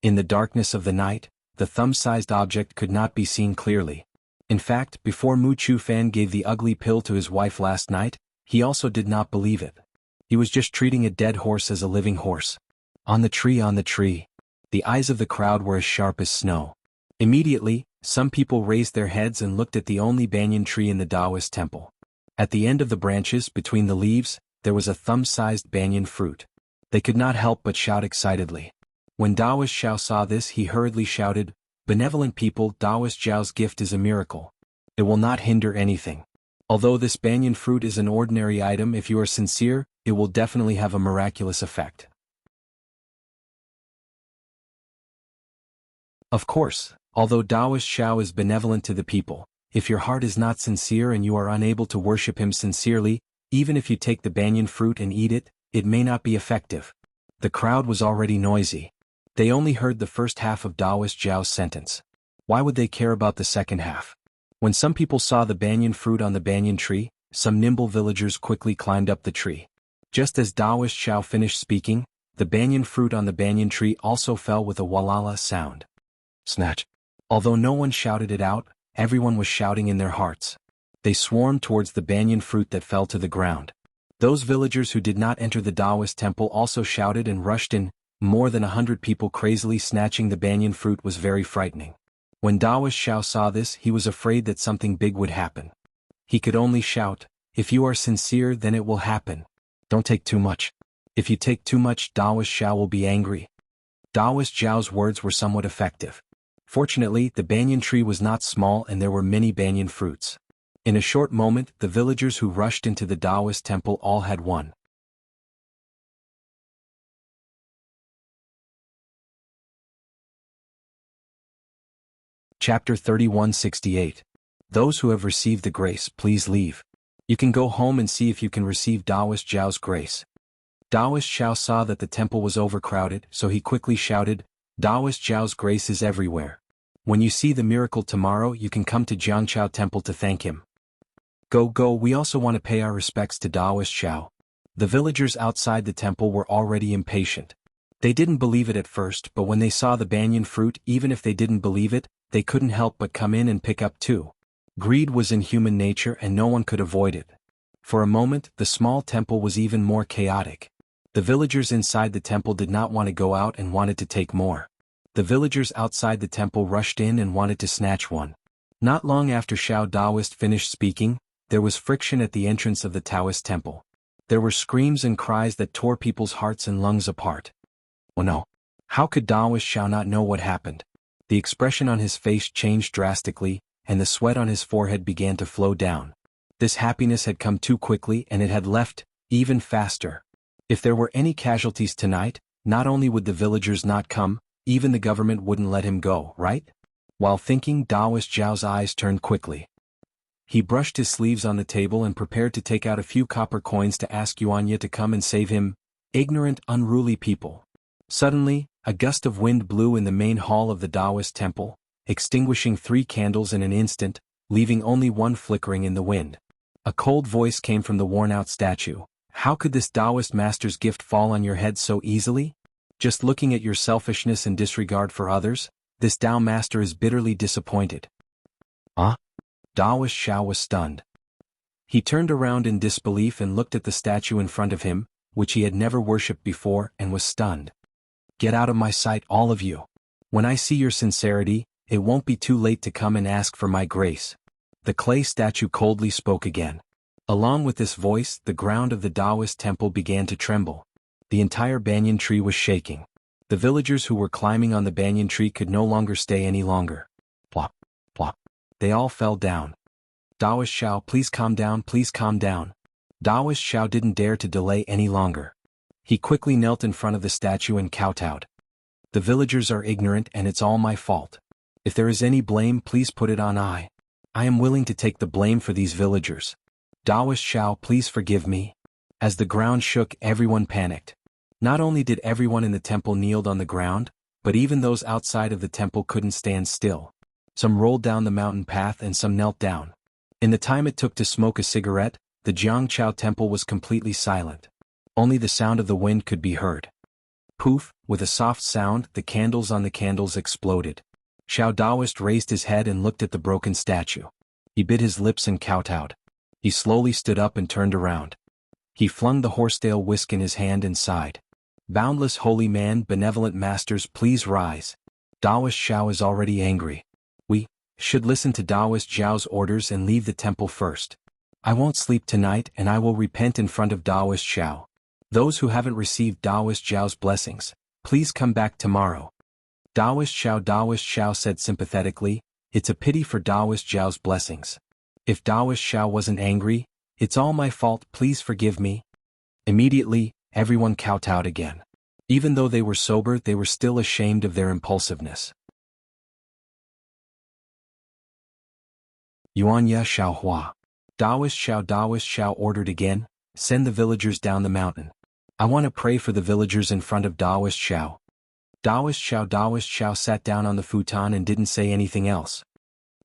In the darkness of the night, the thumb-sized object could not be seen clearly. In fact, before Mu Chufan gave the ugly pill to his wife last night, he also did not believe it. He was just treating a dead horse as a living horse. On the tree, on the tree. The eyes of the crowd were as sharp as snow. Immediately, some people raised their heads and looked at the only banyan tree in the Taoist temple. At the end of the branches, between the leaves, there was a thumb-sized banyan fruit. They could not help but shout excitedly. When Daoist Xiao saw this, he hurriedly shouted, "Benevolent people, Daoist Zhao's gift is a miracle. It will not hinder anything. Although this banyan fruit is an ordinary item, if you are sincere, it will definitely have a miraculous effect." Of course, although Daoist Xiao is benevolent to the people, if your heart is not sincere and you are unable to worship him sincerely, even if you take the banyan fruit and eat it, it may not be effective. The crowd was already noisy. They only heard the first half of Daoist Zhao's sentence. Why would they care about the second half? When some people saw the banyan fruit on the banyan tree, some nimble villagers quickly climbed up the tree. Just as Daoist Xiao finished speaking, the banyan fruit on the banyan tree also fell with a walala sound. Snatch. Although no one shouted it out, everyone was shouting in their hearts. They swarmed towards the banyan fruit that fell to the ground. Those villagers who did not enter the Taoist temple also shouted and rushed in. More than 100 people crazily snatching the banyan fruit was very frightening. When Daoist Xiao saw this, he was afraid that something big would happen. He could only shout, "If you are sincere, then it will happen. Don't take too much. If you take too much, Daoist Xiao will be angry." Daoist Zhao's words were somewhat effective. Fortunately, the banyan tree was not small and there were many banyan fruits. In a short moment, the villagers who rushed into the Taoist temple all had one. Chapter 3168. Those who have received the grace, please leave. You can go home and see if you can receive Daoist Zhao's grace. Daoist Xiao saw that the temple was overcrowded, so he quickly shouted, "Daoist Zhao's grace is everywhere. When you see the miracle tomorrow, you can come to Jianghu temple to thank him." Go, we also want to pay our respects to Daoist Xiao." The villagers outside the temple were already impatient. They didn't believe it at first, but when they saw the banyan fruit, even if they didn't believe it, they couldn't help but come in and pick up too. Greed was in human nature and no one could avoid it. For a moment, the small temple was even more chaotic. The villagers inside the temple did not want to go out and wanted to take more. The villagers outside the temple rushed in and wanted to snatch one. Not long after Xiao Daoist finished speaking, there was friction at the entrance of the Taoist temple. There were screams and cries that tore people's hearts and lungs apart. Oh no! How could Daoist Xiao not know what happened? The expression on his face changed drastically, and the sweat on his forehead began to flow down. This happiness had come too quickly and it had left, even faster. If there were any casualties tonight, not only would the villagers not come, even the government wouldn't let him go, right? While thinking, Daoist Zhao's eyes turned quickly. He brushed his sleeves on the table and prepared to take out a few copper coins to ask Yuanya to come and save him. Ignorant, unruly people. Suddenly, a gust of wind blew in the main hall of the Taoist temple, extinguishing 3 candles in an instant, leaving only one flickering in the wind. A cold voice came from the worn-out statue. "How could this Taoist master's gift fall on your head so easily? Just looking at your selfishness and disregard for others, this Tao master is bitterly disappointed." Huh? Daoist Xiao was stunned. He turned around in disbelief and looked at the statue in front of him, which he had never worshipped before, and was stunned. "Get out of my sight, all of you. When I see your sincerity, it won't be too late to come and ask for my grace." The clay statue coldly spoke again. Along with this voice, the ground of the Taoist temple began to tremble. The entire banyan tree was shaking. The villagers who were climbing on the banyan tree could no longer stay any longer. Plop, plop. They all fell down. Taoist Xiao, please calm down, please calm down. Taoist Xiao didn't dare to delay any longer. He quickly knelt in front of the statue and kowtowed. The villagers are ignorant and it's all my fault. If there is any blame, please put it on I. I am willing to take the blame for these villagers. Taoist Xiao, please forgive me. As the ground shook, everyone panicked. Not only did everyone in the temple kneel on the ground, but even those outside of the temple couldn't stand still. Some rolled down the mountain path and some knelt down. In the time it took to smoke a cigarette, the Jianghu temple was completely silent. Only the sound of the wind could be heard. Poof, with a soft sound, the candles on the candles exploded. Xiao Daoist raised his head and looked at the broken statue. He bit his lips and kowtowed. He slowly stood up and turned around. He flung the horsetail whisk in his hand and sighed. Boundless holy man, benevolent masters, please rise. Taoist Xiao is already angry. We should listen to Taoist Zhao's orders and leave the temple first. I won't sleep tonight and I will repent in front of Taoist Xiao. Those who haven't received Taoist Zhao's blessings, please come back tomorrow. Taoist Xiao said sympathetically, it's a pity for Taoist Zhao's blessings. If Taoist Xiao wasn't angry, it's all my fault, please forgive me. Immediately, everyone kowtowed again. Even though they were sober, they were still ashamed of their impulsiveness. Yuanya Xiaohua. Taoist Xiao ordered again, send the villagers down the mountain. I want to pray for the villagers in front of Taoist Xiao. Taoist Xiao sat down on the futon and didn't say anything else.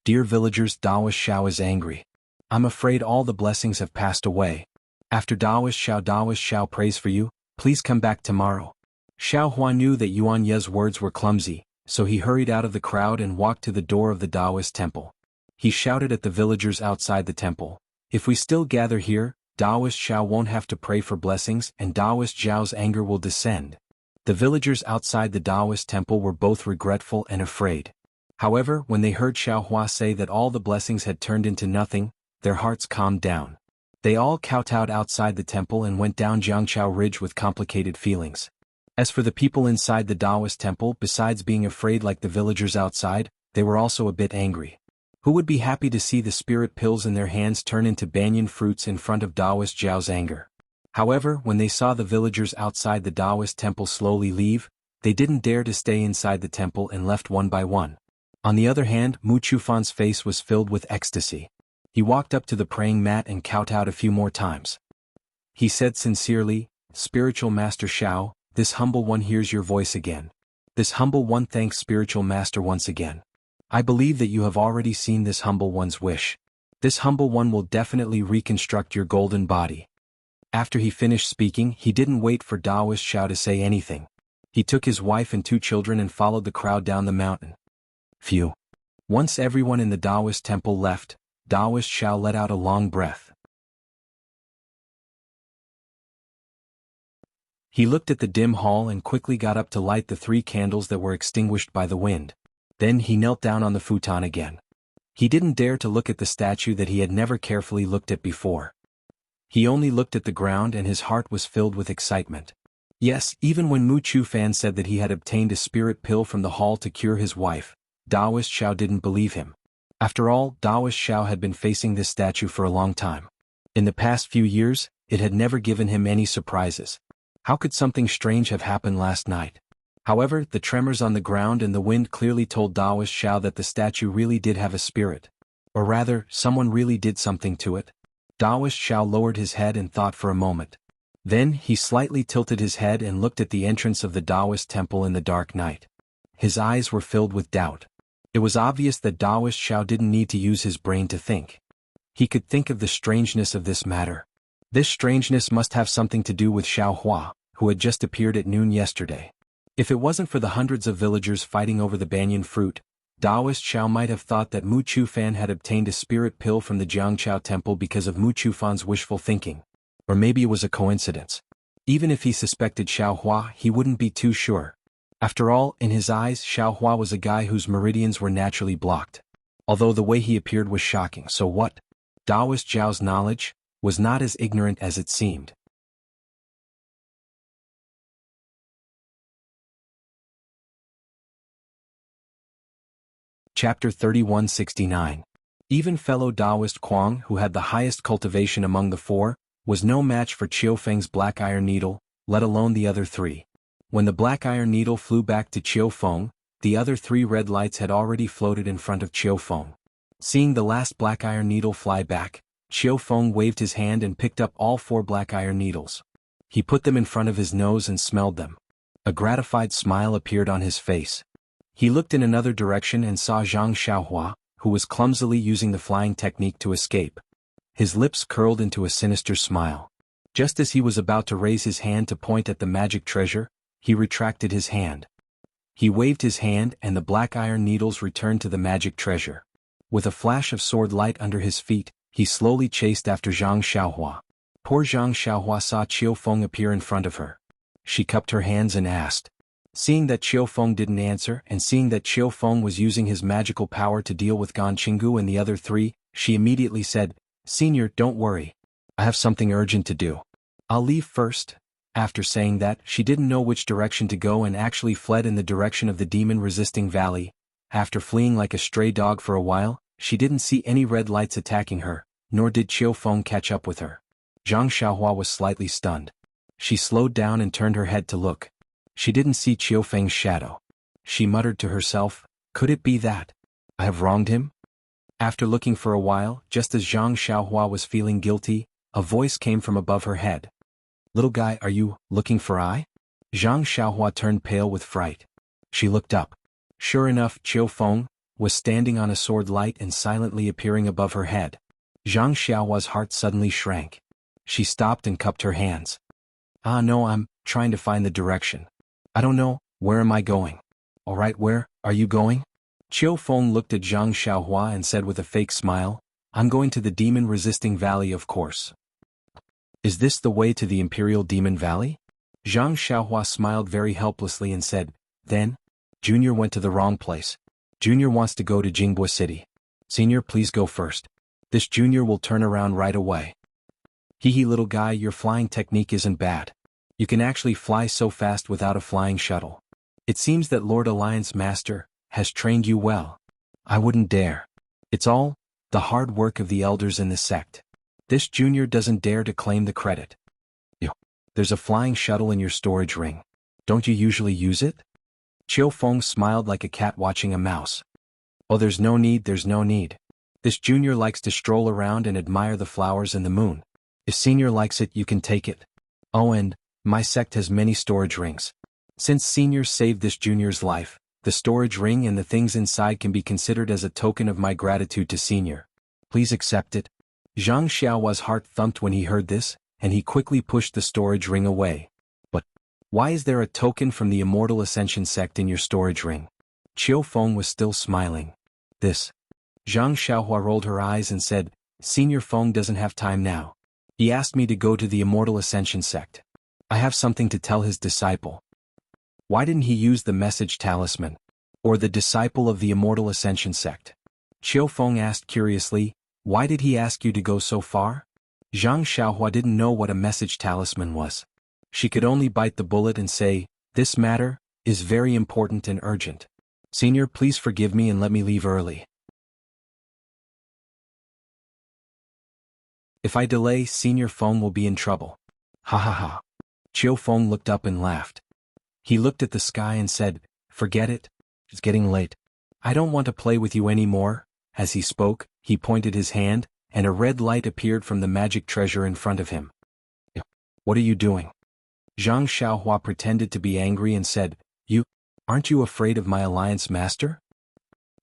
Dear villagers, Taoist Xiao is angry. I'm afraid all the blessings have passed away. After Taoist Xiao prays for you, please come back tomorrow. Xiao Hua knew that Yuan Ye's words were clumsy, so he hurried out of the crowd and walked to the door of the Taoist temple. He shouted at the villagers outside the temple, if we still gather here, Taoist Xiao won't have to pray for blessings and Taoist Zhao's anger will descend. The villagers outside the Taoist temple were both regretful and afraid. However, when they heard Xiao Hua say that all the blessings had turned into nothing, their hearts calmed down. They all kowtowed outside the temple and went down Jianghu Ridge with complicated feelings. As for the people inside the Taoist temple, besides being afraid like the villagers outside, they were also a bit angry. Who would be happy to see the spirit pills in their hands turn into banyan fruits in front of Taoist Zhao's anger? However, when they saw the villagers outside the Taoist temple slowly leave, they didn't dare to stay inside the temple and left one by one. On the other hand, Mu Chufan's face was filled with ecstasy. He walked up to the praying mat and kowtowed a few more times. He said sincerely, Spiritual Master Xiao, this humble one hears your voice again. This humble one thanks Spiritual Master once again. I believe that you have already seen this humble one's wish. This humble one will definitely reconstruct your golden body. After he finished speaking, he didn't wait for Taoist Xiao to say anything. He took his wife and 2 children and followed the crowd down the mountain. Phew. Once everyone in the Taoist temple left, Taoist Xiao let out a long breath. He looked at the dim hall and quickly got up to light the 3 candles that were extinguished by the wind. Then he knelt down on the futon again. He didn't dare to look at the statue that he had never carefully looked at before. He only looked at the ground and his heart was filled with excitement. Yes, even when Mu Chufan said that he had obtained a spirit pill from the hall to cure his wife, Taoist Xiao didn't believe him. After all, Taoist Xiao had been facing this statue for a long time. In the past few years, it had never given him any surprises. How could something strange have happened last night? However, the tremors on the ground and the wind clearly told Taoist Xiao that the statue really did have a spirit. Or rather, someone really did something to it. Taoist Xiao lowered his head and thought for a moment. Then, he slightly tilted his head and looked at the entrance of the Taoist temple in the dark night. His eyes were filled with doubt. It was obvious that Taoist Xiao didn't need to use his brain to think. He could think of the strangeness of this matter. This strangeness must have something to do with Xiao Hua, who had just appeared at noon yesterday. If it wasn't for the hundreds of villagers fighting over the banyan fruit, Taoist Xiao might have thought that Mu Chufan had obtained a spirit pill from the Jianghu temple because of Mu Chufan's wishful thinking. Or maybe it was a coincidence. Even if he suspected Xiao Hua, he wouldn't be too sure. After all, in his eyes, Xiao Hua was a guy whose meridians were naturally blocked. Although the way he appeared was shocking, so what? Taoist Zhao's knowledge was not as ignorant as it seemed. Chapter 3169. Even fellow Taoist Kuang, who had the highest cultivation among the four, was no match for Qiu Feng's black iron needle, let alone the other three. When the black iron needle flew back to Qiu Feng, the other three red lights had already floated in front of Qiu Feng. Seeing the last black iron needle fly back, Qiu Feng waved his hand and picked up all four black iron needles. He put them in front of his nose and smelled them. A gratified smile appeared on his face. He looked in another direction and saw Zhang Xiaohua, who was clumsily using the flying technique to escape. His lips curled into a sinister smile. Just as he was about to raise his hand to point at the magic treasure, he retracted his hand. He waved his hand and the black iron needles returned to the magic treasure. With a flash of sword light under his feet, he slowly chased after Zhang Xiaohua. Poor Zhang Xiaohua saw Qiu Feng appear in front of her. She cupped her hands and asked. Seeing that Qiu Feng didn't answer and seeing that Qiu Feng was using his magical power to deal with Gan Qinggu and the other three, she immediately said, "Senior, don't worry. I have something urgent to do. I'll leave first." After saying that, she didn't know which direction to go and actually fled in the direction of the demon-resisting valley. After fleeing like a stray dog for a while, she didn't see any red lights attacking her, nor did Qiu Feng catch up with her. Zhang Xiaohua was slightly stunned. She slowed down and turned her head to look. She didn't see Qiu Feng's shadow. She muttered to herself, "Could it be that I have wronged him?" After looking for a while, just as Zhang Xiaohua was feeling guilty, a voice came from above her head. "Little guy, are you looking for I?" Zhang Xiaohua turned pale with fright. She looked up. Sure enough, Qiu Feng was standing on a sword light and silently appearing above her head. Zhang Xiaohua's heart suddenly shrank. She stopped and cupped her hands. "Ah no, I'm trying to find the direction. I don't know, where am I going?" "All right, where are you going?" Qiu Feng looked at Zhang Xiaohua and said with a fake smile, "I'm going to the demon-resisting valley, of course." "Is this the way to the Imperial Demon Valley?" Zhang Xiaohua smiled very helplessly and said, "Then, Junior went to the wrong place. Junior wants to go to Jianghu City. Senior, please go first. This Junior will turn around right away." "Hee little guy, your flying technique isn't bad. You can actually fly so fast without a flying shuttle. It seems that Lord Alliance Master has trained you well." "I wouldn't dare. It's all the hard work of the elders in the sect. This Junior doesn't dare to claim the credit." "There's a flying shuttle in your storage ring. Don't you usually use it?" Qiu Feng smiled like a cat watching a mouse. "Oh, there's no need. This Junior likes to stroll around and admire the flowers and the moon. If Senior likes it, you can take it. Oh, and my sect has many storage rings. Since Senior saved this Junior's life, the storage ring and the things inside can be considered as a token of my gratitude to Senior. Please accept it." Zhang Xiaohua's heart thumped when he heard this, and he quickly pushed the storage ring away. "But why is there a token from the Immortal Ascension sect in your storage ring?" Qiu Feng was still smiling. "This." Zhang Xiaohua rolled her eyes and said, "Senior Feng doesn't have time now. He asked me to go to the Immortal Ascension sect. I have something to tell his disciple." "Why didn't he use the message talisman? Or the disciple of the Immortal Ascension sect?" Qiu Feng asked curiously, "Why did he ask you to go so far?" Zhang Xiaohua didn't know what a message talisman was. She could only bite the bullet and say, "This matter is very important and urgent. Senior, please forgive me and let me leave early. If I delay, Senior Feng will be in trouble." "Ha ha ha." Qiu Feng looked up and laughed. He looked at the sky and said, "Forget it. It's getting late. I don't want to play with you anymore." As he spoke, he pointed his hand, and a red light appeared from the magic treasure in front of him. "What are you doing?" Zhang Xiaohua pretended to be angry and said, Aren't you afraid of my Alliance Master?"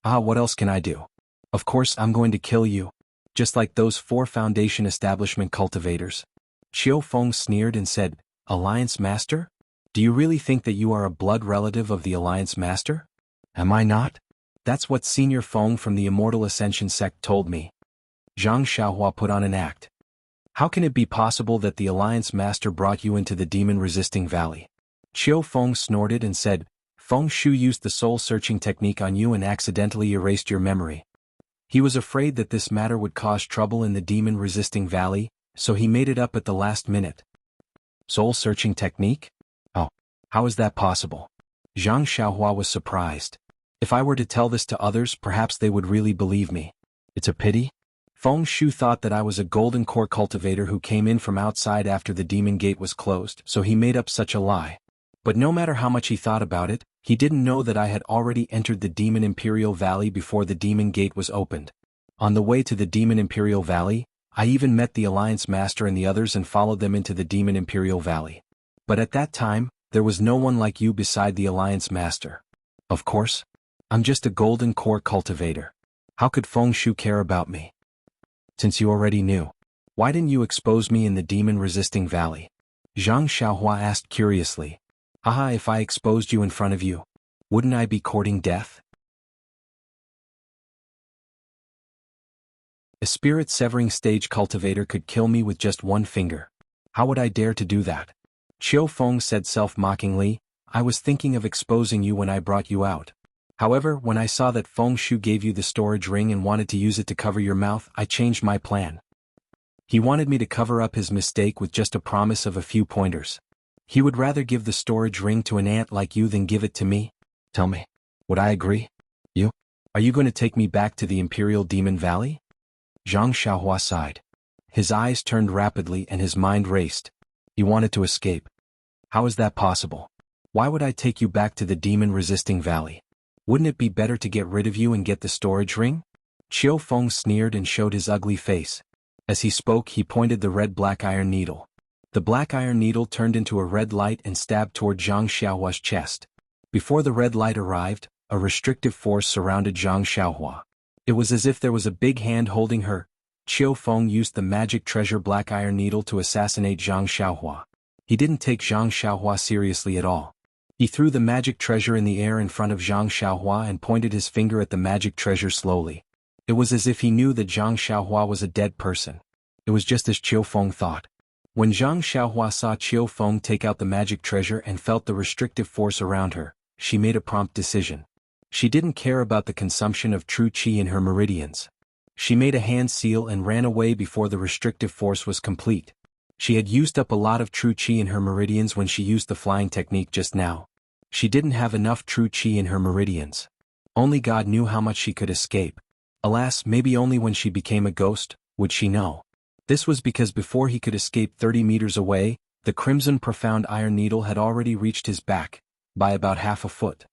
"Ah, what else can I do? Of course I'm going to kill you. Just like those 4 Foundation Establishment cultivators." Qiu Feng sneered and said, "Alliance Master? Do you really think that you are a blood relative of the Alliance Master?" "Am I not? That's what Senior Feng from the Immortal Ascension sect told me." Zhang Xiaohua put on an act. "How can it be possible that the Alliance Master brought you into the demon-resisting valley?" Qiu Feng snorted and said, "Feng Shu used the soul-searching technique on you and accidentally erased your memory. He was afraid that this matter would cause trouble in the demon-resisting valley, so he made it up at the last minute." "Soul-searching technique? Oh, how is that possible?" Zhang Xiaohua was surprised. If I were to tell this to others, perhaps they would really believe me. It's a pity. Feng Shu thought that I was a golden core cultivator who came in from outside after the demon gate was closed, so he made up such a lie. But no matter how much he thought about it, he didn't know that I had already entered the Demon Imperial Valley before the demon gate was opened. On the way to the Demon Imperial Valley, I even met the Alliance Master and the others and followed them into the Demon Imperial Valley. But at that time, there was no one like you beside the Alliance Master. Of course, I'm just a golden core cultivator. How could Feng Shu care about me? Since you already knew, why didn't you expose me in the demon-resisting valley? Zhang Xiaohua asked curiously. Haha, if I exposed you in front of you, wouldn't I be courting death? A spirit-severing stage cultivator could kill me with just one finger. How would I dare to do that? Qiu Feng said self-mockingly, I was thinking of exposing you when I brought you out. However, when I saw that Feng Shu gave you the storage ring and wanted to use it to cover your mouth, I changed my plan. He wanted me to cover up his mistake with just a promise of a few pointers. He would rather give the storage ring to an ant like you than give it to me. Tell me, would I agree? You? Are you going to take me back to the Imperial Demon Valley? Zhang Xiaohua sighed. His eyes turned rapidly and his mind raced. He wanted to escape. How is that possible? Why would I take you back to the demon-resisting valley? Wouldn't it be better to get rid of you and get the storage ring? Qiu Feng sneered and showed his ugly face. As he spoke, he pointed the red black iron needle. The black iron needle turned into a red light and stabbed toward Zhang Xiaohua's chest. Before the red light arrived, a restrictive force surrounded Zhang Xiaohua. It was as if there was a big hand holding her. Qiu Feng used the magic treasure black iron needle to assassinate Zhang Xiaohua. He didn't take Zhang Xiaohua seriously at all. He threw the magic treasure in the air in front of Zhang Xiaohua and pointed his finger at the magic treasure slowly. It was as if he knew that Zhang Xiaohua was a dead person. It was just as Qiu Feng thought. When Zhang Xiaohua saw Qiu Feng take out the magic treasure and felt the restrictive force around her, she made a prompt decision. She didn't care about the consumption of true qi in her meridians. She made a hand seal and ran away before the restrictive force was complete. She had used up a lot of true qi in her meridians when she used the flying technique just now. She didn't have enough true qi in her meridians. Only God knew how much she could escape. Alas, maybe only when she became a ghost would she know. This was because before he could escape 30 meters away, the crimson profound iron needle had already reached his back, by about half a foot.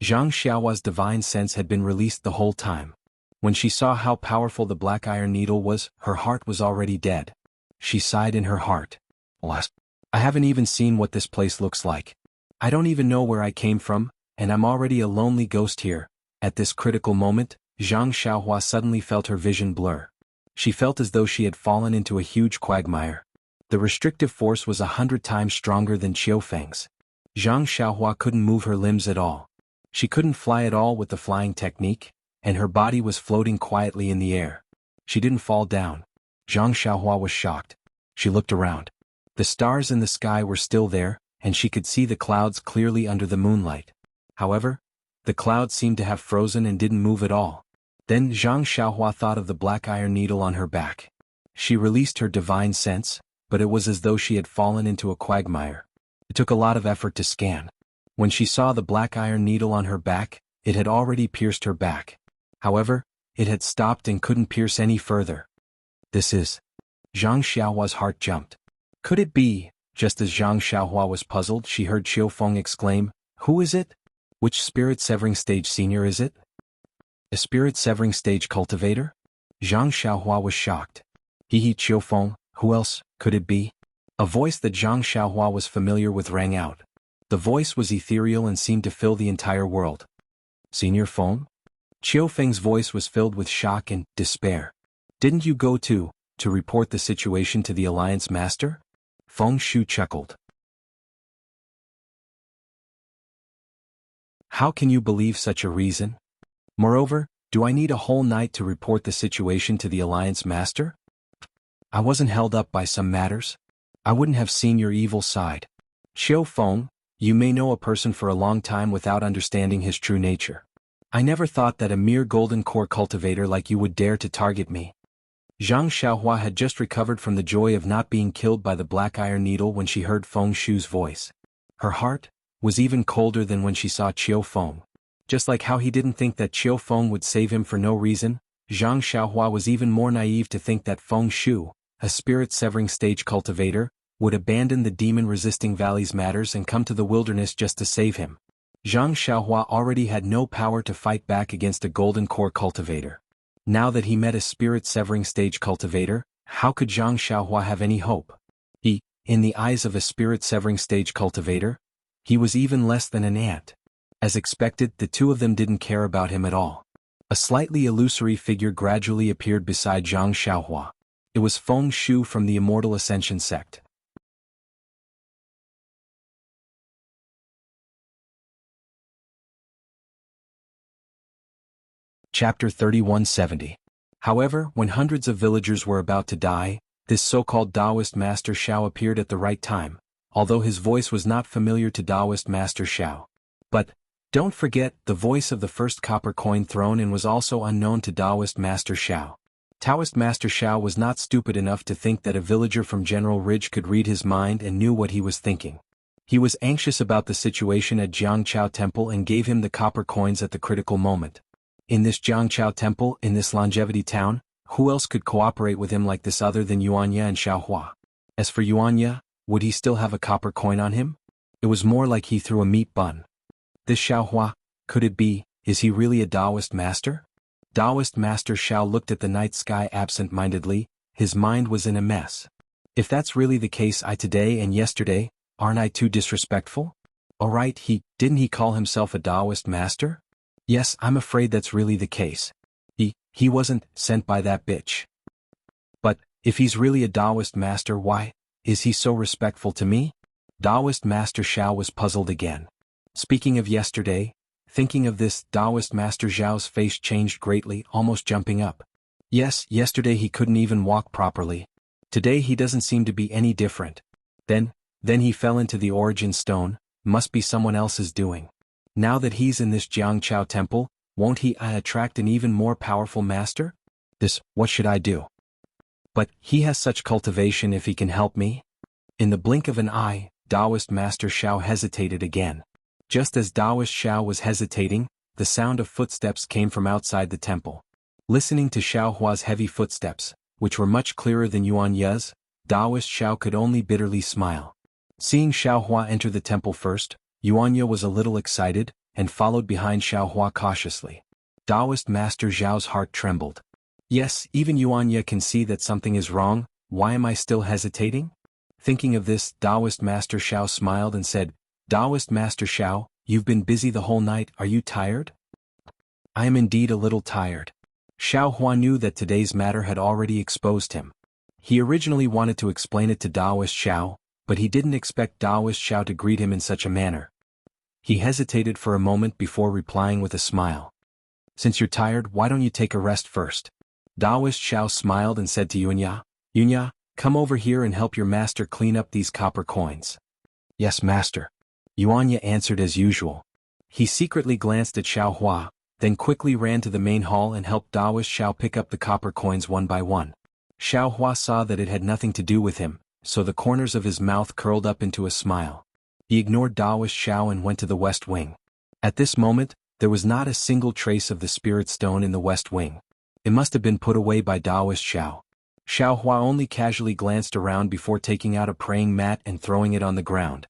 Zhang Xiaohua's divine sense had been released the whole time. When she saw how powerful the black iron needle was, her heart was already dead. She sighed in her heart. Alas, I haven't even seen what this place looks like. I don't even know where I came from, and I'm already a lonely ghost here. At this critical moment, Zhang Xiaohua suddenly felt her vision blur. She felt as though she had fallen into a huge quagmire. The restrictive force was 100 times stronger than Qiu Feng's. Zhang Xiaohua couldn't move her limbs at all. She couldn't fly at all with the flying technique, and her body was floating quietly in the air. She didn't fall down. Zhang Xiaohua was shocked. She looked around. The stars in the sky were still there, and she could see the clouds clearly under the moonlight. However, the clouds seemed to have frozen and didn't move at all. Then Zhang Xiaohua thought of the black iron needle on her back. She released her divine sense, but it was as though she had fallen into a quagmire. It took a lot of effort to scan. When she saw the black iron needle on her back, it had already pierced her back. However, it had stopped and couldn't pierce any further. This is... Zhang Xiaohua's heart jumped. Could it be? Just as Zhang Xiaohua was puzzled, she heard Qiu Feng exclaim, Who is it? Which spirit-severing stage senior is it? A spirit-severing stage cultivator? Zhang Xiaohua was shocked. He Qiu Feng, who else could it be? A voice that Zhang Xiaohua was familiar with rang out. The voice was ethereal and seemed to fill the entire world. Senior Feng? Qiu Feng's voice was filled with shock and despair. Didn't you go to report the situation to the Alliance Master? Feng Shu chuckled. How can you believe such a reason? Moreover, do I need a whole night to report the situation to the Alliance Master? I wasn't held up by some matters. I wouldn't have seen your evil side. Qiu Feng, you may know a person for a long time without understanding his true nature. I never thought that a mere golden core cultivator like you would dare to target me. Zhang Xiaohua had just recovered from the joy of not being killed by the black iron needle when she heard Feng Shu's voice. Her heart was even colder than when she saw Qiu Feng. Just like how he didn't think that Qiu Feng would save him for no reason, Zhang Xiaohua was even more naive to think that Feng Shu, a spirit-severing stage cultivator, would abandon the demon-resisting valleys matters and come to the wilderness just to save him. Zhang Xiaohua already had no power to fight back against a golden core cultivator. Now that he met a spirit-severing stage cultivator, how could Zhang Xiaohua have any hope? In the eyes of a spirit-severing stage cultivator, he was even less than an ant. As expected, the two of them didn't care about him at all. A slightly illusory figure gradually appeared beside Zhang Xiaohua. It was Feng Shu from the Immortal Ascension sect. Chapter 3170. However, when hundreds of villagers were about to die, this so-called Taoist Master Xiao appeared at the right time, although his voice was not familiar to Taoist Master Xiao. But, don't forget, the voice of the first copper coin thrown in was also unknown to Taoist Master Xiao. Taoist Master Xiao was not stupid enough to think that a villager from General Ridge could read his mind and knew what he was thinking. He was anxious about the situation at Jiangchao Temple and gave him the copper coins at the critical moment. In this Jiangchao Temple, in this longevity town, who else could cooperate with him like this other than Yuanya and Xiaohua? As for Yuanya, would he still have a copper coin on him? It was more like he threw a meat bun. This Xiaohua, could it be, is he really a Taoist master? Taoist Master Xiao looked at the night sky absent-mindedly, his mind was in a mess. If that's really the case, today and yesterday, aren't I too disrespectful? Alright, didn't he call himself a Taoist master? Yes, I'm afraid that's really the case. He wasn't sent by that bitch. But, if he's really a Taoist master, why is he so respectful to me? Taoist Master Xiao was puzzled again. Speaking of yesterday, thinking of this, Taoist Master Xiao's face changed greatly, almost jumping up. Yes, yesterday he couldn't even walk properly. Today he doesn't seem to be any different. Then he fell into the origin stone, must be someone else's doing. Now that he's in this Jiangchao temple, won't he attract an even more powerful master? What should I do? But he has such cultivation if he can help me? In the blink of an eye, Taoist Master Xiao hesitated again. Just as Taoist Xiao was hesitating, the sound of footsteps came from outside the temple. Listening to Xiaohua's heavy footsteps, which were much clearer than Yuanya's, Taoist Xiao could only bitterly smile. Seeing Xiaohua enter the temple first, Yuanya was a little excited, and followed behind Xiaohua cautiously. Taoist Master Zhao's heart trembled. Yes, even Yuanya can see that something is wrong, why am I still hesitating? Thinking of this, Taoist Master Xiao smiled and said, Taoist Master Xiao, you've been busy the whole night, are you tired? I am indeed a little tired. Xiaohua knew that today's matter had already exposed him. He originally wanted to explain it to Taoist Xiao, but he didn't expect Taoist Xiao to greet him in such a manner. He hesitated for a moment before replying with a smile. Since you're tired, why don't you take a rest first? Taoist Xiao smiled and said to Yuanya, Yuanya, come over here and help your master clean up these copper coins. Yes, master. Yuanya answered as usual. He secretly glanced at Xiaohua, then quickly ran to the main hall and helped Taoist Xiao pick up the copper coins one by one. Xiaohua saw that it had nothing to do with him, so the corners of his mouth curled up into a smile. He ignored Taoist Xiao and went to the west wing. At this moment, there was not a single trace of the spirit stone in the west wing. It must have been put away by Taoist Xiao. Xiaohua only casually glanced around before taking out a praying mat and throwing it on the ground.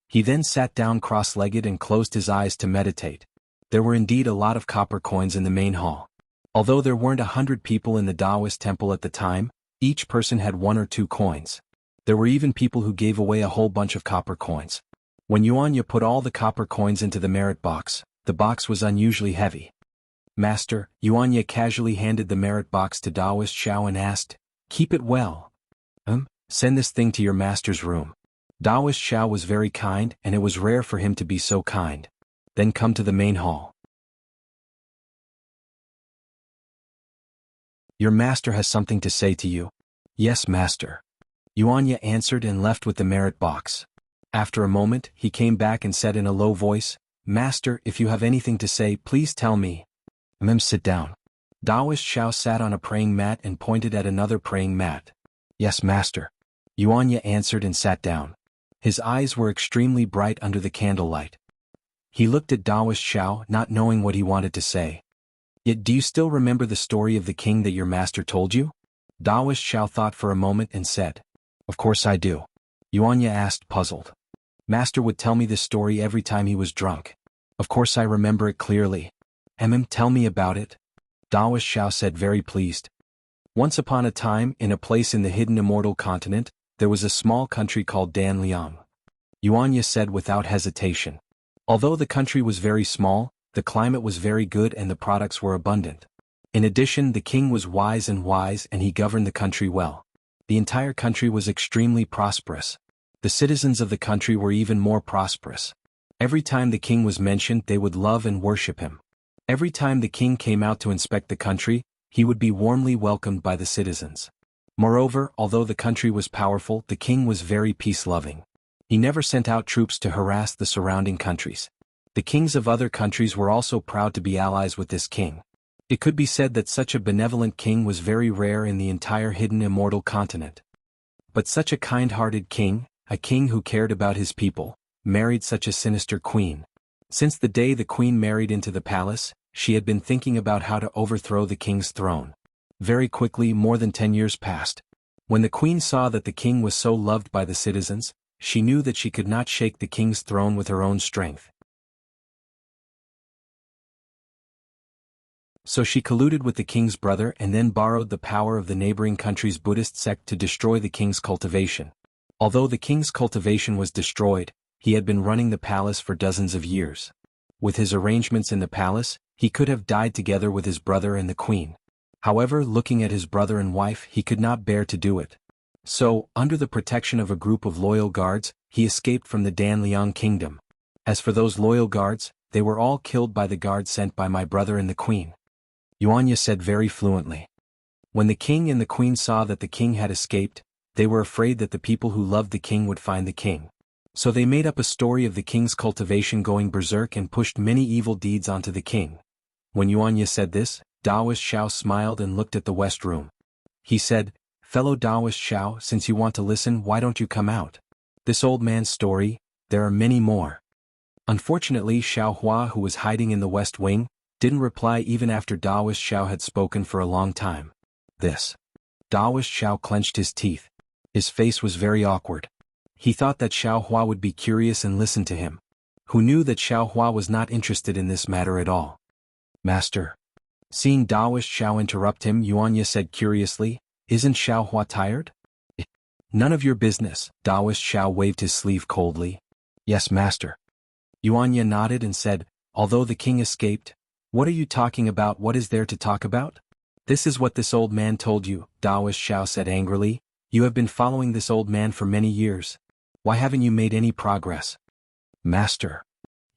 He then sat down cross-legged and closed his eyes to meditate. There were indeed a lot of copper coins in the main hall. Although there weren't 100 people in the Taoist temple at the time, each person had 1 or 2 coins. There were even people who gave away a whole bunch of copper coins. When Yuanya put all the copper coins into the merit box, the box was unusually heavy. Master, Yuanya casually handed the merit box to Taoist Xiao and asked, keep it well. Send this thing to your master's room. Taoist Xiao was very kind, and it was rare for him to be so kind. Then come to the main hall. Your master has something to say to you. Yes, master. Yuanya answered and left with the merit box. After a moment, he came back and said in a low voice, Master, if you have anything to say, please tell me. Sit down. Taoist Xiao sat on a praying mat and pointed at another praying mat. Yes, master. Yuanya answered and sat down. His eyes were extremely bright under the candlelight. He looked at Daoist Xiao, not knowing what he wanted to say. Yet do you still remember the story of the king that your master told you? Daoist Xiao thought for a moment and said, Of course I do. Yuanya asked, puzzled. Master would tell me this story every time he was drunk. Of course I remember it clearly. Tell me about it. Daoist Xiao said, very pleased. Once upon a time, in a place in the hidden immortal continent, there was a small country called Danliang. Yuanya said without hesitation. Although the country was very small, the climate was very good and the products were abundant. In addition, the king was wise and he governed the country well. The entire country was extremely prosperous. The citizens of the country were even more prosperous. Every time the king was mentioned, they would love and worship him. Every time the king came out to inspect the country, he would be warmly welcomed by the citizens. Moreover, although the country was powerful, the king was very peace-loving. He never sent out troops to harass the surrounding countries. The kings of other countries were also proud to be allies with this king. It could be said that such a benevolent king was very rare in the entire hidden immortal continent. But such a kind-hearted king, a king who cared about his people, married such a sinister queen. Since the day the queen married into the palace, she had been thinking about how to overthrow the king's throne. Very quickly, more than 10 years passed. When the queen saw that the king was so loved by the citizens, she knew that she could not shake the king's throne with her own strength. So she colluded with the king's brother and then borrowed the power of the neighboring country's Buddhist sect to destroy the king's cultivation. Although the king's cultivation was destroyed, he had been running the palace for dozens of years. With his arrangements in the palace, he could have died together with his brother and the queen. However, looking at his brother and wife, he could not bear to do it. So, under the protection of a group of loyal guards, he escaped from the Danliang kingdom. As for those loyal guards, they were all killed by the guards sent by my brother and the queen. Yuanya said very fluently. When the king and the queen saw that the king had escaped, they were afraid that the people who loved the king would find the king. So they made up a story of the king's cultivation going berserk and pushed many evil deeds onto the king. When Yuanya said this, Daoist Xiao smiled and looked at the west room. He said, Fellow Daoist Xiao, since you want to listen, why don't you come out? This old man's story, there are many more. Unfortunately, Xiao Hua, who was hiding in the west wing, didn't reply even after Daoist Xiao had spoken for a long time. This. Daoist Xiao clenched his teeth. His face was very awkward. He thought that Xiao Hua would be curious and listen to him. Who knew that Xiao Hua was not interested in this matter at all? Master. Seeing Daoist Xiao interrupt him, Yuanya said curiously, Isn't Xiao Hua tired? None of your business. Daoist Xiao waved his sleeve coldly. Yes, master. Yuanya nodded and said, Although the king escaped, what are you talking about? What is there to talk about? This is what this old man told you, Daoist Xiao said angrily. You have been following this old man for many years. Why haven't you made any progress? Master.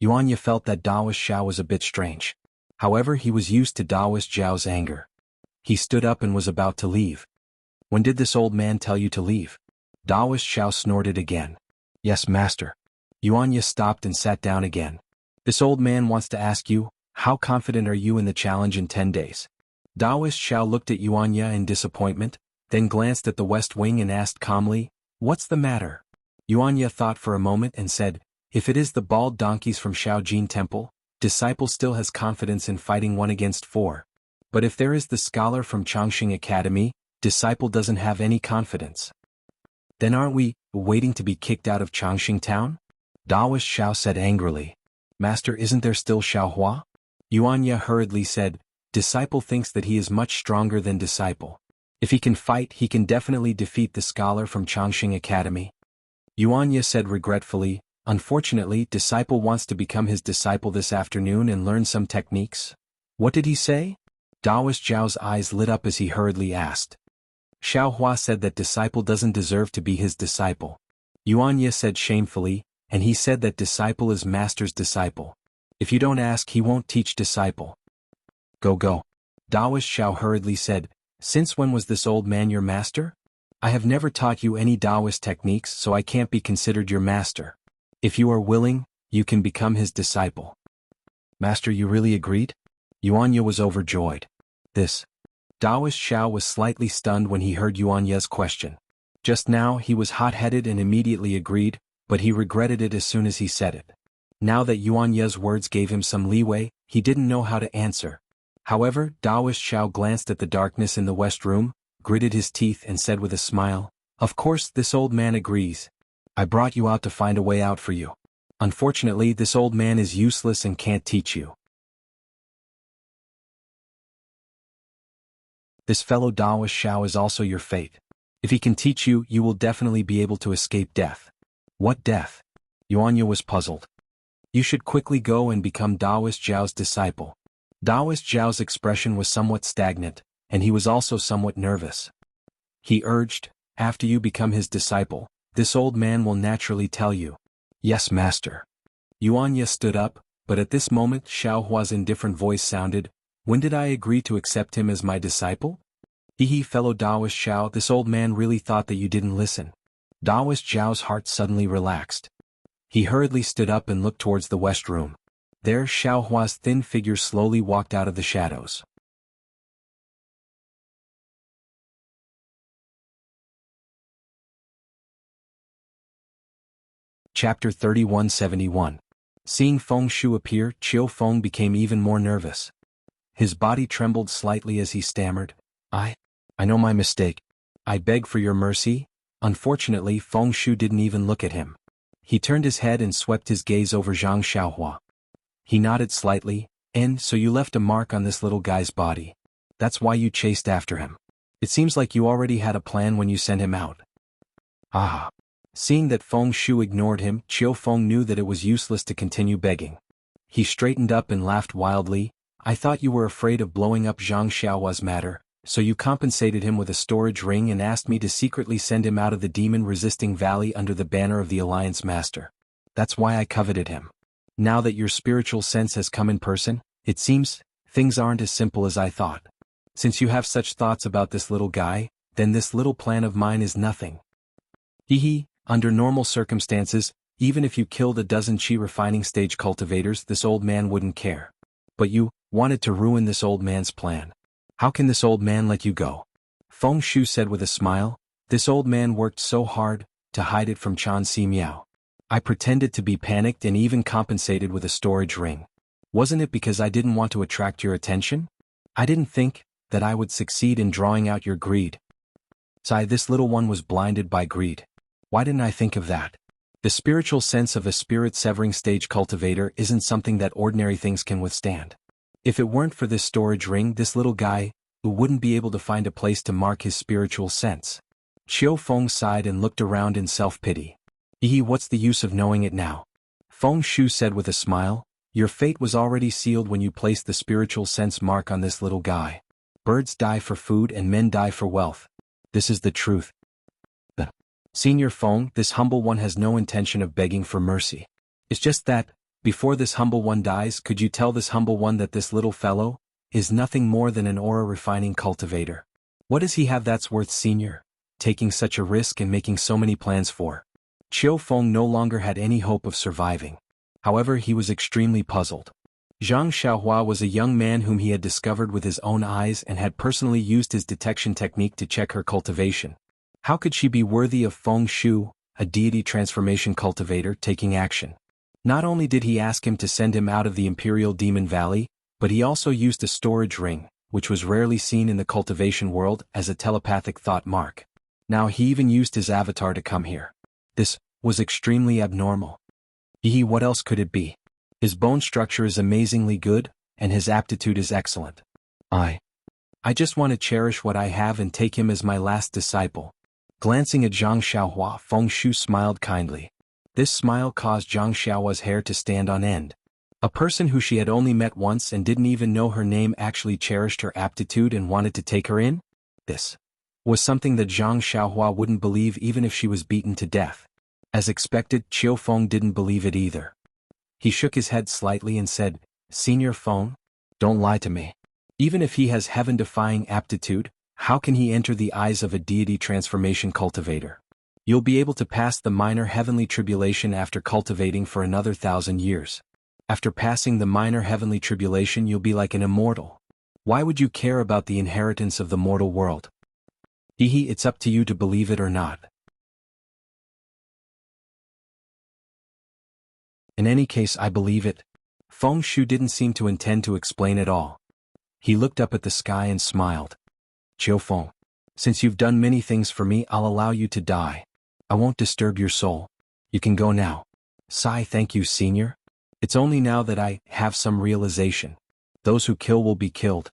Yuanya felt that Daoist Xiao was a bit strange. However, he was used to Daoist Xiao's anger. He stood up and was about to leave. When did this old man tell you to leave? Daoist Xiao snorted again. Yes, master. Yuanya stopped and sat down again. This old man wants to ask you, how confident are you in the challenge in 10 days? Daoist Xiao looked at Yuanya in disappointment, then glanced at the west wing and asked calmly, What's the matter? Yuanya thought for a moment and said, If it is the bald donkeys from Shaojin Temple, disciple still has confidence in fighting 1 against 4. But if there is the scholar from Changxing Academy, disciple doesn't have any confidence. Then aren't we waiting to be kicked out of Changxing town? Daoist Xiao said angrily. Master, isn't there still Xiao Hua? Yuanya hurriedly said, Disciple thinks that he is much stronger than disciple. If he can fight, he can definitely defeat the scholar from Changxing Academy. Yuanya said regretfully, Unfortunately, disciple wants to become his disciple this afternoon and learn some techniques. What did he say? Daoist Xiao's eyes lit up as he hurriedly asked. Xiao Hua said that disciple doesn't deserve to be his disciple. Yuanya said shamefully, and he said that disciple is master's disciple. If you don't ask, he won't teach disciple. Go. Daoist Xiao hurriedly said, Since when was this old man your master? I have never taught you any Taoist techniques, so I can't be considered your master. If you are willing, you can become his disciple. Master, you really agreed? Yuanya was overjoyed. This. Daoist Xiao was slightly stunned when he heard Yuanya's question. Just now he was hot-headed and immediately agreed, but he regretted it as soon as he said it. Now that Yuan Ye's words gave him some leeway, he didn't know how to answer. However, Daoist Xiao glanced at the darkness in the west room, gritted his teeth and said with a smile, "Of course this old man agrees. I brought you out to find a way out for you. Unfortunately, this old man is useless and can't teach you. This fellow Daoist Xiao is also your fate. If he can teach you, you will definitely be able to escape death." "What death?" Yuanya was puzzled. "You should quickly go and become Daoist Zhao's disciple." Daoist Zhao's expression was somewhat stagnant, and he was also somewhat nervous. He urged, "After you become his disciple, this old man will naturally tell you." "Yes, master." Yuanya stood up, but at this moment Xiao Hua's indifferent voice sounded, "When did I agree to accept him as my disciple?" "Hehe, fellow Daoist Xiao, this old man really thought that you didn't listen." Daoist Zhao's heart suddenly relaxed. He hurriedly stood up and looked towards the west room. There Xiao Hua's thin figure slowly walked out of the shadows. Chapter 3171. Seeing Feng Shu appear, Qiu Feng became even more nervous. His body trembled slightly as he stammered, I know my mistake. I beg for your mercy." Unfortunately, Feng Shu didn't even look at him. He turned his head and swept his gaze over Zhang Xiaohua. He nodded slightly, "And so you left a mark on this little guy's body. That's why you chased after him. It seems like you already had a plan when you sent him out." "Ah." Seeing that Feng Shu ignored him, Qiu Feng knew that it was useless to continue begging. He straightened up and laughed wildly. "I thought you were afraid of blowing up Zhang Xiaohua's matter, so you compensated him with a storage ring and asked me to secretly send him out of the demon-resisting valley under the banner of the Alliance Master. That's why I coveted him. Now that your spiritual sense has come in person, it seems things aren't as simple as I thought. Since you have such thoughts about this little guy, then this little plan of mine is nothing. Hehe, under normal circumstances, even if you killed a dozen Qi refining stage cultivators, this old man wouldn't care. But you wanted to ruin this old man's plan. How can this old man let you go?" Feng Shu said with a smile, "This old man worked so hard to hide it from Chan Si Miao. I pretended to be panicked and even compensated with a storage ring. Wasn't it because I didn't want to attract your attention? I didn't think that I would succeed in drawing out your greed. Sai, this little one was blinded by greed. Why didn't I think of that? The spiritual sense of a spirit-severing stage cultivator isn't something that ordinary things can withstand. If it weren't for this storage ring, this little guy wouldn't be able to find a place to mark his spiritual sense." Qiu Feng sighed and looked around in self-pity. What's the use of knowing it now?" Feng Shu said with a smile, "Your fate was already sealed when you placed the spiritual sense mark on this little guy. Birds die for food and men die for wealth. This is the truth. Senior Feng, this humble one has no intention of begging for mercy. It's just that, before this humble one dies, could you tell this humble one that this little fellow is nothing more than an aura refining cultivator? What does he have that's worth senior taking such a risk and making so many plans for?" Qiu Feng no longer had any hope of surviving. However, he was extremely puzzled. Zhang Xiaohua was a young man whom he had discovered with his own eyes and had personally used his detection technique to check her cultivation. How could she be worthy of Feng Shu, a deity transformation cultivator, taking action? Not only did he ask him to send him out of the Imperial Demon Valley, but he also used a storage ring, which was rarely seen in the cultivation world, as a telepathic thought mark. Now he even used his avatar to come here. This was extremely abnormal. What else could it be? His bone structure is amazingly good, and his aptitude is excellent. I just want to cherish what I have and take him as my last disciple." Glancing at Zhang Xiaohua, Feng Shu smiled kindly. This smile caused Zhang Xiaohua's hair to stand on end. A person who she had only met once and didn't even know her name actually cherished her aptitude and wanted to take her in? This was something that Zhang Xiaohua wouldn't believe even if she was beaten to death. As expected, Qiu Feng didn't believe it either. He shook his head slightly and said, "Senior Feng, don't lie to me. Even if he has heaven-defying aptitude, how can he enter the eyes of a deity transformation cultivator? You'll be able to pass the minor heavenly tribulation after cultivating for another 1,000 years. After passing the minor heavenly tribulation, you'll be like an immortal. Why would you care about the inheritance of the mortal world? It's up to you to believe it or not." In any case, I believe it. Feng Shu didn't seem to intend to explain at all. He looked up at the sky and smiled. Qiu Feng, since you've done many things for me, I'll allow you to die. I won't disturb your soul. You can go now. Sigh, thank you, senior. It's only now that I have some realization. Those who kill will be killed.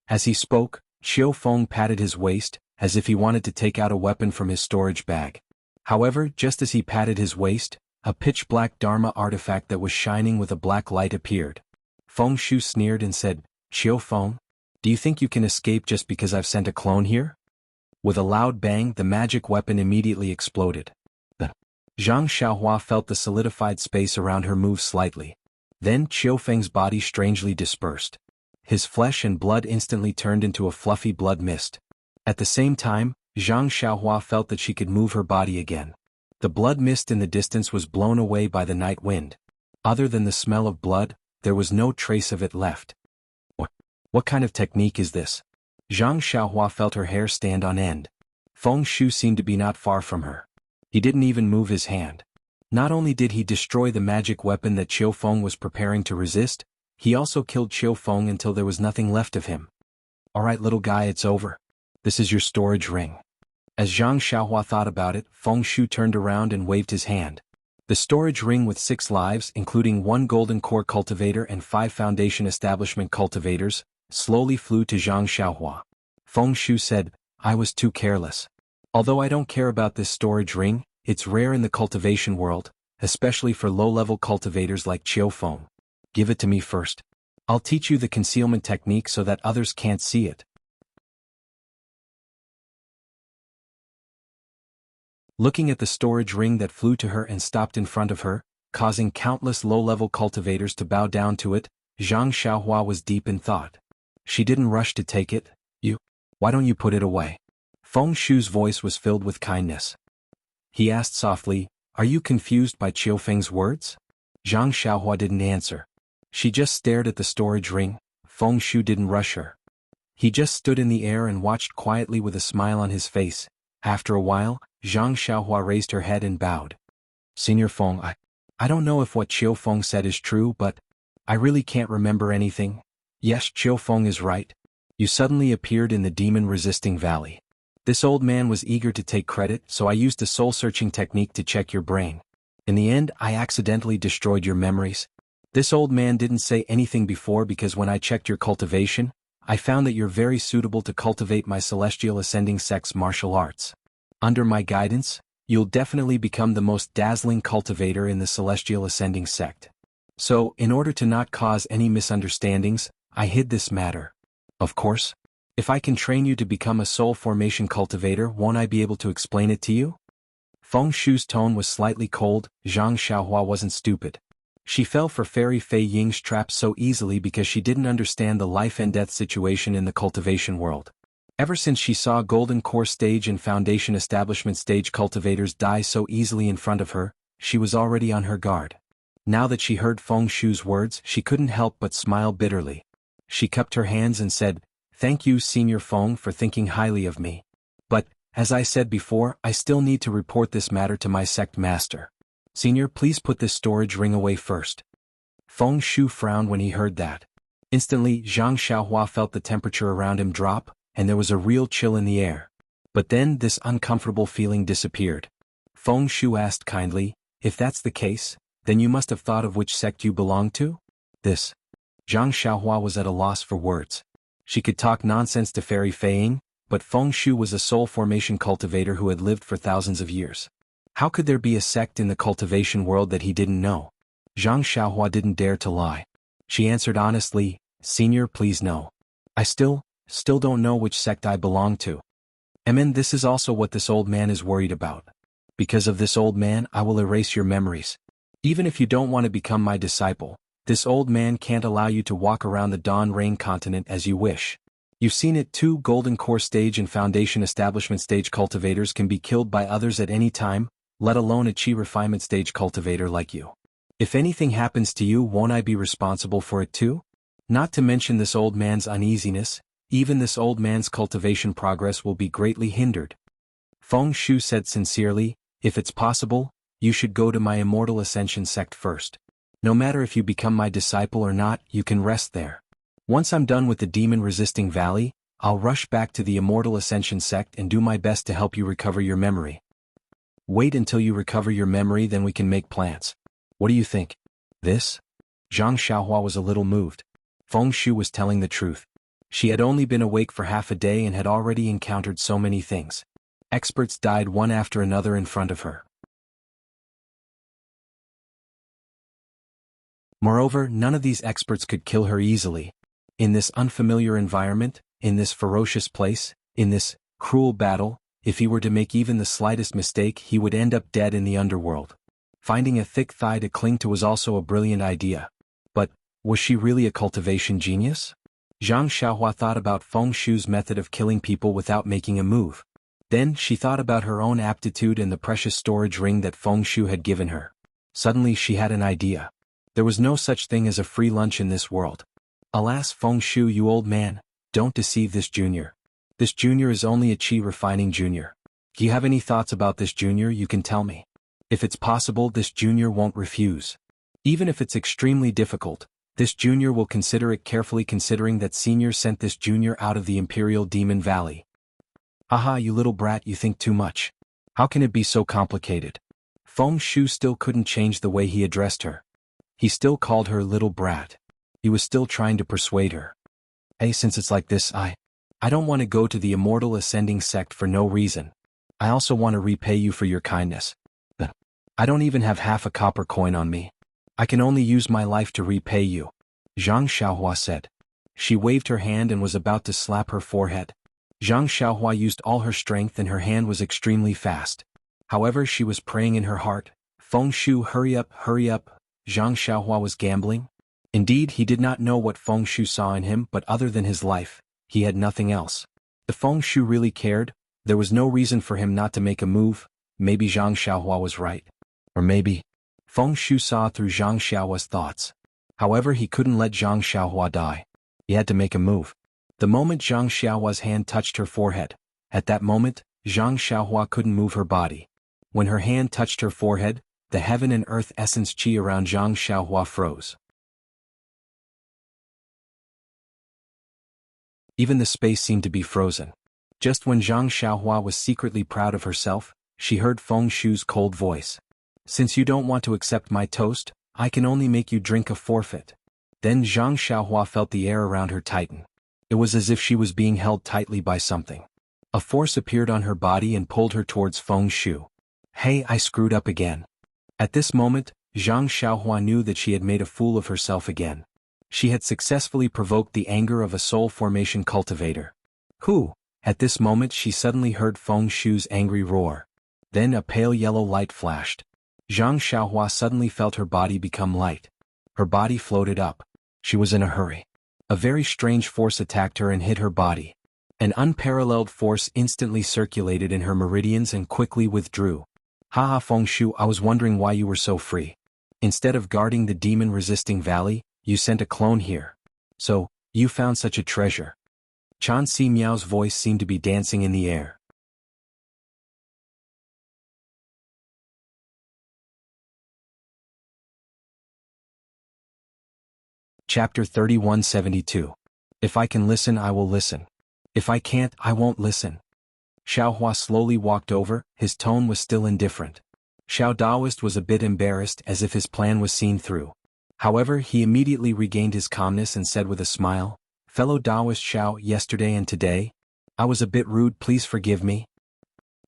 As he spoke, Qiu Feng patted his waist, as if he wanted to take out a weapon from his storage bag. However, just as he patted his waist, a pitch-black Dharma artifact that was shining with a black light appeared. Feng Shu sneered and said, Qiu Feng, do you think you can escape just because I've sent a clone here? With a loud bang, the magic weapon immediately exploded. Zhang Xiaohua felt the solidified space around her move slightly. Then Qiu Feng's body strangely dispersed. His flesh and blood instantly turned into a fluffy blood mist. At the same time, Zhang Xiaohua felt that she could move her body again. The blood mist in the distance was blown away by the night wind. Other than the smell of blood, there was no trace of it left. What kind of technique is this? Zhang Xiaohua felt her hair stand on end. Feng Shu seemed to be not far from her. He didn't even move his hand. Not only did he destroy the magic weapon that Qiu Feng was preparing to resist, he also killed Qiu Feng until there was nothing left of him. Alright, little guy, it's over. This is your storage ring. As Zhang Xiaohua thought about it, Feng Shu turned around and waved his hand. The storage ring with 6 lives, including 1 golden core cultivator and 5 foundation establishment cultivators, slowly flew to Zhang Xiaohua. Feng Shu said, I was too careless. Although I don't care about this storage ring, it's rare in the cultivation world, especially for low-level cultivators like Qiu Feng. Give it to me first. I'll teach you the concealment technique so that others can't see it. Looking at the storage ring that flew to her and stopped in front of her, causing countless low-level cultivators to bow down to it, Zhang Xiaohua was deep in thought. She didn't rush to take it. Why don't you put it away? Feng Shu's voice was filled with kindness. He asked softly, Are you confused by Qiu Feng's words? Zhang Xiaohua didn't answer. She just stared at the storage ring. Feng Shu didn't rush her. He just stood in the air and watched quietly with a smile on his face. After a while, Zhang Xiaohua raised her head and bowed. Senior Feng, I don't know if what Qiu Feng said is true, but I really can't remember anything. Yes, Qiu Feng is right. You suddenly appeared in the demon-resisting valley. This old man was eager to take credit, so I used a soul-searching technique to check your brain. In the end, I accidentally destroyed your memories. This old man didn't say anything before because when I checked your cultivation, I found that you're very suitable to cultivate my Celestial Ascending Sect's martial arts. Under my guidance, you'll definitely become the most dazzling cultivator in the Celestial Ascending Sect. So, in order to not cause any misunderstandings, I hid this matter. Of course, if I can train you to become a soul formation cultivator, won't I be able to explain it to you? Feng Shu's tone was slightly cold. Zhang Xiaohua wasn't stupid. She fell for Fairy Fei Ying's trap so easily because she didn't understand the life and death situation in the cultivation world. Ever since she saw Golden Core Stage and Foundation Establishment Stage cultivators die so easily in front of her, she was already on her guard. Now that she heard Feng Shu's words, she couldn't help but smile bitterly. She cupped her hands and said, Thank you, Senior Feng, for thinking highly of me. But, as I said before, I still need to report this matter to my sect master. Senior, please put this storage ring away first. Feng Shu frowned when he heard that. Instantly, Zhang Xiaohua felt the temperature around him drop, and there was a real chill in the air. But then this uncomfortable feeling disappeared. Feng Shu asked kindly, If that's the case, then you must have thought of which sect you belong to? This. Zhang Xiaohua was at a loss for words. She could talk nonsense to Fairy Fei Ying, but Feng Shu was a soul formation cultivator who had lived for thousands of years. How could there be a sect in the cultivation world that he didn't know? Zhang Xiaohua didn't dare to lie. She answered honestly, Senior, please no. I still don't know which sect I belong to. This is also what this old man is worried about. Because of this old man, I will erase your memories. Even if you don't want to become my disciple, this old man can't allow you to walk around the Dawn Rain continent as you wish. You've seen it too. Golden Core Stage and Foundation Establishment Stage cultivators can be killed by others at any time, let alone a Chi Refinement Stage cultivator like you. If anything happens to you, won't I be responsible for it too? Not to mention this old man's uneasiness, even this old man's cultivation progress will be greatly hindered. Feng Shu said sincerely, If it's possible, you should go to my Immortal Ascension sect first. No matter if you become my disciple or not, you can rest there. Once I'm done with the demon-resisting valley, I'll rush back to the Immortal Ascension sect and do my best to help you recover your memory. Wait until you recover your memory, then we can make plans. What do you think? This? Zhang Xiaohua was a little moved. Feng Shu was telling the truth. She had only been awake for half a day and had already encountered so many things. Experts died one after another in front of her. Moreover, none of these experts could kill her easily. In this unfamiliar environment, in this ferocious place, in this cruel battle, if he were to make even the slightest mistake, he would end up dead in the underworld. Finding a thick thigh to cling to was also a brilliant idea. But, was she really a cultivation genius? Zhang Xiaohua thought about Feng Shu's method of killing people without making a move. Then she thought about her own aptitude and the precious storage ring that Feng Shu had given her. Suddenly she had an idea. There was no such thing as a free lunch in this world. Alas, Feng Shu, you old man, don't deceive this junior. This junior is only a chi refining junior. Do you have any thoughts about this junior? You can tell me. If it's possible, this junior won't refuse. Even if it's extremely difficult, this junior will consider it carefully, considering that senior sent this junior out of the Imperial Demon Valley. Haha, you little brat, you think too much. How can it be so complicated? Feng Shu still couldn't change the way he addressed her. He still called her little brat. He was still trying to persuade her. Hey, since it's like this, I don't want to go to the Immortal Ascending sect for no reason. I also want to repay you for your kindness. I don't even have half a copper coin on me. I can only use my life to repay you, Zhang Xiaohua said. She waved her hand and was about to slap her forehead. Zhang Xiaohua used all her strength and her hand was extremely fast. However, she was praying in her heart, Feng Shu, hurry up, hurry up. Zhang Xiaohua was gambling. Indeed, he did not know what Feng Shu saw in him, but other than his life, he had nothing else. If Feng Shu really cared, there was no reason for him not to make a move. Maybe Zhang Xiaohua was right. Or maybe Feng Shu saw through Zhang Xiaohua's thoughts. However, he couldn't let Zhang Xiaohua die. He had to make a move. The moment Zhang Xiaohua's hand touched her forehead, at that moment, Zhang Xiaohua couldn't move her body. When her hand touched her forehead, the heaven and earth essence chi around Zhang Xiaohua froze. Even the space seemed to be frozen. Just when Zhang Xiaohua was secretly proud of herself, she heard Feng Shu's cold voice. Since you don't want to accept my toast, I can only make you drink a forfeit. Then Zhang Xiaohua felt the air around her tighten. It was as if she was being held tightly by something. A force appeared on her body and pulled her towards Feng Shu. Hey, I screwed up again. At this moment, Zhang Xiaohua knew that she had made a fool of herself again. She had successfully provoked the anger of a soul formation cultivator. Who? At this moment she suddenly heard Feng Shu's angry roar. Then a pale yellow light flashed. Zhang Xiaohua suddenly felt her body become light. Her body floated up. She was in a hurry. A very strange force attacked her and hit her body. An unparalleled force instantly circulated in her meridians and quickly withdrew. Haha, Feng Shu, I was wondering why you were so free. Instead of guarding the demon-resisting valley, you sent a clone here. So, you found such a treasure. Chan Si Miao's voice seemed to be dancing in the air. Chapter 3172. If I can listen, I will listen. If I can't, I won't listen. Xiaohua slowly walked over, his tone was still indifferent. Xiao Daoist was a bit embarrassed, as if his plan was seen through. However, he immediately regained his calmness and said with a smile, Fellow Daoist Xiao, yesterday and today, I was a bit rude, please forgive me.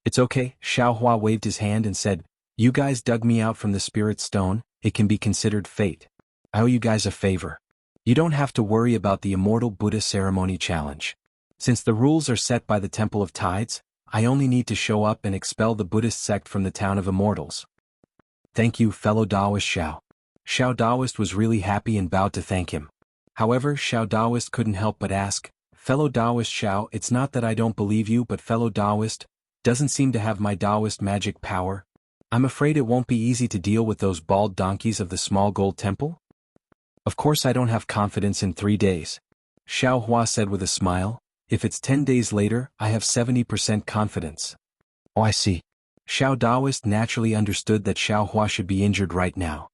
It's okay, Xiaohua waved his hand and said, You guys dug me out from the spirit stone, it can be considered fate. I owe you guys a favor. You don't have to worry about the Immortal Buddha Ceremony Challenge. Since the rules are set by the Temple of Tides, I only need to show up and expel the Buddhist sect from the town of Immortals. Thank you, fellow Daoist Xiao. Xiao Daoist was really happy and bowed to thank him. However, Xiao Daoist couldn't help but ask, Fellow Daoist Xiao, it's not that I don't believe you, but fellow Daoist, doesn't seem to have my Daoist magic power. I'm afraid it won't be easy to deal with those bald donkeys of the small gold temple? Of course I don't have confidence in 3 days. Xiao Hua said with a smile, If it's 10 days later, I have 70% confidence. Oh, I see. Xiao Daoist naturally understood that Xiao Hua should be injured right now.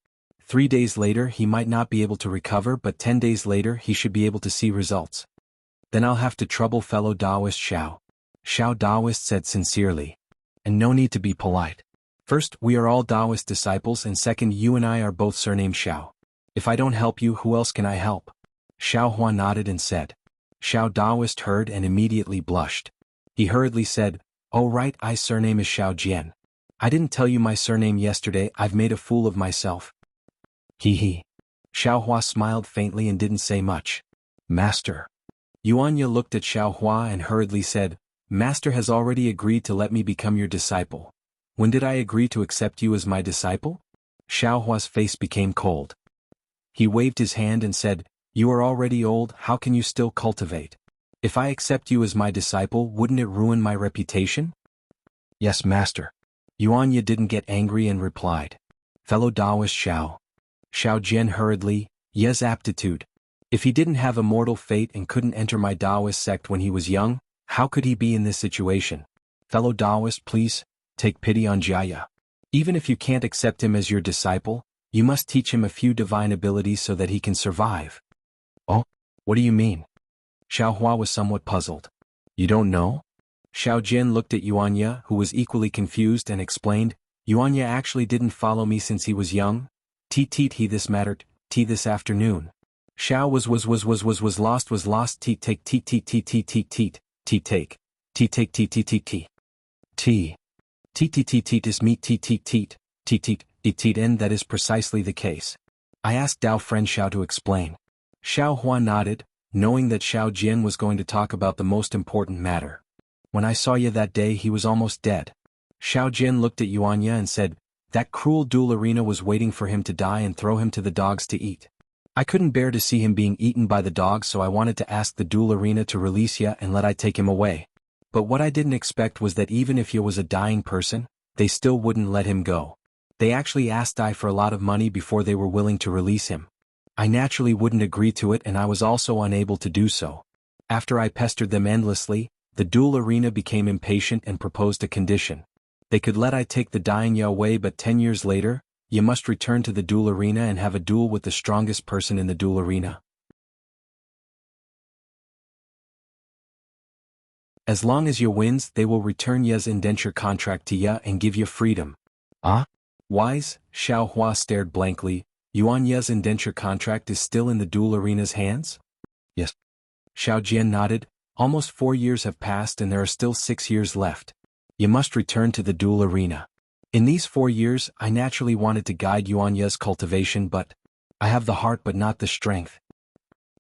3 days later he might not be able to recover, but 10 days later he should be able to see results. Then I'll have to trouble fellow Taoist Xiao. Xiao Taoist said sincerely. And no need to be polite. First, we are all Taoist disciples, and second, you and I are both surnamed Xiao. If I don't help you, who else can I help? Xiao Hua nodded and said. Xiao Taoist heard and immediately blushed. He hurriedly said, "Oh right, I surname is Xiao Jian. I didn't tell you my surname yesterday, I've made a fool of myself." He. Xiao Hua smiled faintly and didn't say much. Master. Yuanya looked at Xiao Hua and hurriedly said, Master has already agreed to let me become your disciple. When did I agree to accept you as my disciple? Xiao Hua's face became cold. He waved his hand and said, You are already old, how can you still cultivate? If I accept you as my disciple, wouldn't it ruin my reputation? Yes, Master. Yuanya didn't get angry and replied. Fellow Taoist Xiao. Xiao Jian hurriedly, Yes, aptitude. If he didn't have a mortal fate and couldn't enter my Taoist sect when he was young, how could he be in this situation? Fellow Taoist, please, take pity on Jia. Even if you can't accept him as your disciple, you must teach him a few divine abilities so that he can survive. Oh, what do you mean? Xiao Hua was somewhat puzzled. You don't know? Xiao Jian looked at Yuanya, who was equally confused, and explained, Yuanya actually didn't follow me since he was young. He this mattered, this afternoon. Xiao was lost take is meet and that is precisely the case. I asked Dao friend Xiao to explain. Xiao Hua nodded, knowing that Xiao Jian was going to talk about the most important matter. When I saw you that day he was almost dead. Xiao Jian looked at Yuanya and said, that cruel duel arena was waiting for him to die and throw him to the dogs to eat. I couldn't bear to see him being eaten by the dogs, so I wanted to ask the duel arena to release ya and let I take him away. But what I didn't expect was that even if you was a dying person, they still wouldn't let him go. They actually asked I for a lot of money before they were willing to release him. I naturally wouldn't agree to it, and I was also unable to do so. After I pestered them endlessly, the duel arena became impatient and proposed a condition. They could let I take the dying ya away, but 10 years later, you must return to the duel arena and have a duel with the strongest person in the duel arena. As long as ya wins, they will return ya's indenture contract to ya and give ya freedom. Ah? Wise? Xiao Hua stared blankly. Yuanya's indenture contract is still in the duel arena's hands? Yes. Xiao Jian nodded. Almost 4 years have passed and there are still 6 years left. You must return to the duel arena. In these 4 years, I naturally wanted to guide Yuanya's cultivation, but I have the heart but not the strength.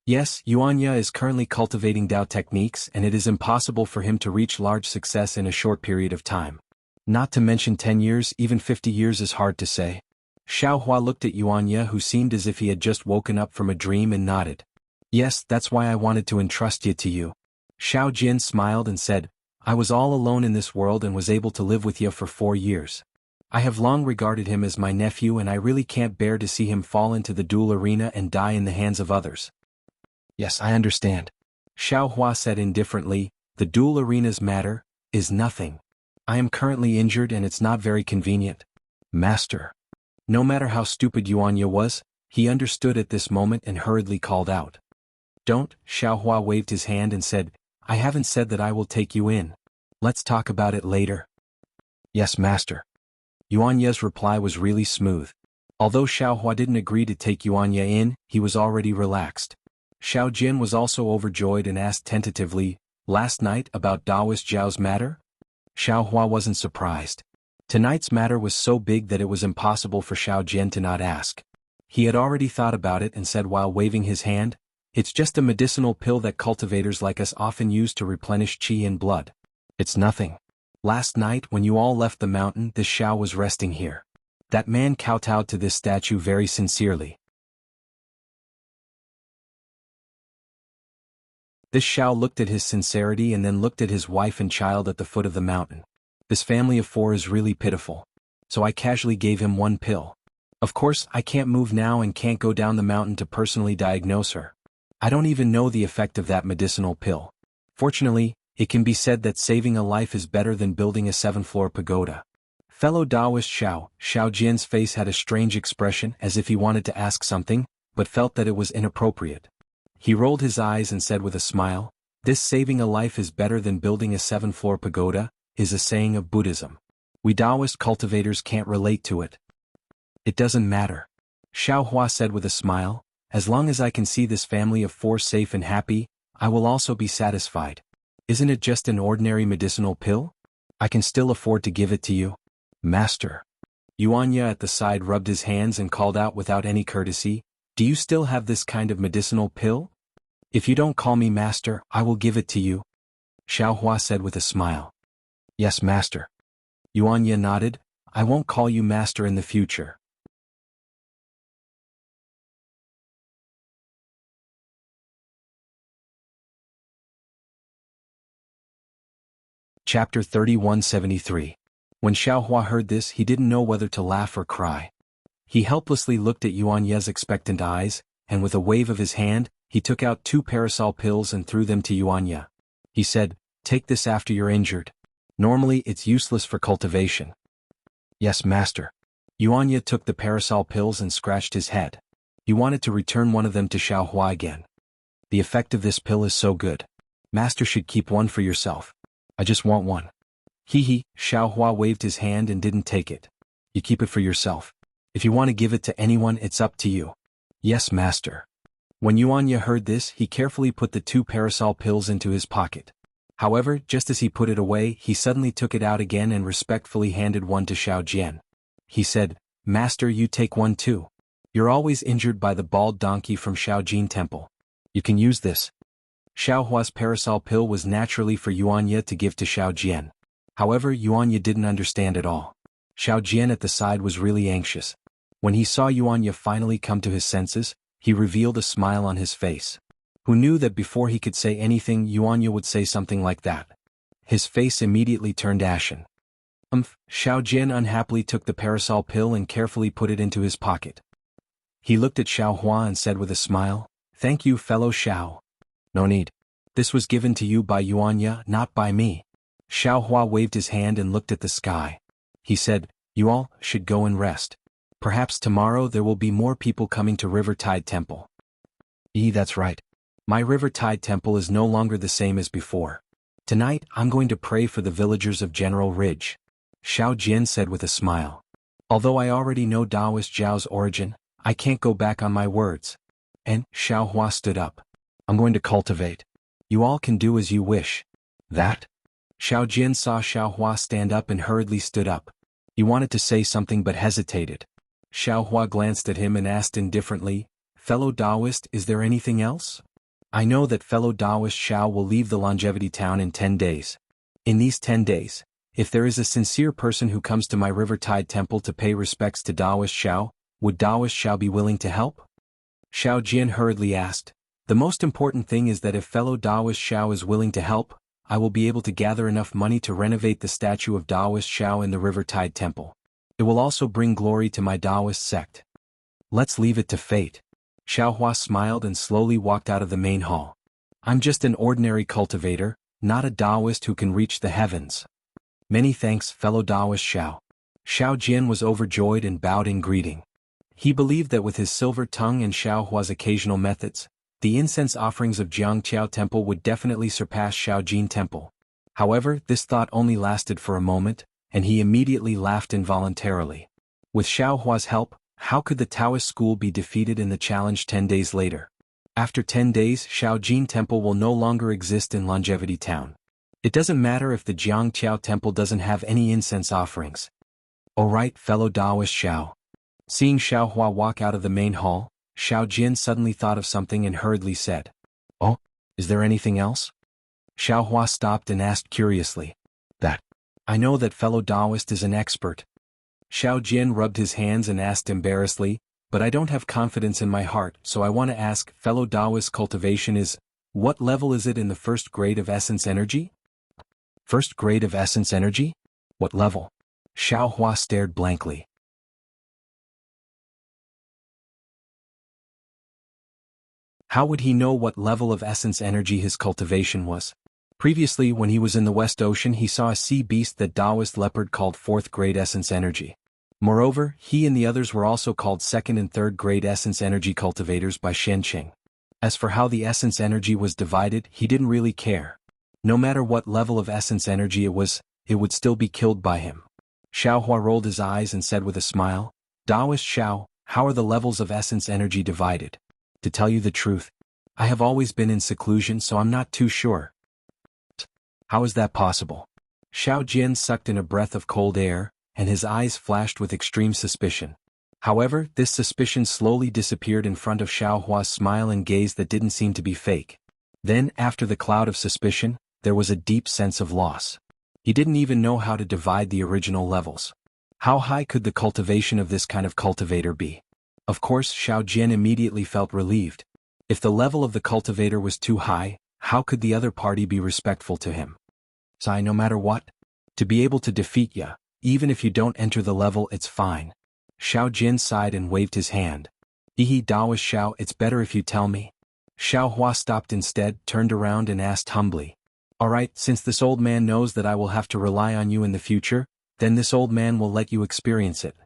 Yes, Yuanya is currently cultivating Dao techniques, and it is impossible for him to reach large success in a short period of time. Not to mention 10 years, even 50 years is hard to say. Xiao Hua looked at Yuanya, who seemed as if he had just woken up from a dream, and nodded. Yes, that's why I wanted to entrust you to you. Xiao Jian smiled and said, I was all alone in this world and was able to live with you for 4 years. I have long regarded him as my nephew, and I really can't bear to see him fall into the duel arena and die in the hands of others. Yes, I understand. Xiao Hua said indifferently, the duel arena's matter is nothing. I am currently injured and it's not very convenient. Master. No matter how stupid Yuanya was, he understood at this moment and hurriedly called out. Don't, Xiao Hua waved his hand and said, I haven't said that I will take you in. Let's talk about it later. Yes, Master. Yuanya's reply was really smooth. Although Xiao Hua didn't agree to take Yuanya in, he was already relaxed. Xiao Jian was also overjoyed and asked tentatively, last night about Taoist Zhao's matter? Xiao Hua wasn't surprised. Tonight's matter was so big that it was impossible for Xiao Jian to not ask. He had already thought about it and said while waving his hand, it's just a medicinal pill that cultivators like us often use to replenish qi and blood. It's nothing. Last night when you all left the mountain, this Xiao was resting here. That man kowtowed to this statue very sincerely. This Xiao looked at his sincerity and then looked at his wife and child at the foot of the mountain. This family of 4 is really pitiful. So I casually gave him 1 pill. Of course, I can't move now and can't go down the mountain to personally diagnose her. I don't even know the effect of that medicinal pill. Fortunately, it can be said that saving a life is better than building a 7-floor pagoda. Fellow Taoist Xiao Jian's face had a strange expression as if he wanted to ask something, but felt that it was inappropriate. He rolled his eyes and said with a smile, "This saving a life is better than building a 7-floor pagoda," is a saying of Buddhism. We Taoist cultivators can't relate to it. It doesn't matter. Xiao Hua said with a smile, "As long as I can see this family of 4 safe and happy, I will also be satisfied. Isn't it just an ordinary medicinal pill? I can still afford to give it to you. Master." Yuanya at the side rubbed his hands and called out without any courtesy, "Do you still have this kind of medicinal pill? If you don't call me master, I will give it to you." Xiao Hua said with a smile. "Yes, master." Yuanya nodded, "I won't call you master in the future." Chapter 3173. When Xiao Hua heard this, he didn't know whether to laugh or cry. He helplessly looked at Yuanya's expectant eyes, and with a wave of his hand, he took out 2 parasol pills and threw them to Yuanya. He said, "Take this after you're injured. Normally it's useless for cultivation." "Yes, master." Yuanya took the parasol pills and scratched his head. He wanted to return one of them to Xiao Hua again. "The effect of this pill is so good. Master should keep one for yourself. I just want one." Hee. Xiao Hua waved his hand and didn't take it. "You keep it for yourself. If you want to give it to anyone, it's up to you." "Yes, master." When Yuanya heard this, he carefully put the 2 parasol pills into his pocket. However, just as he put it away, he suddenly took it out again and respectfully handed one to Xiao Jian. He said, "Master, you take one too. You're always injured by the bald donkey from Shaojin Temple. You can use this." Xiao Hua's parasol pill was naturally for Yuanya to give to Xiao Jian. However, Yuanya didn't understand at all. Xiao Jian at the side was really anxious. When he saw Yuanya finally come to his senses, he revealed a smile on his face. Who knew that before he could say anything, Yuanya would say something like that? His face immediately turned ashen. Xiao Jian unhappily took the parasol pill and carefully put it into his pocket. He looked at Xiao Hua and said with a smile, "Thank you, fellow Xiao." "No need. This was given to you by Yuanya, not by me." Xiao Hua waved his hand and looked at the sky. He said, "You all should go and rest. Perhaps tomorrow there will be more people coming to River Tide Temple." That's right. My River Tide Temple is no longer the same as before. Tonight I'm going to pray for the villagers of General Ridge." Xiao Jian said with a smile. "Although I already know Taoist Zhao's origin, I can't go back on my words." And Xiao Hua stood up. "I'm going to cultivate. You all can do as you wish." "That?" Xiao Jian saw Xiao Hua stand up and hurriedly stood up. He wanted to say something but hesitated. Xiao Hua glanced at him and asked indifferently, "Fellow Taoist, is there anything else? I know that fellow Taoist Xiao will leave the Longevity Town in 10 days. In these 10 days, if there is a sincere person who comes to my River Tide Temple to pay respects to Taoist Xiao, would Taoist Xiao be willing to help?" Xiao Jian hurriedly asked, "The most important thing is that if fellow Taoist Xiao is willing to help, I will be able to gather enough money to renovate the statue of Taoist Xiao in the River Tide Temple. It will also bring glory to my Taoist sect. Let's leave it to fate." Xiao Hua smiled and slowly walked out of the main hall. "I'm just an ordinary cultivator, not a Taoist who can reach the heavens. Many thanks, fellow Taoist Xiao." Xiao Jian was overjoyed and bowed in greeting. He believed that with his silver tongue and Xiao Hua's occasional methods, the incense offerings of Jianghu Temple would definitely surpass Shaojin Temple. However, this thought only lasted for a moment, and he immediately laughed involuntarily. With Xiao Hua's help, how could the Taoist school be defeated in the challenge 10 days later? After 10 days, Shaojin Temple will no longer exist in Longevity Town. It doesn't matter if the Jianghu Temple doesn't have any incense offerings. "Alright, fellow Taoist Xiao." Seeing Xiao Hua walk out of the main hall, Xiao Jian suddenly thought of something and hurriedly said, "Oh, is there anything else?" Xiao Hua stopped and asked curiously, "That? I know that fellow Taoist is an expert." Xiao Jian rubbed his hands and asked embarrassedly, "But I don't have confidence in my heart, so I want to ask, fellow Taoist cultivation is, what level is it in the first grade of essence energy?" "First grade of essence energy? What level?" Xiao Hua stared blankly. How would he know what level of essence energy his cultivation was? Previously, when he was in the West Ocean, he saw a sea beast, that Taoist leopard called 4th grade essence energy. Moreover, he and the others were also called 2nd and 3rd grade essence energy cultivators by Shenqing. As for how the essence energy was divided, he didn't really care. No matter what level of essence energy it would still be killed by him. Xiao Hua rolled his eyes and said with a smile, "Taoist Xiao, how are the levels of essence energy divided? To tell you the truth, I have always been in seclusion, so I'm not too sure." "How is that possible?" Xiao Jian sucked in a breath of cold air, and his eyes flashed with extreme suspicion. However, this suspicion slowly disappeared in front of Xiao Hua's smile and gaze that didn't seem to be fake. Then, after the cloud of suspicion, there was a deep sense of loss. He didn't even know how to divide the original levels. How high could the cultivation of this kind of cultivator be? Of course, Xiao Jian immediately felt relieved. If the level of the cultivator was too high, how could the other party be respectful to him? "So no matter what? To be able to defeat ya, even if you don't enter the level, it's fine." Xiao Jian sighed and waved his hand. Taoist Xiao, it's better if you tell me." Xiao Hua stopped instead, turned around and asked humbly. "Alright, since this old man knows that I will have to rely on you in the future, then this old man will let you experience it."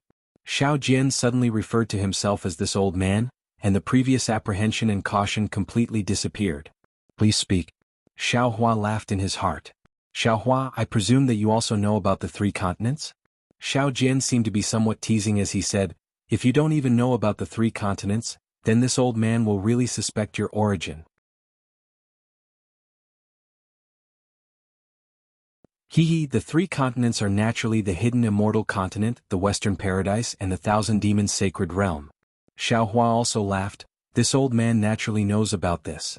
Xiao Jian suddenly referred to himself as this old man, and the previous apprehension and caution completely disappeared. "Please speak." Xiao Hua laughed in his heart. "Xiao Hua, I presume that you also know about the 3 continents?" Xiao Jian seemed to be somewhat teasing as he said, "If you don't even know about the 3 continents, then this old man will really suspect your origin." The 3 continents are naturally the hidden immortal continent, the Western Paradise, and the Thousand Demons Sacred Realm. Xiao Hua also laughed. "This old man naturally knows about this.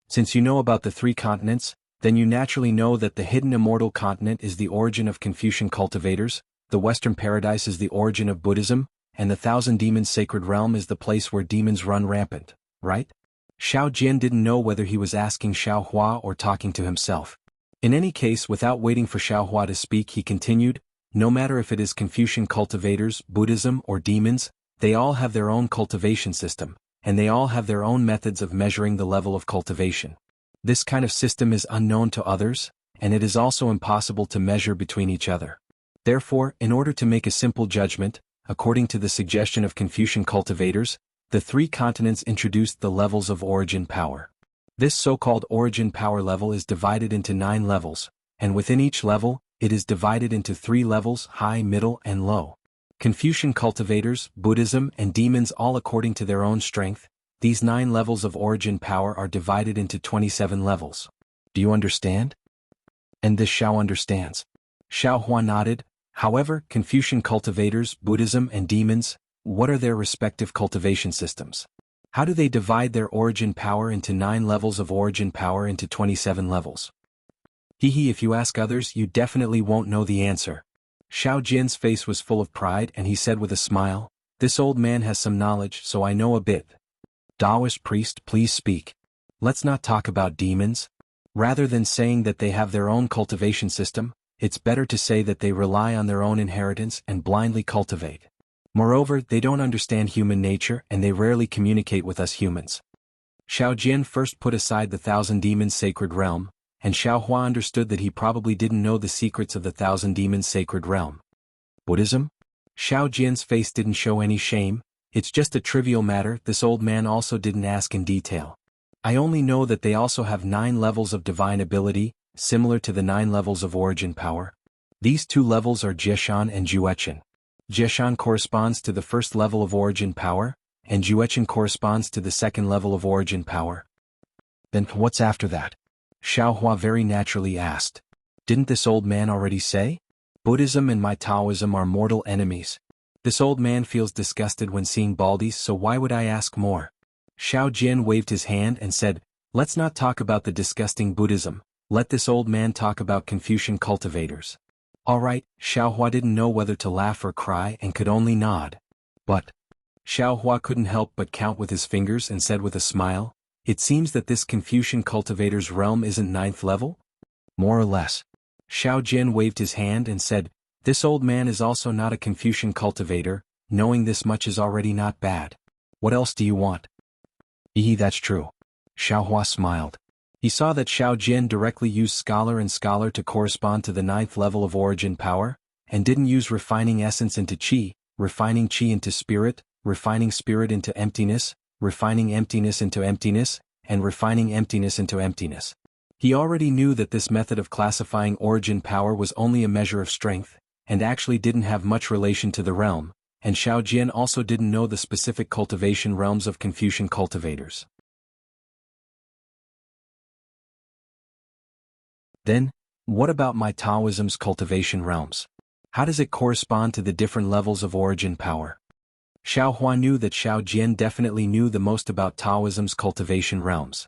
Since you know about the 3 continents, then you naturally know that the hidden immortal continent is the origin of Confucian cultivators, the Western Paradise is the origin of Buddhism, and the Thousand Demons Sacred Realm is the place where demons run rampant, right?" Xiao Jian didn't know whether he was asking Xiao Hua or talking to himself. In any case, without waiting for Xiao Hua to speak, he continued, "No matter if it is Confucian cultivators, Buddhism, or demons, they all have their own cultivation system, and they all have their own methods of measuring the level of cultivation. This kind of system is unknown to others, and it is also impossible to measure between each other. Therefore, in order to make a simple judgment, according to the suggestion of Confucian cultivators, the 3 continents introduced the levels of origin power. This so-called origin power level is divided into 9 levels, and within each level, it is divided into 3 levels: high, middle, and low. Confucian cultivators, Buddhism, and demons, all according to their own strength. These 9 levels of origin power are divided into 27 levels. Do you understand?" "And this Xiao understands." Xiao Hua nodded. "However, Confucian cultivators, Buddhism, and demons, what are their respective cultivation systems? How do they divide their origin power into 9 levels of origin power into 27 levels?" If you ask others, you definitely won't know the answer." Xiao Jian's face was full of pride, and he said with a smile, "This old man has some knowledge, so I know a bit." "Taoist priest, please speak. Let's not talk about demons. Rather than saying that they have their own cultivation system, it's better to say that they rely on their own inheritance and blindly cultivate. Moreover, they don't understand human nature and they rarely communicate with us humans." Xiao Jian first put aside the Thousand Demons Sacred Realm, and Xiao Hua understood that he probably didn't know the secrets of the Thousand Demons Sacred Realm. "Buddhism?" Xiao Jian's face didn't show any shame. "It's just a trivial matter, this old man also didn't ask in detail. I only know that they also have 9 levels of divine ability, similar to the 9 levels of origin power. These 2 levels are Jieshan and Juechen. Jieshan corresponds to the first level of origin power, and Juechen corresponds to the second level of origin power." "Then what's after that?" Xiao Hua very naturally asked. "Didn't this old man already say? Buddhism and my Taoism are mortal enemies. This old man feels disgusted when seeing baldies, so why would I ask more?" Xiao Jian waved his hand and said, "Let's not talk about the disgusting Buddhism, let this old man talk about Confucian cultivators." "Alright." Xiao Hua didn't know whether to laugh or cry and could only nod. "But..." Xiao Hua couldn't help but count with his fingers and said with a smile, "It seems that this Confucian cultivator's realm isn't 9th level?" "More or less." Xiao Jian waved his hand and said, "This old man is also not a Confucian cultivator, knowing this much is already not bad. What else do you want?" That's true." Xiao Hua smiled. He saw that Xiao Jian directly used scholar and scholar to correspond to the 9th level of origin power, and didn't use refining essence into qi, refining qi into spirit, refining spirit into emptiness, refining emptiness into emptiness, and refining emptiness into emptiness. He already knew that this method of classifying origin power was only a measure of strength, and actually didn't have much relation to the realm, and Xiao Jian also didn't know the specific cultivation realms of Confucian cultivators. Then, what about my Taoism's cultivation realms? How does it correspond to the different levels of origin power? Xiao Hua knew that Xiao Jian definitely knew the most about Taoism's cultivation realms.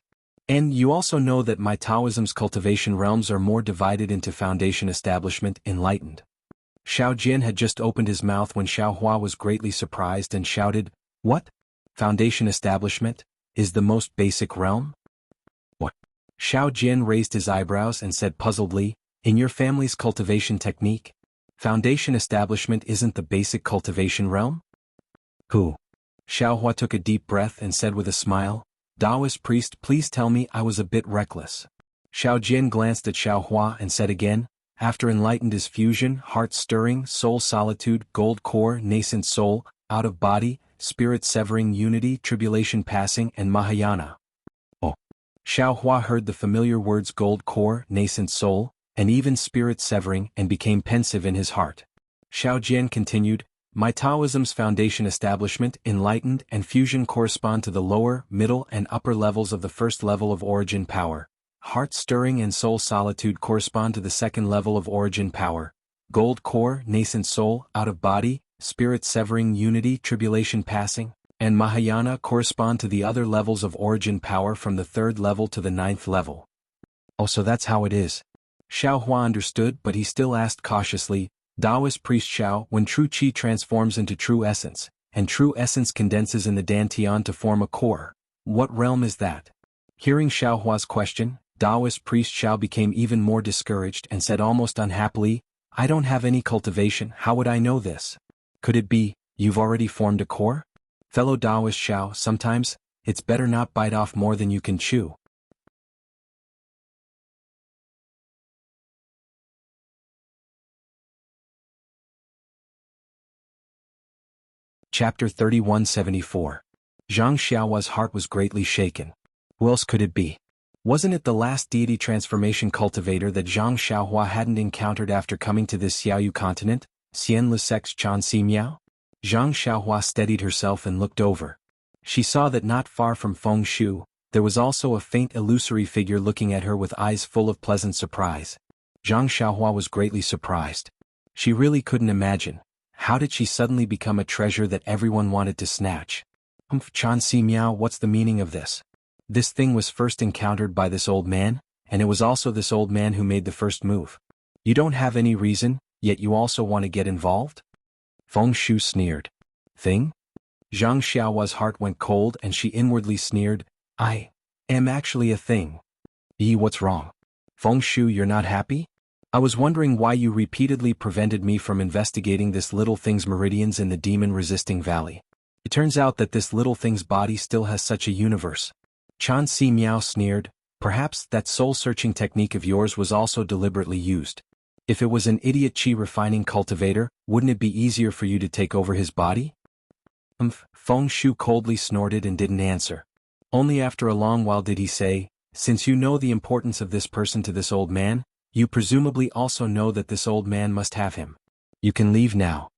And you also know that my Taoism's cultivation realms are more divided into foundation establishment, enlightened. Xiao Jian had just opened his mouth when Xiao Hua was greatly surprised and shouted, "What? Foundation establishment is the most basic realm?" What? Xiao Jian raised his eyebrows and said puzzledly, "In your family's cultivation technique, foundation establishment isn't the basic cultivation realm?" Who? Xiao Hua took a deep breath and said with a smile, "Taoist priest, please tell me I was a bit reckless." Xiao Jian glanced at Xiao Hua and said again, "After enlightened is fusion, heart-stirring, soul solitude, gold core, nascent soul, out-of-body, spirit-severing unity, tribulation passing, and Mahayana." Oh. Xiao Hua heard the familiar words gold core, nascent soul, and even spirit-severing and became pensive in his heart. Xiao Jian continued, "My Taoism's foundation establishment, enlightened, and fusion correspond to the lower, middle, and upper levels of the first level of origin power. Heart-stirring and soul solitude correspond to the second level of origin power. Gold core, nascent soul, out-of-body, spirit-severing unity, tribulation passing, and Mahayana correspond to the other levels of origin power from the 3rd level to the 9th level." Oh, so that's how it is. Xiao Hua understood, but he still asked cautiously, "Taoist priest Xiao, when true qi transforms into true essence, and true essence condenses in the dantian to form a core, what realm is that?" Hearing Xiao Hua's question, Taoist priest Xiao became even more discouraged and said almost unhappily, "I don't have any cultivation, how would I know this? Could it be, you've already formed a core?" Fellow Taoist Xiao, sometimes, it's better not bite off more than you can chew. Chapter 3174. Zhang Xiaohua's heart was greatly shaken. Who else could it be? Wasn't it the last deity transformation cultivator that Zhang Xiaohua hadn't encountered after coming to this Xiaoyu continent, Xian Lesex Chan Si Miao? Zhang Xiaohua steadied herself and looked over. She saw that not far from Feng Shu, there was also a faint illusory figure looking at her with eyes full of pleasant surprise. Zhang Xiaohua was greatly surprised. She really couldn't imagine. How did she suddenly become a treasure that everyone wanted to snatch? Chan Si Miao, what's the meaning of this? This thing was first encountered by this old man, and it was also this old man who made the first move. You don't have any reason, yet you also want to get involved? Feng Shu sneered. Thing? Zhang Xiaohua's heart went cold and she inwardly sneered, "I am actually a thing." What's wrong? Feng Shu, you're not happy? I was wondering why you repeatedly prevented me from investigating this little thing's meridians in the demon-resisting valley. It turns out that this little thing's body still has such a universe. Chan Si Miao sneered, "Perhaps that soul-searching technique of yours was also deliberately used. If it was an idiot qi-refining cultivator, wouldn't it be easier for you to take over his body?" Feng Shu coldly snorted and didn't answer. Only after a long while did he say, "Since you know the importance of this person to this old man, you presumably also know that this old man must have him. You can leave now."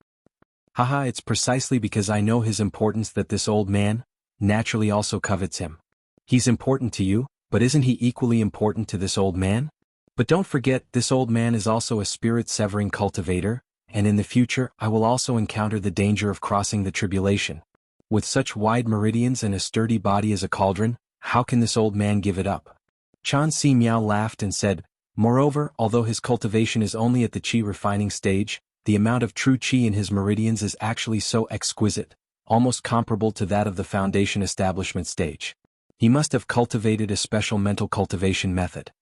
Haha, it's precisely because I know his importance that this old man, naturally also covets him. He's important to you, but isn't he equally important to this old man? But don't forget, this old man is also a spirit-severing cultivator, and in the future I will also encounter the danger of crossing the tribulation. With such wide meridians and a sturdy body as a cauldron, how can this old man give it up? Chan Si Miao laughed and said, "Moreover, although his cultivation is only at the qi refining stage, the amount of true qi in his meridians is actually so exquisite, almost comparable to that of the foundation establishment stage. He must have cultivated a special mental cultivation method."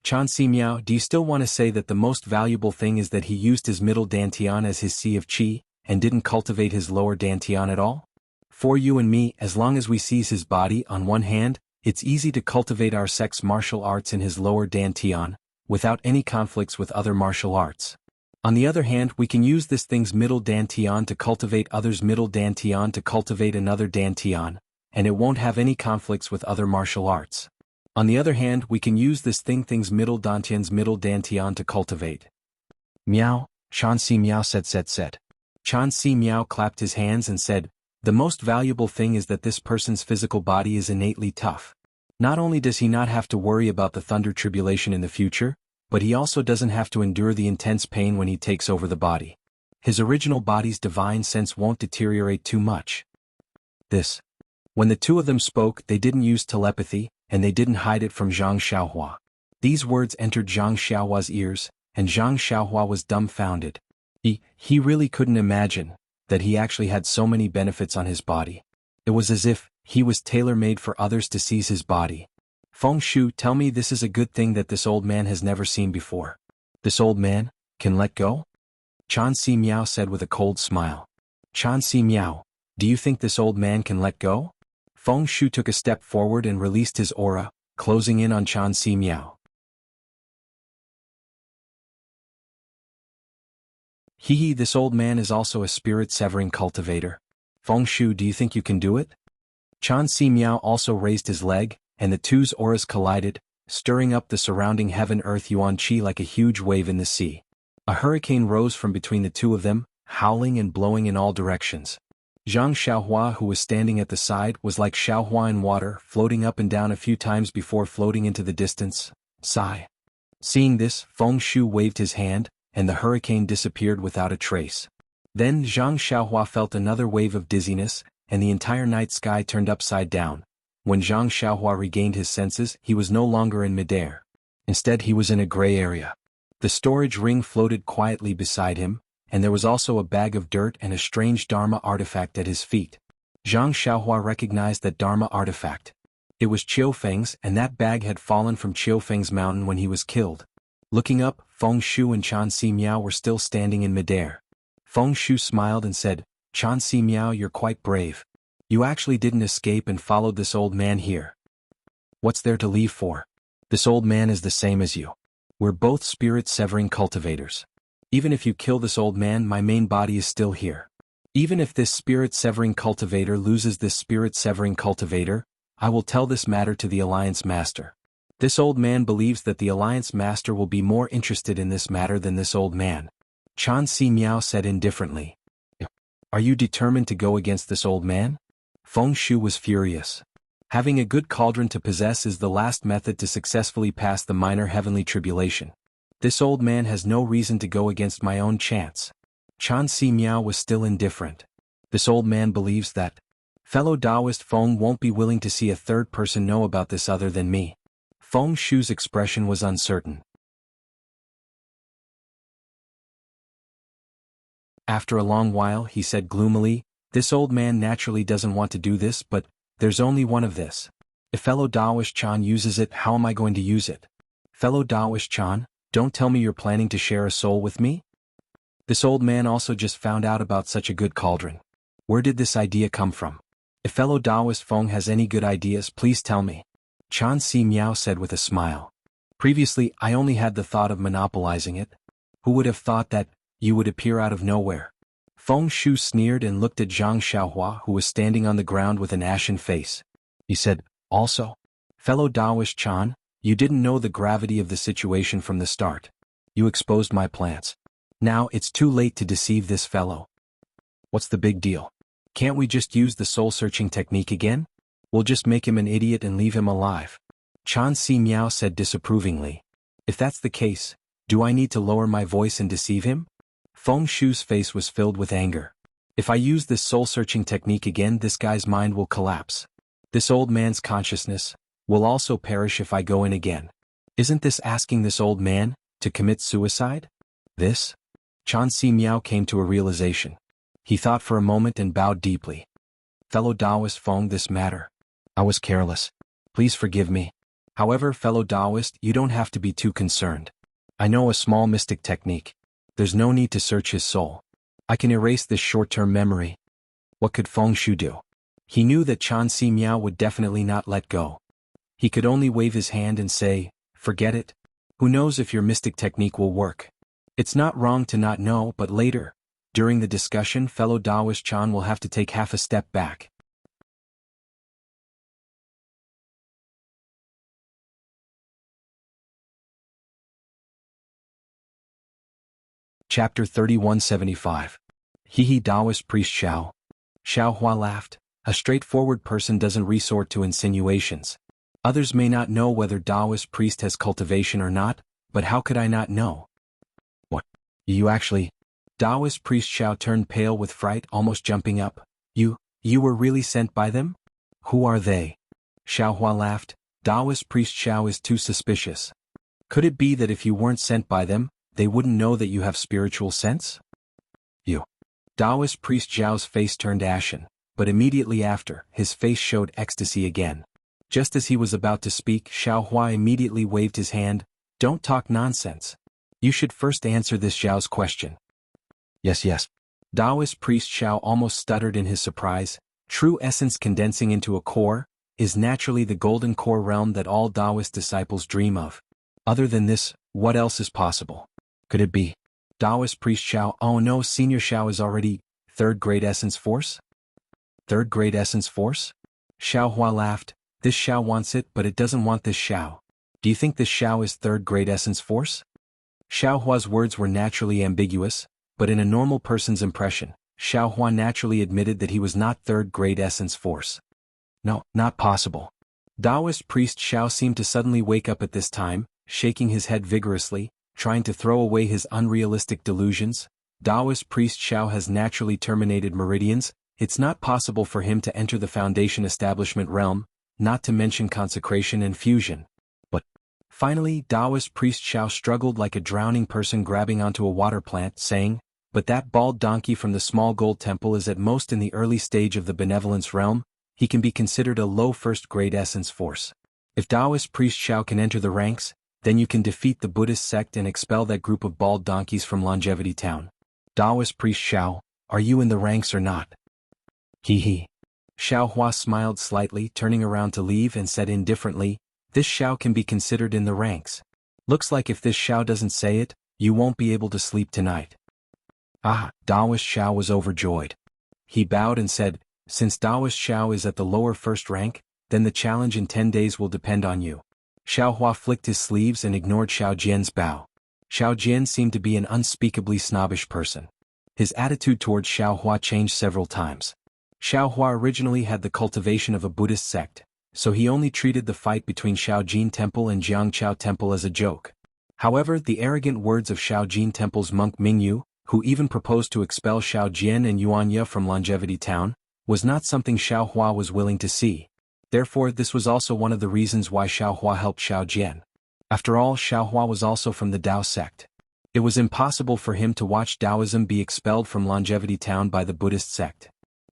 Chan Si Miao, do you still want to say that the most valuable thing is that he used his middle dantian as his sea of qi, and didn't cultivate his lower dantian at all? For you and me, as long as we seize his body on one hand, it's easy to cultivate our sex martial arts in his lower dantian, without any conflicts with other martial arts. On the other hand, we can use this thing's middle dantian to cultivate others' middle dantian to cultivate another dantian, and it won't have any conflicts with other martial arts. On the other hand, we can use this thing's middle dantian to cultivate. Meow, Chan Si Meow said. Chan Si Meow clapped his hands and said, the most valuable thing is that this person's physical body is innately tough. Not only does he not have to worry about the thunder tribulation in the future, but he also doesn't have to endure the intense pain when he takes over the body. His original body's divine sense won't deteriorate too much. When the two of them spoke, they didn't use telepathy, and they didn't hide it from Zhang Xiaohua. These words entered Zhang Xiaohua's ears, and Zhang Xiaohua was dumbfounded. He really couldn't imagine that he actually had so many benefits on his body. It was as if he was tailor-made for others to seize his body. Feng Shu, tell me this is a good thing that this old man has never seen before. This old man can let go? Chan Si Meow said with a cold smile. Chan Si Meow, do you think this old man can let go? Feng Shu took a step forward and released his aura, closing in on Chan Si Meow. This old man is also a spirit-severing cultivator. Feng Shu, do you think you can do it? Chan Si Meow also raised his leg, and the two's auras collided, stirring up the surrounding heaven-earth yuan qi like a huge wave in the sea. A hurricane rose from between the two of them, howling and blowing in all directions. Zhang Xiaohua, who was standing at the side, was like Xiaohua in water, floating up and down a few times before floating into the distance. Sigh. Seeing this, Feng Shu waved his hand, and the hurricane disappeared without a trace. Then Zhang Xiaohua felt another wave of dizziness, and the entire night sky turned upside down. When Zhang Xiaohua regained his senses, he was no longer in midair. Instead, he was in a gray area. The storage ring floated quietly beside him, and there was also a bag of dirt and a strange Dharma artifact at his feet. Zhang Xiaohua recognized that Dharma artifact. It was Qiufeng's, and that bag had fallen from Qiufeng's mountain when he was killed. Looking up, Feng Shu and Chan Si Meow were still standing in midair. Feng Shu smiled and said, Chan Si Meow, you're quite brave. You actually didn't escape and followed this old man here. What's there to leave for? This old man is the same as you. We're both spirit-severing cultivators. Even if you kill this old man, my main body is still here. Even if this spirit-severing cultivator loses this spirit-severing cultivator, I will tell this matter to the Alliance Master. This old man believes that the Alliance Master will be more interested in this matter than this old man. Chan Si Meow said indifferently. Are you determined to go against this old man? Feng Shu was furious. Having a good cauldron to possess is the last method to successfully pass the minor heavenly tribulation. This old man has no reason to go against my own chance. Chan Si Meow was still indifferent. This old man believes that fellow Taoist Feng won't be willing to see a third person know about this other than me. Feng Shu's expression was uncertain. After a long while, he said gloomily, this old man naturally doesn't want to do this, but there's only one of this. If fellow Taoist Chan uses it, how am I going to use it? Fellow Taoist Chan, don't tell me you're planning to share a soul with me? This old man also just found out about such a good cauldron. Where did this idea come from? If fellow Taoist Feng has any good ideas, please tell me. Chan Si Meow said with a smile. Previously, I only had the thought of monopolizing it. Who would have thought that you would appear out of nowhere? Feng Shu sneered and looked at Zhang Xiaohua, who was standing on the ground with an ashen face. He said, also, fellow Taoist Chan, you didn't know the gravity of the situation from the start. You exposed my plans. Now it's too late to deceive this fellow. What's the big deal? Can't we just use the soul-searching technique again? We'll just make him an idiot and leave him alive. Chan Si Meow said disapprovingly. If that's the case, do I need to lower my voice and deceive him? Feng Shu's face was filled with anger. If I use this soul-searching technique again, this guy's mind will collapse. This old man's consciousness will also perish if I go in again. Isn't this asking this old man to commit suicide? This? Chan Si Meow came to a realization. He thought for a moment and bowed deeply. Fellow Taoist Feng, this matter. I was careless. Please forgive me. However, fellow Taoist, you don't have to be too concerned. I know a small mystic technique. There's no need to search his soul. I can erase this short-term memory. What could Feng Shu do? He knew that Chan Si Meow would definitely not let go. He could only wave his hand and say, "Forget it. Who knows if your mystic technique will work?" It's not wrong to not know, but later, during the discussion, fellow Taoist Chan will have to take half a step back. Chapter 3175. Hehe Taoist Priest Xiao. Xiao Hua laughed. A straightforward person doesn't resort to insinuations. Others may not know whether Taoist priest has cultivation or not, but how could I not know? What? You actually? Taoist priest Xiao turned pale with fright, almost jumping up. You were really sent by them? Who are they? Xiao Hua laughed. Taoist priest Xiao is too suspicious. Could it be that if you weren't sent by them, they wouldn't know that you have spiritual sense? You. Taoist priest Xiao's face turned ashen, but immediately after, his face showed ecstasy again. Just as he was about to speak, Xiao Hua immediately waved his hand. Don't talk nonsense. You should first answer this Xiao's question. Yes. Taoist priest Xiao almost stuttered in his surprise. True essence condensing into a core is naturally the golden core realm that all Taoist disciples dream of. Other than this, what else is possible? Could it be? Taoist priest Xiao, oh no, senior Xiao is already third grade essence force? Third grade essence force? Xiao Hua laughed. This Xiao wants it, but it doesn't want this Xiao. Do you think this Xiao is third grade essence force? Xiao Hua's words were naturally ambiguous, but in a normal person's impression, Xiao Hua naturally admitted that he was not third grade essence force. No, not possible. Taoist priest Xiao seemed to suddenly wake up at this time, shaking his head vigorously, trying to throw away his unrealistic delusions. Taoist priest Xiao has naturally terminated meridians. It's not possible for him to enter the foundation establishment realm, not to mention consecration and fusion. But finally, Taoist priest Xiao struggled like a drowning person grabbing onto a water plant, saying, "But that bald donkey from the small gold temple is at most in the early stage of the benevolence realm. He can be considered a low first-grade essence force. If Taoist priest Xiao can enter the ranks, then you can defeat the Buddhist sect and expel that group of bald donkeys from Longevity Town. Taoist priest Xiao, are you in the ranks or not?" He. Xiao Hua smiled slightly, turning around to leave, and said indifferently, "This Xiao can be considered in the ranks. Looks like if this Xiao doesn't say it, you won't be able to sleep tonight." Ah, Taoist Xiao was overjoyed. He bowed and said, "Since Taoist Xiao is at the lower first rank, then the challenge in 10 days will depend on you." Xiao Hua flicked his sleeves and ignored Xiao Jian's bow. Xiao Jian seemed to be an unspeakably snobbish person. His attitude towards Xiao Hua changed several times. Xiao Hua originally had the cultivation of a Buddhist sect, so he only treated the fight between Shaojin Temple and Jianghu Temple as a joke. However, the arrogant words of Shaojin Temple's monk Mingyu, who even proposed to expel Xiao Jian and Yuanya from Longevity Town, was not something Xiao Hua was willing to see. Therefore, this was also one of the reasons why Xiao Hua helped Xiao Jian. After all, Xiao Hua was also from the Tao sect. It was impossible for him to watch Taoism be expelled from Longevity Town by the Buddhist sect.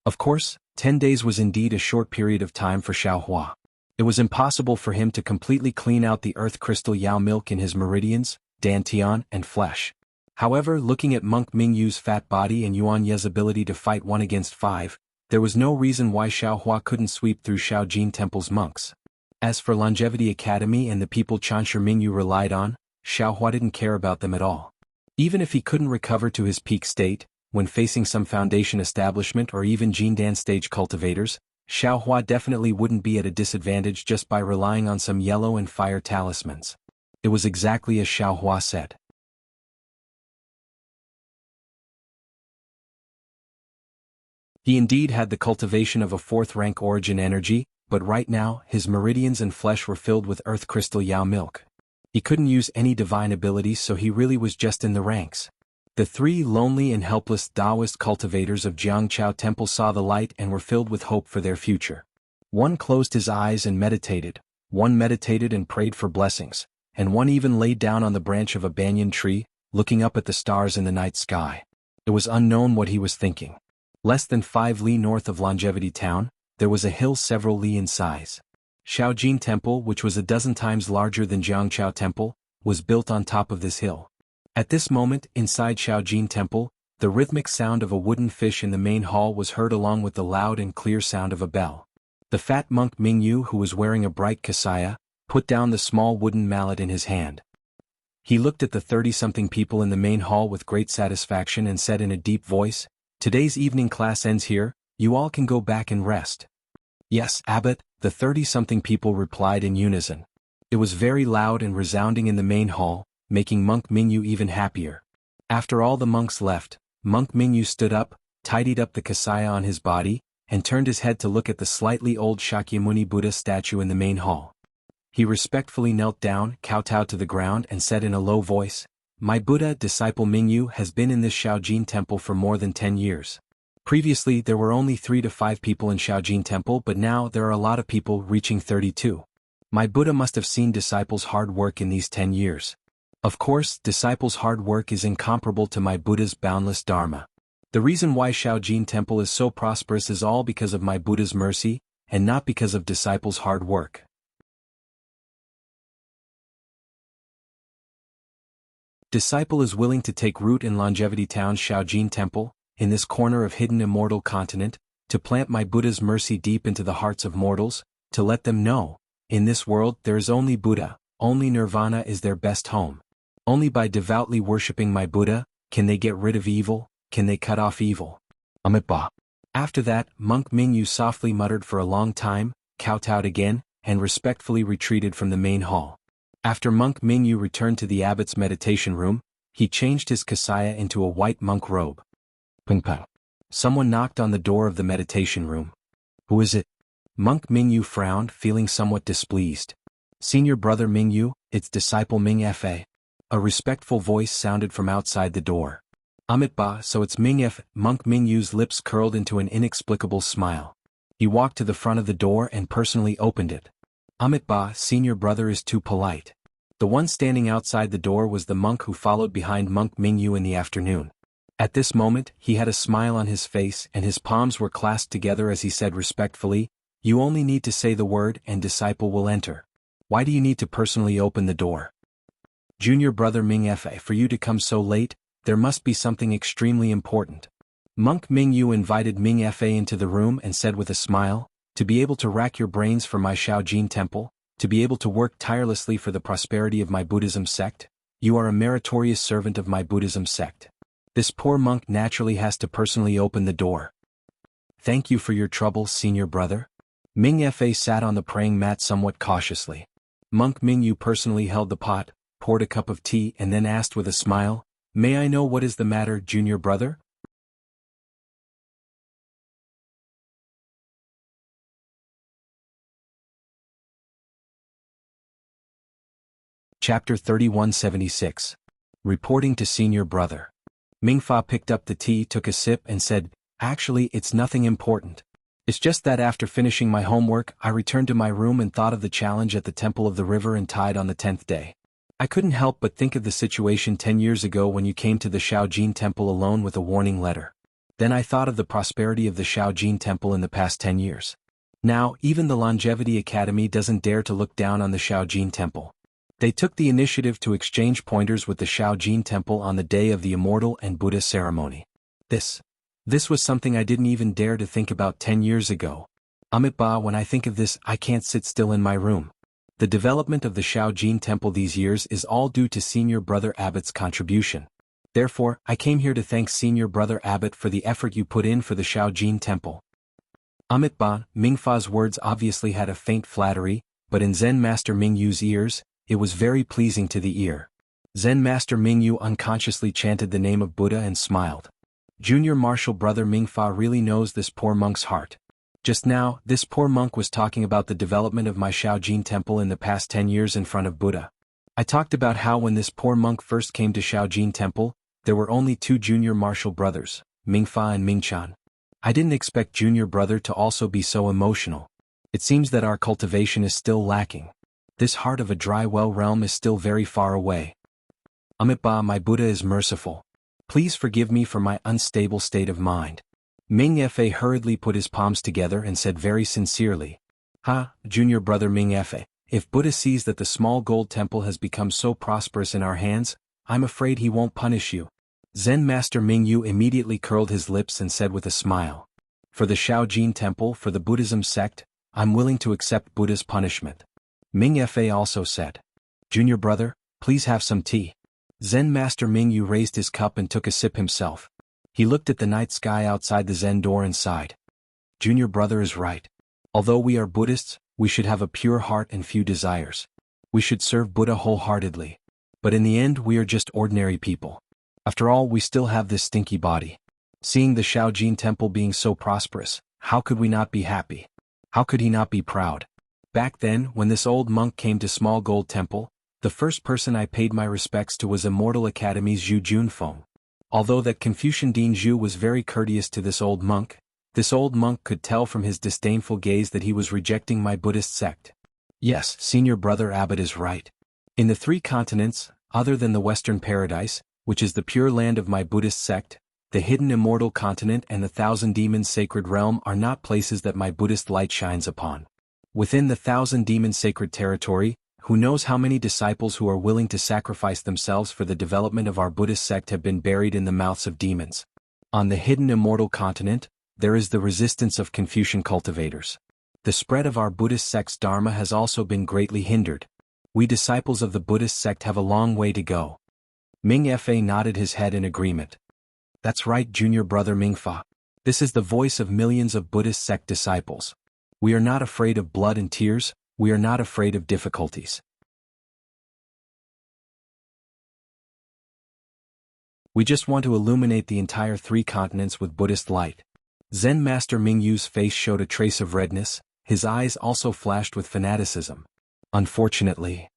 Of course, 10 days was indeed a short period of time for Xiao Hua. It was impossible for him to completely clean out the earth crystal Yao milk in his meridians, dantian, and flesh. However, looking at monk Mingyu's fat body and Yuanya's ability to fight 1 against 5, there was no reason why Xiao Hua couldn't sweep through Shaojin Temple's monks. As for Longevity Academy and the people Chansher Mingyu relied on, Xiao Hua didn't care about them at all. Even if he couldn't recover to his peak state, when facing some foundation establishment or even Jindan stage cultivators, Xiao Hua definitely wouldn't be at a disadvantage just by relying on some yellow and fire talismans. It was exactly as Xiao Hua said. He indeed had the cultivation of a 4th-rank origin energy, but right now, his meridians and flesh were filled with earth crystal Yao milk. He couldn't use any divine abilities, so he really was just in the ranks. The 3 lonely and helpless Taoist cultivators of Jianghu Temple saw the light and were filled with hope for their future. One closed his eyes and meditated, one meditated and prayed for blessings, and one even laid down on the branch of a banyan tree, looking up at the stars in the night sky. It was unknown what he was thinking. Less than 5 li north of Longevity Town, there was a hill several li in size. Shaojin Temple, which was a dozen times larger than Jianghu Temple, was built on top of this hill. At this moment, inside Shaojin Temple, the rhythmic sound of a wooden fish in the main hall was heard along with the loud and clear sound of a bell. The fat monk Mingyu, who was wearing a bright kasaya, put down the small wooden mallet in his hand. He looked at the 30-something people in the main hall with great satisfaction and said in a deep voice, "Today's evening class ends here, you all can go back and rest." "Yes, Abbot," the 30-something people replied in unison. It was very loud and resounding in the main hall, making Monk Mingyu even happier. After all the monks left, Monk Mingyu stood up, tidied up the kasaya on his body, and turned his head to look at the slightly old Shakyamuni Buddha statue in the main hall. He respectfully knelt down, kowtowed to the ground and said in a low voice, "My Buddha disciple Mingyu has been in this Shaojin temple for more than 10 years. Previously there were only 3 to 5 people in Shaojin temple, but now there are a lot of people reaching 32. My Buddha must have seen disciples' hard work in these 10 years. Of course, disciples' hard work is incomparable to my Buddha's boundless dharma. The reason why Shaojin temple is so prosperous is all because of my Buddha's mercy, and not because of disciples' hard work." Disciple is willing to take root in Longevity Town's Shaojin temple, in this corner of hidden immortal continent, to plant my Buddha's mercy deep into the hearts of mortals, to let them know, in this world there is only Buddha, only Nirvana is their best home. Only by devoutly worshipping my Buddha, can they get rid of evil, can they cut off evil. Amitabha. After that, Monk Mingyu softly muttered for a long time, kowtowed again, and respectfully retreated from the main hall. After Monk Mingyu returned to the abbot's meditation room, he changed his kasaya into a white monk robe. Ping-pong. Someone knocked on the door of the meditation room. "Who is it?" Monk Mingyu frowned, feeling somewhat displeased. "Senior brother Mingyu, it's disciple Ming Fa." A respectful voice sounded from outside the door. "Amitabha, so it's Ming F." Monk Mingyu's lips curled into an inexplicable smile. He walked to the front of the door and personally opened it. "Amitabha, senior brother is too polite." The one standing outside the door was the monk who followed behind Monk Mingyu in the afternoon. At this moment, he had a smile on his face and his palms were clasped together as he said respectfully, "You only need to say the word and disciple will enter. Why do you need to personally open the door?" "Junior brother Ming Fa, for you to come so late, there must be something extremely important." Monk Mingyu invited Ming Fa into the room and said with a smile, "To be able to rack your brains for my Shaojin temple, to be able to work tirelessly for the prosperity of my Buddhism sect, you are a meritorious servant of my Buddhism sect. This poor monk naturally has to personally open the door." "Thank you for your trouble, senior brother." Ming Fa sat on the praying mat somewhat cautiously. Monk Mingyu personally held the pot, poured a cup of tea and then asked with a smile, "May I know what is the matter, junior brother?" Chapter 3176. Reporting to Senior Brother. Mingfa picked up the tea, took a sip and said, "Actually, it's nothing important. It's just that after finishing my homework, I returned to my room and thought of the challenge at the Temple of the River and Tide on the 10th day. I couldn't help but think of the situation 10 years ago when you came to the Shaojin Temple alone with a warning letter. Then I thought of the prosperity of the Shaojin Temple in the past 10 years. Now, even the Longevity Academy doesn't dare to look down on the Shaojin Temple. They took the initiative to exchange pointers with the Shaojin Temple on the day of the Immortal and Buddha ceremony. This was something I didn't even dare to think about 10 years ago. Amitabha, when I think of this, I can't sit still in my room. The development of the Shaojin Temple these years is all due to Senior Brother Abbot's contribution. Therefore, I came here to thank Senior Brother Abbot for the effort you put in for the Shaojin Temple." Amitabha, Mingfa's words obviously had a faint flattery, but in Zen Master Mingyu's ears, it was very pleasing to the ear. Zen Master Mingyu unconsciously chanted the name of Buddha and smiled. Junior Martial Brother Mingfa really knows this poor monk's heart. Just now, this poor monk was talking about the development of my Shaojin temple in the past 10 years in front of Buddha. I talked about how when this poor monk first came to Shaojin temple, there were only 2 junior martial brothers, Mingfa and Mingchan. I didn't expect junior brother to also be so emotional. It seems that our cultivation is still lacking. This heart of a dry well realm is still very far away. Amitabha, my Buddha is merciful. Please forgive me for my unstable state of mind. Ming Fa hurriedly put his palms together and said very sincerely, Junior brother Ming Fa, if Buddha sees that the small gold temple has become so prosperous in our hands, I'm afraid he won't punish you." Zen Master Mingyu immediately curled his lips and said with a smile, "For the Shaojin temple, for the Buddhism sect, I'm willing to accept Buddha's punishment. Ming Fa also said. Junior brother, please have some tea. Zen Master Ming Yu raised his cup and took a sip himself. He looked at the night sky outside the Zen door and sighed. Junior brother is right. Although we are Buddhists, we should have a pure heart and few desires. We should serve Buddha wholeheartedly. But in the end we are just ordinary people. After all, we still have this stinky body. Seeing the Shaojin temple being so prosperous, how could we not be happy? How could he not be proud? Back then, when this old monk came to Small Gold Temple, the first person I paid my respects to was Immortal Academy's Zhu Junfeng. Although that Confucian Dean Zhu was very courteous to this old monk could tell from his disdainful gaze that he was rejecting my Buddhist sect. Yes, Senior Brother Abbot is right. In the 3 continents, other than the Western Paradise, which is the pure land of my Buddhist sect, the hidden immortal continent and the 1,000 demons sacred realm are not places that my Buddhist light shines upon. Within the 1,000 demons sacred territory, who knows how many disciples who are willing to sacrifice themselves for the development of our Buddhist sect have been buried in the mouths of demons. On the hidden immortal continent, there is the resistance of Confucian cultivators. The spread of our Buddhist sect's dharma has also been greatly hindered. We disciples of the Buddhist sect have a long way to go. Ming Fa nodded his head in agreement. That's right, Junior Brother Ming Fa. This is the voice of millions of Buddhist sect disciples. We are not afraid of blood and tears, we are not afraid of difficulties. We just want to illuminate the entire 3 continents with Buddhist light. Zen Master Ming Yu's face showed a trace of redness, his eyes also flashed with fanaticism. Unfortunately,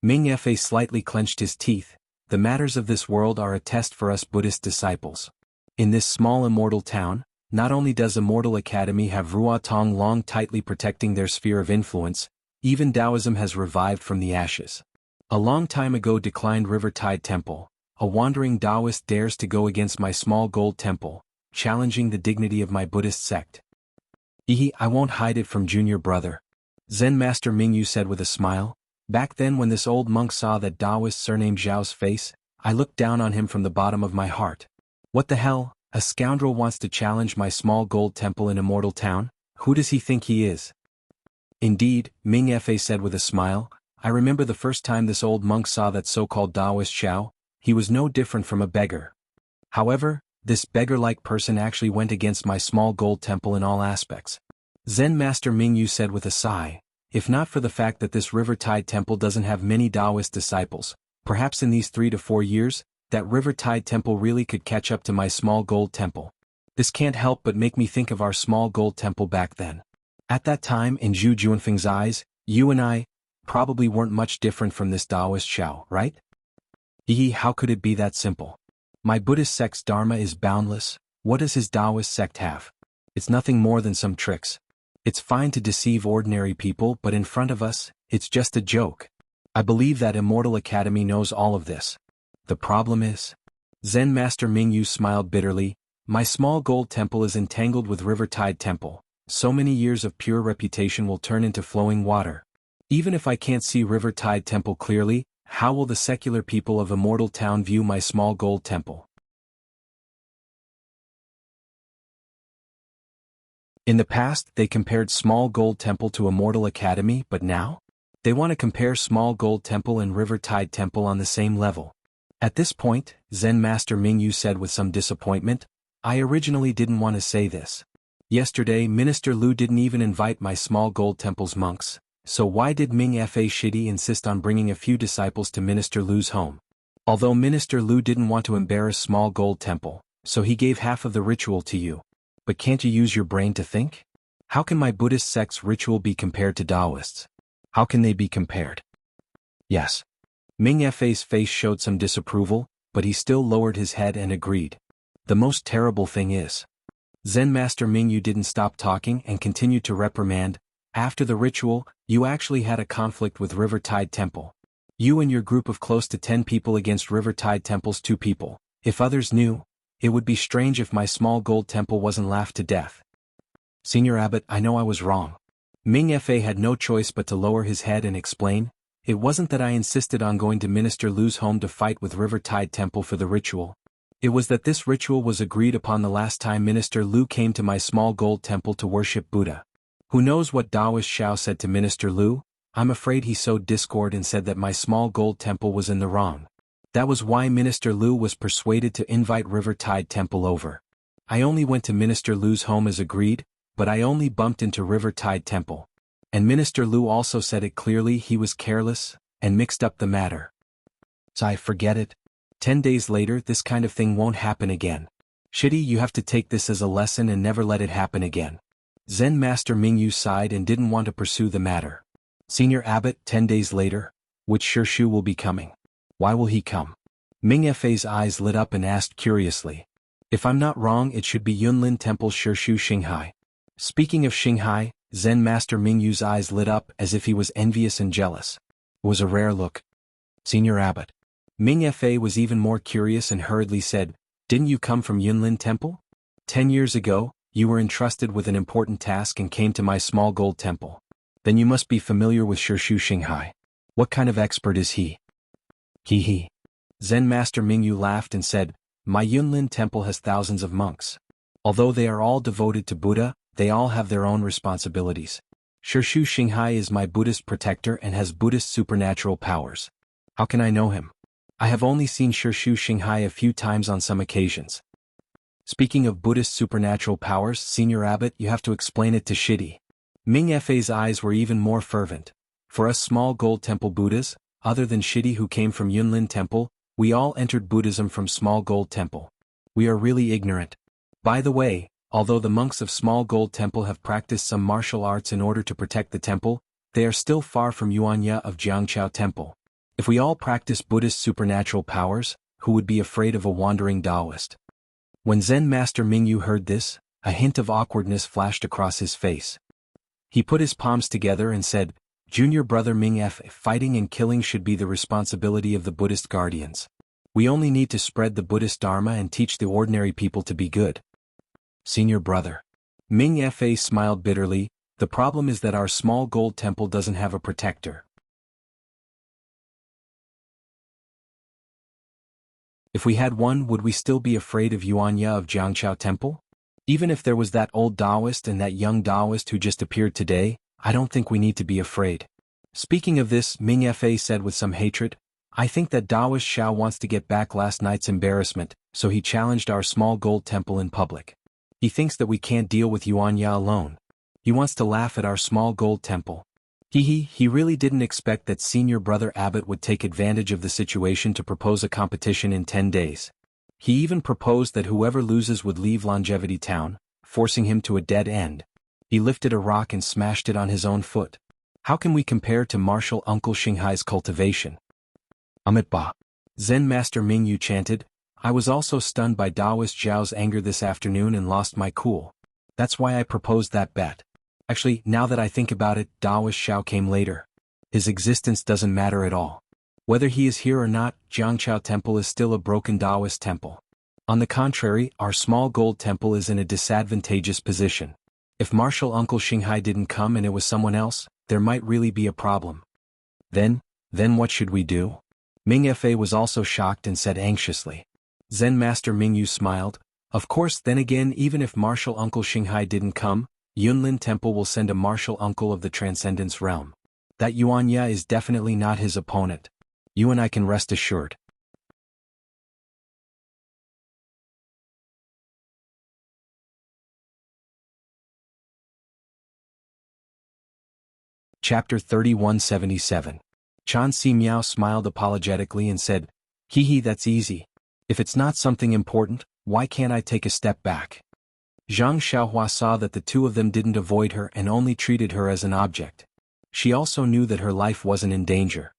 Ming Fa slightly clenched his teeth. The matters of this world are a test for us Buddhist disciples. In this small immortal town, not only does Immortal Academy have Ruo Tong Long tightly protecting their sphere of influence, even Taoism has revived from the ashes. A long time ago declined River Tide Temple, a wandering Taoist dares to go against my Small Gold Temple, challenging the dignity of my Buddhist sect. I won't hide it from Junior Brother. Zen Master Ming Yu said with a smile. Back then when this old monk saw that Taoist surnamed Zhao's face, I looked down on him from the bottom of my heart. What the hell, a scoundrel wants to challenge my Small Gold Temple in Immortal Town? Who does he think he is? Indeed, Ming Fa said with a smile, I remember the first time this old monk saw that so-called Taoist Zhao, he was no different from a beggar. However, this beggar-like person actually went against my Small Gold Temple in all aspects. Zen Master Ming Yu said with a sigh, if not for the fact that this River Tide Temple doesn't have many Taoist disciples, perhaps in these 3 to 4 years, that River Tide Temple really could catch up to my Small Gold Temple. This can't help but make me think of our Small Gold Temple back then. At that time, in Zhu Junfeng's eyes, you and I probably weren't much different from this Taoist Zhao, right? How could it be that simple? My Buddhist sect's dharma is boundless. What does his Taoist sect have? It's nothing more than some tricks. It's fine to deceive ordinary people, but in front of us, it's just a joke. I believe that Immortal Academy knows all of this. The problem is, Zen Master Ming Yu smiled bitterly, my Small Gold Temple is entangled with River Tide Temple. So many years of pure reputation will turn into flowing water. Even if I can't see River Tide Temple clearly, how will the secular people of Immortal Town view my Small Gold Temple? In the past, they compared Small Gold Temple to Immortal Academy, but now? They want to compare Small Gold Temple and River Tide Temple on the same level. At this point, Zen Master Ming Yu said with some disappointment, I originally didn't want to say this. Yesterday Minister Lu didn't even invite my Small Gold Temple's monks, so why did Ming Fa Shidi insist on bringing a few disciples to Minister Lu's home? Although Minister Lu didn't want to embarrass Small Gold Temple, so he gave half of the ritual to you. But can't you use your brain to think? How can my Buddhist sect's ritual be compared to Taoists? How can they be compared? Yes. Ming Fa's face showed some disapproval, but he still lowered his head and agreed. The most terrible thing is, Zen Master Ming Yu didn't stop talking and continued to reprimand, after the ritual, you actually had a conflict with River Tide Temple. You and your group of close to 10 people against River Tide Temple's 2 people. If others knew, it would be strange if my Small Gold Temple wasn't laughed to death. Senior Abbot, I know I was wrong. Ming Fa had no choice but to lower his head and explain, it wasn't that I insisted on going to Minister Lu's home to fight with River Tide Temple for the ritual. It was that this ritual was agreed upon the last time Minister Lu came to my Small Gold Temple to worship Buddha. Who knows what Daoist Xiao said to Minister Lu? I'm afraid he sowed discord and said that my small gold temple was in the wrong. That was why Minister Lu was persuaded to invite River Tide Temple over. I only went to Minister Lu's home as agreed, but I only bumped into River Tide Temple. And Minister Lu also said it clearly he was careless, and mixed up the matter. So I forget it. 10 days later this kind of thing won't happen again. Shitty, you have to take this as a lesson and never let it happen again. Zen Master Mingyu sighed and didn't want to pursue the matter. Senior Abbot, 10 days later, which Shu will be coming? Why will he come? Ming Fei's eyes lit up and asked curiously. If I'm not wrong it should be Yunlin Temple Shu Xinghai. Speaking of Xinghai, Zen Master Mingyu's eyes lit up as if he was envious and jealous. It was a rare look. Senior Abbot. Ming Fei was even more curious and hurriedly said, didn't you come from Yunlin Temple? 10 years ago, you were entrusted with an important task and came to my small gold temple. Then you must be familiar with Shu Xinghai. What kind of expert is he? He. Zen Master Mingyu laughed and said, my Yunlin temple has thousands of monks. Although they are all devoted to Buddha, they all have their own responsibilities. Shu Xinghai is my Buddhist protector and has Buddhist supernatural powers. How can I know him? I have only seen Shu Xinghai a few times on some occasions. Speaking of Buddhist supernatural powers, Senior Abbot, you have to explain it to Shidi. Ming Fei's eyes were even more fervent. For us small gold temple Buddhas, other than Shidi who came from Yunlin Temple, we all entered Buddhism from small gold temple. We are really ignorant. By the way, although the monks of small gold temple have practiced some martial arts in order to protect the temple, they are still far from Yuanya of Jianghu Temple. If we all practice Buddhist supernatural powers, who would be afraid of a wandering Taoist? When Zen Master Mingyu heard this, a hint of awkwardness flashed across his face. He put his palms together and said, Junior brother Ming F, fighting and killing should be the responsibility of the Buddhist guardians. We only need to spread the Buddhist Dharma and teach the ordinary people to be good. Senior brother. Ming Fa smiled bitterly, the problem is that our small gold temple doesn't have a protector. If we had one, would we still be afraid of Yuanya of Jianghu Temple? Even if there was that old Taoist and that young Taoist who just appeared today, I don't think we need to be afraid. Speaking of this, Ming Fa said with some hatred, I think that Taoist Xiao wants to get back last night's embarrassment, so he challenged our small gold temple in public. He thinks that we can't deal with Yuanya alone. He wants to laugh at our small gold temple. He really didn't expect that Senior Brother Abbot would take advantage of the situation to propose a competition in 10 days. He even proposed that whoever loses would leave Longevity Town, forcing him to a dead end. He lifted a rock and smashed it on his own foot. How can we compare to Martial Uncle Xinghai's cultivation? Amit Ba. Zen Master Mingyu chanted, I was also stunned by Taoist Zhao's anger this afternoon and lost my cool. That's why I proposed that bet. Actually, now that I think about it, Taoist Xiao came later. His existence doesn't matter at all. Whether he is here or not, Jianghu Temple is still a broken Taoist temple. On the contrary, our small gold temple is in a disadvantageous position. If Martial Uncle Xinghai didn't come and it was someone else, there might really be a problem. Then what should we do? Ming Fa was also shocked and said anxiously. Zen Master Mingyu smiled. Of course, then again, even if Martial Uncle Xinghai didn't come, Yunlin Temple will send a martial uncle of the Transcendence Realm. That Yuanya is definitely not his opponent. You and I can rest assured. Chapter 3177. Chan Si Miao smiled apologetically and said, that's easy. If it's not something important, why can't I take a step back? Zhang Xiaohua saw that the two of them didn't avoid her and only treated her as an object. She also knew that her life wasn't in danger.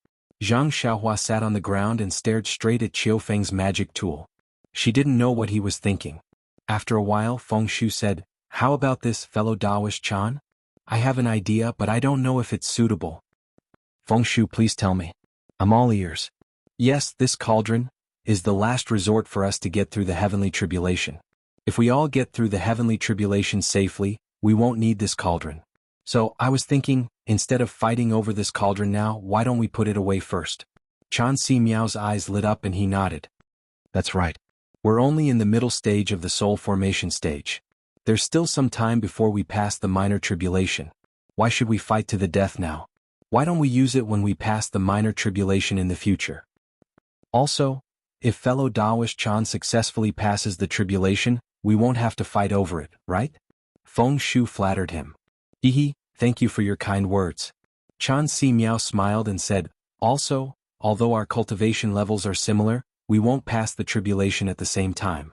Zhang Xiaohua sat on the ground and stared straight at Qiu Feng's magic tool. She didn't know what he was thinking. After a while, Feng Shu said, How about this, fellow Taoist Chan? I have an idea, but I don't know if it's suitable. Feng Shu, please tell me. I'm all ears. Yes, this cauldron is the last resort for us to get through the heavenly tribulation. If we all get through the heavenly tribulation safely, we won't need this cauldron. So, I was thinking, instead of fighting over this cauldron now, why don't we put it away first? Chan Si Miao's eyes lit up and he nodded. That's right. We're only in the middle stage of the soul formation stage. There's still some time before we pass the minor tribulation. Why should we fight to the death now? Why don't we use it when we pass the minor tribulation in the future? Also, if fellow Daoist Chan successfully passes the tribulation, we won't have to fight over it, right? Feng Shu flattered him. Hehe, thank you for your kind words. Chan Si Miao smiled and said, also, although our cultivation levels are similar, we won't pass the tribulation at the same time.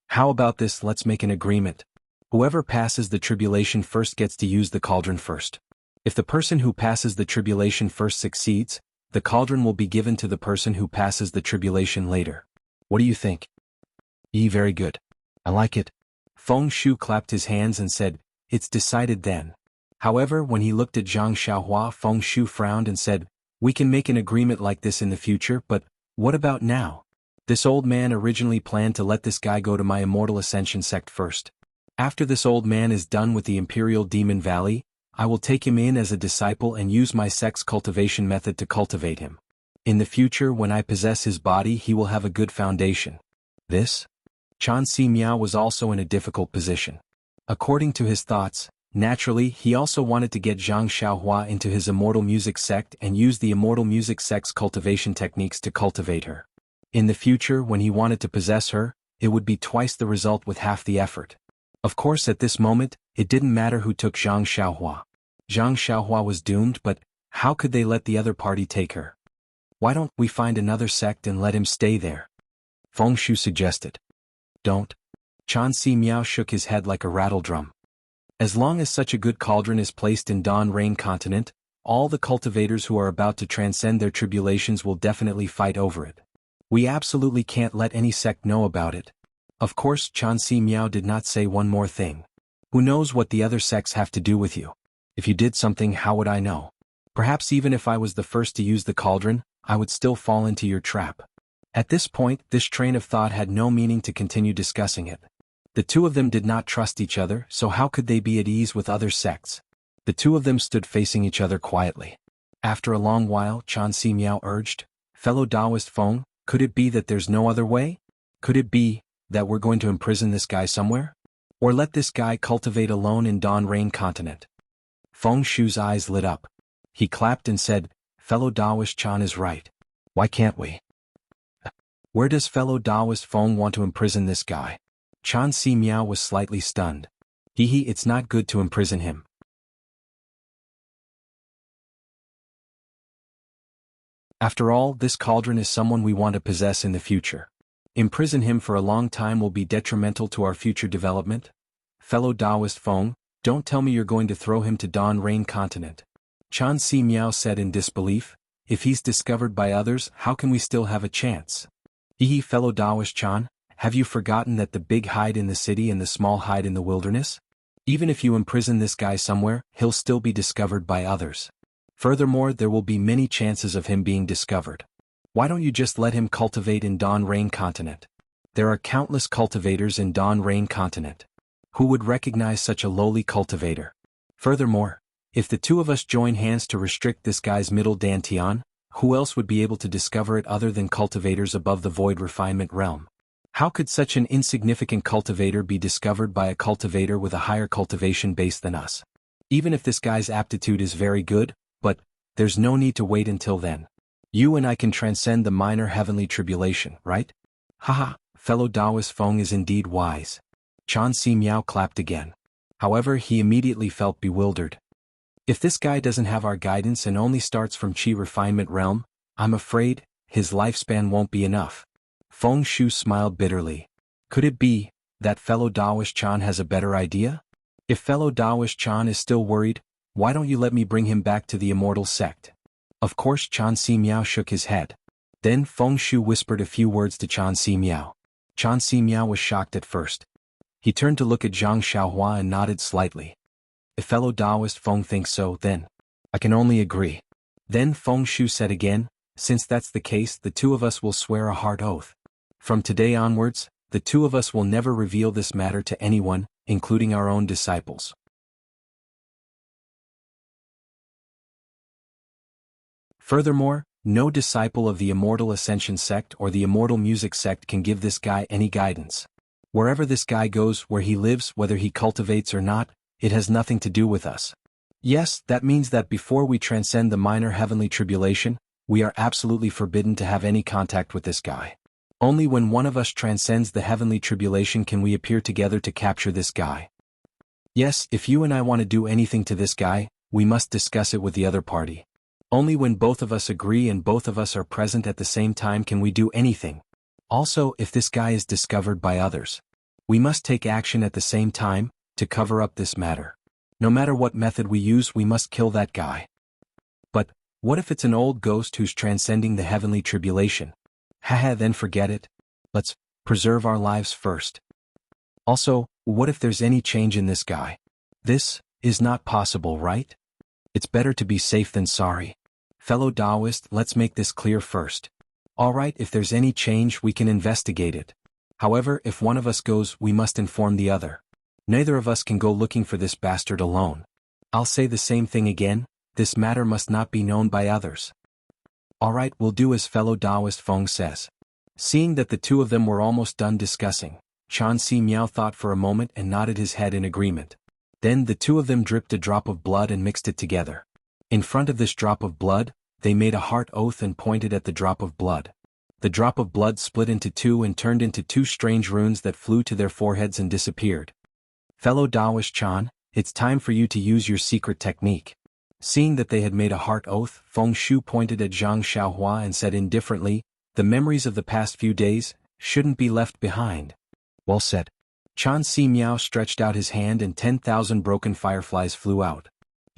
How about this? Let's make an agreement. Whoever passes the tribulation first gets to use the cauldron first. If the person who passes the tribulation first succeeds, the cauldron will be given to the person who passes the tribulation later. What do you think? Very good. I like it. Feng Shu clapped his hands and said, it's decided then. However, when he looked at Zhang Xiaohua, Feng Shu frowned and said, we can make an agreement like this in the future, but what about now? This old man originally planned to let this guy go to my Immortal Ascension sect first. After this old man is done with the Imperial Demon Valley, I will take him in as a disciple and use my sect's cultivation method to cultivate him. In the future, when I possess his body, he will have a good foundation. This? Chan Si Miao was also in a difficult position. According to his thoughts, naturally, he also wanted to get Zhang Xiaohua into his Immortal Music sect and use the Immortal Music sect's cultivation techniques to cultivate her. In the future, when he wanted to possess her, it would be twice the result with half the effort. Of course, at this moment, it didn't matter who took Zhang Xiaohua. Zhang Xiaohua was doomed, but how could they let the other party take her? Why don't we find another sect and let him stay there? Feng Shu suggested. Don't. Chan Si Miao shook his head like a rattledrum. As long as such a good cauldron is placed in Dawn Rain Continent, all the cultivators who are about to transcend their tribulations will definitely fight over it. We absolutely can't let any sect know about it. Of course, Chan Si Miao did not say one more thing. Who knows what the other sects have to do with you? If you did something, how would I know? Perhaps even if I was the first to use the cauldron, I would still fall into your trap. At this point, this train of thought had no meaning to continue discussing it. The two of them did not trust each other, so how could they be at ease with other sects? The two of them stood facing each other quietly. After a long while, Chan Si Miao urged, fellow Daoist Feng, could it be that there's no other way? Could it be that we're going to imprison this guy somewhere? Or let this guy cultivate alone in Dawn Rain Continent? Feng Shu's eyes lit up. He clapped and said, fellow Daoist Chan is right. Why can't we? Where does fellow Daoist Feng want to imprison this guy? Chan Si Miao was slightly stunned. It's not good to imprison him. After all, this cauldron is someone we want to possess in the future. Imprison him for a long time will be detrimental to our future development. Fellow Daoist Feng, don't tell me you're going to throw him to Dawn Rain Continent. Chan Si Miao said in disbelief. If he's discovered by others, how can we still have a chance? Fellow Daoist Chan, have you forgotten that the big hide in the city and the small hide in the wilderness? Even if you imprison this guy somewhere, he'll still be discovered by others. Furthermore, there will be many chances of him being discovered. Why don't you just let him cultivate in Dawn Rain Continent? There are countless cultivators in Dawn Rain Continent. Who would recognize such a lowly cultivator? Furthermore, if the two of us join hands to restrict this guy's middle Dantian, who else would be able to discover it other than cultivators above the void refinement realm? How could such an insignificant cultivator be discovered by a cultivator with a higher cultivation base than us? Even if this guy's aptitude is very good, but there's no need to wait until then. You and I can transcend the minor heavenly tribulation, right? Haha, fellow Daoist Feng is indeed wise. Chan Si Miao clapped again. However, he immediately felt bewildered. If this guy doesn't have our guidance and only starts from Qi refinement realm, I'm afraid his lifespan won't be enough. Feng Shu smiled bitterly. Could it be that fellow Daoist Chan has a better idea? If fellow Daoist Chan is still worried, why don't you let me bring him back to the Immortal Sect? Of course, Chan Si Miao shook his head. Then Feng Shu whispered a few words to Chan Si Miao. Chan Si Miao was shocked at first. He turned to look at Zhang Xiaohua and nodded slightly. If fellow Daoist Feng thinks so, then I can only agree. Then Feng Shu said again, since that's the case, the two of us will swear a hard oath. From today onwards, the two of us will never reveal this matter to anyone, including our own disciples. Furthermore, no disciple of the Immortal Ascension sect or the Immortal Music sect can give this guy any guidance. Wherever this guy goes, where he lives, whether he cultivates or not, it has nothing to do with us. Yes, that means that before we transcend the minor heavenly tribulation, we are absolutely forbidden to have any contact with this guy. Only when one of us transcends the heavenly tribulation can we appear together to capture this guy. Yes, if you and I want to do anything to this guy, we must discuss it with the other party. Only when both of us agree and both of us are present at the same time can we do anything. Also, if this guy is discovered by others, we must take action at the same time, to cover up this matter. No matter what method we use, we must kill that guy. But, what if it's an old ghost who's transcending the heavenly tribulation? Haha, then forget it. Let's preserve our lives first. Also, what if there's any change in this guy? This is not possible, right? It's better to be safe than sorry. Fellow Taoist, let's make this clear first. Alright, if there's any change, we can investigate it. However, if one of us goes, we must inform the other. Neither of us can go looking for this bastard alone. I'll say the same thing again, this matter must not be known by others. Alright, we'll do as fellow Taoist Feng says. Seeing that the two of them were almost done discussing, Chan Si Miao thought for a moment and nodded his head in agreement. Then the two of them dripped a drop of blood and mixed it together. In front of this drop of blood, they made a heart oath and pointed at the drop of blood. The drop of blood split into two and turned into two strange runes that flew to their foreheads and disappeared. Fellow Taoist Chan, it's time for you to use your secret technique. Seeing that they had made a heart oath, Feng Shu pointed at Zhang Xiaohua and said indifferently, the memories of the past few days shouldn't be left behind. Well said. Chan Si Miao stretched out his hand and 10,000 broken fireflies flew out.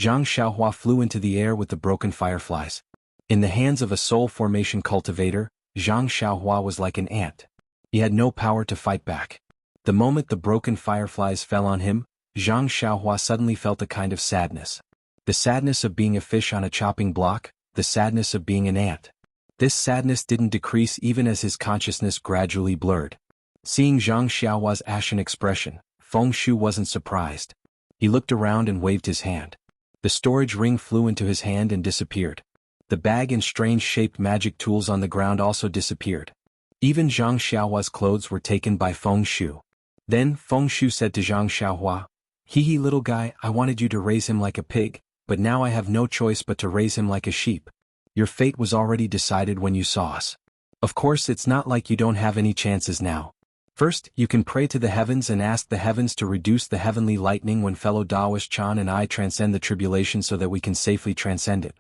Zhang Xiaohua flew into the air with the broken fireflies. In the hands of a soul formation cultivator, Zhang Xiaohua was like an ant. He had no power to fight back. The moment the broken fireflies fell on him, Zhang Xiaohua suddenly felt a kind of sadness. The sadness of being a fish on a chopping block, the sadness of being an ant. This sadness didn't decrease even as his consciousness gradually blurred. Seeing Zhang Xiaohua's ashen expression, Feng Shu wasn't surprised. He looked around and waved his hand. The storage ring flew into his hand and disappeared. The bag and strange-shaped magic tools on the ground also disappeared. Even Zhang Xiaohua's clothes were taken by Feng Shu. Then Feng Shu said to Zhang Xiaohua, "Hee little guy, I wanted you to raise him like a pig, but now I have no choice but to raise him like a sheep. Your fate was already decided when you saw us. Of course, it's not like you don't have any chances now. First, you can pray to the heavens and ask the heavens to reduce the heavenly lightning when fellow Taoist Chan and I transcend the tribulation so that we can safely transcend it.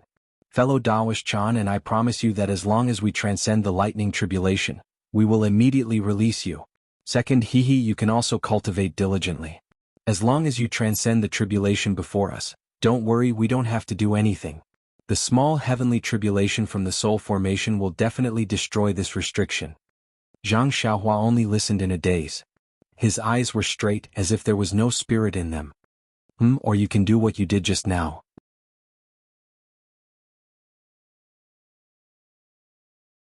Fellow Taoist Chan and I promise you that as long as we transcend the lightning tribulation, we will immediately release you. Second, you can also cultivate diligently. As long as you transcend the tribulation before us, don't worry, we don't have to do anything. The small heavenly tribulation from the soul formation will definitely destroy this restriction." Zhang Xiaohua only listened in a daze. His eyes were straight as if there was no spirit in them. Or you can do what you did just now.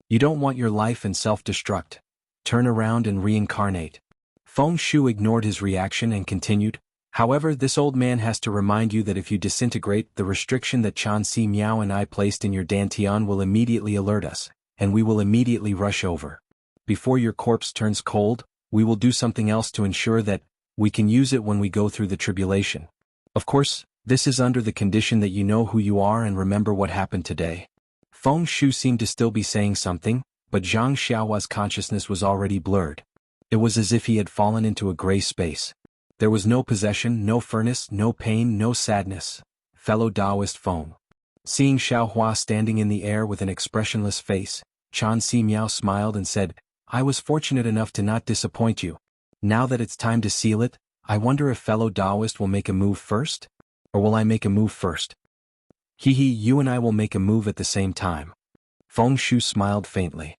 You don't want your life and self-destruct. Turn around and reincarnate. Feng Shu ignored his reaction and continued, "However, this old man has to remind you that if you disintegrate, the restriction that Chan Si Miao and I placed in your dantian will immediately alert us, and we will immediately rush over. Before your corpse turns cold, we will do something else to ensure that we can use it when we go through the tribulation. Of course, this is under the condition that you know who you are and remember what happened today." Feng Shu seemed to still be saying something, but Zhang Xiaohua's consciousness was already blurred. It was as if he had fallen into a gray space. There was no possession, no furnace, no pain, no sadness. Fellow Taoist Feng. Seeing Xiaohua standing in the air with an expressionless face, Chan Si Miao smiled and said, "I was fortunate enough to not disappoint you. Now that it's time to seal it, I wonder if fellow Taoist will make a move first? Or will I make a move first?" You and I will make a move at the same time." Feng Shu smiled faintly.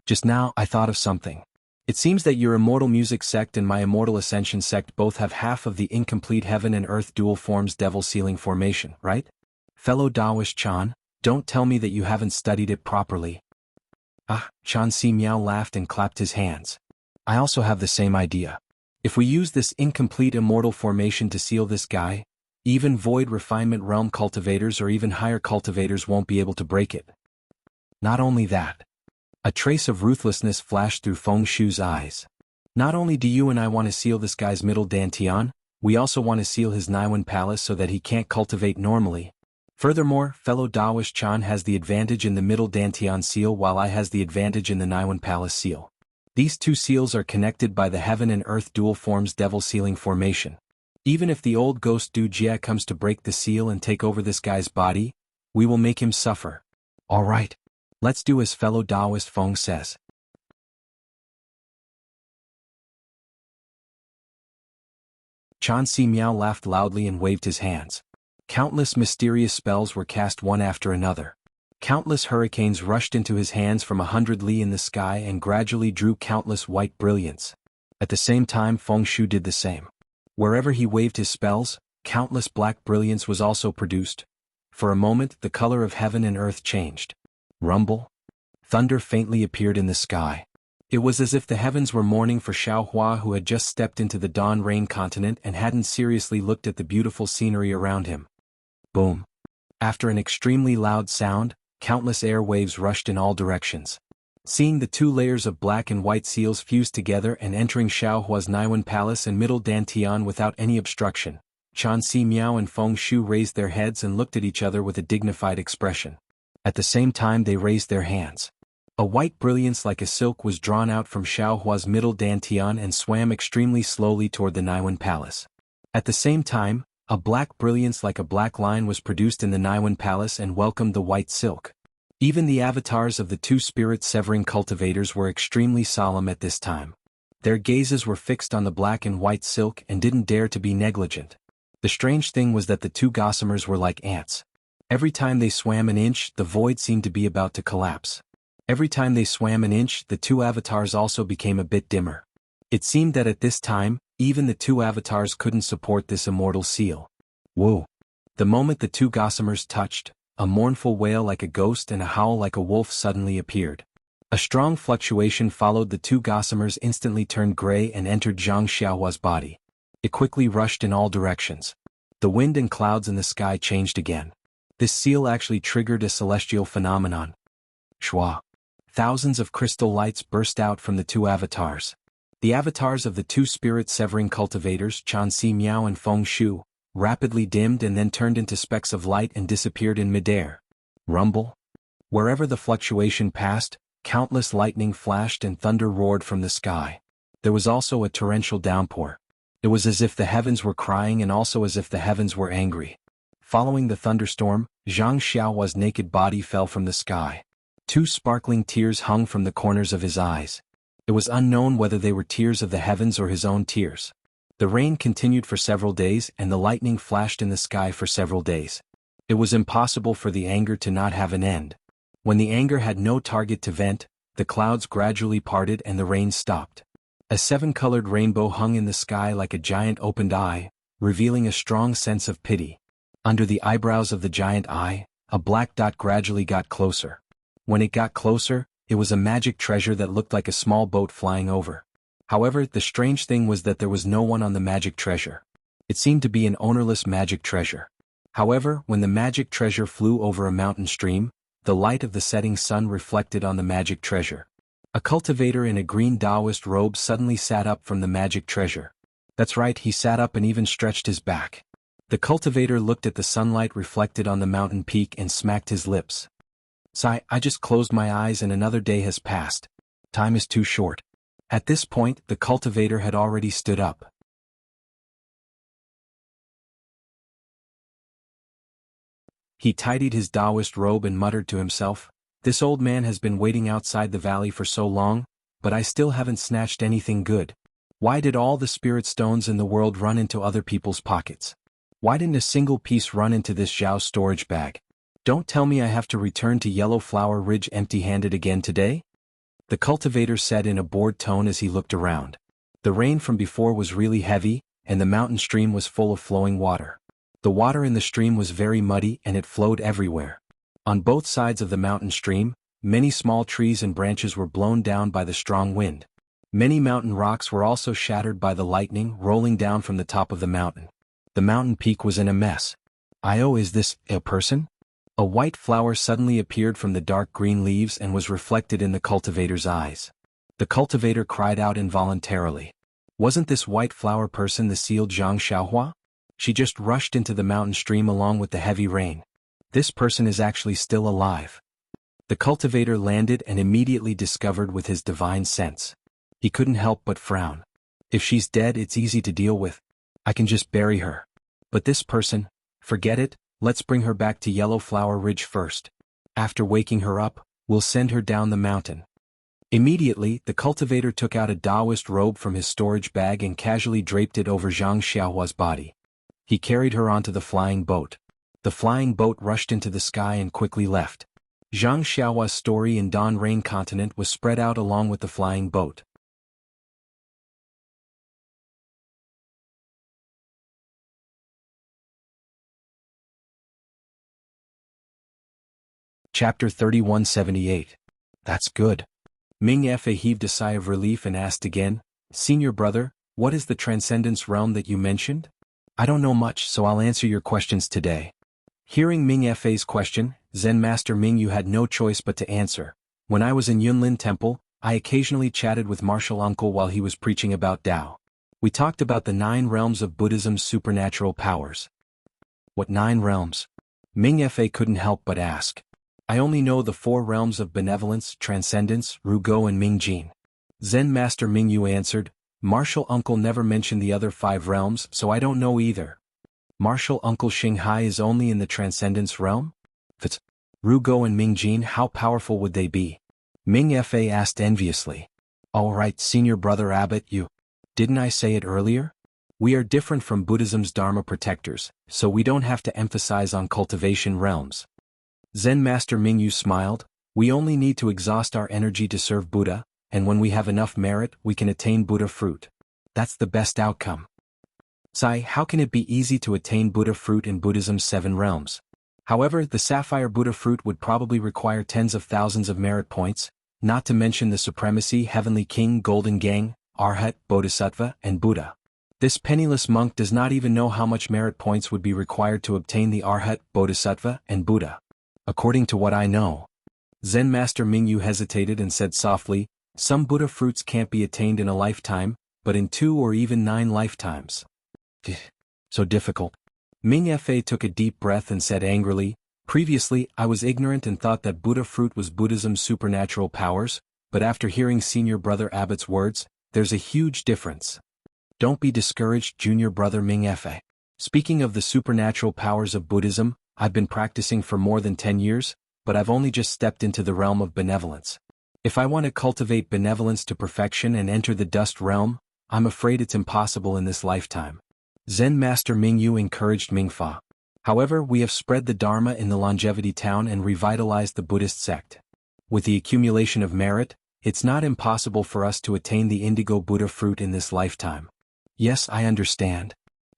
"Just now, I thought of something. It seems that your Immortal Music sect and my Immortal Ascension sect both have half of the incomplete heaven and earth dual forms devil sealing formation, right? Fellow Taoist Chan, don't tell me that you haven't studied it properly." Chan Si Miao laughed and clapped his hands. "I also have the same idea. If we use this incomplete immortal formation to seal this guy, even void refinement realm cultivators or even higher cultivators won't be able to break it." Not only that. A trace of ruthlessness flashed through Feng Shu's eyes. "Not only do you and I want to seal this guy's middle dantian, We also want to seal his Naiwan palace so that he can't cultivate normally. Furthermore, fellow Daoist Chan has the advantage in the middle Dantian seal while I has the advantage in the Naiwan palace seal. These two seals are connected by the heaven and earth dual forms devil sealing formation. Even if the old ghost Du Jia comes to break the seal and take over this guy's body, we will make him suffer. Alright. Let's do as fellow Daoist Feng says. Chan Si Miao laughed loudly and waved his hands. Countless mysterious spells were cast one after another. Countless hurricanes rushed into his hands from 100 li in the sky and gradually drew countless white brilliance. At the same time Feng Shu did the same. Wherever he waved his spells, countless black brilliance was also produced. For a moment the color of heaven and earth changed. Rumble. Thunder faintly appeared in the sky. It was as if the heavens were mourning for Xiaohua, who had just stepped into the dawn rain continent and hadn't seriously looked at the beautiful scenery around him. Boom. After an extremely loud sound, countless air waves rushed in all directions. Seeing the two layers of black and white seals fused together and entering Xiaohua's Naiwan palace and middle Dantian without any obstruction, Chan Si Miao and Feng Shu raised their heads and looked at each other with a dignified expression. At the same time they raised their hands. A white brilliance like a silk was drawn out from Xiaohua's middle Dantian and swam extremely slowly toward the Naiwan palace. At the same time, a black brilliance like a black line was produced in the Naiwan palace and welcomed the white silk. Even the avatars of the two spirit-severing cultivators were extremely solemn at this time. Their gazes were fixed on the black and white silk and didn't dare to be negligent. The strange thing was that the two gossamers were like ants. Every time they swam an inch, the void seemed to be about to collapse. Every time they swam an inch, the two avatars also became a bit dimmer. It seemed that at this time, even the two avatars couldn't support this immortal seal. Whoa! The moment the two gossamers touched, a mournful wail like a ghost and a howl like a wolf suddenly appeared. A strong fluctuation followed. The two gossamers instantly turned gray and entered Zhang Xiaohua's body. It quickly rushed in all directions. The wind and clouds in the sky changed again. This seal actually triggered a celestial phenomenon. Shua! Thousands of crystal lights burst out from the two avatars. The avatars of the two spirit-severing cultivators, Chan Si Miao and Feng Shu, rapidly dimmed and then turned into specks of light and disappeared in midair. Rumble. Wherever the fluctuation passed, countless lightning flashed and thunder roared from the sky. There was also a torrential downpour. It was as if the heavens were crying and also as if the heavens were angry. Following the thunderstorm, Zhang Xiaohua's naked body fell from the sky. Two sparkling tears hung from the corners of his eyes. It was unknown whether they were tears of the heavens or his own tears. The rain continued for several days and the lightning flashed in the sky for several days. It was impossible for the anger to not have an end. When the anger had no target to vent, the clouds gradually parted and the rain stopped. A seven-colored rainbow hung in the sky like a giant opened eye, revealing a strong sense of pity. Under the eyebrows of the giant eye, a black dot gradually got closer. When it got closer, it was a magic treasure that looked like a small boat flying over. However, the strange thing was that there was no one on the magic treasure. It seemed to be an ownerless magic treasure. However, when the magic treasure flew over a mountain stream, the light of the setting sun reflected on the magic treasure. A cultivator in a green Taoist robe suddenly sat up from the magic treasure. That's right, he sat up and even stretched his back. The cultivator looked at the sunlight reflected on the mountain peak and smacked his lips. Sigh, I just closed my eyes and another day has passed. Time is too short. At this point, the cultivator had already stood up. He tidied his Taoist robe and muttered to himself, "This old man has been waiting outside the valley for so long, but I still haven't snatched anything good. Why did all the spirit stones in the world run into other people's pockets? Why didn't a single piece run into this Zhao storage bag? Don't tell me I have to return to Yellow Flower Ridge empty-handed again today?" The cultivator said in a bored tone as he looked around. The rain from before was really heavy, and the mountain stream was full of flowing water. The water in the stream was very muddy and it flowed everywhere. On both sides of the mountain stream, many small trees and branches were blown down by the strong wind. Many mountain rocks were also shattered by the lightning rolling down from the top of the mountain. The mountain peak was in a mess. Is this a person? A white flower suddenly appeared from the dark green leaves and was reflected in the cultivator's eyes. The cultivator cried out involuntarily. Wasn't this white flower person the sealed Zhang Xiaohua? She just rushed into the mountain stream along with the heavy rain. This person is actually still alive. The cultivator landed and immediately discovered with his divine sense. He couldn't help but frown. If she's dead, it's easy to deal with. I can just bury her. But this person, forget it, let's bring her back to Yellow Flower Ridge first. After waking her up, we'll send her down the mountain. Immediately, the cultivator took out a Taoist robe from his storage bag and casually draped it over Zhang Xiaohua's body. He carried her onto the flying boat. The flying boat rushed into the sky and quickly left. Zhang Xiaohua's story in Dawn Rain Continent was spread out along with the flying boat. Chapter 3178. That's good. Ming Fa heaved a sigh of relief and asked again, Senior brother, what is the Transcendence realm that you mentioned? I don't know much, so I'll answer your questions today. Hearing Ming Fa's question, Zen Master Mingyu had no choice but to answer. When I was in Yunlin Temple, I occasionally chatted with Martial Uncle while he was preaching about Tao. We talked about the 9 realms of Buddhism's supernatural powers. What 9 realms? Ming Fa couldn't help but ask. I only know the 4 realms of benevolence, transcendence, Rugo and Mingjin. Zen Master Mingyu answered, Martial Uncle never mentioned the other 5 realms, so I don't know either. Martial Uncle Xinghai is only in the transcendence realm? If Rugo and Mingjin, how powerful would they be? Ming Fa asked enviously. All right, Senior Brother Abbot, didn't I say it earlier? We are different from Buddhism's Dharma protectors, so we don't have to emphasize on cultivation realms. Zen Master Mingyu smiled, we only need to exhaust our energy to serve Buddha, and when we have enough merit, we can attain Buddha fruit. That's the best outcome. Sai, how can it be easy to attain Buddha fruit in Buddhism's 7 realms? However, the Sapphire Buddha fruit would probably require tens of thousands of merit points, not to mention the Supremacy, Heavenly King, Golden Gang, Arhat, Bodhisattva, and Buddha. This penniless monk does not even know how much merit points would be required to obtain the Arhat, Bodhisattva, and Buddha. According to what I know. Zen Master Mingyu hesitated and said softly, some Buddha fruits can't be attained in a lifetime, but in 2 or even 9 lifetimes. So difficult. Ming Fa took a deep breath and said angrily, previously I was ignorant and thought that Buddha fruit was Buddhism's supernatural powers, but after hearing Senior Brother Abbot's words, there's a huge difference. Don't be discouraged, Junior Brother Ming Fa. Speaking of the supernatural powers of Buddhism, I've been practicing for more than 10 years, but I've only just stepped into the realm of benevolence. If I want to cultivate benevolence to perfection and enter the dust realm, I'm afraid it's impossible in this lifetime. Zen Master Mingyu encouraged Mingfa. However, we have spread the Dharma in the Longevity Town and revitalized the Buddhist sect. With the accumulation of merit, it's not impossible for us to attain the indigo Buddha fruit in this lifetime. Yes, I understand.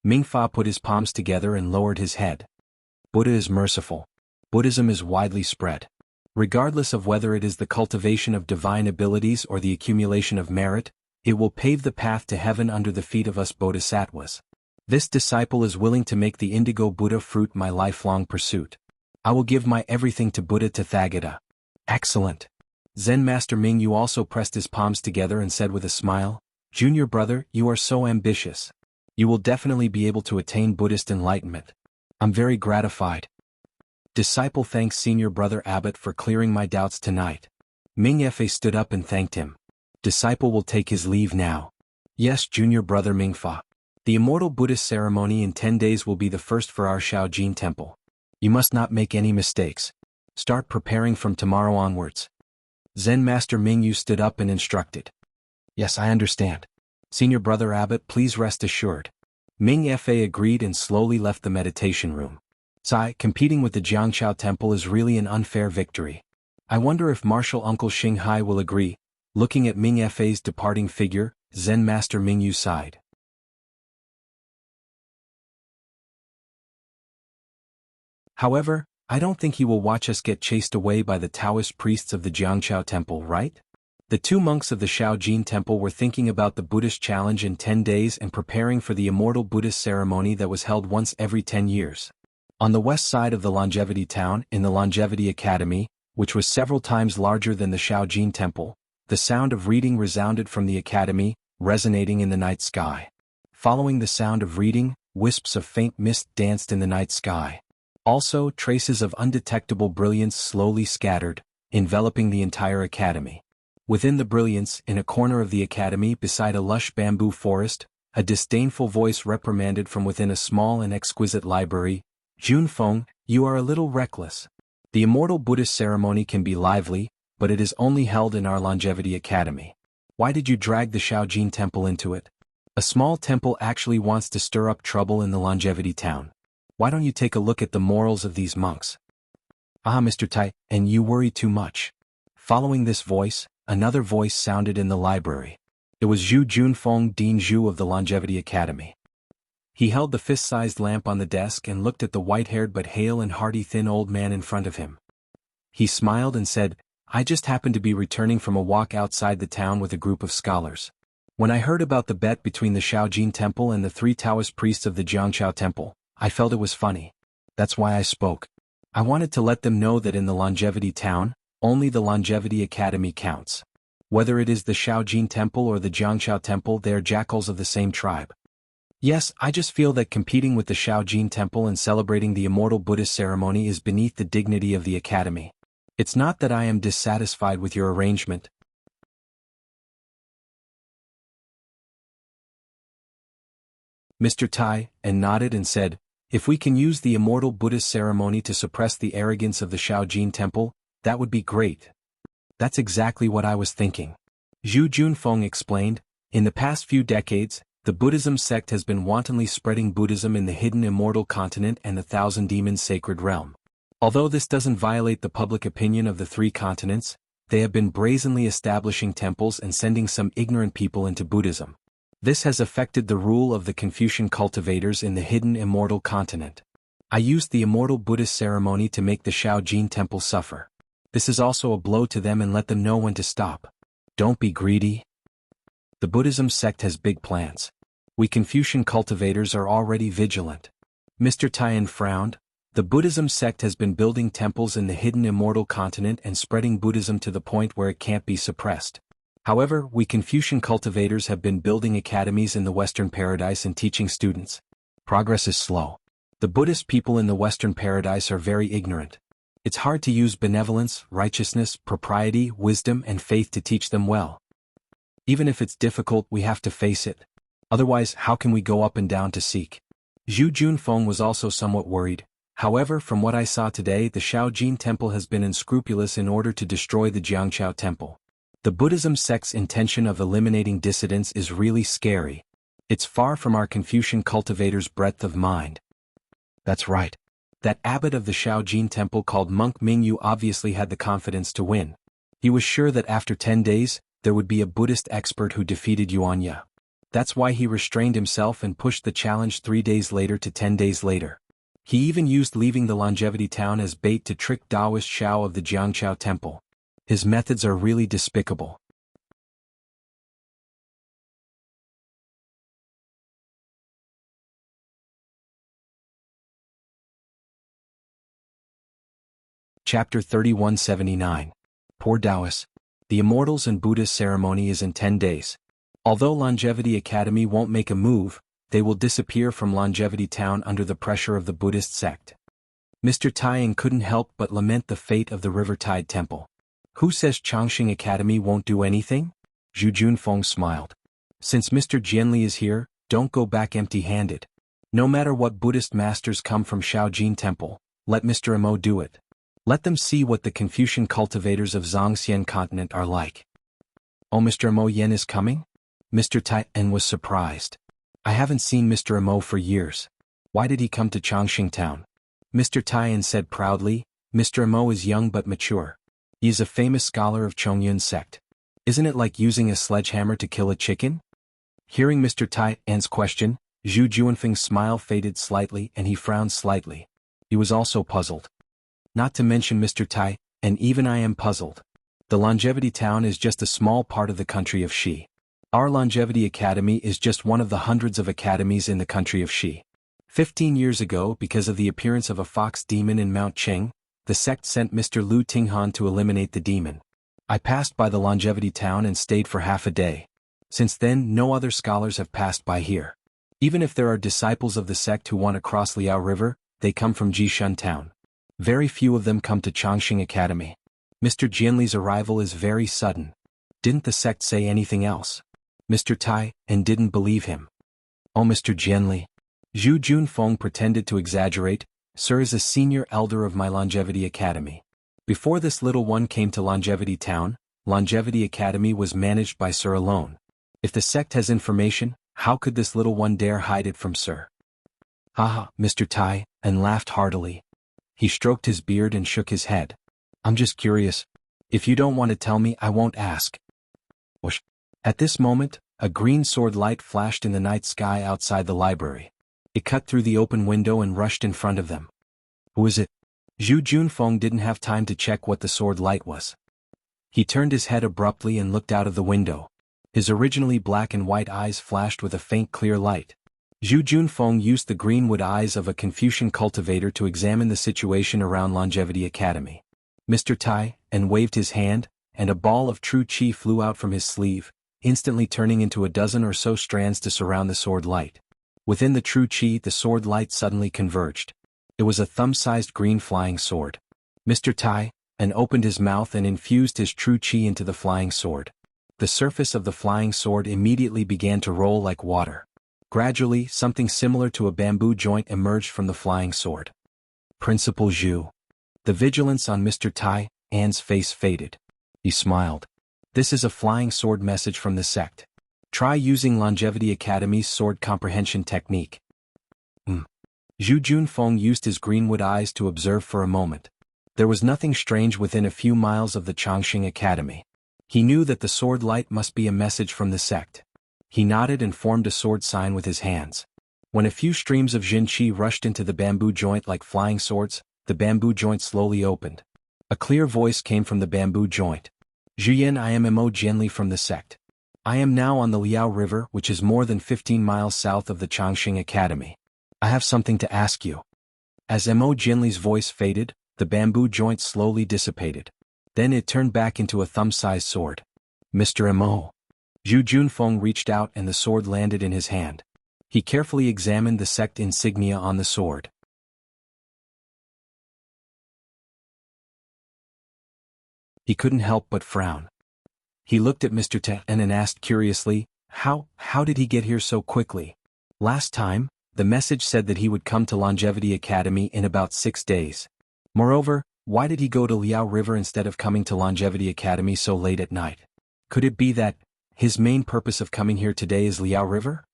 Mingfa put his palms together and lowered his head. Buddha is merciful. Buddhism is widely spread. Regardless of whether it is the cultivation of divine abilities or the accumulation of merit, it will pave the path to heaven under the feet of us bodhisattvas. This disciple is willing to make the indigo Buddha fruit my lifelong pursuit. I will give my everything to Buddha Tathagata. Excellent. Zen Master Mingyu also pressed his palms together and said with a smile, Junior brother, you are so ambitious. You will definitely be able to attain Buddhist enlightenment. I'm very gratified. Disciple thanks Senior Brother Abbot for clearing my doubts tonight. Ming Fa stood up and thanked him. Disciple will take his leave now. Yes, Junior Brother Mingfa. The Immortal Buddhist ceremony in 10 days will be the first for our Shaojin Temple. You must not make any mistakes. Start preparing from tomorrow onwards. Zen Master Mingyu stood up and instructed. Yes, I understand. Senior Brother Abbot, please rest assured. Ming Fa agreed and slowly left the meditation room. Sai, competing with the Jianghu Temple is really an unfair victory. I wonder if Martial Uncle Xinghai will agree. Looking at Ming Fa's departing figure, Zen Master Mingyu sighed. However, I don't think he will watch us get chased away by the Taoist priests of the Jianghu Temple, right? The 2 monks of the Shaojin Temple were thinking about the Buddhist challenge in 10 days and preparing for the Immortal Buddhist ceremony that was held once every 10 years. On the west side of the Longevity Town, in the Longevity Academy, which was several times larger than the Shaojin Temple, the sound of reading resounded from the academy, resonating in the night sky. Following the sound of reading, wisps of faint mist danced in the night sky. Also, traces of undetectable brilliance slowly scattered, enveloping the entire academy. Within the brilliance, in a corner of the academy beside a lush bamboo forest, a disdainful voice reprimanded from within a small and exquisite library, "Junfeng, you are a little reckless. The immortal Buddhist ceremony can be lively, but it is only held in our Longevity Academy. Why did you drag the Shaojin Temple into it? A small temple actually wants to stir up trouble in the Longevity town. Why don't you take a look at the morals of these monks?" "Ah, Mr. Tai, and you worry too much." Following this voice, another voice sounded in the library. It was Zhu Junfeng, Dean Zhu of the Longevity Academy. He held the fist-sized lamp on the desk and looked at the white-haired but hale and hearty thin old man in front of him. He smiled and said, "I just happened to be returning from a walk outside the town with a group of scholars. When I heard about the bet between the Shaojin Temple and the 3 Taoist priests of the Jianghu Temple, I felt it was funny. That's why I spoke. I wanted to let them know that in the Longevity town, only the Longevity Academy counts. Whether it is the Shaojin Temple or the Jianghu Temple, they are jackals of the same tribe. Yes, I just feel that competing with the Shaojin Temple and celebrating the immortal Buddhist ceremony is beneath the dignity of the Academy. It's not that I am dissatisfied with your arrangement." Mr. Tai nodded and said, "If we can use the immortal Buddhist ceremony to suppress the arrogance of the Shaojin Temple, that would be great." "That's exactly what I was thinking," Zhu Junfeng explained. "In the past few decades, the Buddhism sect has been wantonly spreading Buddhism in the hidden immortal continent and the Thousand Demons sacred realm. Although this doesn't violate the public opinion of the 3 continents, they have been brazenly establishing temples and sending some ignorant people into Buddhism. This has affected the rule of the Confucian cultivators in the hidden immortal continent. I used the immortal Buddhist ceremony to make the Shaojin Temple suffer. This is also a blow to them and let them know when to stop. Don't be greedy. The Buddhism sect has big plans. We Confucian cultivators are already vigilant." Mr. Taiyan frowned. The Buddhism sect has been building temples in the hidden immortal continent and spreading Buddhism to the point where it can't be suppressed. However, we Confucian cultivators have been building academies in the Western Paradise and teaching students. Progress is slow. The Buddhist people in the Western Paradise are very ignorant. It's hard to use benevolence, righteousness, propriety, wisdom, and faith to teach them well. Even if it's difficult, we have to face it. Otherwise, how can we go up and down to seek? Zhu Junfeng was also somewhat worried. However, from what I saw today, the Shaojin Temple has been unscrupulous in order to destroy the Jianghu Temple. The Buddhism sect's intention of eliminating dissidents is really scary. It's far from our Confucian cultivators' breadth of mind. That's right. That abbot of the Shaojin Temple called Monk Mingyu obviously had the confidence to win. He was sure that after 10 days, there would be a Buddhist expert who defeated Yuanya. That's why he restrained himself and pushed the challenge 3 days later to 10 days later. He even used leaving the Longevity town as bait to trick Taoist Shao of the Jianghu Temple. His methods are really despicable. Chapter 3179. Poor Taoists. The Immortals and Buddhist ceremony is in 10 days. Although Longevity Academy won't make a move, they will disappear from Longevity Town under the pressure of the Buddhist sect. Mr. Taiyan couldn't help but lament the fate of the Rivertide Temple. Who says Changxing Academy won't do anything? Zhu Junfeng smiled. Since Mr. Jianli is here, don't go back empty-handed. No matter what Buddhist masters come from Shaojin Temple, let Mr. Mo do it. Let them see what the Confucian cultivators of Zhongxian continent are like. Oh, Mr. Mo Yen is coming? Mr. Taiyan was surprised. I haven't seen Mr. Mo for years. Why did he come to Changxing Town? Mr. Taiyan said proudly, Mr. Mo is young but mature. He is a famous scholar of Chongyun sect. Isn't it like using a sledgehammer to kill a chicken? Hearing Mr. Taiyan's question, Zhu Junfeng's smile faded slightly and he frowned slightly. He was also puzzled. Not to mention Mr. Tai, and even I am puzzled. The Longevity Town is just a small part of the country of Xi. Our Longevity Academy is just one of the hundreds of academies in the country of Xi. 15 years ago, because of the appearance of a fox demon in Mount Qing, the sect sent Mr. Lu Tinghan to eliminate the demon. I passed by the Longevity Town and stayed for half a day. Since then, no other scholars have passed by here. Even if there are disciples of the sect who want to cross Liao River, they come from Jishun town. Very few of them come to Chongqing Academy. Mr. Jianli's arrival is very sudden. Didn't the sect say anything else? Mr. Tai, and didn't believe him. Oh, Mr. Jianli. Zhu Junfeng pretended to exaggerate. Sir is a senior elder of my Longevity Academy. Before this little one came to Longevity Town, Longevity Academy was managed by Sir alone. If the sect has information, how could this little one dare hide it from Sir? Haha, Mr. Tai, and laughed heartily. He stroked his beard and shook his head. I'm just curious. If you don't want to tell me, I won't ask. Whoosh. At this moment, a green sword light flashed in the night sky outside the library. It cut through the open window and rushed in front of them. Who is it? Zhu Junfeng didn't have time to check what the sword light was. He turned his head abruptly and looked out of the window. His originally black and white eyes flashed with a faint clear light. Zhu Junfeng used the greenwood eyes of a Confucian cultivator to examine the situation around Longevity Academy. Mr. Tai, and waved his hand, and a ball of true qi flew out from his sleeve, instantly turning into a dozen or so strands to surround the sword light. Within the true qi, the sword light suddenly converged. It was a thumb-sized green flying sword. Mr. Tai, and opened his mouth and infused his true qi into the flying sword. The surface of the flying sword immediately began to roll like water. Gradually, something similar to a bamboo joint emerged from the flying sword. Principal Zhu. The vigilance on Mr. Tai, An's face faded. He smiled. This is a flying sword message from the sect. Try using Longevity Academy's sword comprehension technique. Zhu Junfeng used his greenwood eyes to observe for a moment. There was nothing strange within a few miles of the Chongqing Academy. He knew that the sword light must be a message from the sect. He nodded and formed a sword sign with his hands. When a few streams of Jin Qi rushed into the bamboo joint like flying swords, the bamboo joint slowly opened. A clear voice came from the bamboo joint. Zhuyan, I am Mo Jianli from the sect. I am now on the Liao River, which is more than 15 miles south of the Chongqing Academy. I have something to ask you. As Mo Jianli's voice faded, the bamboo joint slowly dissipated. Then it turned back into a thumb-sized sword. Mr. Mo. Zhu Junfeng reached out and the sword landed in his hand. He carefully examined the sect insignia on the sword. He couldn't help but frown. He looked at Mr. Tai and asked curiously, how did he get here so quickly? Last time, the message said that he would come to Longevity Academy in about 6 days. Moreover, why did he go to Liao River instead of coming to Longevity Academy so late at night? Could it be that his main purpose of coming here today is Liao River?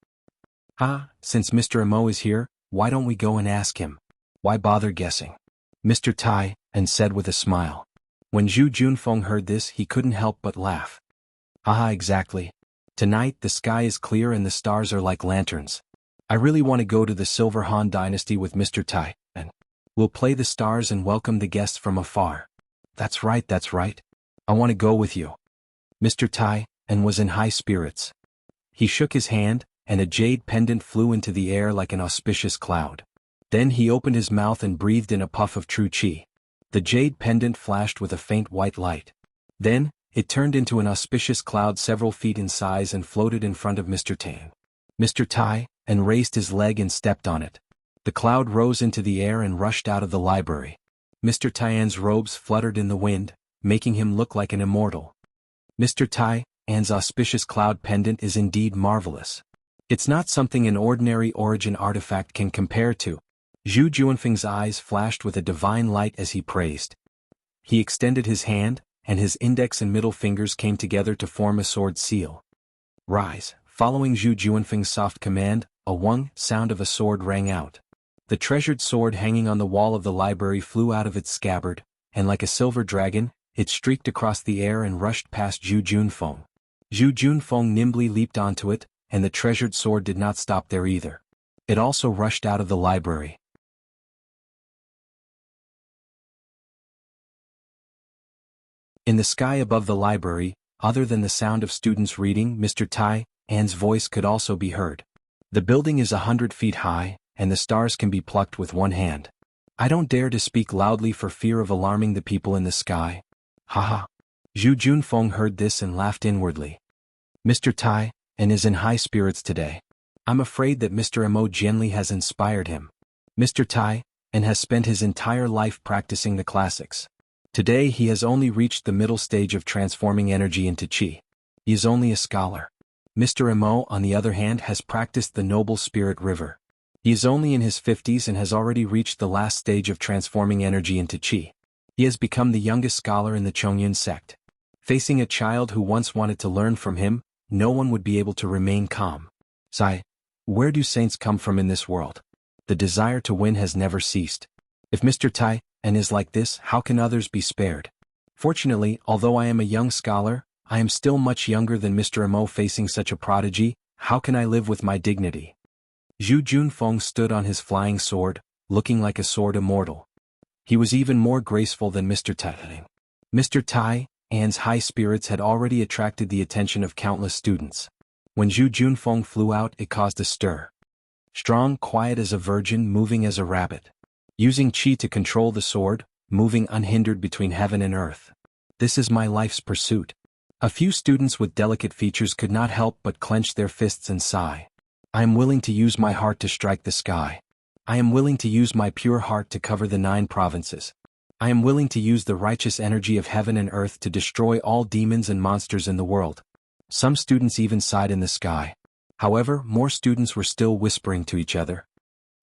Since Mr. Mo is here, why don't we go and ask him? Why bother guessing? Mr. Tai, and said with a smile. When Zhu Junfeng heard this, he couldn't help but laugh. Exactly. Tonight the sky is clear and the stars are like lanterns. I really want to go to the Silver Han Dynasty with Mr. Tai, and we'll play the stars and welcome the guests from afar. That's right. I want to go with you. Mr. Tai, and was in high spirits. He shook his hand, and a jade pendant flew into the air like an auspicious cloud. Then he opened his mouth and breathed in a puff of true qi. The jade pendant flashed with a faint white light. Then, it turned into an auspicious cloud several feet in size and floated in front of Mr. Tai. Mr. Tai, and raised his leg and stepped on it. The cloud rose into the air and rushed out of the library. Mr. Tai's robes fluttered in the wind, making him look like an immortal. Mr. Tai's auspicious cloud pendant is indeed marvelous. It's not something an ordinary origin artifact can compare to. Zhu Junfeng's eyes flashed with a divine light as he praised. He extended his hand, and his index and middle fingers came together to form a sword seal. Rise. Following Zhu Junfeng's soft command, a wang sound of a sword rang out. The treasured sword hanging on the wall of the library flew out of its scabbard, and like a silver dragon, it streaked across the air and rushed past Zhu Junfeng. Zhu Junfeng nimbly leaped onto it, and the treasured sword did not stop there either. It also rushed out of the library. In the sky above the library, other than the sound of students reading, Mr. Tai's voice could also be heard. The building is 100 feet high, and the stars can be plucked with one hand. I don't dare to speak loudly for fear of alarming the people in the sky. Zhu Junfeng heard this and laughed inwardly. Mr. Tai, and is in high spirits today. I'm afraid that Mr. Mo Jianli has inspired him. Mr. Tai, and has spent his entire life practicing the classics. Today he has only reached the middle stage of transforming energy into qi. He is only a scholar. Mr. Mo, on the other hand, has practiced the noble spirit river. He is only in his 50s and has already reached the last stage of transforming energy into qi. He has become the youngest scholar in the Chongyun sect. Facing a child who once wanted to learn from him, no one would be able to remain calm. Sigh. Where do saints come from in this world? The desire to win has never ceased. If Mr. Tai and is like this, how can others be spared? Fortunately, although I am a young scholar, I am still much younger than Mr. Mo. Facing such a prodigy, how can I live with my dignity? Zhu Junfeng stood on his flying sword, looking like a sword immortal. He was even more graceful than Mr. Tai. Mr. Tai An's high spirits had already attracted the attention of countless students. When Zhu Junfeng flew out, it caused a stir. Strong, quiet as a virgin, moving as a rabbit. Using qi to control the sword, moving unhindered between heaven and earth. This is my life's pursuit. A few students with delicate features could not help but clench their fists and sigh. I am willing to use my heart to strike the sky. I am willing to use my pure heart to cover the 9 provinces. I am willing to use the righteous energy of heaven and earth to destroy all demons and monsters in the world. Some students even sighed in the sky. However, more students were still whispering to each other.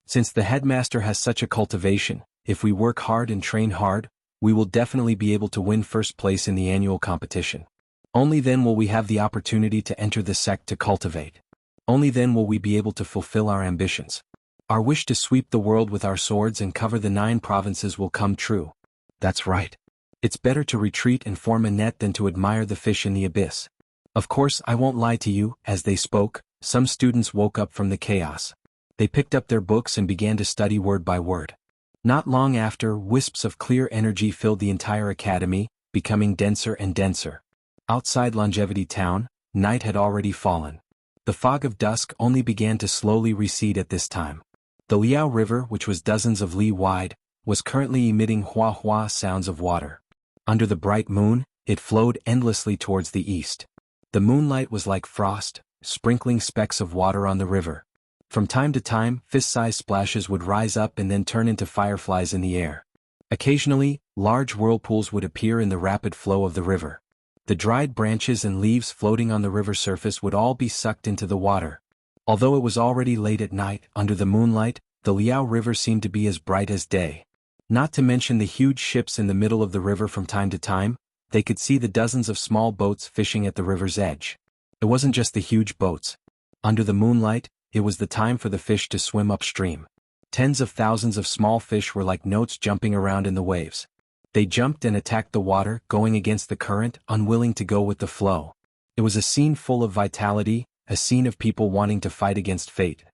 Since the headmaster has such a cultivation, if we work hard and train hard, we will definitely be able to win first place in the annual competition. Only then will we have the opportunity to enter the sect to cultivate. Only then will we be able to fulfill our ambitions. Our wish to sweep the world with our swords and cover the 9 provinces will come true. That's right. It's better to retreat and form a net than to admire the fish in the abyss. Of course, I won't lie to you. As they spoke, some students woke up from the chaos. They picked up their books and began to study word by word. Not long after, wisps of clear energy filled the entire academy, becoming denser and denser. Outside Longevity Town, night had already fallen. The fog of dusk only began to slowly recede at this time. The Liao River, which was dozens of li wide, was currently emitting hua-hua sounds of water. Under the bright moon, it flowed endlessly towards the east. The moonlight was like frost, sprinkling specks of water on the river. From time to time, fist-sized splashes would rise up and then turn into fireflies in the air. Occasionally, large whirlpools would appear in the rapid flow of the river. The dried branches and leaves floating on the river surface would all be sucked into the water. Although it was already late at night, under the moonlight, the Liao River seemed to be as bright as day. Not to mention the huge ships in the middle of the river. From time to time, they could see the dozens of small boats fishing at the river's edge. It wasn't just the huge boats. Under the moonlight, it was the time for the fish to swim upstream. Tens of thousands of small fish were like notes jumping around in the waves. They jumped and attacked the water, going against the current, unwilling to go with the flow. It was a scene full of vitality, a scene of people wanting to fight against fate.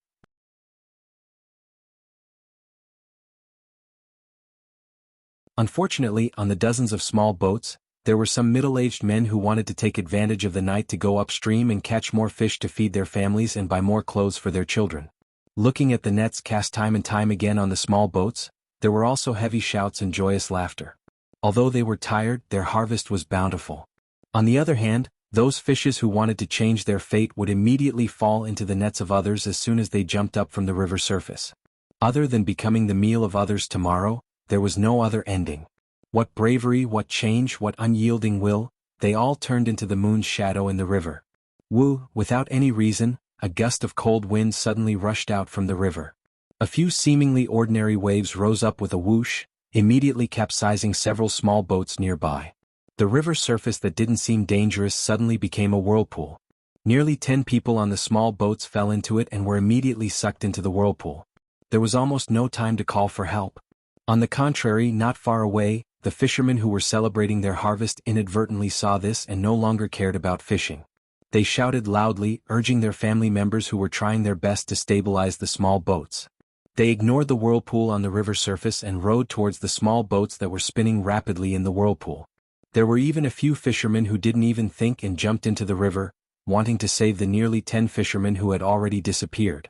Unfortunately, on the dozens of small boats, there were some middle-aged men who wanted to take advantage of the night to go upstream and catch more fish to feed their families and buy more clothes for their children. Looking at the nets cast time and time again on the small boats, there were also heavy shouts and joyous laughter. Although they were tired, their harvest was bountiful. On the other hand, those fishes who wanted to change their fate would immediately fall into the nets of others as soon as they jumped up from the river surface. Other than becoming the meal of others tomorrow, there was no other ending. What bravery, what change, what unyielding will, they all turned into the moon's shadow in the river. Without any reason, a gust of cold wind suddenly rushed out from the river. A few seemingly ordinary waves rose up with a whoosh, immediately capsizing several small boats nearby. The river surface that didn't seem dangerous suddenly became a whirlpool. Nearly 10 people on the small boats fell into it and were immediately sucked into the whirlpool. There was almost no time to call for help. On the contrary, not far away, the fishermen who were celebrating their harvest inadvertently saw this and no longer cared about fishing. They shouted loudly, urging their family members who were trying their best to stabilize the small boats. They ignored the whirlpool on the river surface and rowed towards the small boats that were spinning rapidly in the whirlpool. There were even a few fishermen who didn't even think and jumped into the river, wanting to save the nearly 10 fishermen who had already disappeared.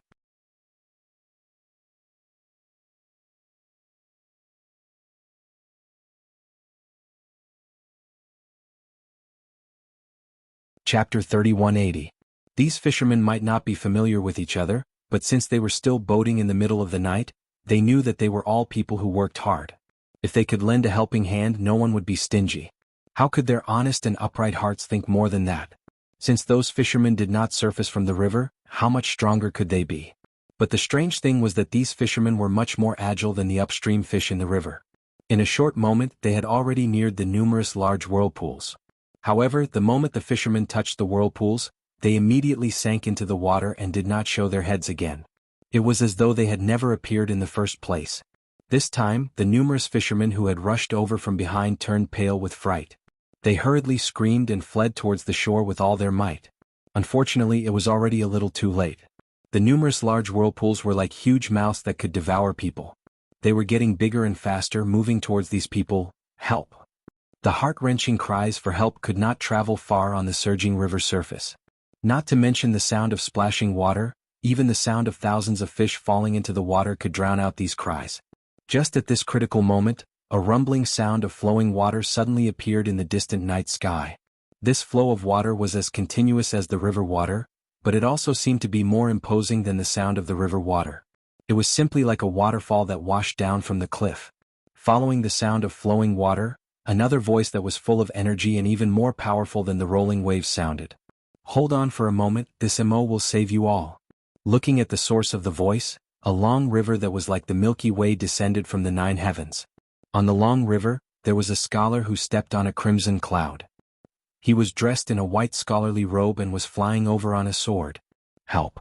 Chapter 3180. These fishermen might not be familiar with each other, but since they were still boating in the middle of the night, they knew that they were all people who worked hard. If they could lend a helping hand, no one would be stingy. How could their honest and upright hearts think more than that? Since those fishermen did not surface from the river, how much stronger could they be? But the strange thing was that these fishermen were much more agile than the upstream fish in the river. In a short moment they had already neared the numerous large whirlpools. However, the moment the fishermen touched the whirlpools, they immediately sank into the water and did not show their heads again. It was as though they had never appeared in the first place. This time, the numerous fishermen who had rushed over from behind turned pale with fright. They hurriedly screamed and fled towards the shore with all their might. Unfortunately, it was already a little too late. The numerous large whirlpools were like huge mouths that could devour people. They were getting bigger and faster, moving towards these people. Help! The heart-wrenching cries for help could not travel far on the surging river surface. Not to mention the sound of splashing water, even the sound of thousands of fish falling into the water could drown out these cries. Just at this critical moment, a rumbling sound of flowing water suddenly appeared in the distant night sky. This flow of water was as continuous as the river water, but it also seemed to be more imposing than the sound of the river water. It was simply like a waterfall that washed down from the cliff. Following the sound of flowing water, another voice that was full of energy and even more powerful than the rolling waves sounded. Hold on for a moment, this MO will save you all. Looking at the source of the voice, a long river that was like the Milky Way descended from the 9 heavens. On the long river, there was a scholar who stepped on a crimson cloud. He was dressed in a white scholarly robe and was flying over on a sword. Help!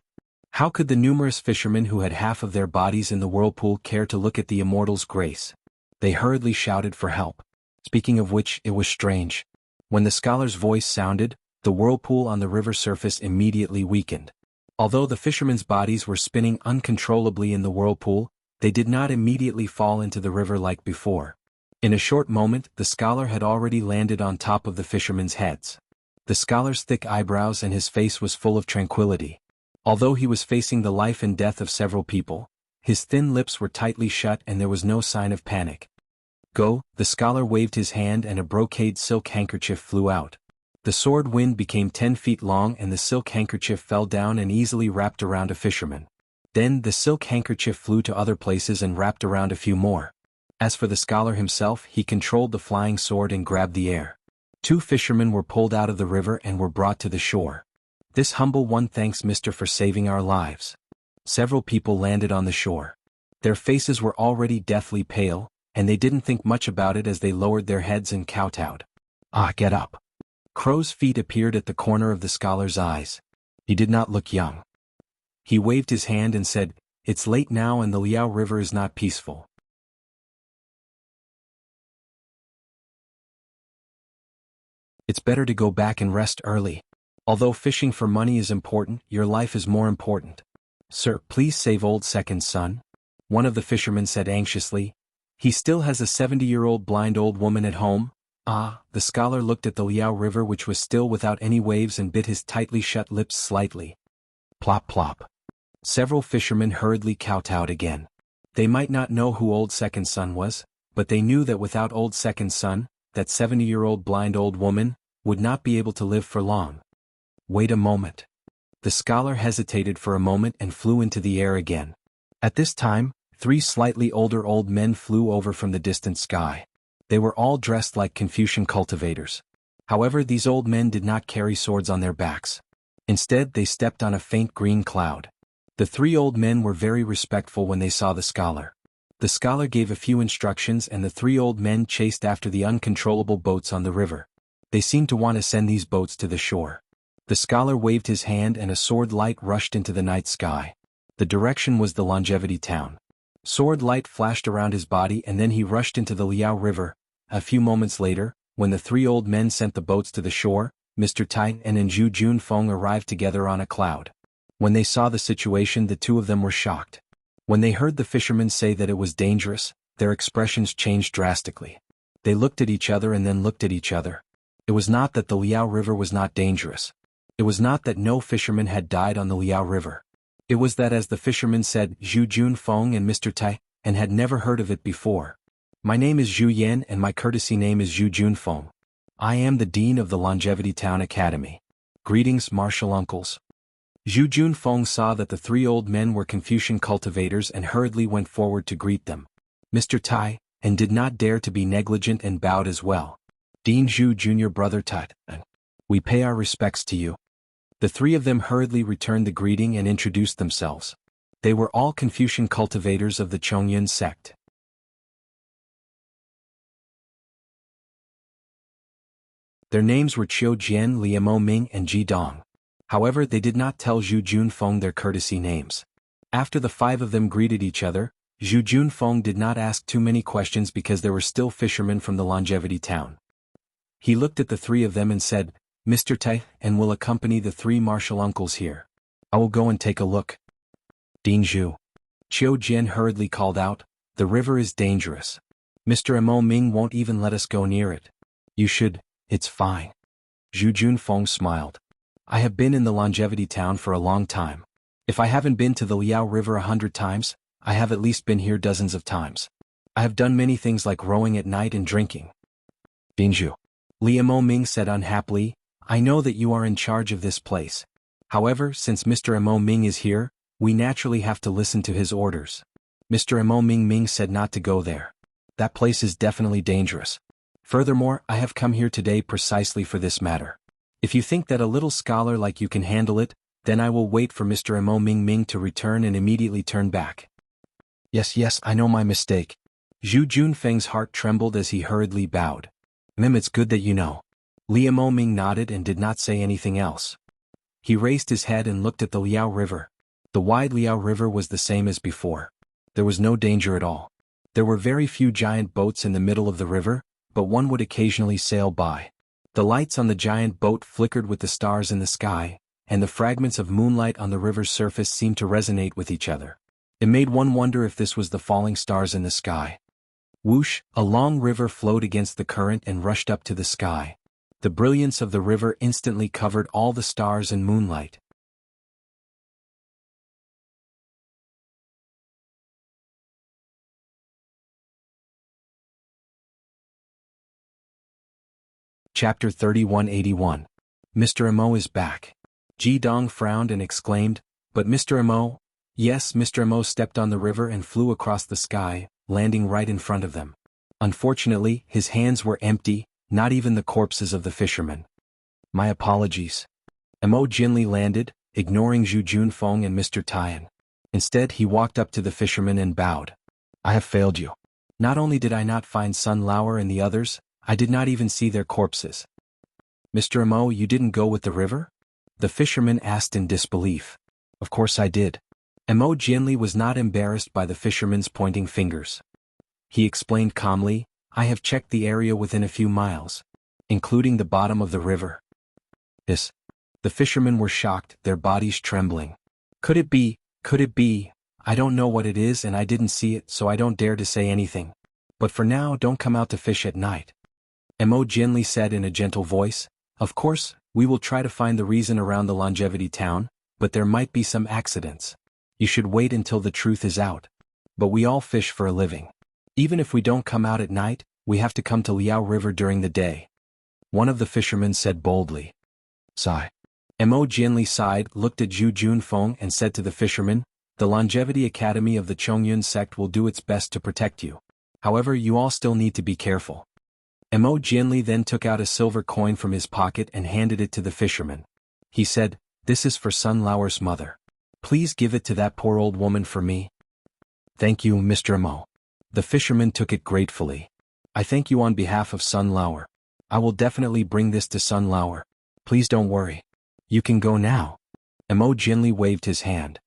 How could the numerous fishermen who had half of their bodies in the whirlpool care to look at the immortal's grace? They hurriedly shouted for help. Speaking of which, it was strange. When the scholar's voice sounded, the whirlpool on the river surface immediately weakened. Although the fishermen's bodies were spinning uncontrollably in the whirlpool, they did not immediately fall into the river like before. In a short moment, the scholar had already landed on top of the fishermen's heads. The scholar's thick eyebrows and his face was full of tranquility. Although he was facing the life and death of several people, his thin lips were tightly shut and there was no sign of panic. Go, the scholar waved his hand and a brocade silk handkerchief flew out. The sword wind became 10 feet long and the silk handkerchief fell down and easily wrapped around a fisherman. Then the silk handkerchief flew to other places and wrapped around a few more. As for the scholar himself, he controlled the flying sword and grabbed the air. 2 fishermen were pulled out of the river and were brought to the shore. This humble one thanks Mr. for saving our lives. Several people landed on the shore. Their faces were already deathly pale, and they didn't think much about it as they lowered their heads and kowtowed. Ah, get up. Crow's feet appeared at the corner of the scholar's eyes. He did not look young. He waved his hand and said, "It's late now and the Liao River is not peaceful. It's better to go back and rest early. Although fishing for money is important, your life is more important. Sir, please save old second son," one of the fishermen said anxiously. "He still has a 70-year-old blind old woman at home." Ah, the scholar looked at the Liao River which was still without any waves and bit his tightly shut lips slightly. Plop plop. Several fishermen hurriedly kowtowed again. They might not know who old second son was, but they knew that without old second son, that 70-year-old blind old woman would not be able to live for long. Wait a moment. The scholar hesitated for a moment and flew into the air again. At this time, 3 slightly older old men flew over from the distant sky. They were all dressed like Confucian cultivators. However, these old men did not carry swords on their backs. Instead, they stepped on a faint green cloud. The 3 old men were very respectful when they saw the scholar. The scholar gave a few instructions and the 3 old men chased after the uncontrollable boats on the river. They seemed to want to send these boats to the shore. The scholar waved his hand and a sword light rushed into the night sky. The direction was the Longevity town. Sword light flashed around his body and then he rushed into the Liao River. A few moments later, when the 3 old men sent the boats to the shore, Mr. Tai and Zhu Junfeng arrived together on a cloud. When they saw the situation, the 2 of them were shocked. When they heard the fishermen say that it was dangerous, their expressions changed drastically. They looked at each other and then looked at each other. It was not that the Liao River was not dangerous. It was not that no fisherman had died on the Liao River. It was that, as the fishermen said, Zhu Junfeng and Mr. Tai, and had never heard of it before. "My name is Zhu Yan and my courtesy name is Zhu Junfeng. I am the Dean of the Longevity Town Academy. Greetings, martial uncles." Zhu Junfeng saw that the three old men were Confucian cultivators and hurriedly went forward to greet them. Mr. Tai, and did not dare to be negligent and bowed as well. Dean Zhu Jr. Brother Tai, we pay our respects to you. The three of them hurriedly returned the greeting and introduced themselves. They were all Confucian cultivators of the Chongyun sect. Their names were Qiu Jian, Liamo Ming and Ji Dong. However, they did not tell Zhu Junfeng their courtesy names. After the five of them greeted each other, Zhu Junfeng did not ask too many questions because there were still fishermen from the Longevity town. He looked at the three of them and said, Mr. Tai, and will accompany the three martial uncles here. I will go and take a look. Dean Zhu. Qiu Jian hurriedly called out, the river is dangerous. Mr. Imo Ming won't even let us go near it. You should, it's fine. Zhu Junfeng smiled. I have been in the Longevity town for a long time. If I haven't been to the Liao River 100 times, I have at least been here dozens of times. I have done many things like rowing at night and drinking. Binju. Liamo Ming said unhappily, I know that you are in charge of this place. However, since Mr. Imo Ming is here, we naturally have to listen to his orders. Mr. Imo Ming said not to go there. That place is definitely dangerous. Furthermore, I have come here today precisely for this matter. If you think that a little scholar like you can handle it, then I will wait for Mr. Imo Ming to return and immediately turn back. Yes, I know my mistake. Zhu Junfeng's heart trembled as he hurriedly bowed. It's good that you know. Liamo Ming nodded and did not say anything else. He raised his head and looked at the Liao River. The wide Liao River was the same as before. There was no danger at all. There were very few giant boats in the middle of the river, but one would occasionally sail by. The lights on the giant boat flickered with the stars in the sky, and the fragments of moonlight on the river's surface seemed to resonate with each other. It made one wonder if this was the falling stars in the sky. Whoosh, a long river flowed against the current and rushed up to the sky. The brilliance of the river instantly covered all the stars and moonlight. Chapter 3181. Mr. Imo is back. Ji Dong frowned and exclaimed, but Mr. Imo? Yes, Mr. Imo stepped on the river and flew across the sky, landing right in front of them. Unfortunately, his hands were empty, not even the corpses of the fishermen. My apologies. Imo Jinli landed, ignoring Zhu Junfeng and Mr. Tian. Instead, he walked up to the fishermen and bowed. I have failed you. Not only did I not find Sun Lauer and the others, I did not even see their corpses. Mr. Imo, you didn't go with the river? The fisherman asked in disbelief. Of course I did. Imo Jinli was not embarrassed by the fisherman's pointing fingers. He explained calmly, I have checked the area within a few miles, including the bottom of the river. Yes. The fishermen were shocked, their bodies trembling. Could it be? I don't know what it is and I didn't see it, so I don't dare to say anything. But for now, don't come out to fish at night. Imo Jinli said in a gentle voice, of course, we will try to find the reason around the Longevity town, but there might be some accidents. You should wait until the truth is out. But we all fish for a living. Even if we don't come out at night, we have to come to Liao River during the day. One of the fishermen said boldly. Sigh. Imo Jinli sighed, looked at Zhu Junfeng and said to the fisherman, the Longevity Academy of the Chongyun sect will do its best to protect you. However, you all still need to be careful. Imo Jinli then took out a silver coin from his pocket and handed it to the fisherman. He said, this is for Sun Lauer's mother. Please give it to that poor old woman for me. Thank you, Mr. Imo. The fisherman took it gratefully. I thank you on behalf of Sun Lauer. I will definitely bring this to Sun Lauer. Please don't worry. You can go now. Imo Jinli waved his hand.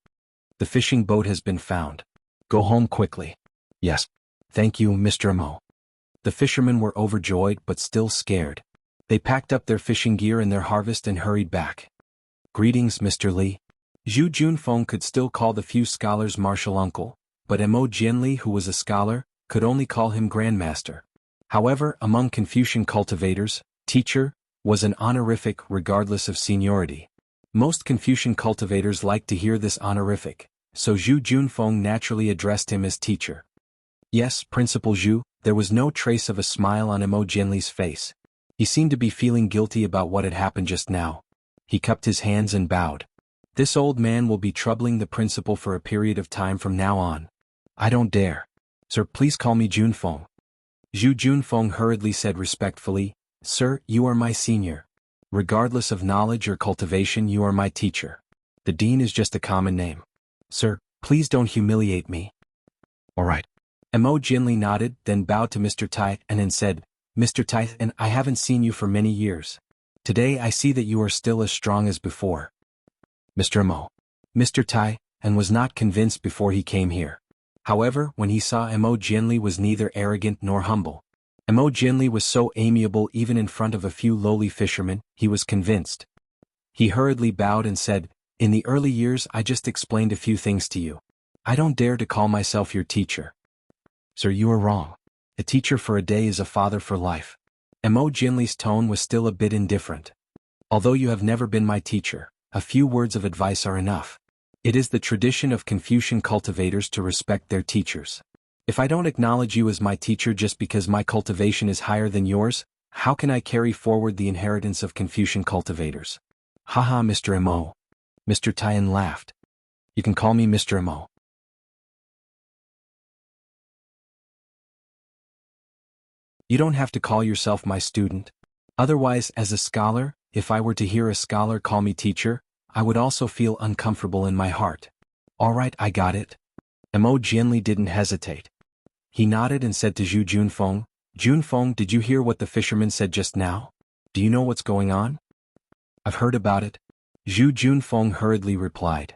The fishing boat has been found. Go home quickly. Yes. Thank you, Mr. Imo. The fishermen were overjoyed but still scared. They packed up their fishing gear and their harvest and hurried back. Greetings, Mr. Li. Zhu Junfeng could still call the few scholars martial uncle, but Imo Jinli, who was a scholar, could only call him grandmaster. However, among Confucian cultivators, teacher was an honorific regardless of seniority. Most Confucian cultivators liked to hear this honorific, so Zhu Junfeng naturally addressed him as teacher. Yes, Principal Zhu. There was no trace of a smile on Imo Jinli's face. He seemed to be feeling guilty about what had happened just now. He cupped his hands and bowed. This old man will be troubling the principal for a period of time from now on. I don't dare. Sir, please call me Junfeng. Zhu Junfeng hurriedly said respectfully, Sir, you are my senior. Regardless of knowledge or cultivation, you are my teacher. The dean is just a common name. Sir, please don't humiliate me. All right. Mo Jinli nodded, then bowed to Mr. Tai and then said, Mr. Tai, and I haven't seen you for many years. Today I see that you are still as strong as before. Mr. Mo. Mr. Tai, and was not convinced before he came here. However, when he saw Mo Jinli was neither arrogant nor humble. Mo Jinli was so amiable even in front of a few lowly fishermen, he was convinced. He hurriedly bowed and said, In the early years I just explained a few things to you. I don't dare to call myself your teacher. Sir, you are wrong. A teacher for a day is a father for life. Mo Jinli's tone was still a bit indifferent. Although you have never been my teacher, a few words of advice are enough. It is the tradition of Confucian cultivators to respect their teachers. If I don't acknowledge you as my teacher just because my cultivation is higher than yours, how can I carry forward the inheritance of Confucian cultivators? Haha, Mr. Mo. Mr. Taiyan laughed. You can call me Mr. Mo. You don't have to call yourself my student. Otherwise, as a scholar, if I were to hear a scholar call me teacher, I would also feel uncomfortable in my heart. All right, I got it. Mo Jianli didn't hesitate. He nodded and said to Zhu Junfeng, Junfeng, did you hear what the fisherman said just now? Do you know what's going on? I've heard about it. Zhu Junfeng hurriedly replied.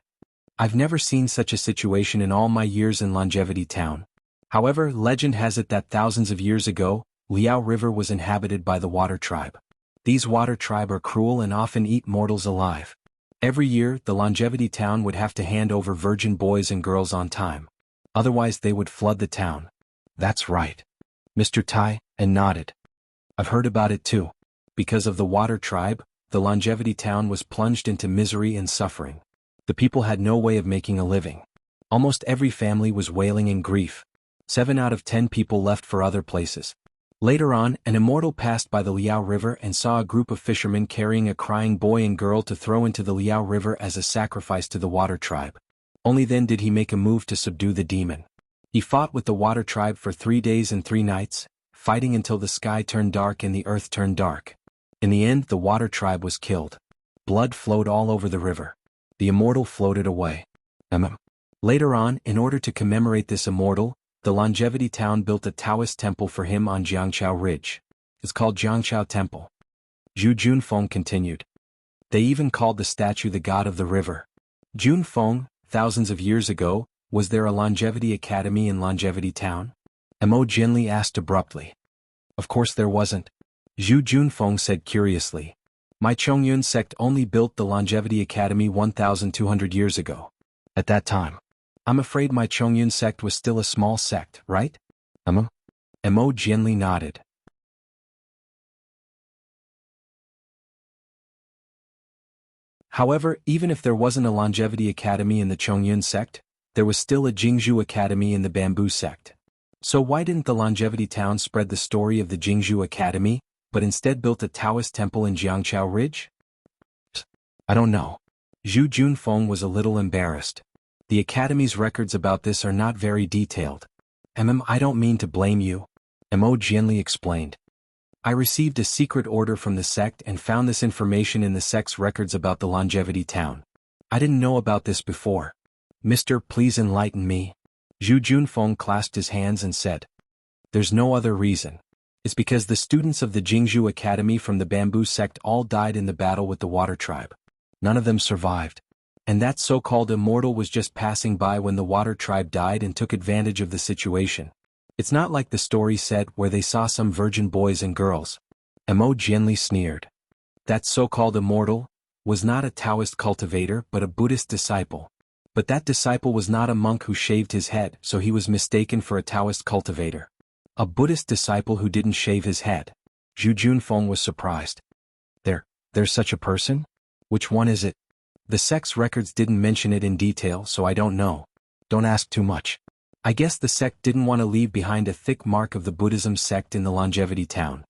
I've never seen such a situation in all my years in Longevity Town. However, legend has it that thousands of years ago, Liao River was inhabited by the Water Tribe. These Water Tribe are cruel and often eat mortals alive. Every year, the Longevity Town would have to hand over virgin boys and girls on time. Otherwise they would flood the town. That's right. Mr. Tai, and nodded. I've heard about it too. Because of the Water Tribe, the Longevity Town was plunged into misery and suffering. The people had no way of making a living. Almost every family was wailing in grief. 7 out of 10 people left for other places. Later on, an immortal passed by the Liao River and saw a group of fishermen carrying a crying boy and girl to throw into the Liao River as a sacrifice to the Water Tribe. Only then did he make a move to subdue the demon. He fought with the Water Tribe for 3 days and 3 nights, fighting until the sky turned dark and the earth turned dark. In the end, the Water Tribe was killed. Blood flowed all over the river. The immortal floated away. Later on, in order to commemorate this immortal, the Longevity Town built a Taoist temple for him on Jianghu Ridge. It's called Jianghu Temple. Zhu Junfeng continued. They even called the statue the god of the river. Junfeng, thousands of years ago, was there a Longevity Academy in Longevity Town? Mo Jinli asked abruptly. Of course there wasn't. Zhu Junfeng said curiously. My Chongyun sect only built the Longevity Academy 1,200 years ago. At that time, I'm afraid my Chongyun sect was still a small sect, right? Mo Jianli nodded. However, even if there wasn't a Longevity Academy in the Chongyun sect, there was still a Jianghu Academy in the Bamboo sect. So why didn't the Longevity Town spread the story of the Jianghu Academy, but instead built a Taoist temple in Jianghu Ridge? I don't know. Zhu Junfeng was a little embarrassed. The Academy's records about this are not very detailed. I don't mean to blame you. Mo Jianli explained. I received a secret order from the sect and found this information in the sect's records about the Longevity Town. I didn't know about this before. Mister, please enlighten me. Zhu Junfeng clasped his hands and said. There's no other reason. It's because the students of the Jianghu Academy from the Bamboo sect all died in the battle with the Water Tribe. None of them survived. And that so-called immortal was just passing by when the Water Tribe died and took advantage of the situation. It's not like the story said where they saw some virgin boys and girls. Mo Jianli sneered. That so-called immortal was not a Taoist cultivator but a Buddhist disciple. But that disciple was not a monk who shaved his head, so he was mistaken for a Taoist cultivator. A Buddhist disciple who didn't shave his head. Zhu Junfeng was surprised. There's such a person? Which one is it? The sect's records didn't mention it in detail, so I don't know. Don't ask too much. I guess the sect didn't want to leave behind a thick mark of the Buddhism sect in the Longevity Town.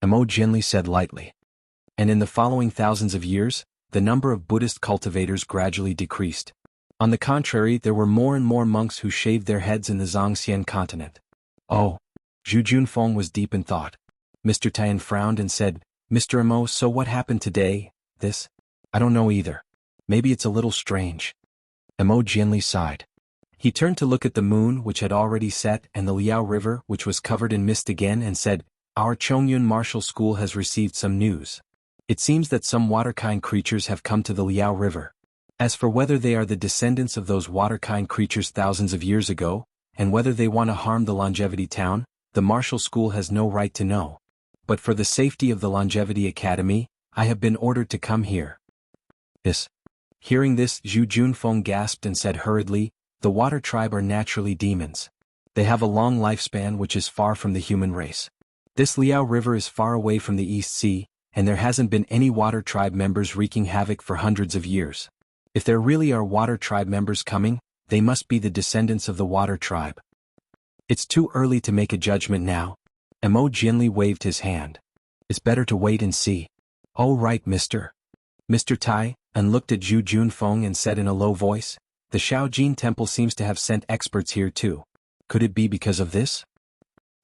Mo Jianli said lightly. And in the following thousands of years, the number of Buddhist cultivators gradually decreased. On the contrary, there were more and more monks who shaved their heads in the Zhangxian continent. Oh. Zhu Junfeng was deep in thought. Mr. Tian frowned and said, Mr. Mo, so what happened today? This? I don't know either. Maybe it's a little strange. Mo Jianli sighed. He turned to look at the moon, which had already set, and the Liao River, which was covered in mist again, and said, Our Chongyun Martial School has received some news. It seems that some water-kind creatures have come to the Liao River. As for whether they are the descendants of those water-kind creatures thousands of years ago, and whether they want to harm the Longevity Town, the Martial School has no right to know. But for the safety of the Longevity Academy, I have been ordered to come here. This. Hearing this, Zhu Junfeng gasped and said hurriedly, The Water Tribe are naturally demons. They have a long lifespan which is far from the human race. This Liao River is far away from the East Sea, and there hasn't been any Water Tribe members wreaking havoc for hundreds of years. If there really are Water Tribe members coming, they must be the descendants of the Water Tribe. It's too early to make a judgment now. Mo Jianli waved his hand. It's better to wait and see. Oh right, Mr. Tai, and looked at Zhu Junfeng and said in a low voice, The Shaojin Temple seems to have sent experts here too. Could it be because of this?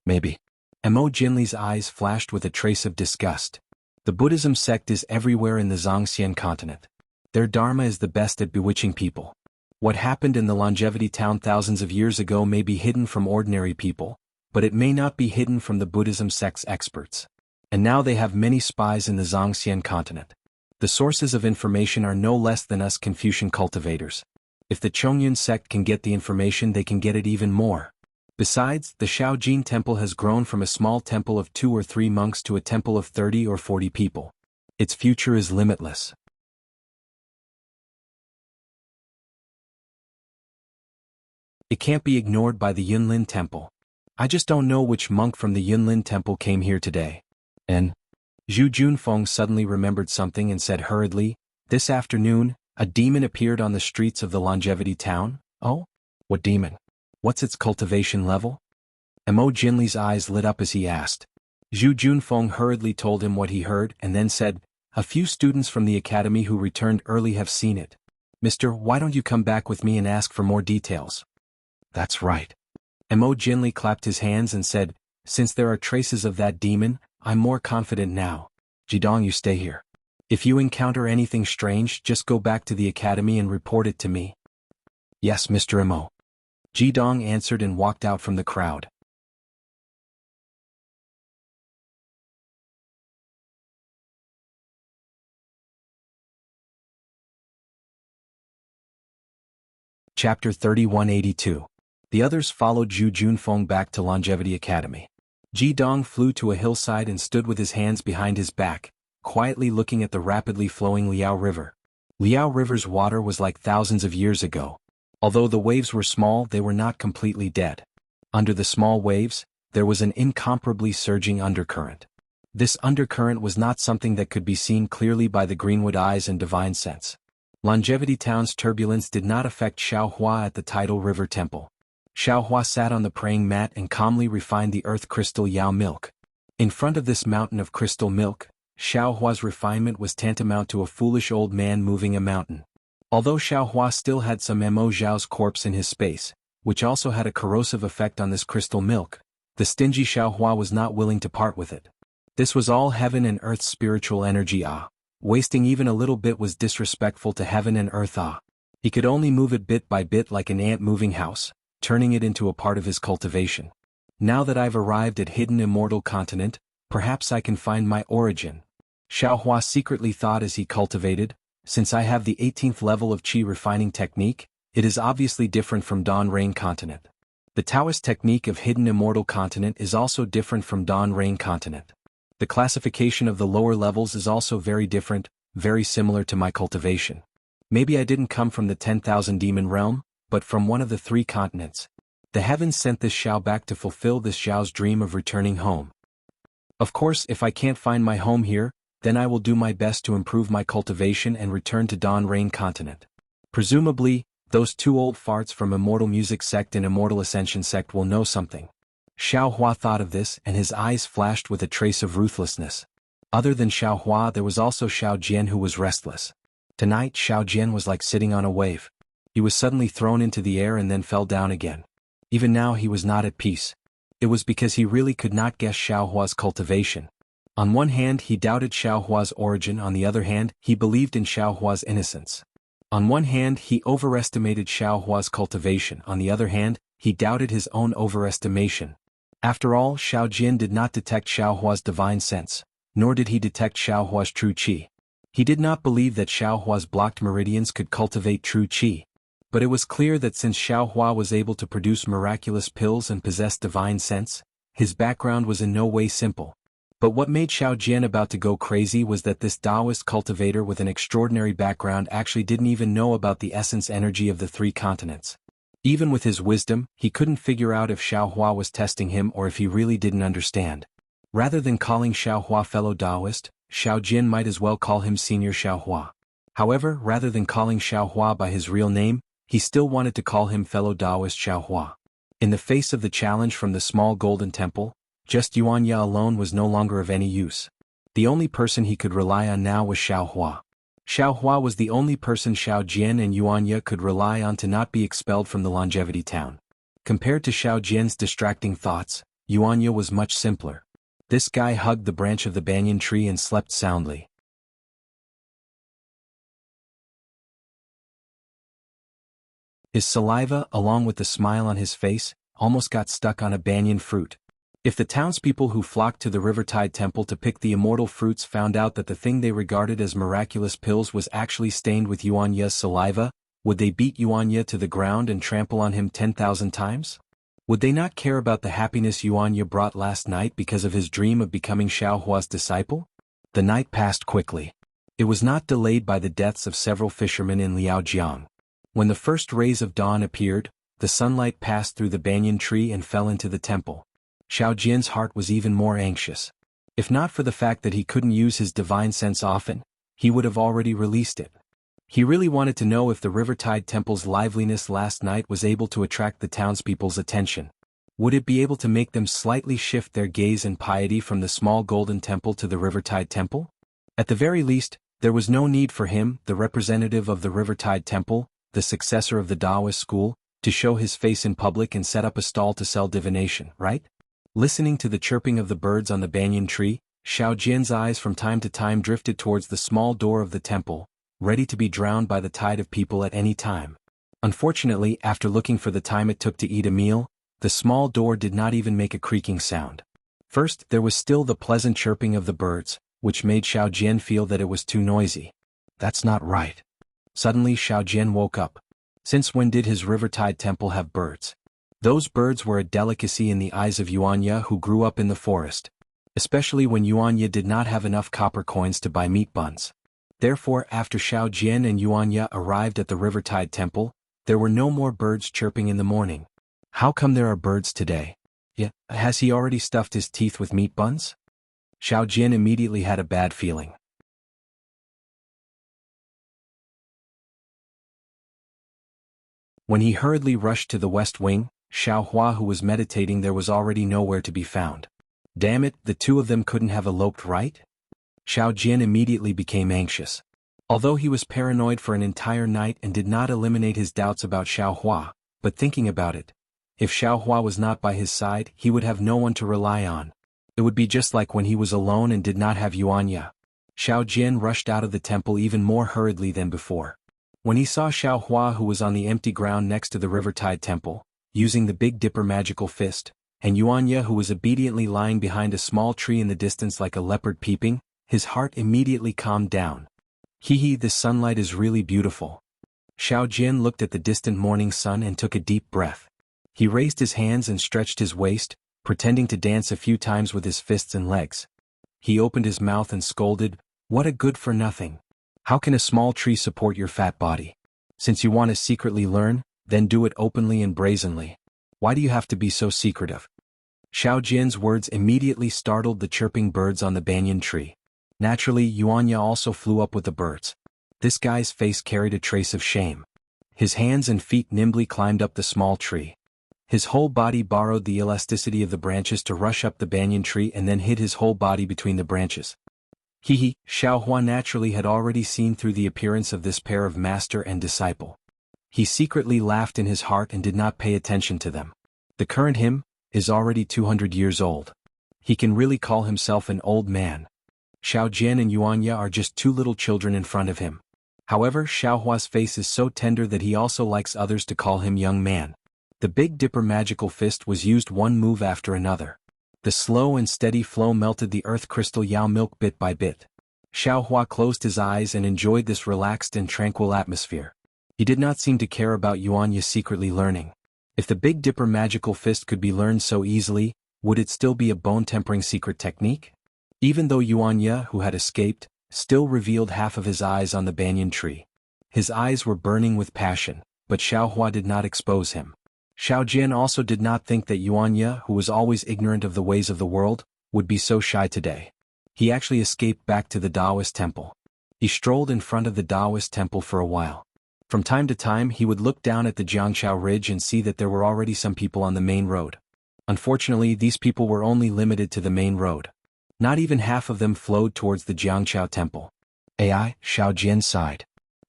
Maybe. Mo Jianli's eyes flashed with a trace of disgust. The Buddhism sect is everywhere in the Zhangxian continent. Their dharma is the best at bewitching people. What happened in the Longevity Town thousands of years ago may be hidden from ordinary people, but it may not be hidden from the Buddhism sect's experts. And now they have many spies in the Zhangxian continent. The sources of information are no less than us Confucian cultivators. If the Chongyun sect can get the information, they can get it even more. Besides, the Shaojin Temple has grown from a small temple of 2 or 3 monks to a temple of 30 or 40 people. Its future is limitless. It can't be ignored by the Yunlin Temple. I just don't know which monk from the Yunlin Temple came here today. And Zhu Junfeng suddenly remembered something and said hurriedly, This afternoon, a demon appeared on the streets of the Longevity Town. Oh? What demon? What's its cultivation level? Mo Jianli's eyes lit up as he asked. Zhu Junfeng hurriedly told him what he heard and then said, A few students from the academy who returned early have seen it. Mister, why don't you come back with me and ask for more details? That's right. Mo Jianli clapped his hands and said, Since there are traces of that demon, I'm more confident now. Jidong, you stay here. If you encounter anything strange, just go back to the academy and report it to me. Yes, Mr. Mo. Jidong answered and walked out from the crowd. Chapter 3182. The others followed Zhu Junfeng back to Longevity Academy. Jidong flew to a hillside and stood with his hands behind his back, quietly looking at the rapidly flowing Liao River. Liao River's water was like thousands of years ago. Although the waves were small, they were not completely dead. Under the small waves, there was an incomparably surging undercurrent. This undercurrent was not something that could be seen clearly by the greenwood eyes and divine sense. Longevity Town's turbulence did not affect Xiaohua at the tidal river temple. Xiaohua sat on the praying mat and calmly refined the earth crystal Yao milk. In front of this mountain of crystal milk, Xiaohua's refinement was tantamount to a foolish old man moving a mountain. Although Xiaohua still had some Mo Zhao's corpse in his space, which also had a corrosive effect on this crystal milk, the stingy Xiaohua was not willing to part with it. This was all heaven and earth's spiritual energy. Wasting even a little bit was disrespectful to heaven and earth. He could only move it bit by bit like an ant moving house, turning it into a part of his cultivation. Now that I've arrived at hidden immortal continent, perhaps I can find my origin. Xiaohua secretly thought as he cultivated, since I have the 18th level of qi refining technique, it is obviously different from Dawn Rain continent. The Taoist technique of hidden immortal continent is also different from Dawn Rain continent. The classification of the lower levels is also very different, very similar to my cultivation. Maybe I didn't come from the 10,000 demon realm, but from one of the 3 continents. The heavens sent this Xiao back to fulfill this Xiao's dream of returning home. Of course, if I can't find my home here, then I will do my best to improve my cultivation and return to Dawn Rain continent. Presumably, those 2 old farts from Immortal Music sect and Immortal Ascension sect will know something. Xiaohua thought of this and his eyes flashed with a trace of ruthlessness. Other than Xiaohua, there was also Xiao Jian who was restless. Tonight Xiao Jian was like sitting on a wave. He was suddenly thrown into the air and then fell down again. Even now he was not at peace. It was because he really could not guess Xiaohua's cultivation. On one hand he doubted Xiaohua's origin, on the other hand he believed in Xiaohua's innocence. On one hand he overestimated Xiaohua's cultivation, on the other hand he doubted his own overestimation. After all, Xiao Jian did not detect Xiaohua's divine sense, nor did he detect Xiaohua's true qi. He did not believe that Xiaohua's blocked meridians could cultivate true qi. But it was clear that since Xiaohua was able to produce miraculous pills and possess divine sense, his background was in no way simple. But what made Xiao Jian about to go crazy was that this Taoist cultivator with an extraordinary background actually didn't even know about the essence energy of the three continents. Even with his wisdom, he couldn't figure out if Xiaohua was testing him or if he really didn't understand. Rather than calling Xiaohua fellow Taoist, Xiao Jian might as well call him Senior Xiaohua. However, rather than calling Xiaohua by his real name, he still wanted to call him fellow Taoist Xiaohua. In the face of the challenge from the small golden temple, just Yuanya alone was no longer of any use. The only person he could rely on now was Xiaohua. Xiaohua was the only person Xiao Jian and Yuanya could rely on to not be expelled from the longevity town. Compared to Xiao Jian's distracting thoughts, Yuanya was much simpler. This guy hugged the branch of the banyan tree and slept soundly. His saliva, along with the smile on his face, almost got stuck on a banyan fruit. If the townspeople who flocked to the Rivertide Temple to pick the immortal fruits found out that the thing they regarded as miraculous pills was actually stained with Yuanya's saliva, would they beat Yuanya to the ground and trample on him 10,000 times? Would they not care about the happiness Yuanya brought last night because of his dream of becoming Xiaohua's disciple? The night passed quickly. It was not delayed by the deaths of several fishermen in Liaojiang. When the first rays of dawn appeared, the sunlight passed through the banyan tree and fell into the temple. Xiao Jian's heart was even more anxious. If not for the fact that he couldn't use his divine sense often, he would have already released it. He really wanted to know if the Rivertide Temple's liveliness last night was able to attract the townspeople's attention. Would it be able to make them slightly shift their gaze and piety from the small golden temple to the Rivertide Temple? At the very least, there was no need for him, the representative of the Rivertide Temple, the successor of the Taoist school, to show his face in public and set up a stall to sell divination, right? Listening to the chirping of the birds on the banyan tree, Xiao Jian's eyes from time to time drifted towards the small door of the temple, ready to be drowned by the tide of people at any time. Unfortunately, after looking for the time it took to eat a meal, the small door did not even make a creaking sound. First, there was still the pleasant chirping of the birds, which made Xiao Jian feel that it was too noisy. That's not right. Suddenly Xiao Jian woke up. Since when did his Rivertide Temple have birds? Those birds were a delicacy in the eyes of Yuanya, who grew up in the forest. Especially when Yuanya did not have enough copper coins to buy meat buns. Therefore, after Xiao Jian and Yuanya arrived at the Rivertide Temple, there were no more birds chirping in the morning. How come there are birds today? Yeah, has he already stuffed his teeth with meat buns? Xiao Jian immediately had a bad feeling. When he hurriedly rushed to the west wing, Xiaohua, who was meditating there, was already nowhere to be found. Damn it, the two of them couldn't have eloped, right? Xiao Jian immediately became anxious. Although he was paranoid for an entire night and did not eliminate his doubts about Xiaohua, but thinking about it, if Xiaohua was not by his side, he would have no one to rely on. It would be just like when he was alone and did not have Yuanya. Xiao Jian rushed out of the temple even more hurriedly than before. When he saw Xiaohua, who was on the empty ground next to the Rivertide Temple, using the Big Dipper magical fist, and Yuanya, who was obediently lying behind a small tree in the distance like a leopard peeping, his heart immediately calmed down. Hee, the sunlight is really beautiful. Xiao Jian looked at the distant morning sun and took a deep breath. He raised his hands and stretched his waist, pretending to dance a few times with his fists and legs. He opened his mouth and scolded, "What a good-for-nothing. How can a small tree support your fat body? Since you want to secretly learn, then do it openly and brazenly. Why do you have to be so secretive?" Xiao Jian's words immediately startled the chirping birds on the banyan tree. Naturally, Yuanya also flew up with the birds. This guy's face carried a trace of shame. His hands and feet nimbly climbed up the small tree. His whole body borrowed the elasticity of the branches to rush up the banyan tree and then hid his whole body between the branches. Xiao Hua naturally had already seen through the appearance of this pair of master and disciple. He secretly laughed in his heart and did not pay attention to them. The current him is already 200 years old. He can really call himself an old man. Xiao Jian and Yuanya are just two little children in front of him. However, Xiao Hua's face is so tender that he also likes others to call him young man. The Big Dipper magical fist was used one move after another. The slow and steady flow melted the earth crystal Yao milk bit by bit. Xiao Hua closed his eyes and enjoyed this relaxed and tranquil atmosphere. He did not seem to care about Yuanya secretly learning. If the Big Dipper magical fist could be learned so easily, would it still be a bone-tempering secret technique? Even though Yuanya, who had escaped, still revealed half of his eyes on the banyan tree. His eyes were burning with passion, but Xiao Hua did not expose him. Xiao Jian also did not think that Yuanya, who was always ignorant of the ways of the world, would be so shy today. He actually escaped back to the Taoist temple. He strolled in front of the Taoist temple for a while. From time to time he would look down at the Jianghu ridge and see that there were already some people on the main road. Unfortunately, these people were only limited to the main road. Not even half of them flowed towards the Jianghu temple. Xiao Jian sighed.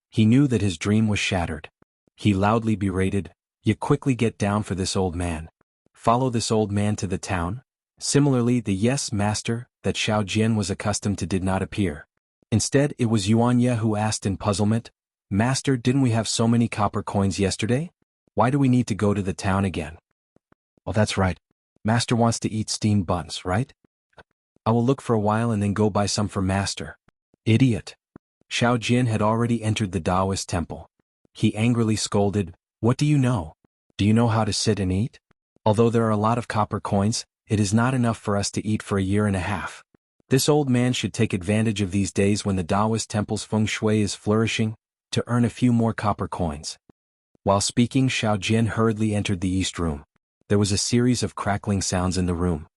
He knew that his dream was shattered. He loudly berated, "You quickly get down for this old man. Follow this old man to the town." Similarly, the "yes, master" that Xiao Jian was accustomed to did not appear. Instead, it was Yuanya who asked in puzzlement, "Master, didn't we have so many copper coins yesterday? Why do we need to go to the town again?" "Well, that's right. Master wants to eat steamed buns, right? I will look for a while and then go buy some for Master." "Idiot." Xiao Jian had already entered the Taoist temple. He angrily scolded, "What do you know? Do you know how to sit and eat? Although there are a lot of copper coins, it is not enough for us to eat for a year and a half. This old man should take advantage of these days when the Taoist temple's feng shui is flourishing, to earn a few more copper coins." While speaking, Xiao Jian hurriedly entered the east room. There was a series of crackling sounds in the room.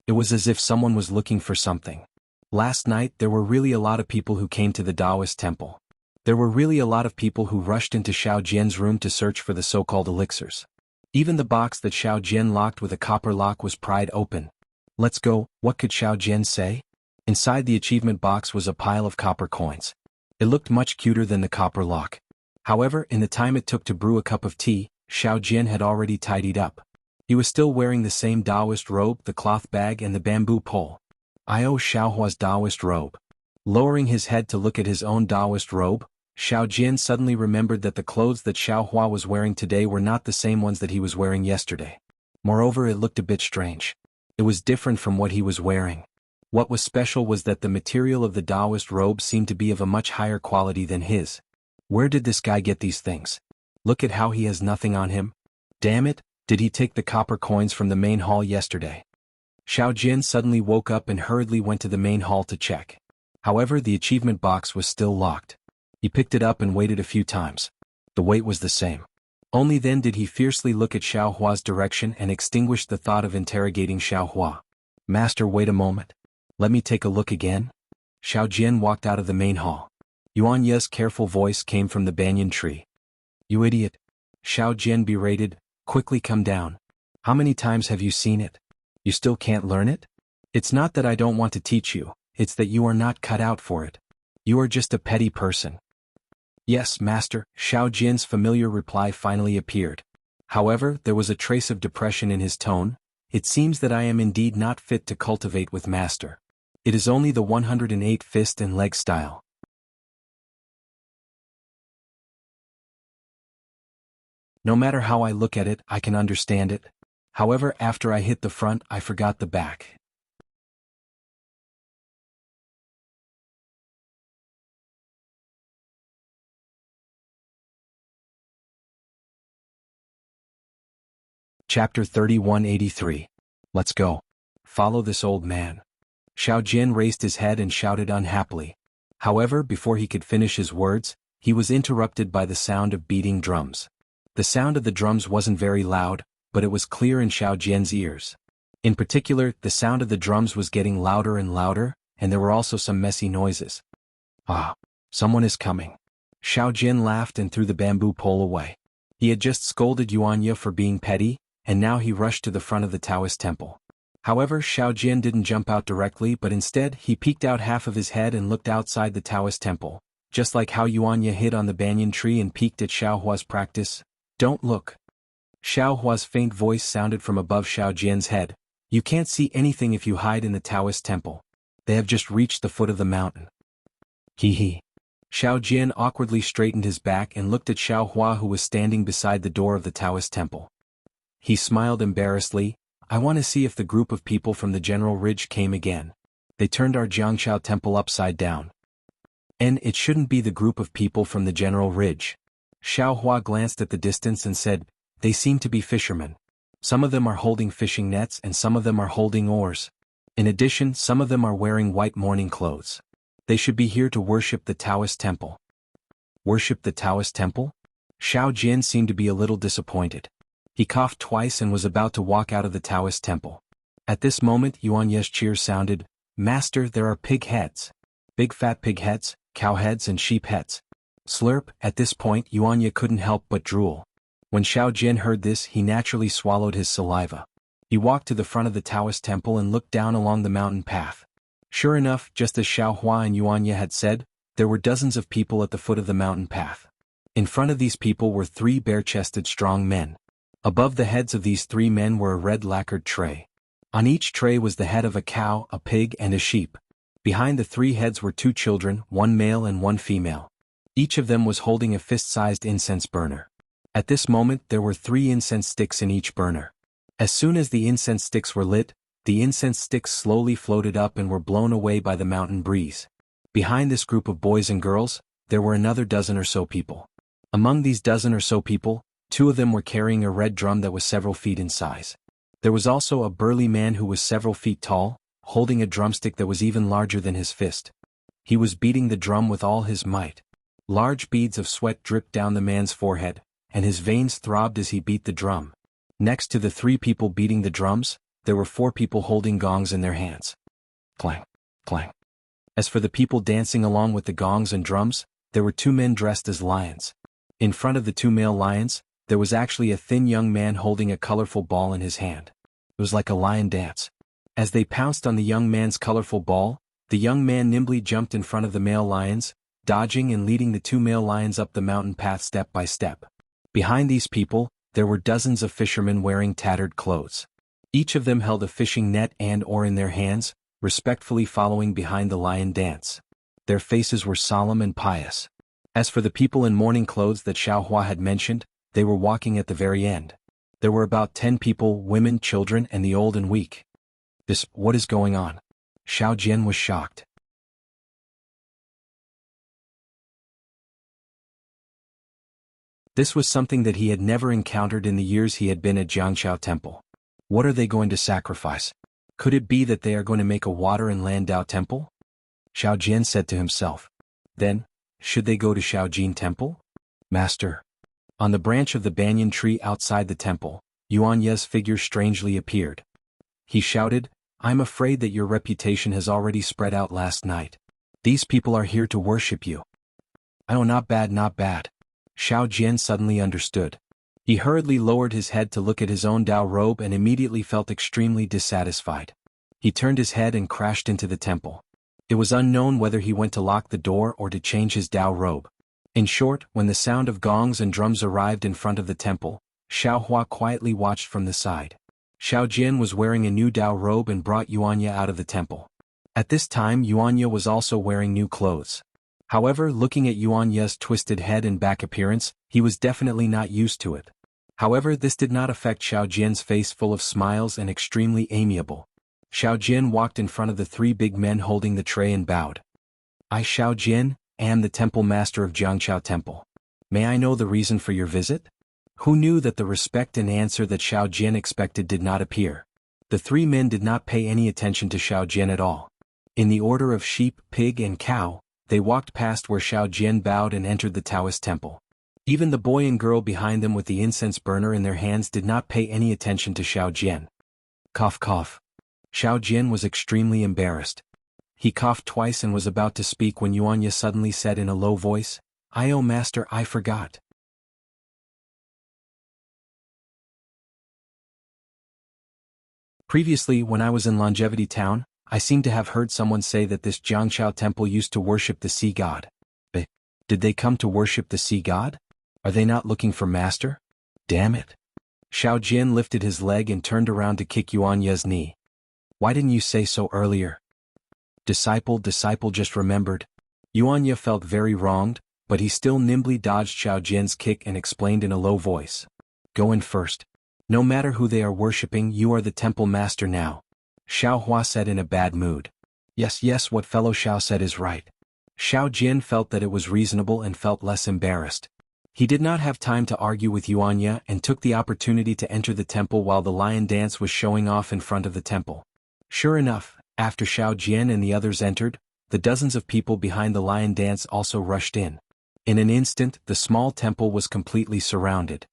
It was as if someone was looking for something. Last night there were really a lot of people who came to the Taoist temple. There were really a lot of people who rushed into Xiao Jian's room to search for the so-called elixirs. Even the box that Xiao Jian locked with a copper lock was pried open. "Let's go," what could Xiao Jian say? Inside the achievement box was a pile of copper coins. It looked much cuter than the copper lock. However, in the time it took to brew a cup of tea, Xiao Jian had already tidied up. He was still wearing the same Taoist robe, the cloth bag and the bamboo pole. Xiao Hua's Taoist robe. Lowering his head to look at his own Taoist robe, Xiao Jian suddenly remembered that the clothes that Xiao Hua was wearing today were not the same ones that he was wearing yesterday. Moreover, it looked a bit strange. It was different from what he was wearing. What was special was that the material of the Taoist robe seemed to be of a much higher quality than his. Where did this guy get these things? Look at how he has nothing on him. Damn it, did he take the copper coins from the main hall yesterday? Xiao Jian suddenly woke up and hurriedly went to the main hall to check. However, the achievement box was still locked. He picked it up and waited a few times. The weight was the same. Only then did he fiercely look at Xiao Hua's direction and extinguished the thought of interrogating Xiao Hua. "Master, wait a moment. Let me take a look again." Xiao Jian walked out of the main hall. Yuanya's careful voice came from the banyan tree. "You idiot." Xiao Jian berated, "Quickly come down. How many times have you seen it? You still can't learn it? It's not that I don't want to teach you, it's that you are not cut out for it. You are just a petty person." "Yes, master," Xiao Jian's familiar reply finally appeared. However, there was a trace of depression in his tone. "It seems that I am indeed not fit to cultivate with master. It is only the 108 fist and leg style." No matter how I look at it, I can understand it. However, after I hit the front, I forgot the back. Chapter 3183. Let's go. Follow this old man. Xiao Jian raised his head and shouted unhappily. However, before he could finish his words, he was interrupted by the sound of beating drums. The sound of the drums wasn't very loud, but it was clear in Xiao Jian's ears. In particular, the sound of the drums was getting louder and louder, and there were also some messy noises. "Ah, someone is coming." Xiao Jian laughed and threw the bamboo pole away. He had just scolded Yuanya for being petty, and now he rushed to the front of the Taoist temple. However, Xiao Jian didn't jump out directly but instead he peeked out half of his head and looked outside the Taoist temple, just like how Yuanya hid on the banyan tree and peeked at Xiao Hua's practice. Don't look. Xiao Hua's faint voice sounded from above Xiao Jian's head. You can't see anything if you hide in the Taoist temple. They have just reached the foot of the mountain. Hee hee. Xiao Jian awkwardly straightened his back and looked at Xiao Hua who was standing beside the door of the Taoist temple. He smiled embarrassedly. I want to see if the group of people from the General Ridge came again. They turned our Jiangshao temple upside down. And it shouldn't be the group of people from the General Ridge. Xiao Hua glanced at the distance and said, they seem to be fishermen. Some of them are holding fishing nets and some of them are holding oars. In addition, some of them are wearing white mourning clothes. They should be here to worship the Taoist temple. Worship the Taoist temple? Xiao Jian seemed to be a little disappointed. He coughed twice and was about to walk out of the Taoist temple. At this moment Yuanya's cheers sounded, Master, there are pig heads. Big fat pig heads, cow heads and sheep heads. Slurp. At this point Yuanya couldn't help but drool. When Xiao Jian heard this he naturally swallowed his saliva. He walked to the front of the Taoist temple and looked down along the mountain path. Sure enough, just as Xiao Hua and Yuanya had said, there were dozens of people at the foot of the mountain path. In front of these people were 3 bare-chested strong men. Above the heads of these 3 men were a red lacquered tray. On each tray was the head of a cow, a pig and a sheep. Behind the 3 heads were 2 children, 1 male and 1 female. Each of them was holding a fist-sized incense burner. At this moment there were 3 incense sticks in each burner. As soon as the incense sticks were lit, the incense sticks slowly floated up and were blown away by the mountain breeze. Behind this group of boys and girls, there were another dozen or so people. Among these dozen or so people, 2 of them were carrying a red drum that was several feet in size. There was also a burly man who was several feet tall, holding a drumstick that was even larger than his fist. He was beating the drum with all his might. Large beads of sweat dripped down the man's forehead, and his veins throbbed as he beat the drum. Next to the 3 people beating the drums, there were 4 people holding gongs in their hands. Clang, clang. As for the people dancing along with the gongs and drums, there were 2 men dressed as lions. In front of the 2 male lions, there was actually a thin young man holding a colorful ball in his hand. It was like a lion dance. As they pounced on the young man's colorful ball, the young man nimbly jumped in front of the male lions, dodging and leading the 2 male lions up the mountain path step by step. Behind these people, there were dozens of fishermen wearing tattered clothes. Each of them held a fishing net and oar in their hands, respectfully following behind the lion dance. Their faces were solemn and pious. As for the people in mourning clothes that Xiao Hua had mentioned, they were walking at the very end. There were about 10 people, women, children, and the old and weak. What is going on? Xiao Jian was shocked. This was something that he had never encountered in the years he had been at Jiangshao Temple. What are they going to sacrifice? Could it be that they are going to make a water and land Dao temple? Xiao Jian said to himself. Then, should they go to Shaojin Temple? Master. On the branch of the banyan tree outside the temple, Yuanya's figure strangely appeared. He shouted, I'm afraid that your reputation has already spread out last night. These people are here to worship you. Oh, not bad, not bad. Xiao Jian suddenly understood. He hurriedly lowered his head to look at his own Dao robe and immediately felt extremely dissatisfied. He turned his head and crashed into the temple. It was unknown whether he went to lock the door or to change his Dao robe. In short, when the sound of gongs and drums arrived in front of the temple, Xiao Hua quietly watched from the side. Xiao Jian was wearing a new Dao robe and brought Yuanya out of the temple. At this time Yuanya was also wearing new clothes. However, looking at Yuanya's twisted head and back appearance, he was definitely not used to it. However, this did not affect Xiao Jian's face full of smiles and extremely amiable. Xiao Jian walked in front of the 3 big men holding the tray and bowed. I, Xiao Jian, am the temple master of Jiangshao Temple. May I know the reason for your visit? Who knew that the respect and answer that Xiao Jian expected did not appear? The 3 men did not pay any attention to Xiao Jian at all. In the order of sheep, pig and cow, they walked past where Xiao Jian bowed and entered the Taoist temple. Even the boy and girl behind them with the incense burner in their hands did not pay any attention to Xiao Jian. Cough cough. Xiao Jian was extremely embarrassed. He coughed twice and was about to speak when Yuanya suddenly said in a low voice, "Oh master, I forgot. Previously, when I was in Longevity Town, I seem to have heard someone say that this Jianghu temple used to worship the sea god. But did they come to worship the sea god? Are they not looking for master? Damn it. Xiao Jian lifted his leg and turned around to kick Yuanya's knee. Why didn't you say so earlier? Disciple just remembered. Yuanya felt very wronged, but he still nimbly dodged Xiao Jian's kick and explained in a low voice. Go in first. No matter who they are worshipping, you are the temple master now. Xiao Hua said in a bad mood. Yes, what fellow Xiao said is right. Xiao Jian felt that it was reasonable and felt less embarrassed. He did not have time to argue with Yuanya and took the opportunity to enter the temple while the lion dance was showing off in front of the temple. Sure enough, after Xiao Jian and the others entered, the dozens of people behind the lion dance also rushed in. In an instant, the small temple was completely surrounded.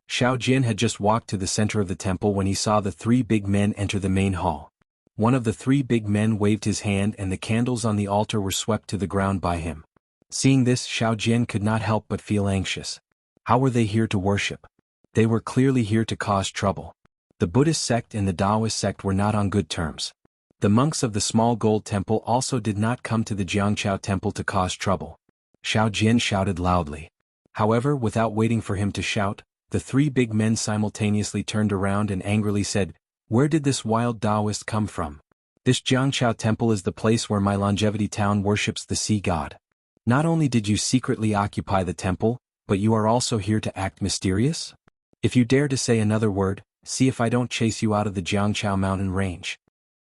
Xiao Jian had just walked to the center of the temple when he saw the three big men enter the main hall. One of the three big men waved his hand and the candles on the altar were swept to the ground by him. Seeing this, Xiao Jian could not help but feel anxious. How were they here to worship? They were clearly here to cause trouble. The Buddhist sect and the Taoist sect were not on good terms. The monks of the small gold temple also did not come to the Jianghu temple to cause trouble. Xiao Jian shouted loudly. However, without waiting for him to shout, the three big men simultaneously turned around and angrily said, "Where did this wild Taoist come from? This Jianghu temple is the place where my Longevity Town worships the sea god. Not only did you secretly occupy the temple, but you are also here to act mysterious? If you dare to say another word, see if I don't chase you out of the Jianghu mountain range."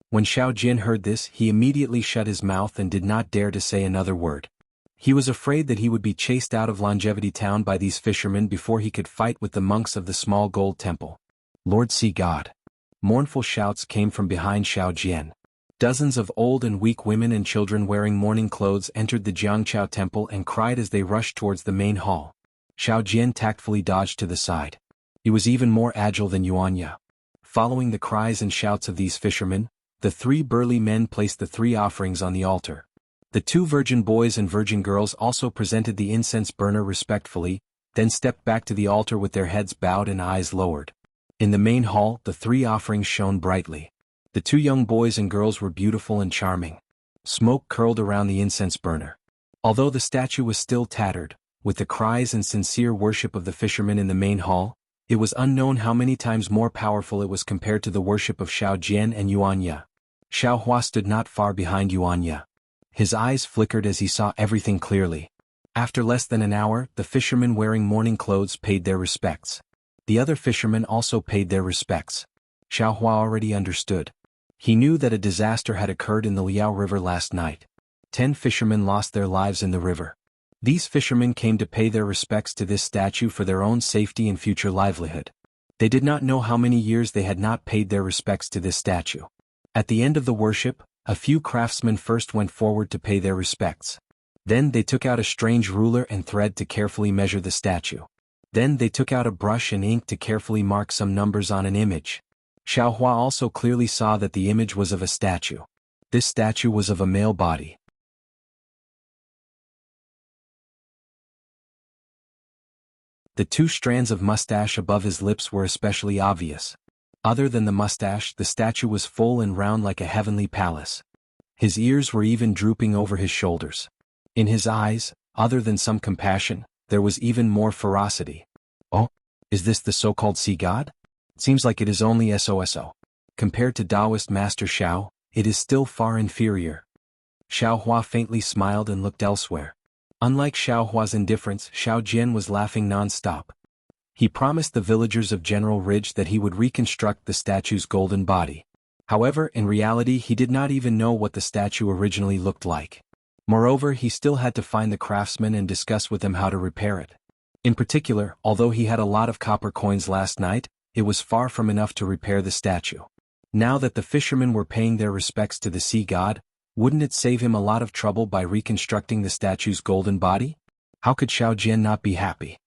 When Xiao Jian heard this, he immediately shut his mouth and did not dare to say another word. He was afraid that he would be chased out of Longevity Town by these fishermen before he could fight with the monks of the small gold temple. Lord Sea God. Mournful shouts came from behind Xiao Jian. Dozens of old and weak women and children wearing mourning clothes entered the Jianghu temple and cried as they rushed towards the main hall. Xiao Jian tactfully dodged to the side. He was even more agile than Yuanya. Following the cries and shouts of these fishermen, the three burly men placed the three offerings on the altar. The two virgin boys and virgin girls also presented the incense burner respectfully, then stepped back to the altar with their heads bowed and eyes lowered. In the main hall, the three offerings shone brightly. The two young boys and girls were beautiful and charming. Smoke curled around the incense burner. Although the statue was still tattered, with the cries and sincere worship of the fishermen in the main hall, it was unknown how many times more powerful it was compared to the worship of Xiao Jian and Yuanya. Xiao Hua stood not far behind Yuanya. His eyes flickered as he saw everything clearly. After less than an hour, the fishermen wearing mourning clothes paid their respects. The other fishermen also paid their respects. Xiao Hua already understood. He knew that a disaster had occurred in the Liao River last night. 10 fishermen lost their lives in the river. These fishermen came to pay their respects to this statue for their own safety and future livelihood. They did not know how many years they had not paid their respects to this statue. At the end of the worship, a few craftsmen first went forward to pay their respects. Then they took out a strange ruler and thread to carefully measure the statue. Then they took out a brush and ink to carefully mark some numbers on an image. Xiao Hua also clearly saw that the image was of a statue. This statue was of a male body. The 2 strands of mustache above his lips were especially obvious. Other than the mustache, the statue was full and round like a heavenly palace. His ears were even drooping over his shoulders. In his eyes, other than some compassion, there was even more ferocity. Oh, is this the so-called sea god? Seems like it is only SOSO. Compared to Taoist Master Xiao, it is still far inferior. Xiao Hua faintly smiled and looked elsewhere. Unlike Xiao Hua's indifference, Xiao Jian was laughing non-stop. He promised the villagers of General Ridge that he would reconstruct the statue's golden body. However, in reality he did not even know what the statue originally looked like. Moreover, he still had to find the craftsman and discuss with them how to repair it. In particular, although he had a lot of copper coins last night, it was far from enough to repair the statue. Now that the fishermen were paying their respects to the sea god, wouldn't it save him a lot of trouble by reconstructing the statue's golden body? How could Xiao Jian not be happy?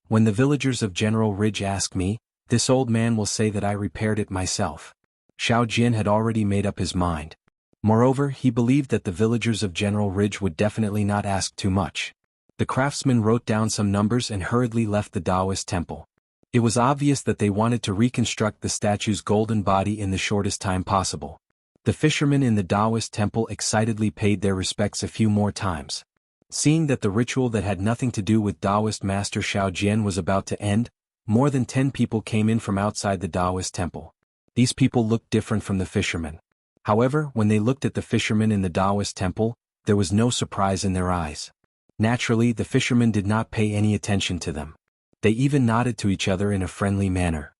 When the villagers of General Ridge ask me, this old man will say that I repaired it myself. Xiao Jian had already made up his mind. Moreover, he believed that the villagers of General Ridge would definitely not ask too much. The craftsman wrote down some numbers and hurriedly left the Taoist temple. It was obvious that they wanted to reconstruct the statue's golden body in the shortest time possible. The fishermen in the Taoist temple excitedly paid their respects a few more times. Seeing that the ritual that had nothing to do with Taoist master Xiao Jian was about to end, more than 10 people came in from outside the Taoist temple. These people looked different from the fishermen. However, when they looked at the fishermen in the Taoist temple, there was no surprise in their eyes. Naturally, the fishermen did not pay any attention to them. They even nodded to each other in a friendly manner.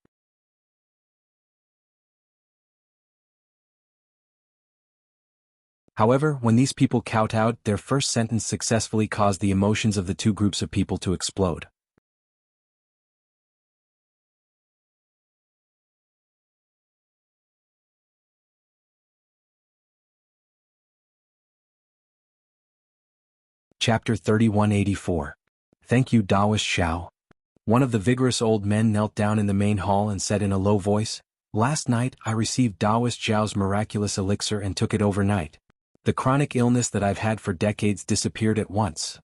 However, when these people kowtowed, their first sentence successfully caused the emotions of the two groups of people to explode. Chapter 3184. Thank you, Taoist Xiao. One of the vigorous old men knelt down in the main hall and said in a low voice, "Last night I received Taoist Xiao's miraculous elixir and took it overnight. The chronic illness that I've had for decades disappeared at once."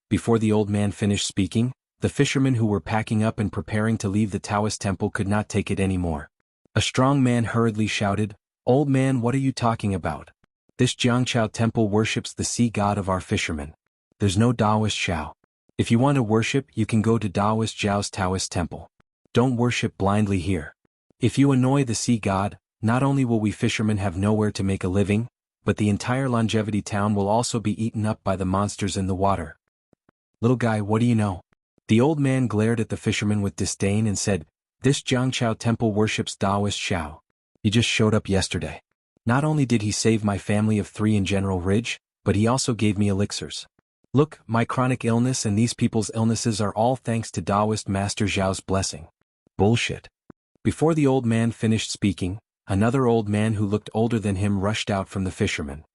Before the old man finished speaking, the fishermen who were packing up and preparing to leave the Taoist temple could not take it anymore. A strong man hurriedly shouted, "Old man, what are you talking about? This Jianghu temple worships the sea god of our fishermen. There's no Taoist Xiao. If you want to worship, you can go to Taoist Zhao's Taoist temple. Don't worship blindly here. If you annoy the sea god, not only will we fishermen have nowhere to make a living, but the entire longevity town will also be eaten up by the monsters in the water." "Little guy, what do you know?" The old man glared at the fisherman with disdain and said, "This Jianghu temple worships Taoist Xiao. He just showed up yesterday. Not only did he save my family of 3 in General Ridge, but he also gave me elixirs. Look, my chronic illness and these people's illnesses are all thanks to Taoist Master Zhao's blessing." "Bullshit." Before the old man finished speaking, another old man who looked older than him rushed out from the fisherman.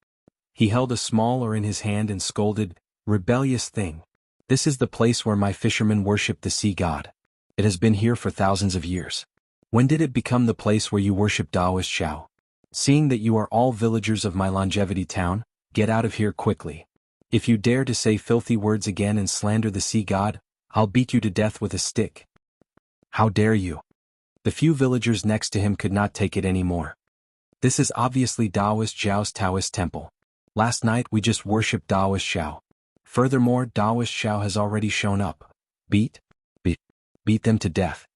He held a small oar in his hand and scolded, "Rebellious thing. This is the place where my fishermen worship the sea god. It has been here for thousands of years. When did it become the place where you worship Taoist Xiao? Seeing that you are all villagers of my longevity town, get out of here quickly. If you dare to say filthy words again and slander the sea god, I'll beat you to death with a stick." "How dare you?" The few villagers next to him could not take it anymore. "This is obviously Taoist Zhao's Taoist temple. Last night we just worshipped Taoist Xiao. Furthermore, Taoist Xiao has already shown up. Beat them to death."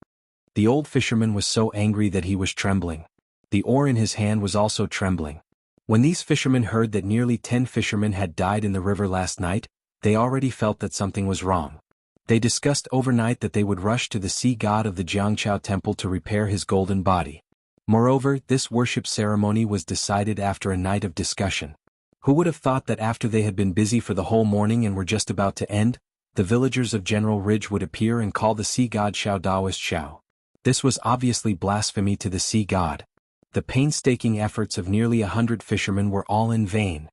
The old fisherman was so angry that he was trembling. The oar in his hand was also trembling. When these fishermen heard that nearly 10 fishermen had died in the river last night, they already felt that something was wrong. They discussed overnight that they would rush to the sea god of the Jianghu temple to repair his golden body. Moreover, this worship ceremony was decided after a night of discussion. Who would have thought that after they had been busy for the whole morning and were just about to end, the villagers of General Ridge would appear and call the sea god Xiao Taoist Xiao? This was obviously blasphemy to the sea god. The painstaking efforts of nearly 100 fishermen were all in vain.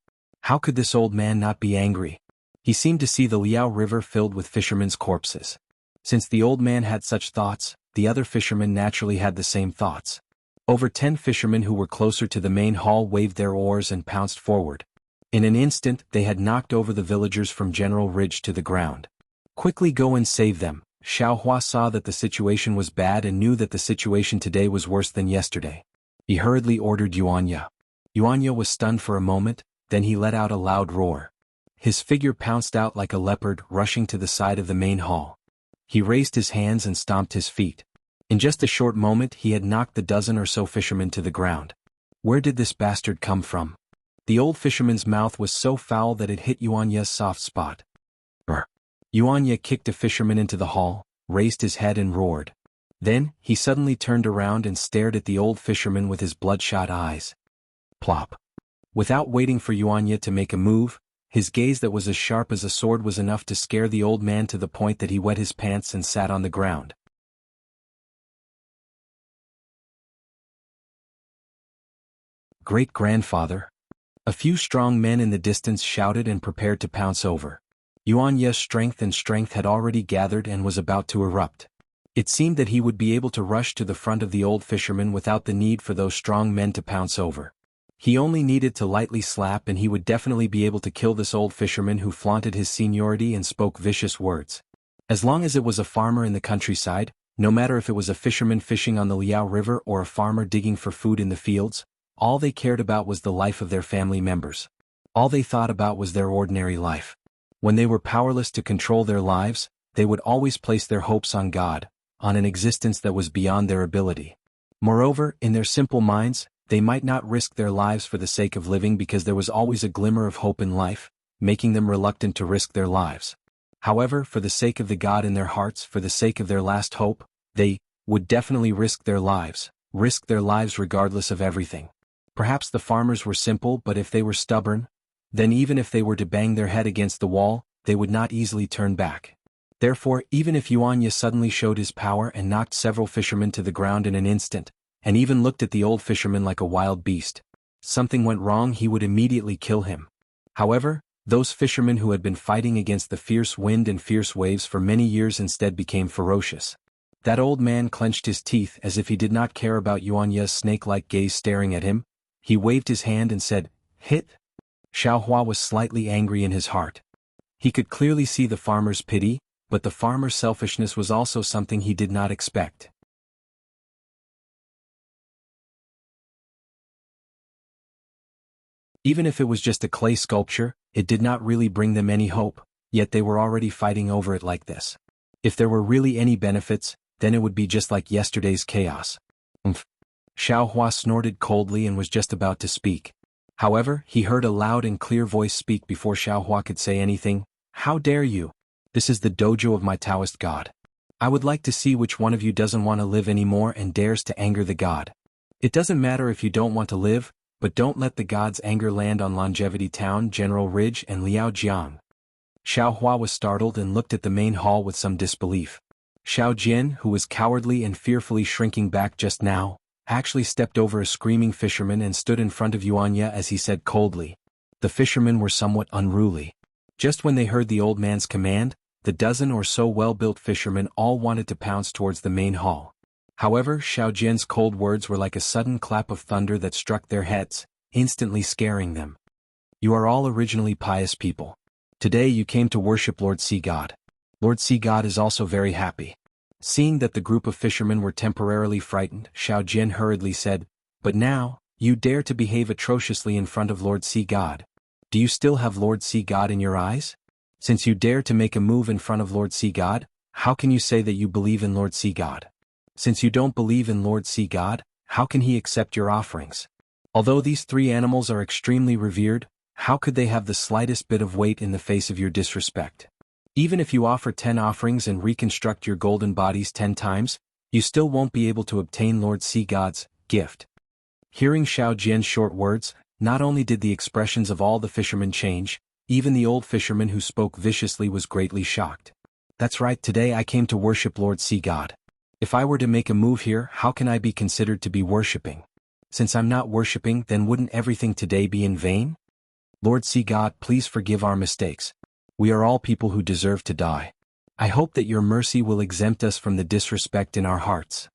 How could this old man not be angry? He seemed to see the Liao River filled with fishermen's corpses. Since the old man had such thoughts, the other fishermen naturally had the same thoughts. Over 10 fishermen who were closer to the main hall waved their oars and pounced forward. In an instant, they had knocked over the villagers from General Ridge to the ground. "Quickly go and save them." Xiao Hua saw that the situation was bad and knew that the situation today was worse than yesterday. He hurriedly ordered Yuanya. Yuanya was stunned for a moment, then he let out a loud roar. His figure pounced out like a leopard, rushing to the side of the main hall. He raised his hands and stomped his feet. In just a short moment he had knocked the dozen or so fishermen to the ground. Where did this bastard come from? The old fisherman's mouth was so foul that it hit Yuanya's soft spot. Brr. Yuanya kicked a fisherman into the hall, raised his head and roared. Then, he suddenly turned around and stared at the old fisherman with his bloodshot eyes. Plop. Without waiting for Yuanya to make a move, his gaze that was as sharp as a sword was enough to scare the old man to the point that he wet his pants and sat on the ground. Great-grandfather. A few strong men in the distance shouted and prepared to pounce over. Yuanya's strength had already gathered and was about to erupt. It seemed that he would be able to rush to the front of the old fisherman without the need for those strong men to pounce over. He only needed to lightly slap and he would definitely be able to kill this old fisherman who flaunted his seniority and spoke vicious words. As long as it was a farmer in the countryside, No matter if it was a fisherman fishing on the Liao River or a farmer digging for food in the fields, all they cared about was the life of their family members. All they thought about was their ordinary life. When they were powerless to control their lives, they would always place their hopes on God, on an existence that was beyond their ability. Moreover, in their simple minds, they might not risk their lives for the sake of living because there was always a glimmer of hope in life, making them reluctant to risk their lives. However, for the sake of the God in their hearts, for the sake of their last hope, they would definitely risk their lives regardless of everything. Perhaps the farmers were simple, but if they were stubborn, then even if they were to bang their head against the wall, they would not easily turn back. Therefore, even if Yuanya suddenly showed his power and knocked several fishermen to the ground in an instant, and even looked at the old fisherman like a wild beast, something went wrong, he would immediately kill him. However, those fishermen who had been fighting against the fierce wind and fierce waves for many years instead became ferocious. That old man clenched his teeth as if he did not care about Yuanya's snake-like gaze staring at him. He waved his hand and said, "Hit." Xiaohua was slightly angry in his heart. He could clearly see the farmer's pity, but the farmer's selfishness was also something he did not expect. Even if it was just a clay sculpture, it did not really bring them any hope, yet they were already fighting over it like this. If there were really any benefits, then it would be just like yesterday's chaos. Xiaohua snorted coldly and was just about to speak. However, he heard a loud and clear voice speak before Xiaohua could say anything. "How dare you? This is the dojo of my Taoist god. I would like to see which one of you doesn't want to live anymore and dares to anger the god. It doesn't matter if you don't want to live, but don't let the god's anger land on Longevity Town, General Ridge and Liaojiang." Xiaohua was startled and looked at the main hall with some disbelief. Xiao Jian, who was cowardly and fearfully shrinking back just now, actually stepped over a screaming fisherman and stood in front of Yuanya as he said coldly. The fishermen were somewhat unruly. Just when they heard the old man's command, the dozen or so well-built fishermen all wanted to pounce towards the main hall. However, Xiao Jian's cold words were like a sudden clap of thunder that struck their heads, instantly scaring them. "You are all originally pious people. Today you came to worship Lord Sea God. Lord Sea God is also very happy." Seeing that the group of fishermen were temporarily frightened, Xiao Jian hurriedly said, "But now, you dare to behave atrociously in front of Lord Sea God. Do you still have Lord Sea God in your eyes? Since you dare to make a move in front of Lord Sea God, how can you say that you believe in Lord Sea God? Since you don't believe in Lord Sea God, how can he accept your offerings? Although these three animals are extremely revered, how could they have the slightest bit of weight in the face of your disrespect? Even if you offer 10 offerings and reconstruct your golden bodies 10 times, you still won't be able to obtain Lord Sea God's gift." Hearing Xiao Jian's short words, not only did the expressions of all the fishermen change, even the old fisherman who spoke viciously was greatly shocked. "That's right, today I came to worship Lord Sea God. If I were to make a move here, how can I be considered to be worshipping? Since I'm not worshipping, then wouldn't everything today be in vain? Lord Sea God, please forgive our mistakes. We are all people who deserve to die. I hope that your mercy will exempt us from the disrespect in our hearts."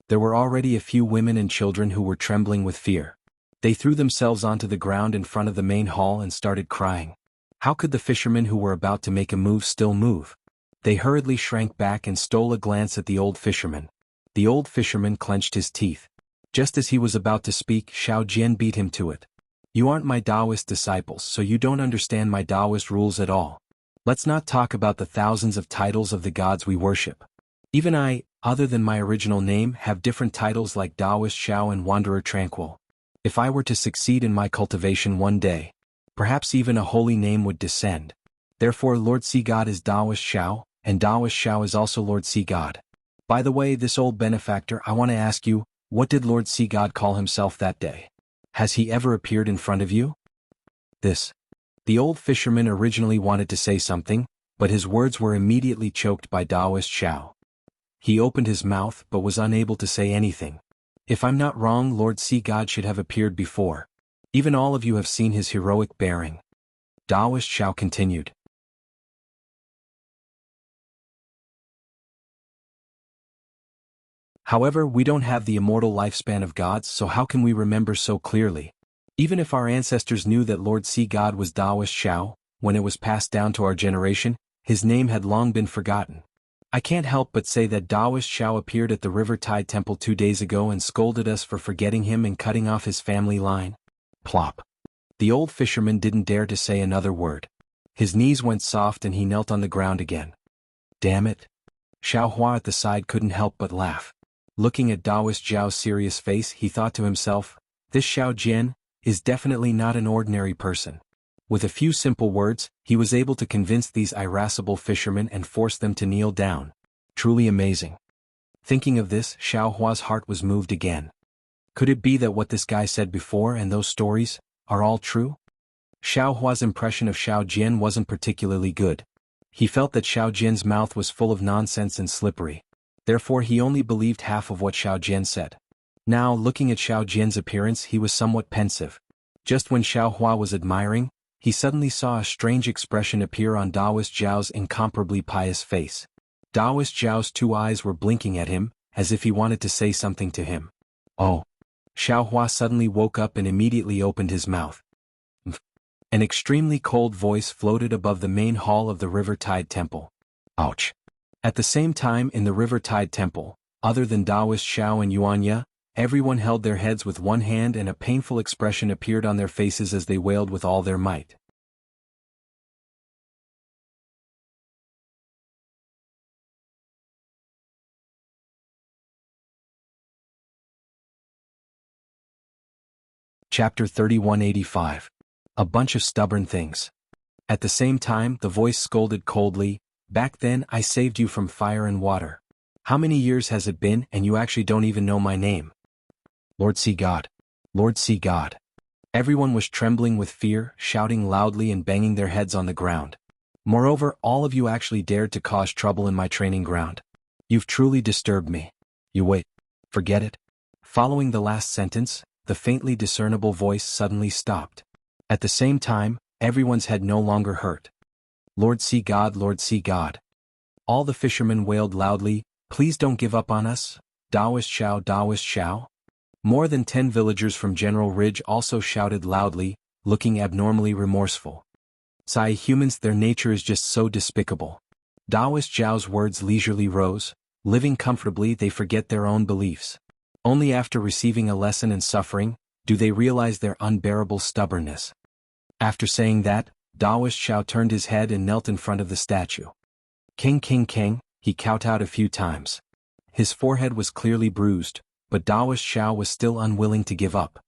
There were already a few women and children who were trembling with fear. They threw themselves onto the ground in front of the main hall and started crying. How could the fishermen who were about to make a move still move? They hurriedly shrank back and stole a glance at the old fisherman. The old fisherman clenched his teeth. Just as he was about to speak, Xiao Jian beat him to it. "You aren't my Taoist disciples, so you don't understand my Taoist rules at all. Let's not talk about the thousands of titles of the gods we worship. Even I, other than my original name, have different titles like Taoist Xiao and Wanderer Tranquil. If I were to succeed in my cultivation one day, perhaps even a holy name would descend. Therefore Lord Sea God is Taoist Xiao, and Taoist Xiao is also Lord Sea God. By the way, this old benefactor, I want to ask you, what did Lord Sea God call himself that day? Has he ever appeared in front of you?" The old fisherman originally wanted to say something, but his words were immediately choked by Taoist Xiao. He opened his mouth but was unable to say anything. "If I'm not wrong, Lord Sea God should have appeared before. Even all of you have seen his heroic bearing." Taoist Xiao continued. "However, we don't have the immortal lifespan of gods, so how can we remember so clearly? Even if our ancestors knew that Lord Sea God was Taoist Xiao, when it was passed down to our generation, his name had long been forgotten. I can't help but say that Taoist Xiao appeared at the River Tide Temple 2 days ago and scolded us for forgetting him and cutting off his family line. Plop. The old fisherman didn't dare to say another word. His knees went soft and he knelt on the ground again. Damn it. Xiao Hua at the side couldn't help but laugh. Looking at Taoist Zhao's serious face, he thought to himself, this Xiao Jian is definitely not an ordinary person. With a few simple words, he was able to convince these irascible fishermen and force them to kneel down. Truly amazing. Thinking of this, Xiao Hua's heart was moved again. Could it be that what this guy said before and those stories are all true? Xiao Hua's impression of Xiao Jian wasn't particularly good. He felt that Xiao Jian's mouth was full of nonsense and slippery. Therefore he only believed half of what Xiao Jian said. Now, looking at Xiao Jian's appearance, he was somewhat pensive. Just when Xiao Hua was admiring, he suddenly saw a strange expression appear on Taoist Zhao's incomparably pious face. Taoist Zhao's 2 eyes were blinking at him, as if he wanted to say something to him. Oh. Xiao Hua suddenly woke up and immediately opened his mouth. An extremely cold voice floated above the main hall of the River Tide Temple. Ouch. At the same time in the River Tide Temple, other than Taoist Xiao and Yuanya, everyone held their heads with one hand and a painful expression appeared on their faces as they wailed with all their might. Chapter 3185. A bunch of stubborn things. At the same time, the voice scolded coldly, back then I saved you from fire and water. How many years has it been and you actually don't even know my name? Lord see God. Lord see God. Everyone was trembling with fear, shouting loudly and banging their heads on the ground. Moreover, all of you actually dared to cause trouble in my training ground. You've truly disturbed me. You wait. Forget it. Following the last sentence, the faintly discernible voice suddenly stopped. At the same time, everyone's head no longer hurt. Lord see God, Lord see God. All the fishermen wailed loudly, please don't give up on us, Taoist Xiao, Taoist Xiao. More than 10 villagers from General Ridge also shouted loudly, looking abnormally remorseful. Sai humans, their nature is just so despicable. Taoist Zhao's words leisurely rose, living comfortably they forget their own beliefs. Only after receiving a lesson in suffering, do they realize their unbearable stubbornness. After saying that, Taoist Xiao turned his head and knelt in front of the statue. King, king, king, he kowtowed a few times. His forehead was clearly bruised, but Taoist Xiao was still unwilling to give up.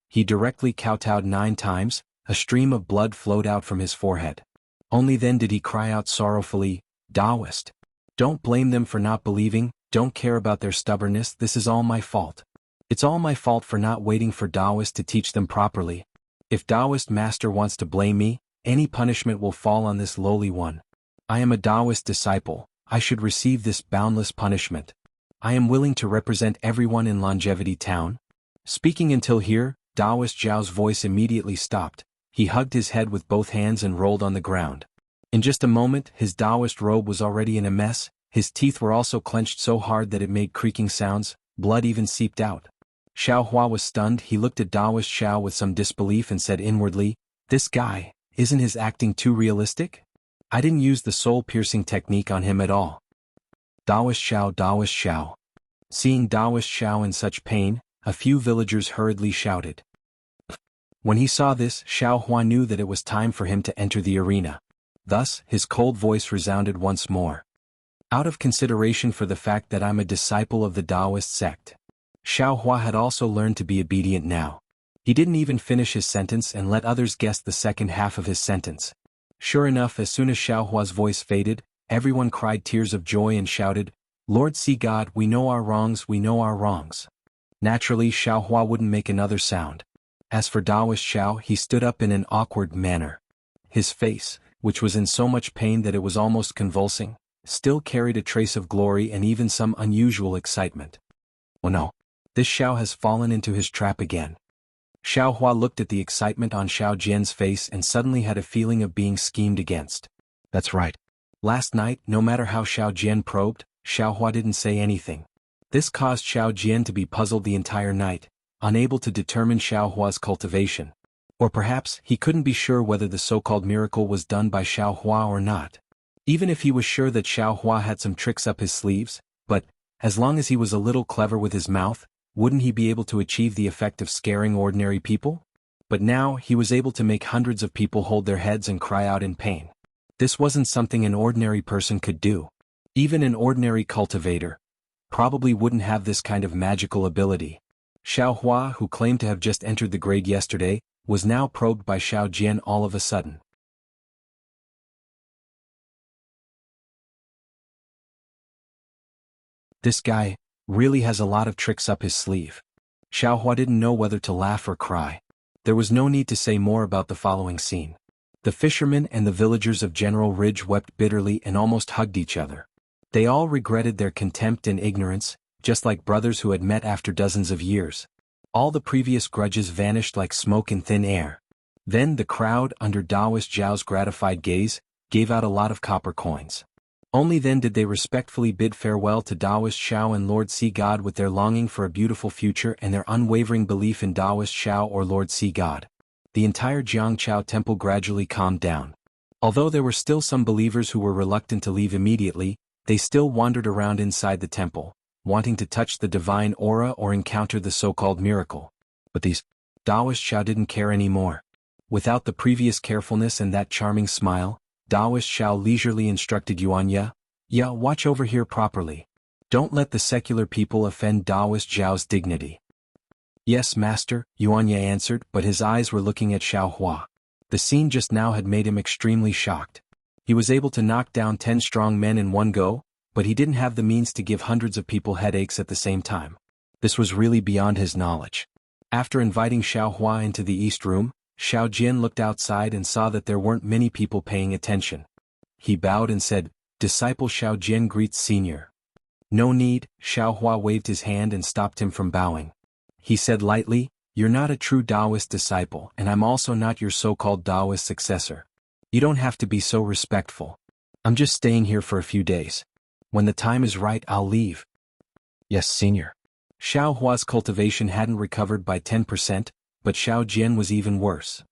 He directly kowtowed 9 times, a stream of blood flowed out from his forehead. Only then did he cry out sorrowfully, Taoist. Don't blame them for not believing, don't care about their stubbornness, this is all my fault. It's all my fault for not waiting for Taoist to teach them properly. If Taoist master wants to blame me, any punishment will fall on this lowly one. I am a Taoist disciple, I should receive this boundless punishment. I am willing to represent everyone in Longevity Town. Speaking until here, Taoist Zhao's voice immediately stopped. He hugged his head with both hands and rolled on the ground. In just a moment, his Taoist robe was already in a mess, his teeth were also clenched so hard that it made creaking sounds, blood even seeped out. Xiao Hua was stunned, he looked at Taoist Xiao with some disbelief and said inwardly, this guy, isn't his acting too realistic? I didn't use the soul-piercing technique on him at all. Taoist Xiao, Taoist Xiao. Seeing Taoist Xiao in such pain, a few villagers hurriedly shouted. When he saw this, Xiao Hua knew that it was time for him to enter the arena. Thus, his cold voice resounded once more. Out of consideration for the fact that I'm a disciple of the Taoist sect. Xiao Hua had also learned to be obedient now. He didn't even finish his sentence and let others guess the second half of his sentence. Sure enough, as soon as Xiao Hua's voice faded, everyone cried tears of joy and shouted, Lord see God, we know our wrongs, we know our wrongs. Naturally, Xiao Hua wouldn't make another sound. As for Taoist Xiao, he stood up in an awkward manner. His face, which was in so much pain that it was almost convulsing, still carried a trace of glory and even some unusual excitement. Oh no, this Xiao has fallen into his trap again. Xiao Hua looked at the excitement on Xiao Jian's face and suddenly had a feeling of being schemed against. That's right. Last night, no matter how Xiao Jian probed, Xiao Hua didn't say anything. This caused Xiao Jian to be puzzled the entire night, unable to determine Xiao Hua's cultivation. Or perhaps he couldn't be sure whether the so-called miracle was done by Xiao Hua or not. Even if he was sure that Xiao Hua had some tricks up his sleeves, but, as long as he was a little clever with his mouth, wouldn't he be able to achieve the effect of scaring ordinary people? But now he was able to make hundreds of people hold their heads and cry out in pain. This wasn't something an ordinary person could do. Even an ordinary cultivator probably wouldn't have this kind of magical ability. Xiao Hua, who claimed to have just entered the grade yesterday, was now probed by Xiao Jian all of a sudden. This guy really has a lot of tricks up his sleeve. Xiao Hua didn't know whether to laugh or cry. There was no need to say more about the following scene. The fishermen and the villagers of General Ridge wept bitterly and almost hugged each other. They all regretted their contempt and ignorance, just like brothers who had met after dozens of years. All the previous grudges vanished like smoke in thin air. Then the crowd, under Taoist Zhao's gratified gaze, gave out a lot of copper coins. Only then did they respectfully bid farewell to Taoist Xiao and Lord Sea God with their longing for a beautiful future and their unwavering belief in Taoist Xiao or Lord Sea God. The entire Jianghu temple gradually calmed down. Although there were still some believers who were reluctant to leave immediately, they still wandered around inside the temple, wanting to touch the divine aura or encounter the so-called miracle. But these Taoist Xiao didn't care anymore. Without the previous carefulness and that charming smile, Taoist Xiao leisurely instructed Yuanya, watch over here properly. Don't let the secular people offend Taoist Zhao's dignity. Yes, master, Yuanya answered, but his eyes were looking at Xiao Hua. The scene just now had made him extremely shocked. He was able to knock down 10 strong men in one go, but he didn't have the means to give hundreds of people headaches at the same time. This was really beyond his knowledge. After inviting Xiao Hua into the east room, Xiao Jian looked outside and saw that there weren't many people paying attention. He bowed and said, Disciple Xiao Jian greets senior. No need, Xiao Hua waved his hand and stopped him from bowing. He said lightly, You're not a true Taoist disciple and I'm also not your so-called Taoist successor. You don't have to be so respectful. I'm just staying here for a few days. When the time is right I'll leave. Yes, senior. Xiao Hua's cultivation hadn't recovered by 10%, but Xiao Jian was even worse.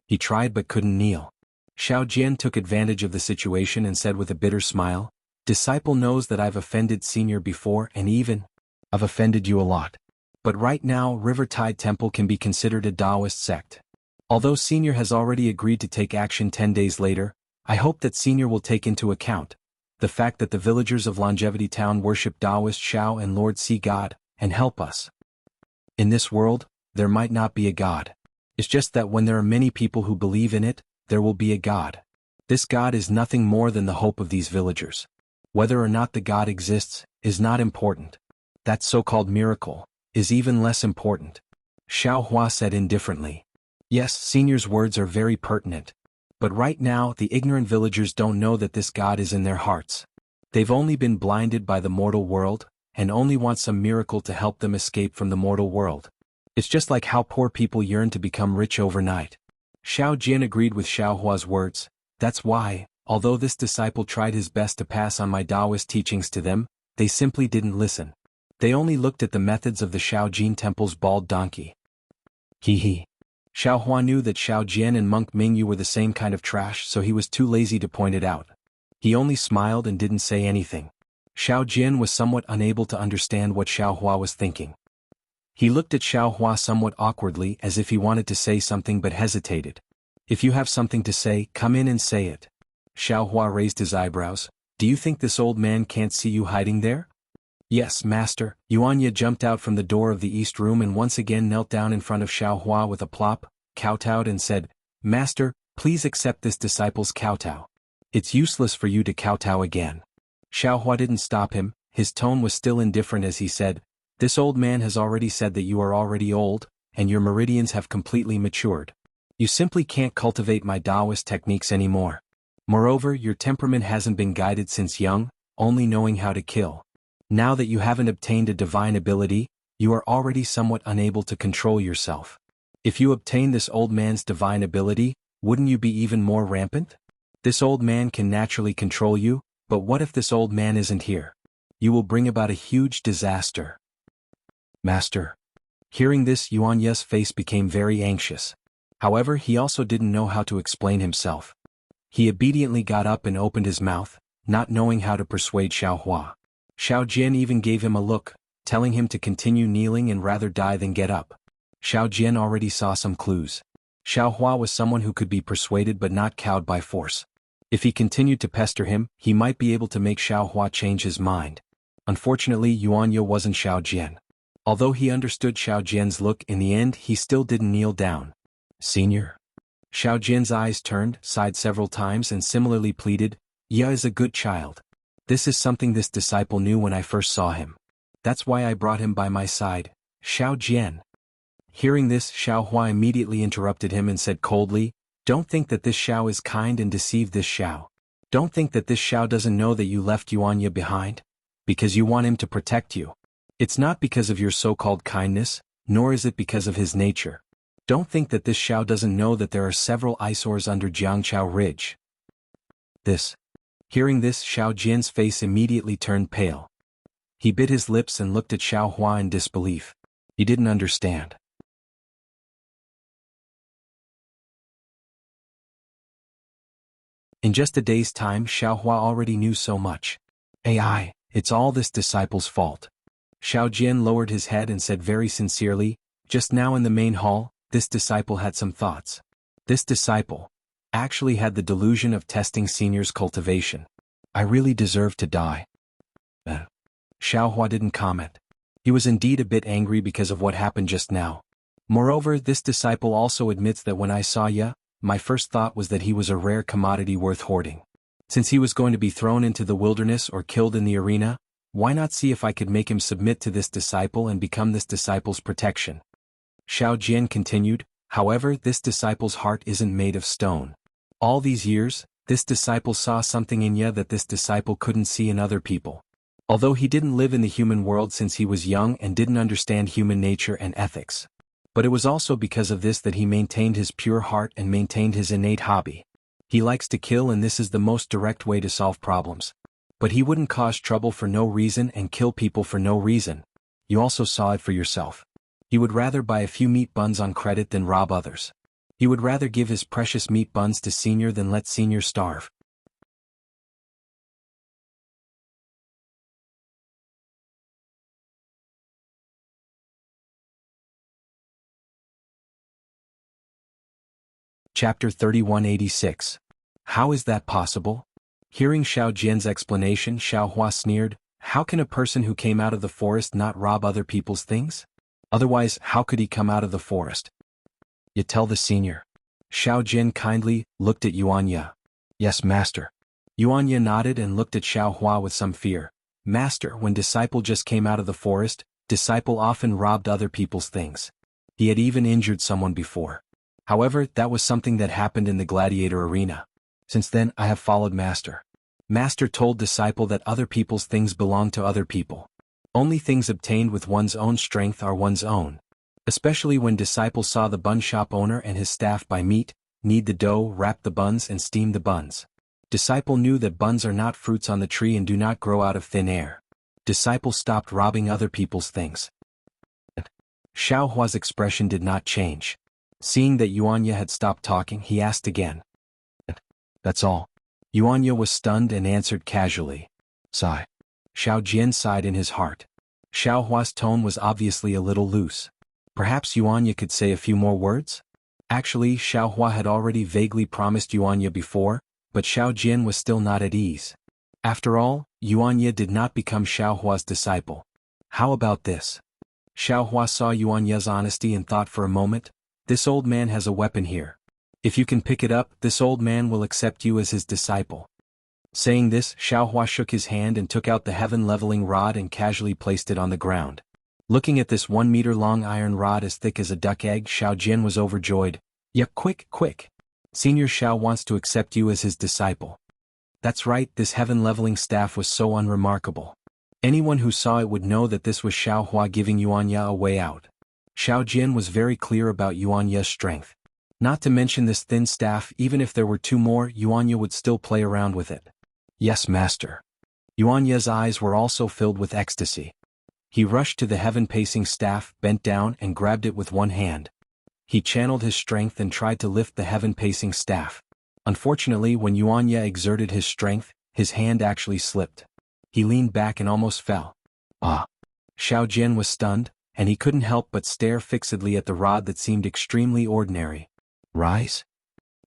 He tried but couldn't kneel. Xiao Jian took advantage of the situation and said with a bitter smile, Disciple knows that I've offended senior before and even I've offended you a lot. But right now River Tide Temple can be considered a Taoist sect. Although senior has already agreed to take action 10 days later, I hope that senior will take into account the fact that the villagers of Longevity Town worship Taoist Xiao and Lord Sea God, and help us. In this world, there might not be a God. It's just that when there are many people who believe in it, there will be a God. This God is nothing more than the hope of these villagers. Whether or not the God exists, is not important. That so-called miracle is even less important. Xiao Hua said indifferently. Yes, senior's words are very pertinent. But right now the ignorant villagers don't know that this God is in their hearts. They've only been blinded by the mortal world, and only want some miracle to help them escape from the mortal world. It's just like how poor people yearn to become rich overnight. Xiao Jian agreed with Xiao Hua's words. That's why, although this disciple tried his best to pass on my Taoist teachings to them, they simply didn't listen. They only looked at the methods of the Shaojin Temple's bald donkey. Hee. Xiao Hua knew that Xiao Jian and Monk Mingyu were the same kind of trash, so he was too lazy to point it out. He only smiled and didn't say anything. Xiao Jian was somewhat unable to understand what Xiao Hua was thinking. He looked at Xiao Hua somewhat awkwardly as if he wanted to say something but hesitated. If you have something to say, come in and say it. Xiao Hua raised his eyebrows. Do you think this old man can't see you hiding there? Yes, master. Yuanya jumped out from the door of the east room and once again knelt down in front of Xiao Hua with a plop, kowtowed and said, Master, please accept this disciple's kowtow. It's useless for you to kowtow again. Xiao Hua didn't stop him, his tone was still indifferent as he said, This old man has already said that you are already old, and your meridians have completely matured. You simply can't cultivate my Taoist techniques anymore. Moreover, your temperament hasn't been guided since young, only knowing how to kill. Now that you haven't obtained a divine ability, you are already somewhat unable to control yourself. If you obtain this old man's divine ability, wouldn't you be even more rampant? This old man can naturally control you, but what if this old man isn't here? You will bring about a huge disaster. Master. Hearing this, Yuanya's face became very anxious. However, he also didn't know how to explain himself. He obediently got up and opened his mouth, not knowing how to persuade Xiaohua. Xiao Jian even gave him a look, telling him to continue kneeling and rather die than get up. Xiao Jian already saw some clues. Xiaohua was someone who could be persuaded but not cowed by force. If he continued to pester him, he might be able to make Xiaohua change his mind. Unfortunately, Yuanya wasn't Xiao Jian. Although he understood Xiao Jian's look, in the end he still didn't kneel down. "Senior?" Xiao Jian's eyes turned, sighed several times and similarly pleaded, "Ya is a good child. This is something this disciple knew when I first saw him. That's why I brought him by my side, Xiao Jian." Hearing this, Xiaohua immediately interrupted him and said coldly, "Don't think that this Xiao is kind and deceive this Xiao. Don't think that this Xiao doesn't know that you left Yuanya behind, because you want him to protect you. It's not because of your so-called kindness, nor is it because of his nature. Don't think that this Xiao doesn't know that there are several eyesores under Jiangchao Ridge." Hearing this, Xiao Jian's face immediately turned pale. He bit his lips and looked at Xiaohua in disbelief. He didn't understand. In just a day's time, Xiaohua already knew so much. "AI, it's all this disciple's fault." Xiao Jian lowered his head and said very sincerely, "Just now in the main hall, this disciple had some thoughts. This disciple actually had the delusion of testing senior's cultivation. I really deserve to die." Xiaohua didn't comment. He was indeed a bit angry because of what happened just now. Moreover, this disciple also admits that when I saw Ya, my first thought was that he was a rare commodity worth hoarding. Since he was going to be thrown into the wilderness or killed in the arena, why not see if I could make him submit to this disciple and become this disciple's protection? Xiao Jian continued, "However, this disciple's heart isn't made of stone. All these years, this disciple saw something in Ya that this disciple couldn't see in other people. Although he didn't live in the human world since he was young and didn't understand human nature and ethics. But it was also because of this that he maintained his pure heart and maintained his innate hobby. He likes to kill, and this is the most direct way to solve problems. But he wouldn't cause trouble for no reason and kill people for no reason. You also saw it for yourself. He would rather buy a few meat buns on credit than rob others. He would rather give his precious meat buns to senior than let senior starve." Chapter 3186. How is that possible? Hearing Xiao Jian's explanation, Xiaohua sneered, "How can a person who came out of the forest not rob other people's things? Otherwise, how could he come out of the forest?" "You tell the senior." Xiao Jian kindly looked at Yuanya. "Yes, master." Yuanya nodded and looked at Xiaohua with some fear. "Master, when disciple just came out of the forest, disciple often robbed other people's things. He had even injured someone before. However, that was something that happened in the gladiator arena. Since then, I have followed master. Master told disciple that other people's things belong to other people. Only things obtained with one's own strength are one's own. Especially when disciple saw the bun shop owner and his staff buy meat, knead the dough, wrap the buns and steam the buns. Disciple knew that buns are not fruits on the tree and do not grow out of thin air. Disciple stopped robbing other people's things." Xiaohua's expression did not change. Seeing that Yuanya had stopped talking, he asked again. "That's all?" Yuanya was stunned and answered casually. "Sigh." Xiao Jian sighed in his heart. Xiaohua's tone was obviously a little loose. Perhaps Yuanya could say a few more words? Actually, Xiaohua had already vaguely promised Yuanya before, but Xiao Jian was still not at ease. After all, Yuanya did not become Xiaohua's disciple. How about this? Xiaohua saw Yuanya's honesty and thought for a moment, this old man has a weapon here. If you can pick it up, this old man will accept you as his disciple. Saying this, Xiaohua shook his hand and took out the heaven-leveling rod and casually placed it on the ground. Looking at this 1-meter-long iron rod as thick as a duck egg, Xiao Jian was overjoyed. "Yeah, quick, quick! Senior Xiao wants to accept you as his disciple." That's right, this heaven-leveling staff was so unremarkable. Anyone who saw it would know that this was Xiaohua giving Yuanya a way out. Xiao Jian was very clear about Yuanya's strength. Not to mention this thin staff, even if there were 2 more, Yuanya would still play around with it. "Yes, master." Yuanya's eyes were also filled with ecstasy. He rushed to the heaven-pacing staff, bent down and grabbed it with one hand. He channeled his strength and tried to lift the heaven-pacing staff. Unfortunately, when Yuanya exerted his strength, his hand actually slipped. He leaned back and almost fell. Ah! Xiao Jian was stunned, and he couldn't help but stare fixedly at the rod that seemed extremely ordinary. Rise?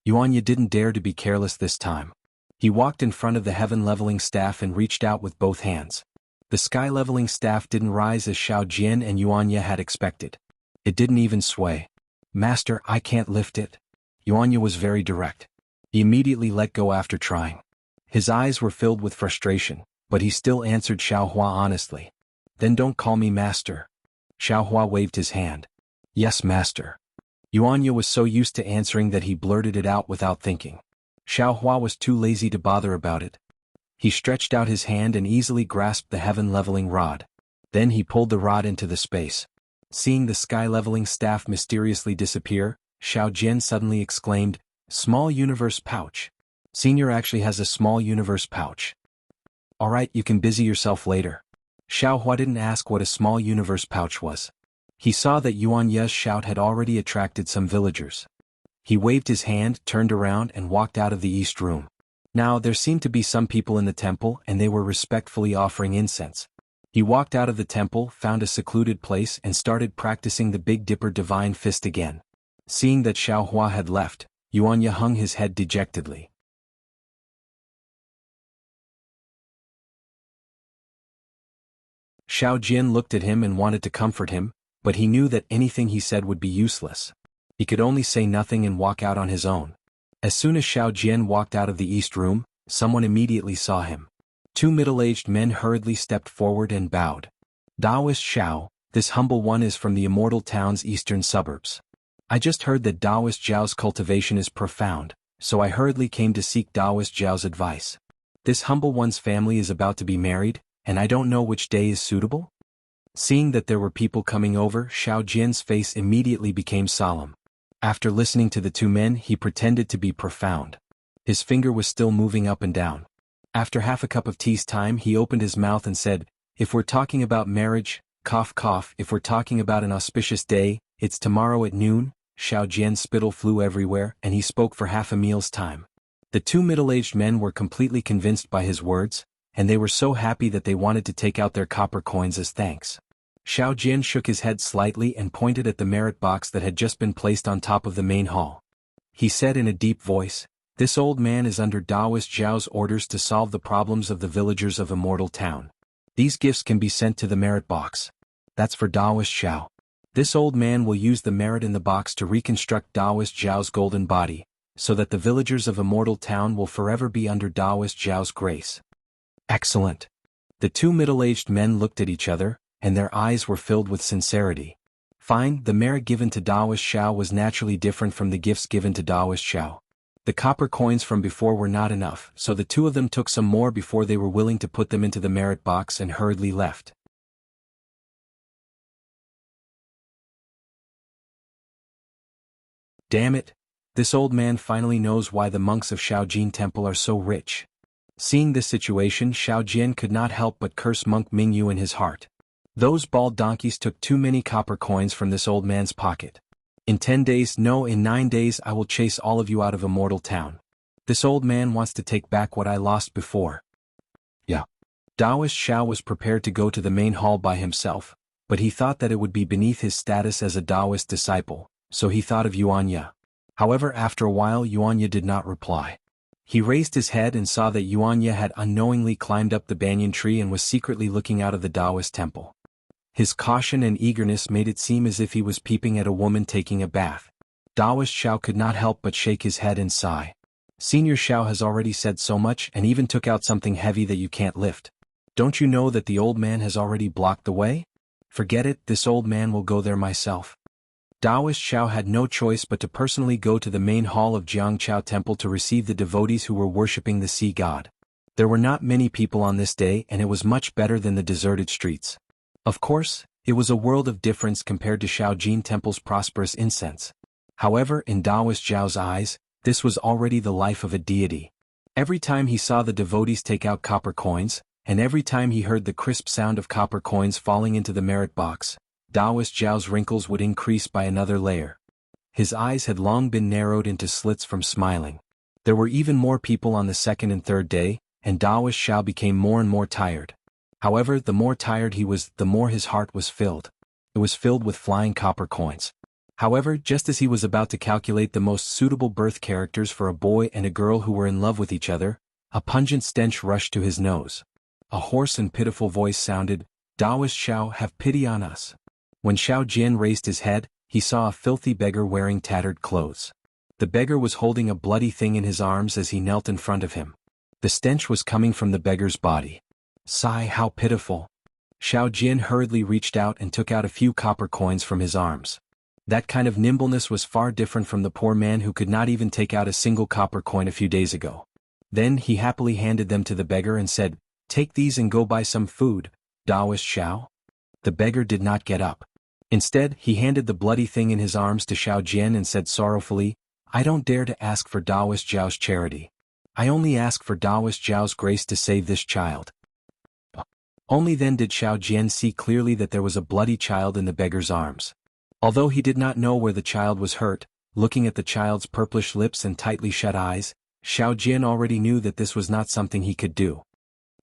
Yuanya didn't dare to be careless this time. He walked in front of the heaven-leveling staff and reached out with both hands. The sky-leveling staff didn't rise as Xiao Jian and Yuanya had expected. It didn't even sway. Master, I can't lift it. Yuanya was very direct. He immediately let go after trying. His eyes were filled with frustration, but he still answered Xiaohua honestly. Then don't call me master. Xiaohua waved his hand. Yes, master. Yuanya was so used to answering that he blurted it out without thinking. Xiaohua was too lazy to bother about it. He stretched out his hand and easily grasped the heaven-leveling rod. Then he pulled the rod into the space. Seeing the sky-leveling staff mysteriously disappear, Xiao Jian suddenly exclaimed, Small universe pouch. Senior actually has a small universe pouch. Alright, you can busy yourself later. Xiaohua didn't ask what a small universe pouch was. He saw that Yuanya's shout had already attracted some villagers. He waved his hand, turned around and walked out of the east room. Now there seemed to be some people in the temple and they were respectfully offering incense. He walked out of the temple, found a secluded place and started practicing the Big Dipper Divine Fist again. Seeing that Xiaohua had left, Yuanya hung his head dejectedly. Xiao Jian looked at him and wanted to comfort him, but he knew that anything he said would be useless. He could only say nothing and walk out on his own. As soon as Xiao Jian walked out of the east room, someone immediately saw him. Two middle-aged men hurriedly stepped forward and bowed. Daoist Xiao, this humble one is from the Immortal Town's eastern suburbs. I just heard that Daoist Zhao's cultivation is profound, so I hurriedly came to seek Daoist Zhao's advice. This humble one's family is about to be married, and I don't know which day is suitable? Seeing that there were people coming over, Xiao Jian's face immediately became solemn. After listening to the two men, he pretended to be profound. His finger was still moving up and down. After half a cup of tea's time, he opened his mouth and said, If we're talking about marriage, cough cough, if we're talking about an auspicious day, it's tomorrow at noon. Xiao Jian's spittle flew everywhere, and he spoke for half a meal's time. The two middle-aged men were completely convinced by his words, and they were so happy that they wanted to take out their copper coins as thanks. Xiao Jian shook his head slightly and pointed at the merit box that had just been placed on top of the main hall. He said in a deep voice, This old man is under Daoist Zhao's orders to solve the problems of the villagers of Immortal Town. These gifts can be sent to the merit box. That's for Daoist Zhao. This old man will use the merit in the box to reconstruct Daoist Zhao's golden body, so that the villagers of Immortal Town will forever be under Daoist Zhao's grace. Excellent. The two middle-aged men looked at each other, and their eyes were filled with sincerity. Fine, the merit given to Daoist Zhao was naturally different from the gifts given to Daoist Zhao. The copper coins from before were not enough, so the two of them took some more before they were willing to put them into the merit box and hurriedly left. Damn it! This old man finally knows why the monks of Shaojin Temple are so rich. Seeing this situation, Xiao Jian could not help but curse Monk Mingyu in his heart. Those bald donkeys took too many copper coins from this old man's pocket. In 10 days, no, in 9 days I will chase all of you out of Immortal Town. This old man wants to take back what I lost before. Yeah. Daoist Xiao was prepared to go to the main hall by himself, but he thought that it would be beneath his status as a Daoist disciple, so he thought of Yuanya. However, after a while Yuanya did not reply. He raised his head and saw that Yuanya had unknowingly climbed up the banyan tree and was secretly looking out of the Daoist temple. His caution and eagerness made it seem as if he was peeping at a woman taking a bath. Daoist Xiao could not help but shake his head and sigh. Senior Xiao has already said so much and even took out something heavy that you can't lift. Don't you know that the old man has already blocked the way? Forget it, this old man will go there myself. Daoist Xiao had no choice but to personally go to the main hall of Jianghu Temple to receive the devotees who were worshipping the sea god. There were not many people on this day and it was much better than the deserted streets. Of course, it was a world of difference compared to Shaojin Temple's prosperous incense. However, in Daoist Zhao's eyes, this was already the life of a deity. Every time he saw the devotees take out copper coins, and every time he heard the crisp sound of copper coins falling into the merit box, Daoist Zhao's wrinkles would increase by another layer. his eyes had long been narrowed into slits from smiling. There were even more people on the second and third day, and Daoist Xiao became more and more tired. However, the more tired he was, the more his heart was filled. It was filled with flying copper coins. However, just as he was about to calculate the most suitable birth characters for a boy and a girl who were in love with each other, a pungent stench rushed to his nose. A hoarse and pitiful voice sounded, "Daoist Xiao, have pity on us." When Xiao Jian raised his head, he saw a filthy beggar wearing tattered clothes. The beggar was holding a bloody thing in his arms as he knelt in front of him. The stench was coming from the beggar's body. Sigh, how pitiful. Xiao Jian hurriedly reached out and took out a few copper coins from his arms. That kind of nimbleness was far different from the poor man who could not even take out a single copper coin a few days ago. Then he happily handed them to the beggar and said, "Take these and go buy some food, Daoist Xiao." The beggar did not get up. Instead, he handed the bloody thing in his arms to Xiao Jian and said sorrowfully, "I don't dare to ask for Daoist Xiao's charity. I only ask for Daoist Xiao's grace to save this child." Only then did Xiao Jian see clearly that there was a bloody child in the beggar's arms. Although he did not know where the child was hurt, looking at the child's purplish lips and tightly shut eyes, Xiao Jian already knew that this was not something he could do.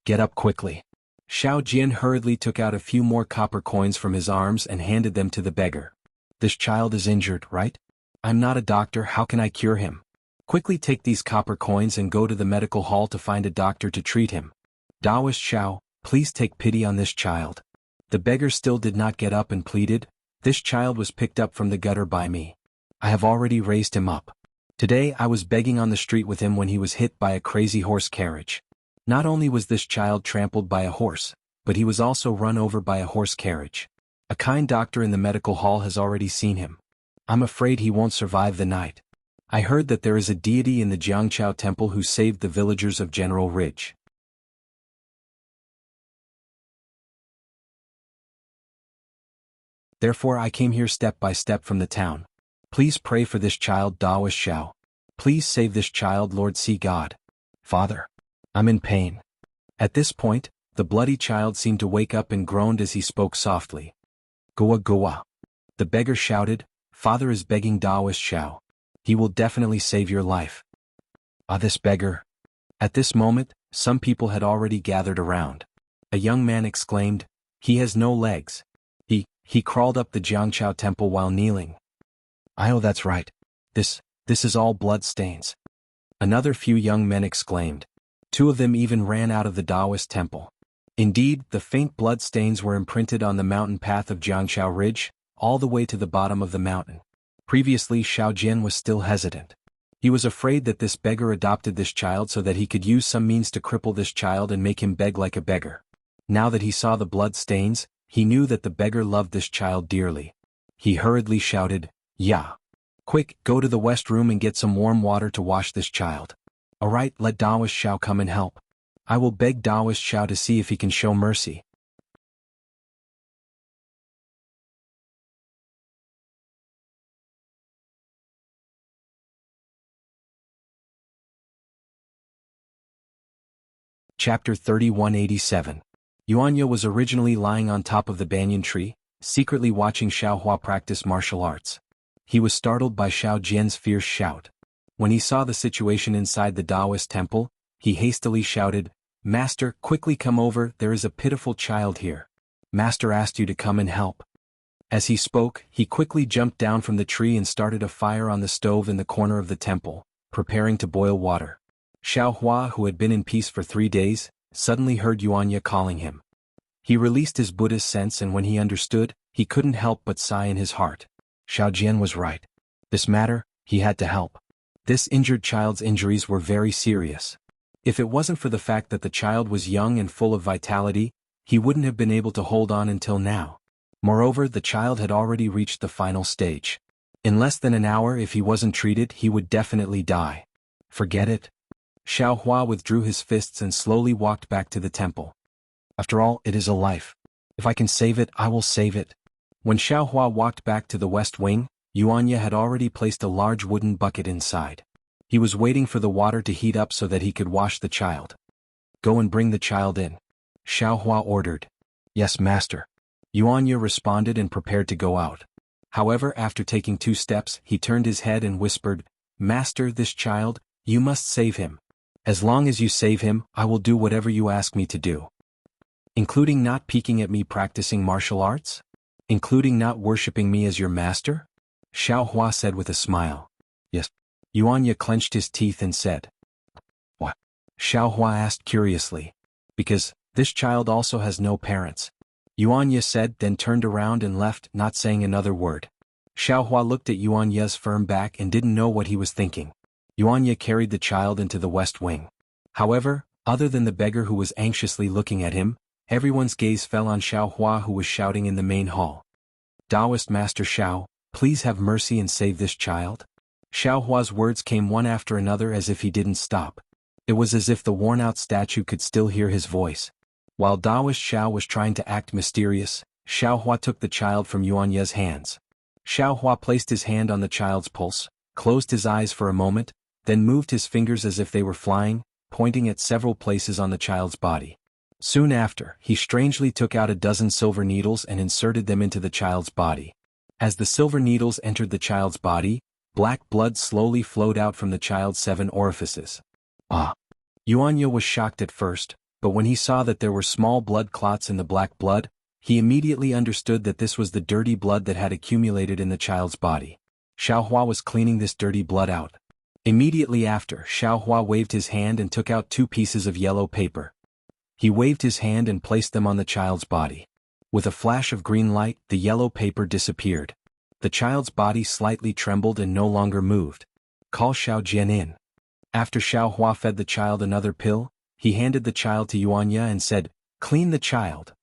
"Get up quickly." Xiao Jian hurriedly took out a few more copper coins from his arms and handed them to the beggar. "This child is injured, right? I'm not a doctor, how can I cure him? Quickly take these copper coins and go to the medical hall to find a doctor to treat him. Daoist Xiao, please take pity on this child." The beggar still did not get up and pleaded, "This child was picked up from the gutter by me. I have already raised him up. Today I was begging on the street with him when he was hit by a crazy horse carriage. Not only was this child trampled by a horse, but he was also run over by a horse carriage. A kind doctor in the medical hall has already seen him. I'm afraid he won't survive the night. I heard that there is a deity in the Jianghu temple who saved the villagers of General Ridge. Therefore I came here step by step from the town. Please pray for this child, Daoist Xiao. Please save this child, Lord Sea God. Father, I'm in pain." At this point, the bloody child seemed to wake up and groaned as he spoke softly. "Goa Goa." The beggar shouted, "Father is begging Daoist Xiao. He will definitely save your life." "Ah, this beggar." At this moment, some people had already gathered around. A young man exclaimed, "He has no legs. He crawled up the Jianghu temple while kneeling." "Oh, that's right. This is all blood stains." Another few young men exclaimed. Two of them even ran out of the Taoist temple. Indeed, the faint blood stains were imprinted on the mountain path of Jianghu Ridge, all the way to the bottom of the mountain. Previously, Xiao Jian was still hesitant. He was afraid that this beggar adopted this child so that he could use some means to cripple this child and make him beg like a beggar. Now that he saw the blood stains, he knew that the beggar loved this child dearly. He hurriedly shouted, "Yeah. Quick, go to the west room and get some warm water to wash this child. Alright, let Daoist Xiao come and help. I will beg Daoist Xiao to see if he can show mercy." Chapter 3187. Yuanya was originally lying on top of the banyan tree, secretly watching Xiao Hua practice martial arts. He was startled by Xiao Jian's fierce shout. When he saw the situation inside the Taoist temple, he hastily shouted, "Master, quickly come over, there is a pitiful child here. Master asked you to come and help." As he spoke, he quickly jumped down from the tree and started a fire on the stove in the corner of the temple, preparing to boil water. Xiao Hua, who had been in peace for 3 days, suddenly heard Yuanya calling him. He released his Buddhist sense, and when he understood, he couldn't help but sigh in his heart. Xiao Jian was right. This matter, he had to help. This injured child's injuries were very serious. If it wasn't for the fact that the child was young and full of vitality, he wouldn't have been able to hold on until now. Moreover, the child had already reached the final stage. In less than an hour, if he wasn't treated, he would definitely die. Forget it. Xiao Hua withdrew his fists and slowly walked back to the temple. After all, it is a life. If I can save it, I will save it. When Xiao Hua walked back to the west wing, Yuanya had already placed a large wooden bucket inside. He was waiting for the water to heat up so that he could wash the child. "Go and bring the child in," Xiao Hua ordered. "Yes, master." Yuanya responded and prepared to go out. However, after taking 2 steps, he turned his head and whispered, "Master, this child, you must save him. As long as you save him, I will do whatever you ask me to do." "Including not peeking at me practicing martial arts? Including not worshipping me as your master?" Xiao Hua said with a smile. "Yes." Yuanya clenched his teeth and said. "What?" Xiao Hua asked curiously. "Because this child also has no parents," Yuanya said, then turned around and left, not saying another word. Xiao Hua looked at Yuanya's firm back and didn't know what he was thinking. Yuanya carried the child into the west wing. However, other than the beggar who was anxiously looking at him, everyone's gaze fell on Xiao Hua, who was shouting in the main hall. "Taoist Master Xiao, please have mercy and save this child." Xiao Hua's words came one after another as if he didn't stop. It was as if the worn-out statue could still hear his voice. While Taoist Xiao was trying to act mysterious, Xiao Hua took the child from Yuanya's hands. Xiao Hua placed his hand on the child's pulse, closed his eyes for a moment, then moved his fingers as if they were flying, pointing at several places on the child's body. Soon after, he strangely took out a dozen silver needles and inserted them into the child's body. As the silver needles entered the child's body, black blood slowly flowed out from the child's 7 orifices. Ah! Yuanya was shocked at first, but when he saw that there were small blood clots in the black blood, he immediately understood that this was the dirty blood that had accumulated in the child's body. Xiao Hua was cleaning this dirty blood out. Immediately after, Xiao Hua waved his hand and took out 2 pieces of yellow paper. He waved his hand and placed them on the child's body. With a flash of green light, the yellow paper disappeared. The child's body slightly trembled and no longer moved. "Call Xiao Jian in." After Xiao Hua fed the child another pill, he handed the child to Yuanya and said, "Clean the child."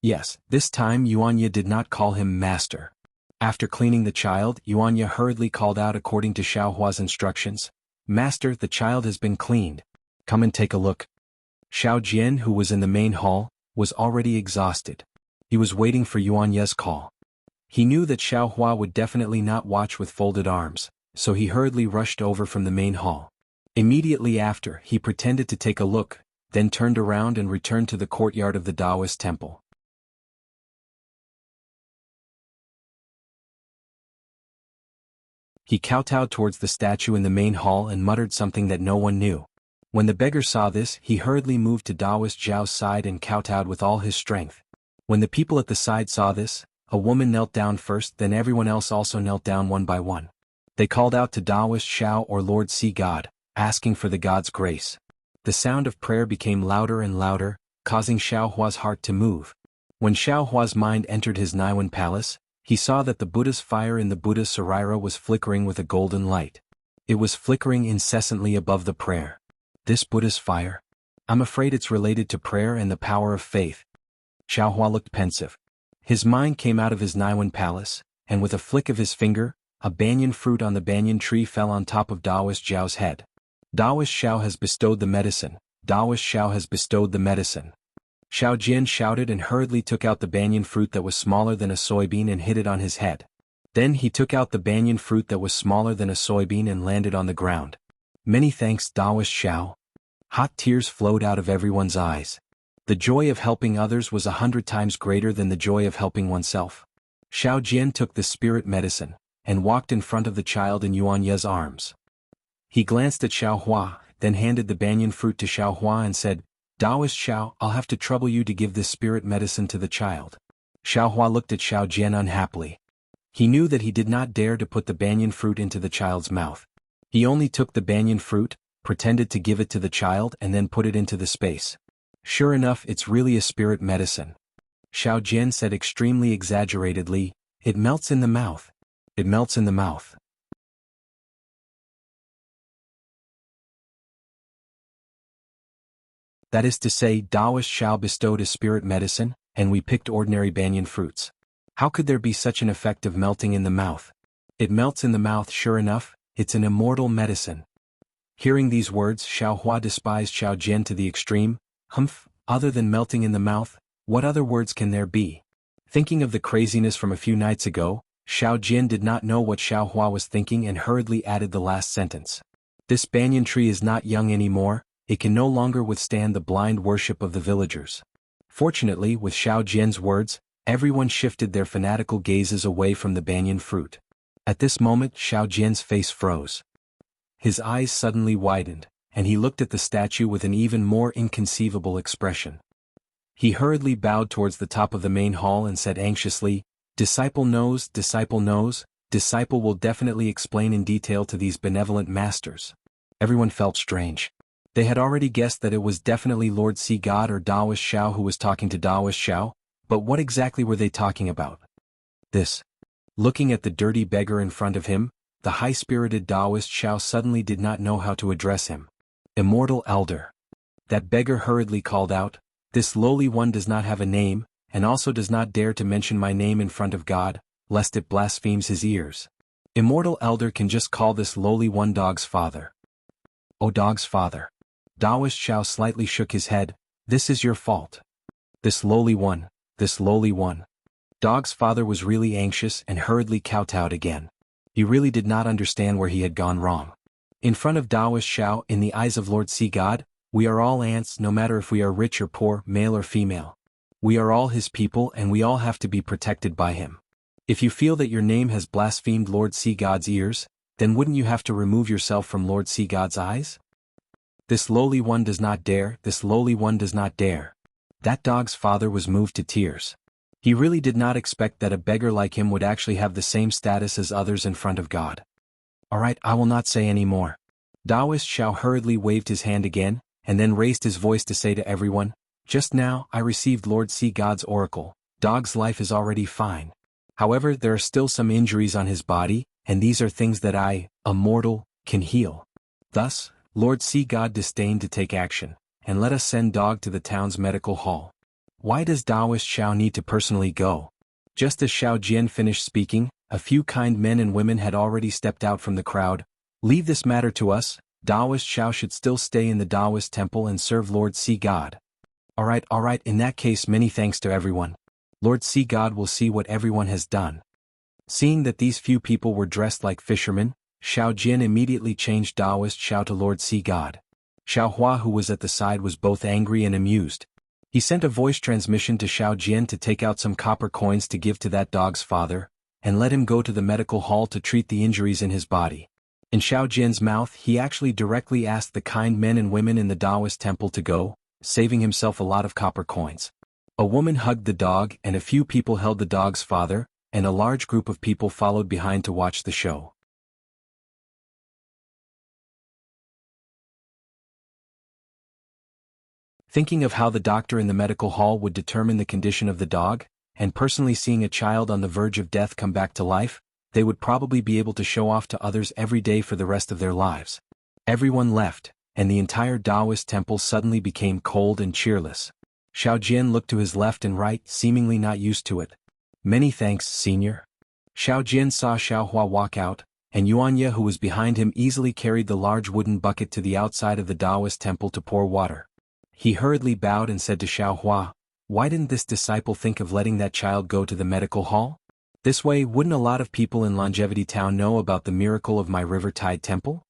Yes, this time Yuanya did not call him master. After cleaning the child, Yuanya hurriedly called out according to Xiao Hua's instructions, "Master, the child has been cleaned. Come and take a look." Xiao Jian, who was in the main hall, was already exhausted. He was waiting for Yuanya's call. He knew that Xiao Hua would definitely not watch with folded arms, so he hurriedly rushed over from the main hall. Immediately after, he pretended to take a look, then turned around and returned to the courtyard of the Taoist temple. He kowtowed towards the statue in the main hall and muttered something that no one knew. When the beggar saw this, he hurriedly moved to Taoist Zhao's side and kowtowed with all his strength. When the people at the side saw this, a woman knelt down first, then everyone else also knelt down one by one. They called out to Taoist Xiao, or Lord Sea God, asking for the God's grace. The sound of prayer became louder and louder, causing Xiao Hua's heart to move. When Xiao Hua's mind entered his Naiwan palace, he saw that the Buddha's fire in the Buddha's Saraira was flickering with a golden light. It was flickering incessantly above the prayer. This Buddha's fire? I'm afraid it's related to prayer and the power of faith. Xiao Hua looked pensive. His mind came out of his Naiwan palace, and with a flick of his finger, a banyan fruit on the banyan tree fell on top of Taoist Zhao's head. Taoist Xiao has bestowed the medicine. Taoist Xiao has bestowed the medicine. Xiao Jian shouted and hurriedly took out the banyan fruit that was smaller than a soybean and hid it on his head. Then he took out the banyan fruit that was smaller than a soybean and landed on the ground. "Many thanks, Taoist Xiao." Hot tears flowed out of everyone's eyes. The joy of helping others was 100 times greater than the joy of helping oneself. Xiao Jian took the spirit medicine, and walked in front of the child in Yuanya's arms. He glanced at Xiao Hua, then handed the banyan fruit to Xiao Hua and said, "Taoist Xiao, I'll have to trouble you to give this spirit medicine to the child." Xiao Hua looked at Xiao Jian unhappily. He knew that he did not dare to put the banyan fruit into the child's mouth. He only took the banyan fruit, pretended to give it to the child and then put it into the space. "Sure enough, it's really a spirit medicine." Xiao Jian said extremely exaggeratedly, "It melts in the mouth. It melts in the mouth." That is to say, Taoist Xiao bestowed a spirit medicine, and we picked ordinary banyan fruits. How could there be such an effect of melting in the mouth? It melts in the mouth, sure enough, it's an immortal medicine. Hearing these words, Xiao Hua despised Xiao Jian to the extreme. Humph, other than melting in the mouth, what other words can there be? Thinking of the craziness from a few nights ago, Xiao Jian did not know what Xiao Hua was thinking and hurriedly added the last sentence. "This banyan tree is not young anymore, it can no longer withstand the blind worship of the villagers." Fortunately, with Xiao Jian's words, Everyone shifted their fanatical gazes away from the banyan fruit. At this moment Xiao Jian's face froze. His eyes suddenly widened, and he looked at the statue with an even more inconceivable expression. He hurriedly bowed towards the top of the main hall and said anxiously, "Disciple knows, disciple knows, disciple will definitely explain in detail to these benevolent masters." Everyone felt strange. They had already guessed that it was definitely Lord Sea God or Taoist Xiao who was talking to Taoist Xiao, but what exactly were they talking about? This. Looking at the dirty beggar in front of him, the high-spirited Taoist Xiao suddenly did not know how to address him. "Immortal Elder." That beggar hurriedly called out, "This lowly one does not have a name, and also does not dare to mention my name in front of God, lest it blasphemes his ears. Immortal Elder can just call this lowly one Dog's father." "Oh, Dog's father." Taoist Xiao slightly shook his head, "This is your fault. This lowly one, this lowly one." Dog's father was really anxious and hurriedly kowtowed again. He really did not understand where he had gone wrong. In front of Taoist Xiao, in the eyes of Lord Sea God, we are all ants no matter if we are rich or poor, male or female. We are all his people and we all have to be protected by him. If you feel that your name has blasphemed Lord Sea God's ears, then wouldn't you have to remove yourself from Lord Sea God's eyes? This lowly one does not dare, this lowly one does not dare. That dog's father was moved to tears. He really did not expect that a beggar like him would actually have the same status as others in front of God. "Alright, I will not say any more." Taoist Xiao hurriedly waved his hand again, and then raised his voice to say to everyone, "Just now I received Lord Sea God's oracle. Dog's life is already fine. However, there are still some injuries on his body, and these are things that I, a mortal, can heal." Thus, Lord Sea God disdained to take action, and let us send Dog to the town's medical hall. Why does Taoist Xiao need to personally go? Just as Xiao Jian finished speaking, a few kind men and women had already stepped out from the crowd. "Leave this matter to us, Taoist Xiao should still stay in the Taoist temple and serve Lord Sea God." Alright, in that case many thanks to everyone. Lord Sea God will see what everyone has done." Seeing that these few people were dressed like fishermen, Xiao Jian immediately changed Taoist Xiao to Lord Sea God. Xiao Hua, who was at the side, was both angry and amused. He sent a voice transmission to Xiao Jian to take out some copper coins to give to that dog's father, and let him go to the medical hall to treat the injuries in his body. In Xiao Jian's mouth he actually directly asked the kind men and women in the Taoist temple to go, saving himself a lot of copper coins. A woman hugged the dog and a few people held the dog's father, and a large group of people followed behind to watch the show. Thinking of how the doctor in the medical hall would determine the condition of the dog, and personally seeing a child on the verge of death come back to life, they would probably be able to show off to others every day for the rest of their lives. Everyone left, and the entire Taoist temple suddenly became cold and cheerless. Xiao Jian looked to his left and right, seemingly not used to it. "Many thanks, senior." Xiao Jian saw Xiao Hua walk out, and Yuanya, who was behind him, easily carried the large wooden bucket to the outside of the Taoist temple to pour water. He hurriedly bowed and said to Xiao Hua, "Why didn't this disciple think of letting that child go to the medical hall? This way, wouldn't a lot of people in Longevity Town know about the miracle of my River Tide Temple?"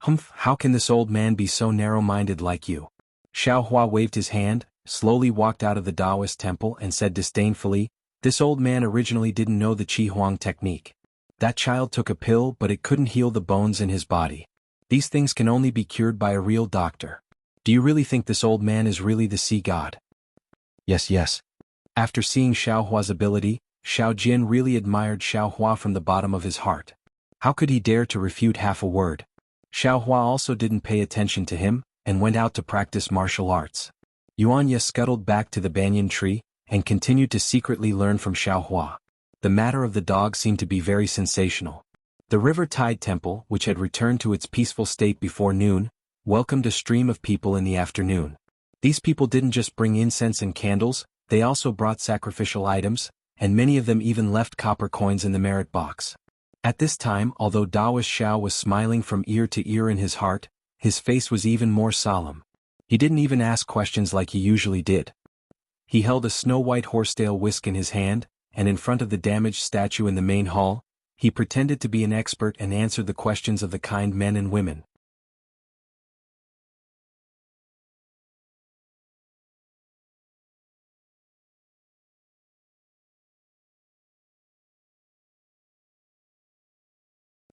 "Humph, how can this old man be so narrow-minded like you?" Xiao Hua waved his hand, slowly walked out of the Taoist temple and said disdainfully, "This old man originally didn't know the Qi Huang technique. That child took a pill but it couldn't heal the bones in his body. These things can only be cured by a real doctor. Do you really think this old man is really the sea god?" Yes. After seeing Xiao Hua's ability, Xiao Jian really admired Xiao Hua from the bottom of his heart. How could he dare to refute half a word? Xiao Hua also didn't pay attention to him, and went out to practice martial arts. Yuanya scuttled back to the banyan tree, and continued to secretly learn from Xiao Hua. The matter of the dog seemed to be very sensational. The River Tide Temple, which had returned to its peaceful state before noon, welcomed a stream of people in the afternoon. These people didn't just bring incense and candles, they also brought sacrificial items, and many of them even left copper coins in the merit box. At this time, although Taoist Xiao was smiling from ear to ear in his heart, his face was even more solemn. He didn't even ask questions like he usually did. He held a snow-white horsetail whisk in his hand, and in front of the damaged statue in the main hall, he pretended to be an expert and answered the questions of the kind men and women.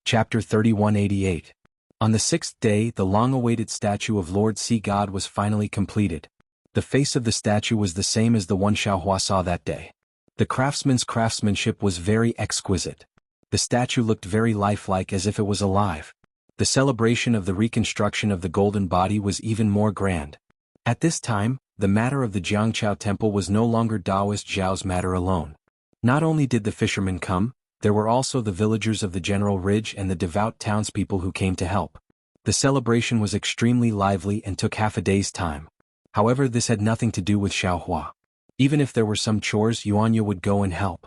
Chapter 3188. On the sixth day, the long-awaited statue of Lord Sea God was finally completed. The face of the statue was the same as the one Xiaohua saw that day. The craftsman's craftsmanship was very exquisite. The statue looked very lifelike, as if it was alive. The celebration of the reconstruction of the golden body was even more grand. At this time, the matter of the Jianghu temple was no longer Taoist Zhao's matter alone. Not only did the fishermen come, there were also the villagers of the general ridge and the devout townspeople who came to help. The celebration was extremely lively and took half a day's time. However, this had nothing to do with Xiaohua. Even if there were some chores, Yuanya would go and help.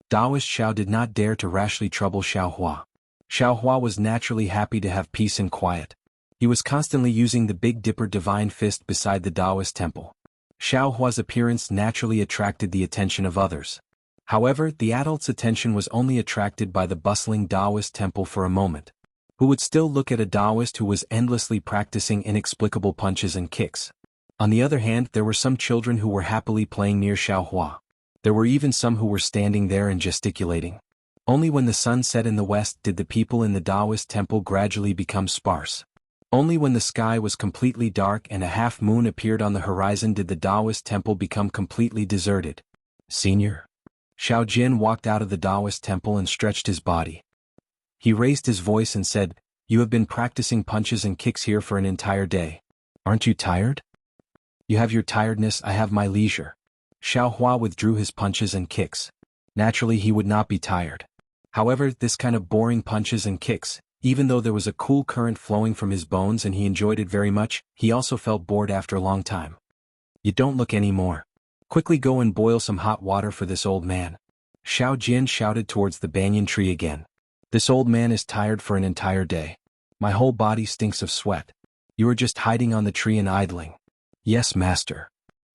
Taoist Xiao did not dare to rashly trouble Xiaohua. Xiaohua was naturally happy to have peace and quiet. He was constantly using the Big Dipper divine fist beside the Taoist temple. Xiaohua's appearance naturally attracted the attention of others. However, the adult's attention was only attracted by the bustling Taoist temple for a moment. Who would still look at a Taoist who was endlessly practicing inexplicable punches and kicks? On the other hand, there were some children who were happily playing near Xiaohua. There were even some who were standing there and gesticulating. Only when the sun set in the west did the people in the Taoist temple gradually become sparse. Only when the sky was completely dark and a half-moon appeared on the horizon did the Taoist temple become completely deserted. Senior. Xiao Jin walked out of the Taoist temple and stretched his body. He raised his voice and said, "You have been practicing punches and kicks here for an entire day. Aren't you tired?" "You have your tiredness, I have my leisure." Xiaohua withdrew his punches and kicks. Naturally, he would not be tired. However, this kind of boring punches and kicks, even though there was a cool current flowing from his bones and he enjoyed it very much, he also felt bored after a long time. "You don't look any more. Quickly go and boil some hot water for this old man." Xiao Jin shouted towards the banyan tree again. "This old man is tired for an entire day. My whole body stinks of sweat. You are just hiding on the tree and idling." "Yes, master."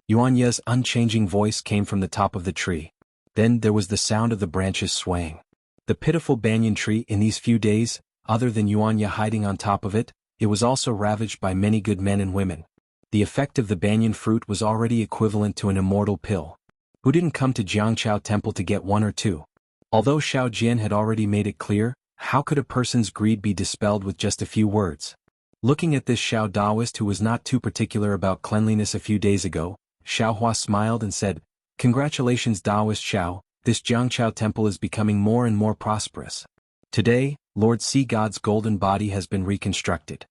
Yuanya's unchanging voice came from the top of the tree. Then there was the sound of the branches swaying. The pitiful banyan tree in these few days, other than Yuanya hiding on top of it, it was also ravaged by many good men and women. The effect of the banyan fruit was already equivalent to an immortal pill. Who didn't come to Jianghu temple to get one or two? Although Xiao Jin had already made it clear, how could a person's greed be dispelled with just a few words? Looking at this Xiao Taoist who was not too particular about cleanliness a few days ago, Xiaohua smiled and said, "Congratulations Taoist Xiao, this Jianghu temple is becoming more and more prosperous. Today, Lord Sea God's golden body has been reconstructed.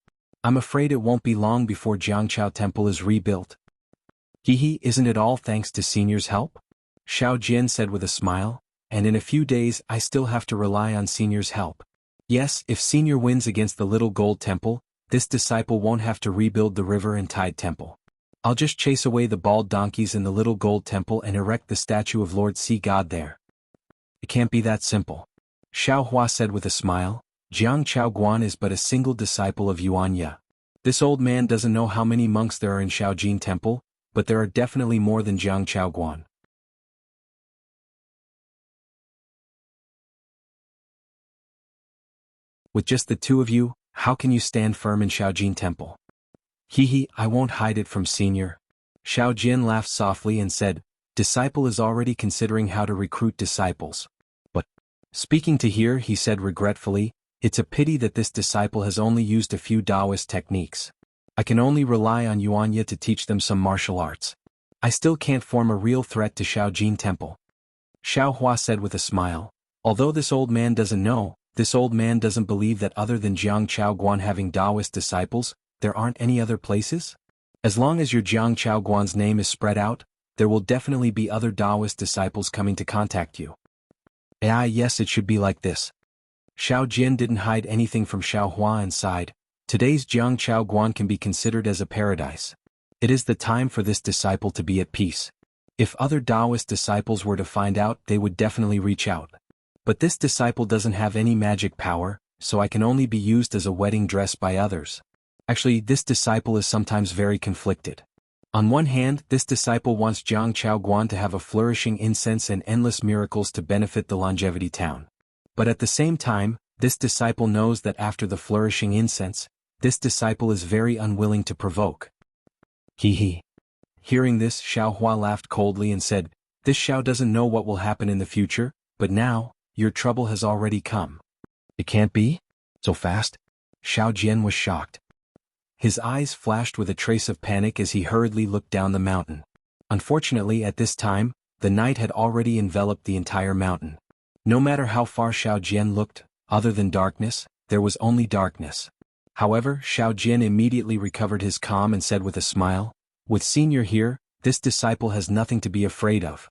I'm afraid it won't be long before Jianghu temple is rebuilt." "Hehe, isn't it all thanks to Senior's help?" Xiao Jin said with a smile, "And in a few days I still have to rely on Senior's help. Yes, if Senior wins against the little gold temple, this disciple won't have to rebuild the river and tide temple. I'll just chase away the bald donkeys in the little gold temple and erect the statue of Lord Sea God there." "It can't be that simple." Xiaohua said with a smile, "Jiang Chaoguan is but a single disciple of Yuanya. This old man doesn't know how many monks there are in Shaojin temple, but there are definitely more than Jiang Chaoguan. With just the two of you, how can you stand firm in Shaojin temple?" "Hehe, I won't hide it from Senior." Xiao Jin laughed softly and said, "Disciple is already considering how to recruit disciples. But, speaking to here," he said regretfully, "it's a pity that this disciple has only used a few Taoist techniques. I can only rely on Yuanya to teach them some martial arts. I still can't form a real threat to Shaojin temple." Xiaohua said with a smile, "Although this old man doesn't know, this old man doesn't believe that other than Jiang Chaoguan having Taoist disciples, there aren't any other places? As long as your Jiang Chaoguan's name is spread out, there will definitely be other Taoist disciples coming to contact you." Yes, it should be like this." Xiao Jin didn't hide anything from Xiaohua and sighed, "Today's Jiang Chaoguan can be considered as a paradise. It is the time for this disciple to be at peace. If other Taoist disciples were to find out, they would definitely reach out. But this disciple doesn't have any magic power, so I can only be used as a wedding dress by others. Actually, this disciple is sometimes very conflicted. On one hand, this disciple wants Jiang Chaoguan to have a flourishing incense and endless miracles to benefit the longevity town. But at the same time, this disciple knows that after the flourishing incense, this disciple is very unwilling to provoke." Hehe. Hearing this, Xiaohua laughed coldly and said, "This Xiao doesn't know what will happen in the future, but now, your trouble has already come." "It can't be?" So fast? Xiao Jian was shocked. His eyes flashed with a trace of panic as he hurriedly looked down the mountain. Unfortunately, at this time, the night had already enveloped the entire mountain. No matter how far Xiao Jian looked, other than darkness, there was only darkness. However, Xiao Jian immediately recovered his calm and said with a smile, "With Senior here, this disciple has nothing to be afraid of.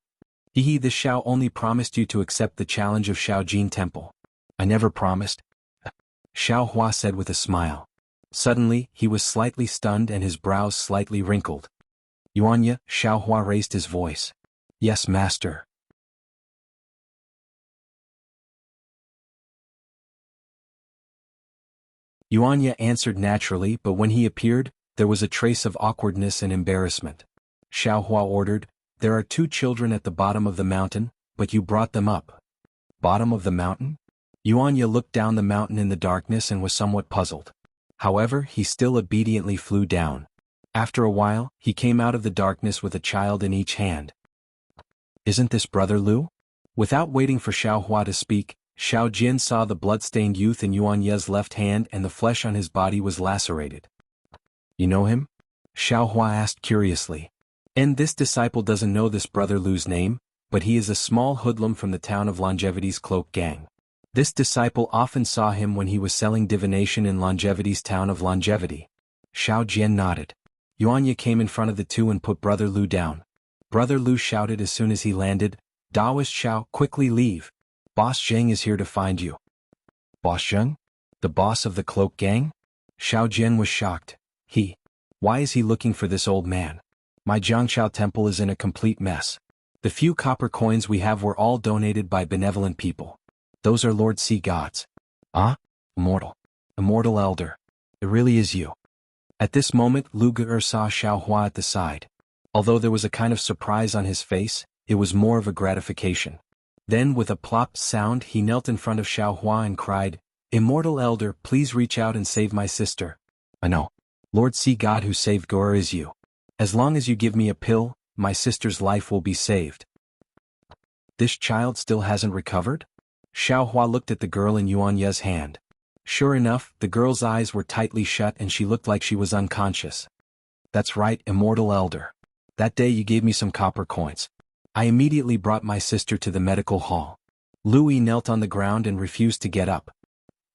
This Xiao only promised you to accept the challenge of Shaojin Temple." "I never promised," Xiao Hua said with a smile. Suddenly, he was slightly stunned and his brows slightly wrinkled. "Yuanya," Xiao Hua raised his voice. "Yes, master." Yuanya answered naturally, but when he appeared, there was a trace of awkwardness and embarrassment. Xiao Hua ordered, "There are 2 children at the bottom of the mountain, but you brought them up." "Bottom of the mountain?" Yuanya looked down the mountain in the darkness and was somewhat puzzled. However, he still obediently flew down. After a while, he came out of the darkness with a child in each hand. "Isn't this Brother Lu?" Without waiting for Xiao Hua to speak, Xiao Jian saw the blood-stained youth in Yuanya's left hand and the flesh on his body was lacerated. "You know him?" Xiao Hua asked curiously. "And this disciple doesn't know this Brother Lu's name, but he is a small hoodlum from the town of Longevity's cloak gang. This disciple often saw him when he was selling divination in Longevity's town of Longevity." Xiao Jian nodded. Yuanya came in front of the 2 and put Brother Lu down. Brother Lu shouted as soon as he landed, "Daoist Xiao, quickly leave. Boss Zheng is here to find you." "Boss Zheng? The boss of the cloak gang?" Xiao Jian was shocked. Why is he looking for this old man? My Jiangchao temple is in a complete mess. The few copper coins we have were all donated by benevolent people. Those are Lord Sea gods. Ah? Immortal Elder. It really is you. At this moment Lu Ge saw Xiao Hua at the side. Although there was a kind of surprise on his face, it was more of a gratification. Then with a plop sound he knelt in front of Xiao Hua and cried, "Immortal Elder, please reach out and save my sister." "I know. Lord Sea God who saved Gora is you. As long as you give me a pill, my sister's life will be saved." "This child still hasn't recovered?" Xiao Hua looked at the girl in Yuanya's hand. Sure enough, the girl's eyes were tightly shut and she looked like she was unconscious. "That's right, Immortal Elder. That day you gave me some copper coins. I immediately brought my sister to the medical hall." Louis knelt on the ground and refused to get up.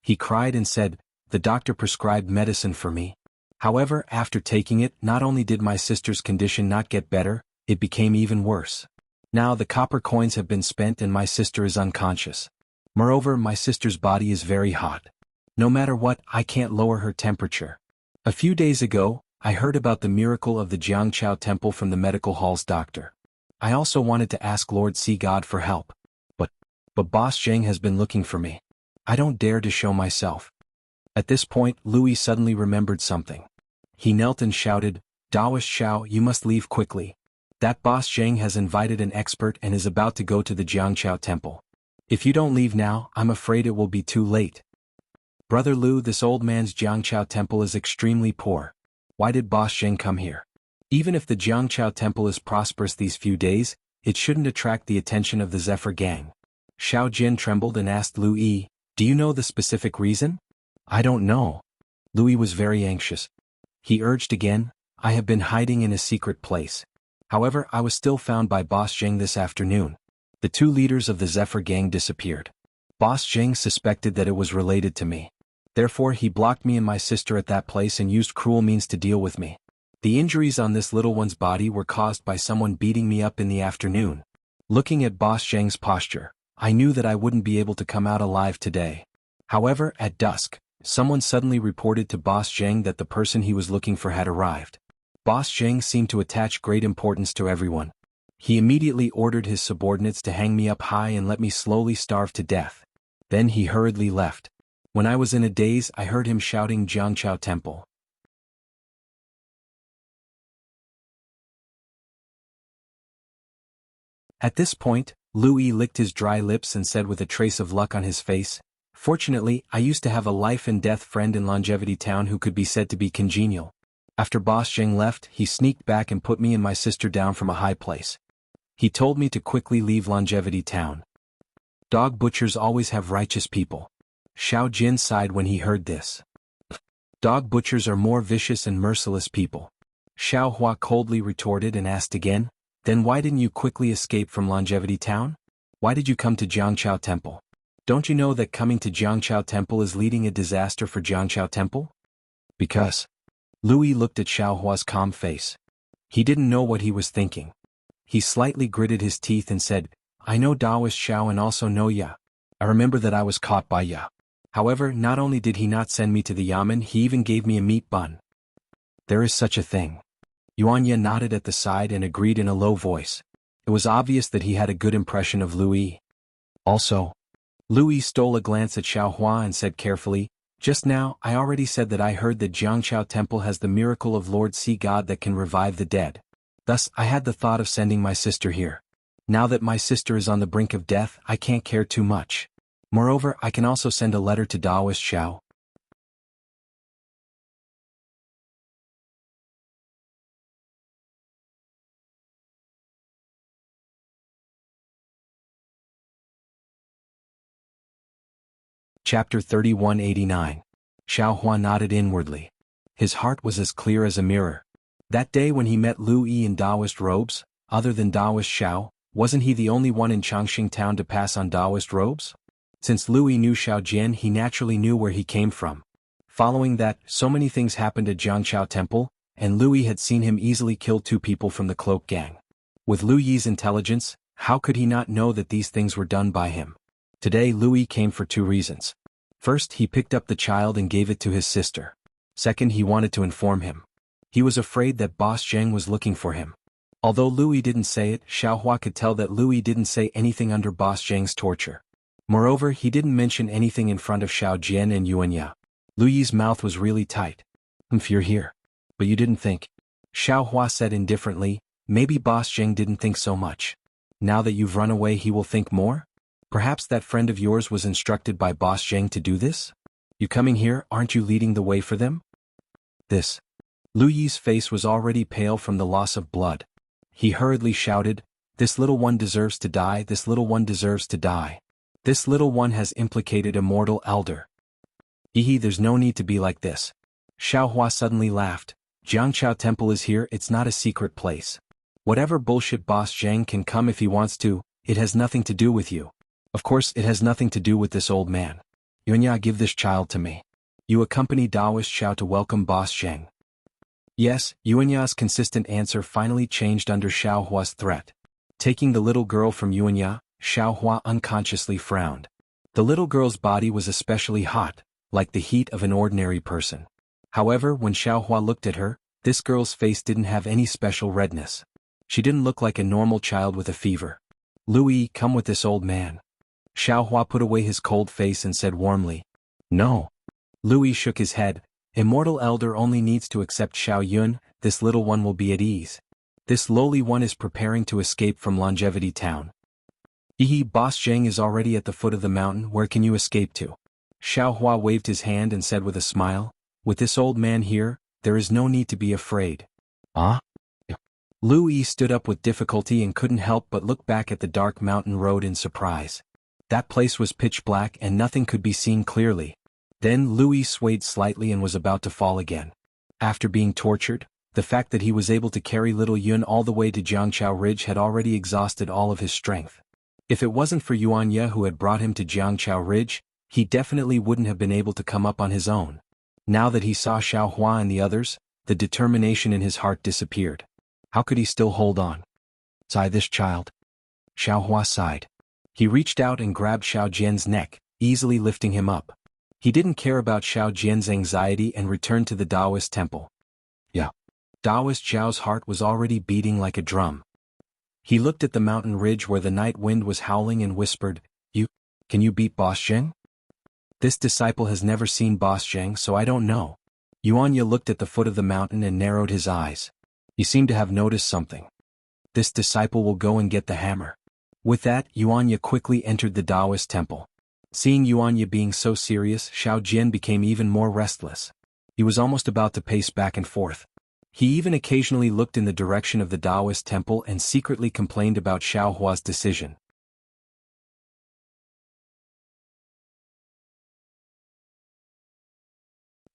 He cried and said, "The doctor prescribed medicine for me. However, after taking it, not only did my sister's condition not get better, it became even worse. Now the copper coins have been spent and my sister is unconscious. Moreover, my sister's body is very hot. No matter what, I can't lower her temperature. A few days ago, I heard about the miracle of the Jiangchao temple from the medical hall's doctor. I also wanted to ask Lord Sea God for help. But Boss Zheng has been looking for me. I don't dare to show myself." At this point, Louis suddenly remembered something. He knelt and shouted, "Daoist Xiao, you must leave quickly. That Boss Zheng has invited an expert and is about to go to the Jiangchao temple. If you don't leave now, I'm afraid it will be too late." "Brother Lu, this old man's Jiangchao temple is extremely poor. Why did Boss Zheng come here? Even if the Jiangchao temple is prosperous these few days, it shouldn't attract the attention of the Zephyr gang." Xiao Jian trembled and asked Louis, "Do you know the specific reason?" "I don't know." Louis was very anxious. He urged again, "I have been hiding in a secret place. However, I was still found by Boss Zheng this afternoon. The 2 leaders of the Zephyr gang disappeared. Boss Zheng suspected that it was related to me. Therefore he blocked me and my sister at that place and used cruel means to deal with me. The injuries on this little one's body were caused by someone beating me up in the afternoon. Looking at Boss Zheng's posture, I knew that I wouldn't be able to come out alive today. However, at dusk, someone suddenly reported to Boss Zheng that the person he was looking for had arrived. Boss Zheng seemed to attach great importance to everyone. He immediately ordered his subordinates to hang me up high and let me slowly starve to death. Then he hurriedly left. When I was in a daze, I heard him shouting Jiangchao Temple. At this point, Louis licked his dry lips and said with a trace of luck on his face, "Fortunately, I used to have a life-and-death friend in Longevity Town who could be said to be congenial. After Boss Zheng left, he sneaked back and put me and my sister down from a high place. He told me to quickly leave Longevity Town. Dog butchers always have righteous people." Xiao Jin sighed when he heard this. Dog butchers are more vicious and merciless people. Xiao Hua coldly retorted and asked again, then why didn't you quickly escape from Longevity Town? Why did you come to Jiangchao Temple? Don't you know that coming to Jiangchao Temple is leading a disaster for Jiangchao Temple? Because. Louis looked at Xiao Hua's calm face. He didn't know what he was thinking. He slightly gritted his teeth and said, I know Taoist Xiao and also know Ya. I remember that I was caught by Ya. However, not only did he not send me to the yamen, he even gave me a meat bun. There is such a thing. Yuanya nodded at the side and agreed in a low voice. It was obvious that he had a good impression of Louis. Also, Louis stole a glance at Xiao Hua and said carefully, just now, I already said that I heard that Jiangchao Temple has the miracle of Lord Sea God that can revive the dead. Thus, I had the thought of sending my sister here. Now that my sister is on the brink of death, I can't care too much. Moreover, I can also send a letter to Taoist Xiao. Chapter 3189. Xiao Hua nodded inwardly. His heart was as clear as a mirror. That day when he met Lu Yi in Taoist robes, other than Taoist Xiao, wasn't he the only one in Changxing town to pass on Taoist robes? Since Lu Yi knew Xiao Jian, he naturally knew where he came from. Following that, so many things happened at Jiangchao Temple, and Lu Yi had seen him easily kill 2 people from the cloak gang. With Lu Yi's intelligence, how could he not know that these things were done by him? Today Lu Yi came for 2 reasons. First, he picked up the child and gave it to his sister. Second, he wanted to inform him. He was afraid that Boss Zheng was looking for him. Although Lu Yi didn't say it, Xiao Hua could tell that Lu Yi didn't say anything under Boss Zheng's torture. Moreover, he didn't mention anything in front of Xiao Jian and Yuanya. Lu Yi's mouth was really tight. You're here. But you didn't think. Xiao Hua said indifferently, maybe Boss Zheng didn't think so much. Now that you've run away, he will think more? Perhaps that friend of yours was instructed by Boss Zheng to do this? You coming here, aren't you leading the way for them? This. Lu Yi's face was already pale from the loss of blood. He hurriedly shouted, this little one deserves to die, this little one deserves to die. This little one has implicated a mortal elder. There's no need to be like this. Xiao Hua suddenly laughed. Jiangchao Temple is here, it's not a secret place. Whatever bullshit Boss Zheng can come if he wants to, it has nothing to do with you. Of course, it has nothing to do with this old man. Yuanya, give this child to me. You accompany Taoist Xiao to welcome Boss Zheng. Yes, Yuanya's consistent answer finally changed under Xiao Hua's threat. Taking the little girl from Yuanya, Xiao Hua unconsciously frowned. The little girl's body was especially hot, like the heat of an ordinary person. However, when Xiao Hua looked at her, this girl's face didn't have any special redness. She didn't look like a normal child with a fever. Louis, come with this old man. Xiao Hua put away his cold face and said warmly. No. Louis shook his head. Immortal Elder only needs to accept Xiao Yun, this little one will be at ease. This lowly one is preparing to escape from Longevity Town. Boss Zheng is already at the foot of the mountain, where can you escape to? Xiao Hua waved his hand and said with a smile, with this old man here, there is no need to be afraid. Ah? Louis stood up with difficulty and couldn't help but look back at the dark mountain road in surprise. That place was pitch black and nothing could be seen clearly. Then Louis swayed slightly and was about to fall again. After being tortured, the fact that he was able to carry little Yun all the way to Jiangchao Ridge had already exhausted all of his strength. If it wasn't for Yuanya who had brought him to Jiangchao Ridge, he definitely wouldn't have been able to come up on his own. Now that he saw Xiao Hua and the others, the determination in his heart disappeared. How could he still hold on? Sigh this child. Xiao Hua sighed. He reached out and grabbed Xiao Jian's neck, easily lifting him up. He didn't care about Xiao Jian's anxiety and returned to the Taoist temple. Taoist Zhao's heart was already beating like a drum. He looked at the mountain ridge where the night wind was howling and whispered, Can you beat Boss Zheng? This disciple has never seen Boss Zheng, so I don't know. Yuanya looked at the foot of the mountain and narrowed his eyes. He seemed to have noticed something. This disciple will go and get the hammer. With that, Yuanya quickly entered the Taoist temple. Seeing Yuanya being so serious, Xiao Jian became even more restless. He was almost about to pace back and forth. He even occasionally looked in the direction of the Taoist temple and secretly complained about Xiao Hua's decision.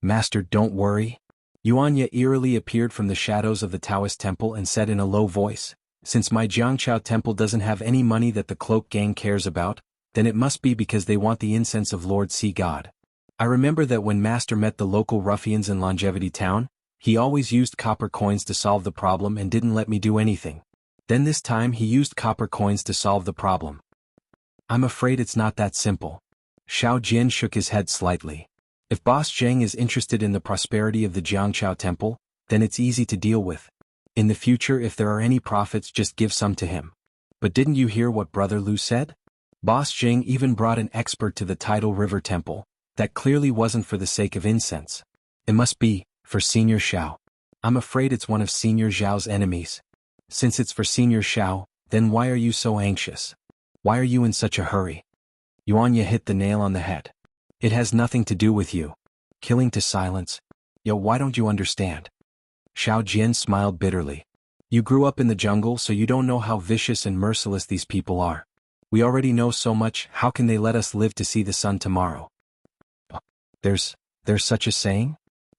Master, don't worry. Yuanya eerily appeared from the shadows of the Taoist temple and said in a low voice, since my Jianghu temple doesn't have any money that the cloak gang cares about, then it must be because they want the incense of Lord Sea God. I remember that when Master met the local ruffians in Longevity Town, he always used copper coins to solve the problem and didn't let me do anything. Then this time he used copper coins to solve the problem. I'm afraid it's not that simple. Xiao Jian shook his head slightly. If Boss Zheng is interested in the prosperity of the Jianghu temple, then it's easy to deal with. In the future, if there are any profits, just give some to him. But didn't you hear what Brother Lu said? Boss Zheng even brought an expert to the Tidal River temple. That clearly wasn't for the sake of incense. It must be for Senior Xiao. I'm afraid it's one of Senior Zhao's enemies. Since it's for Senior Xiao, then why are you so anxious? Why are you in such a hurry? Yuanya hit the nail on the head. It has nothing to do with you. Killing to silence. Yo, why don't you understand? Xiao Jian smiled bitterly. You grew up in the jungle, so you don't know how vicious and merciless these people are. We already know so much, how can they let us live to see the sun tomorrow? There's such a saying?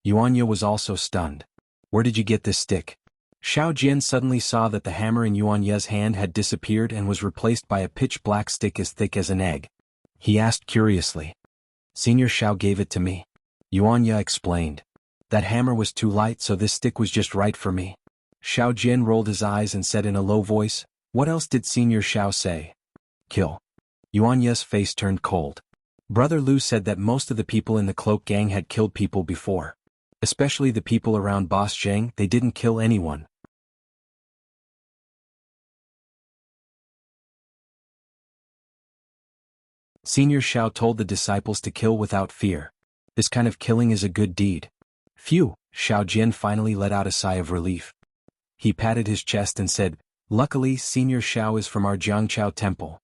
Yuanya was also stunned. Where did you get this stick? Xiao Jian suddenly saw that the hammer in Yuanya's hand had disappeared and was replaced by a pitch-black stick as thick as an egg. He asked curiously. Senior Xiao gave it to me. Yuanya explained. That hammer was too light, so this stick was just right for me. Xiao Jian rolled his eyes and said in a low voice, what else did Senior Xiao say? Kill. Yuanya's face turned cold. Brother Lu said that most of the people in the cloak gang had killed people before. Especially the people around Boss Zheng, they didn't kill anyone. Senior Xiao told the disciples to kill without fear. This kind of killing is a good deed. Phew, Xiao Jian finally let out a sigh of relief. He patted his chest and said, luckily Senior Xiao is from our Jianghu temple.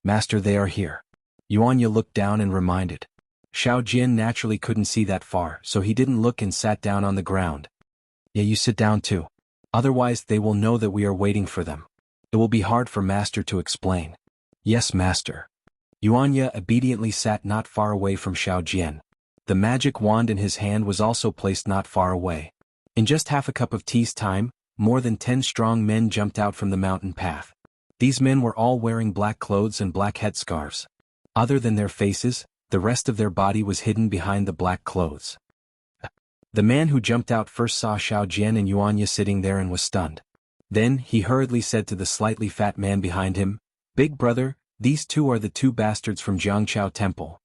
Master, they are here. Yuanya looked down and reminded. Xiao Jian naturally couldn't see that far, so he didn't look and sat down on the ground. Yeah, you sit down too. Otherwise they will know that we are waiting for them. It will be hard for Master to explain. Yes, Master. Yuanya obediently sat not far away from Xiao Jian. The magic wand in his hand was also placed not far away. In just half a cup of tea's time, more than 10 strong men jumped out from the mountain path. These men were all wearing black clothes and black headscarves. Other than their faces, the rest of their body was hidden behind the black clothes. The man who jumped out first saw Xiao Jian and Yuanya sitting there and was stunned. Then he hurriedly said to the slightly fat man behind him, Big brother, these two are the two bastards from Jianghu temple.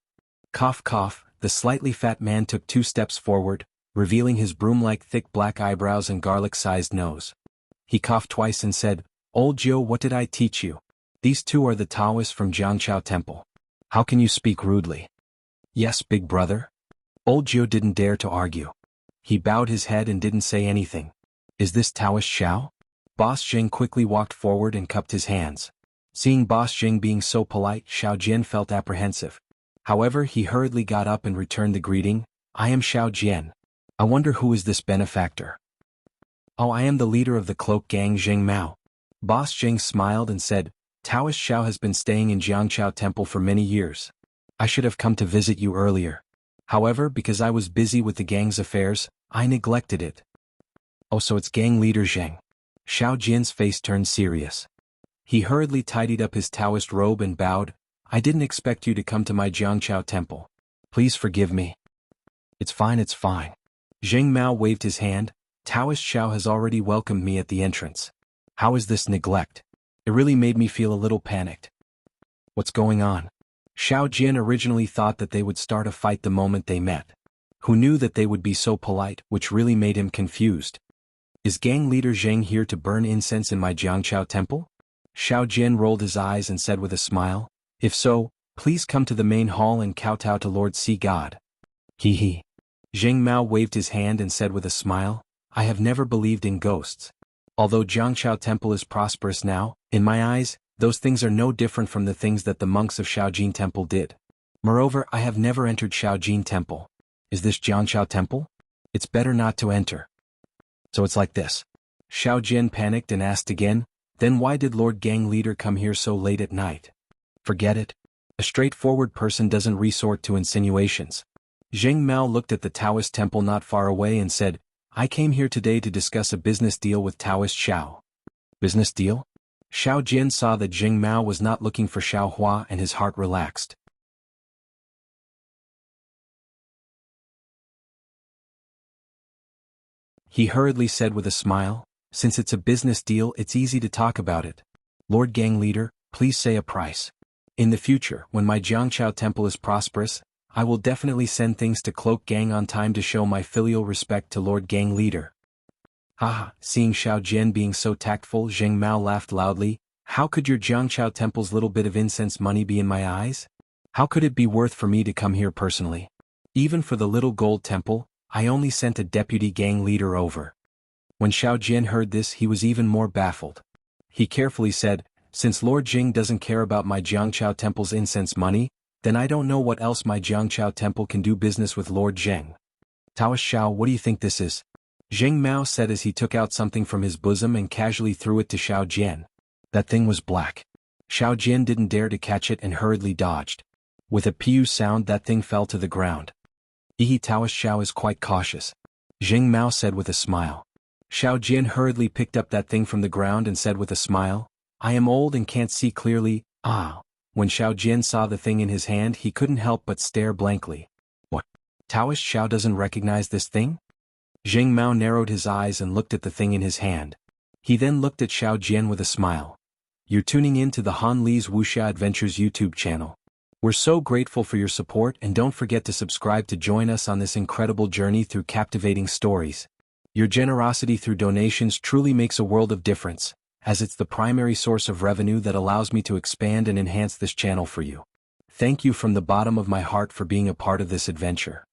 Cough cough, the slightly fat man took 2 steps forward, revealing his broom-like thick black eyebrows and garlic-sized nose. He coughed twice and said, Old Jiu, what did I teach you? These two are the Taoists from Jianghu temple. How can you speak rudely? Yes, big brother. Old Jiu didn't dare to argue. He bowed his head and didn't say anything. Is this Taoist Xiao? Boss Zheng quickly walked forward and cupped his hands. Seeing Boss Zheng being so polite, Xiao Jian felt apprehensive. However, he hurriedly got up and returned the greeting, I am Xiao Jian. I wonder who is this benefactor? Oh, I am the leader of the cloak gang Zheng Mao. Boss Zheng smiled and said, Taoist Xiao has been staying in Jianghu temple for many years. I should have come to visit you earlier. However, because I was busy with the gang's affairs, I neglected it. Oh, so it's gang leader Zheng. Xiao Jian's face turned serious. He hurriedly tidied up his Taoist robe and bowed, I didn't expect you to come to my Jianghu temple. Please forgive me. It's fine, it's fine. Zheng Mao waved his hand, Taoist Xiao has already welcomed me at the entrance. How is this neglect? It really made me feel a little panicked. What's going on? Xiao Jian originally thought that they would start a fight the moment they met. Who knew that they would be so polite, which really made him confused. Is gang leader Zheng here to burn incense in my Jianghu temple? Xiao Jian rolled his eyes and said with a smile, if so, please come to the main hall and kowtow to Lord Sea God. Hee. Zheng Mao waved his hand and said with a smile, I have never believed in ghosts. Although Jianghu temple is prosperous now, in my eyes, those things are no different from the things that the monks of Shaojin temple did. Moreover, I have never entered Shaojin temple. Is this Jianghu temple? It's better not to enter. So it's like this. Xiao Jian panicked and asked again, then why did Lord Gang Leader come here so late at night? Forget it. A straightforward person doesn't resort to insinuations. Zheng Mao looked at the Taoist temple not far away and said, I came here today to discuss a business deal with Taoist Xiao. Business deal? Xiao Jian saw that Zheng Mao was not looking for Xiao Hua and his heart relaxed. He hurriedly said with a smile, since it's a business deal it's easy to talk about it. Lord Gang Leader, please say a price. In the future, when my Jiangchao temple is prosperous, I will definitely send things to Cloak Gang on time to show my filial respect to Lord Gang Leader. Haha, seeing Xiao Jian being so tactful, Zheng Mao laughed loudly. How could your Jiangchao temple's little bit of incense money be in my eyes? How could it be worth for me to come here personally? Even for the little gold temple, I only sent a deputy gang leader over. When Xiao Jian heard this he was even more baffled. He carefully said, since Lord Jing doesn't care about my Jiangchao temple's incense money, then I don't know what else my Jiangchao temple can do business with Lord Zheng. Taoist Xiao, what do you think this is? Zheng Mao said as he took out something from his bosom and casually threw it to Xiao Jian. That thing was black. Xiao Jian didn't dare to catch it and hurriedly dodged. With a pew sound that thing fell to the ground. Taoist Xiao is quite cautious. Zheng Mao said with a smile. Xiao Jian hurriedly picked up that thing from the ground and said with a smile, I am old and can't see clearly, ah. When Xiao Jian saw the thing in his hand he couldn't help but stare blankly. What? Taoist Xiao doesn't recognize this thing? Zheng Mao narrowed his eyes and looked at the thing in his hand. He then looked at Xiao Jian with a smile. You're tuning in to the Han Li's Wuxia Adventures YouTube channel. We're so grateful for your support and don't forget to subscribe to join us on this incredible journey through captivating stories. Your generosity through donations truly makes a world of difference, as it's the primary source of revenue that allows me to expand and enhance this channel for you. Thank you from the bottom of my heart for being a part of this adventure.